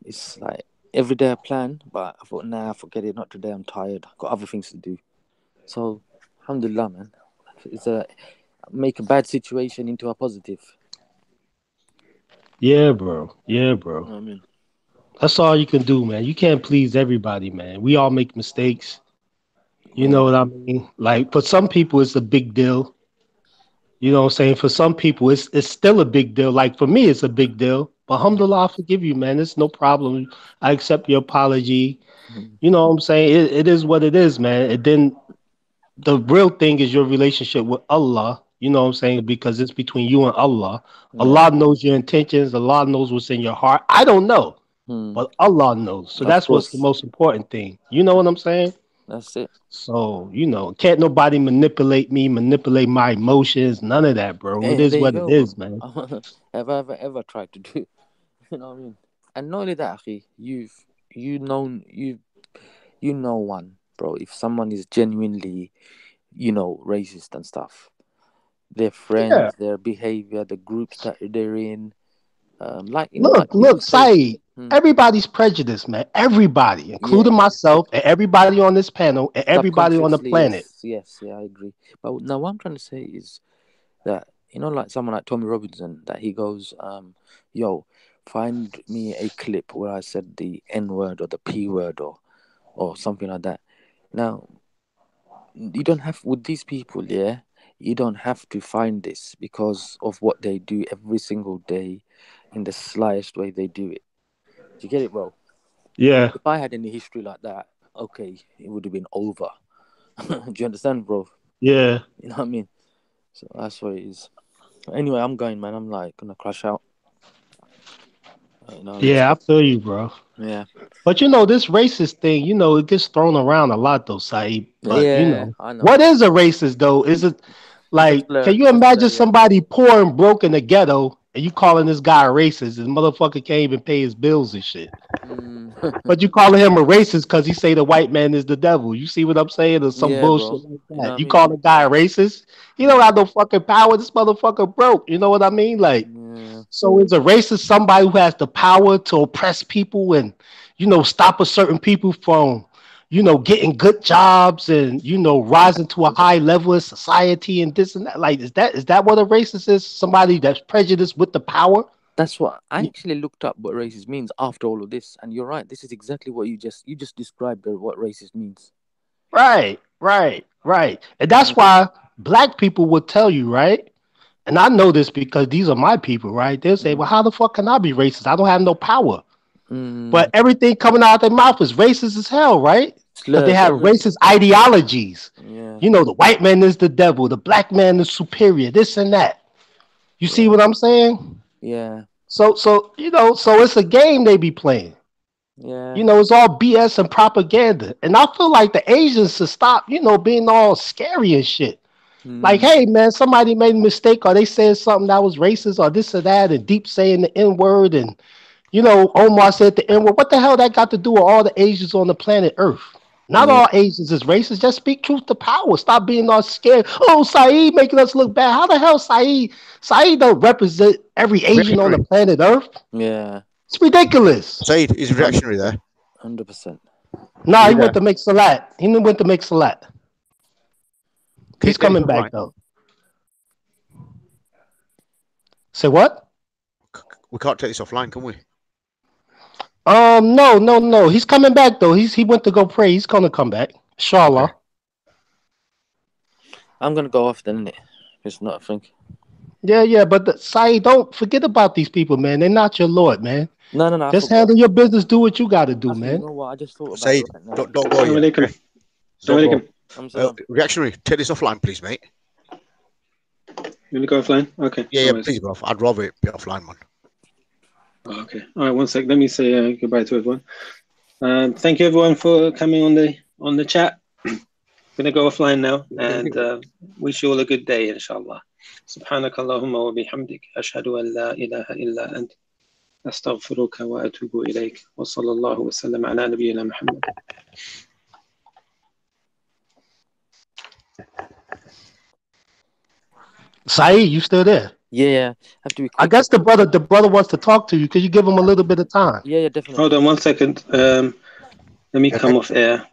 it's like every day I plan, but I thought, nah, forget it. Not today. I'm tired. I've got other things to do. So, Alhamdulillah, man. It's a make a bad situation into a positive.
Yeah, bro. Yeah, bro.
You know what I mean?
That's all you can do, man. You can't please everybody, man. We all make mistakes. You know
Yeah.
what I mean? Like for some people, it's a big deal. You know what I'm saying? For some people, it's still a big deal. Like for me, it's a big deal. But alhamdulillah, I forgive you, man. It's no problem. I accept your apology.
Mhm.
You know what I'm saying? It is what it is, man. And then the real thing is your relationship with Allah. You know what I'm saying? Because it's between you and Allah.
Yeah.
Allah knows your intentions. Allah knows what's in your heart. I don't know,
Hmm.
but Allah knows. So
Of
that's what's the
course,
most important thing. You know what I'm saying?
that's it.
So, you know, can't nobody manipulate me, manipulate my emotions, none of that, bro. It
Yeah,
is
there you
what it
go, bro.
is, man.
Have I ever tried to do? You know what I mean? And not only that, akhi, you known you know one, bro. If someone is genuinely, racist and stuff, their
Yeah.
friends, their behavior, the groups that they're in, like like people
Look,
say,
Saeed,
hmm,
everybody's prejudiced, man. Everybody, including
yeah,
myself and everybody on this panel and everybody on the
subconsciously,
planet.
yes, yeah, I agree. But now what I'm trying to say is that like someone like Tommy Robinson, that he goes, yo, find me a clip where I said the N word or the P word or something like that. Now you don't have with these people, yeah. You don't have to find this because of what they do every single day, in the slightest way they do it. Do you get it, bro?
Yeah,
If I had any history like that, okay, it would have been over. Do you understand, bro?
yeah,
You know what I mean? So that's what it is. Anyway, I'm going, man. I'm like gonna crash out. Let's
yeah. I
go.
feel you, bro.
Yeah,
But you know, this racist thing, you know, it gets thrown around a lot, though, Saeed. But you
yeah,
know,
I know.
what is a racist, though? Is it? Like, can you imagine somebody poor and broke in the ghetto and you calling this guy a racist and motherfucker can't even pay his bills and shit? But you calling him a racist because he say the white man is the devil. You see what I'm saying? Or some bullshit like that. You, know you call a guy a racist? He don't have no fucking power. This motherfucker broke. You know what I mean? Like, so is a racist somebody who has the power to oppress people and, you know, stop a certain people from, you know, getting good jobs and, you know, rising to a high level of society and this and that. Like, is that what a racist is? Somebody that's prejudiced with the power?
That's what I actually looked up what racist means after all of this, and you're right. This is exactly what you just described what racist means.
Right. And that's why black people will tell you, right? And I know this because these are my people, right? They'll say, well, how the fuck can I be racist? I don't have no power. But everything coming out of their mouth is racist as hell, right? Because they have racist ideologies.
Yeah.
You know, the white man is the devil, the black man is superior, this and that. You see what I'm saying?
Yeah.
So you know, so it's a game they be playing.
Yeah.
You know, it's all BS and propaganda. And I feel like the Asians should stop, you know, being all scary and shit. Like, hey, man, somebody made a mistake or they said something that was racist or this or that and Deep saying the N-word and, you know, Omar said the N-word. What the hell that got to do with all the Asians on the planet Earth? Not all Asians is racist. Just speak truth to power. Stop being all scared. Oh, Saeed making us look bad. How the hell Saeed don't represent every Asian on the planet Earth?
Yeah.
It's ridiculous.
Saeed, is reactionary there?
100%.
No, he went to make salat. He went to make salat. He's coming back though. Say what?
We can't take this offline, can we?
No. He's coming back though. He went to go pray. He's gonna come back. Inshallah.
Okay. I'm gonna go off then, innit? It's not a thing.
Yeah, but Saeed, don't forget about these people, man. They're not your Lord, man.
No.
Just handle your business. Do what you got to do, man.
You know what? I just thought about
Saeed,
it right now.
don't go yet. Okay? Don't go. Reactionary, take this offline, please, mate.
You want to go offline? Okay.
Yeah, please, bro. I'd rather it be offline, man.
Okay. All right. 1 sec. Let me say goodbye to everyone. Thank you, everyone, for coming on the chat. I'm gonna go offline now and wish you all a good day, inshallah. سبحانك اللهم وبحمدك أشهد أن لا إله إلا أنت أستغفرك وأتوب إليك وصلى الله وسلم على نبينا محمد.
Saeed, you still there?
Yeah. Have to be quick.
I guess the brother wants to talk to you. Could you give him a little bit of time?
Yeah, definitely.
Hold on 1 second. Let me come off air.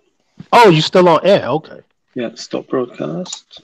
Oh, you still on air? Okay.
Yeah, stop broadcast.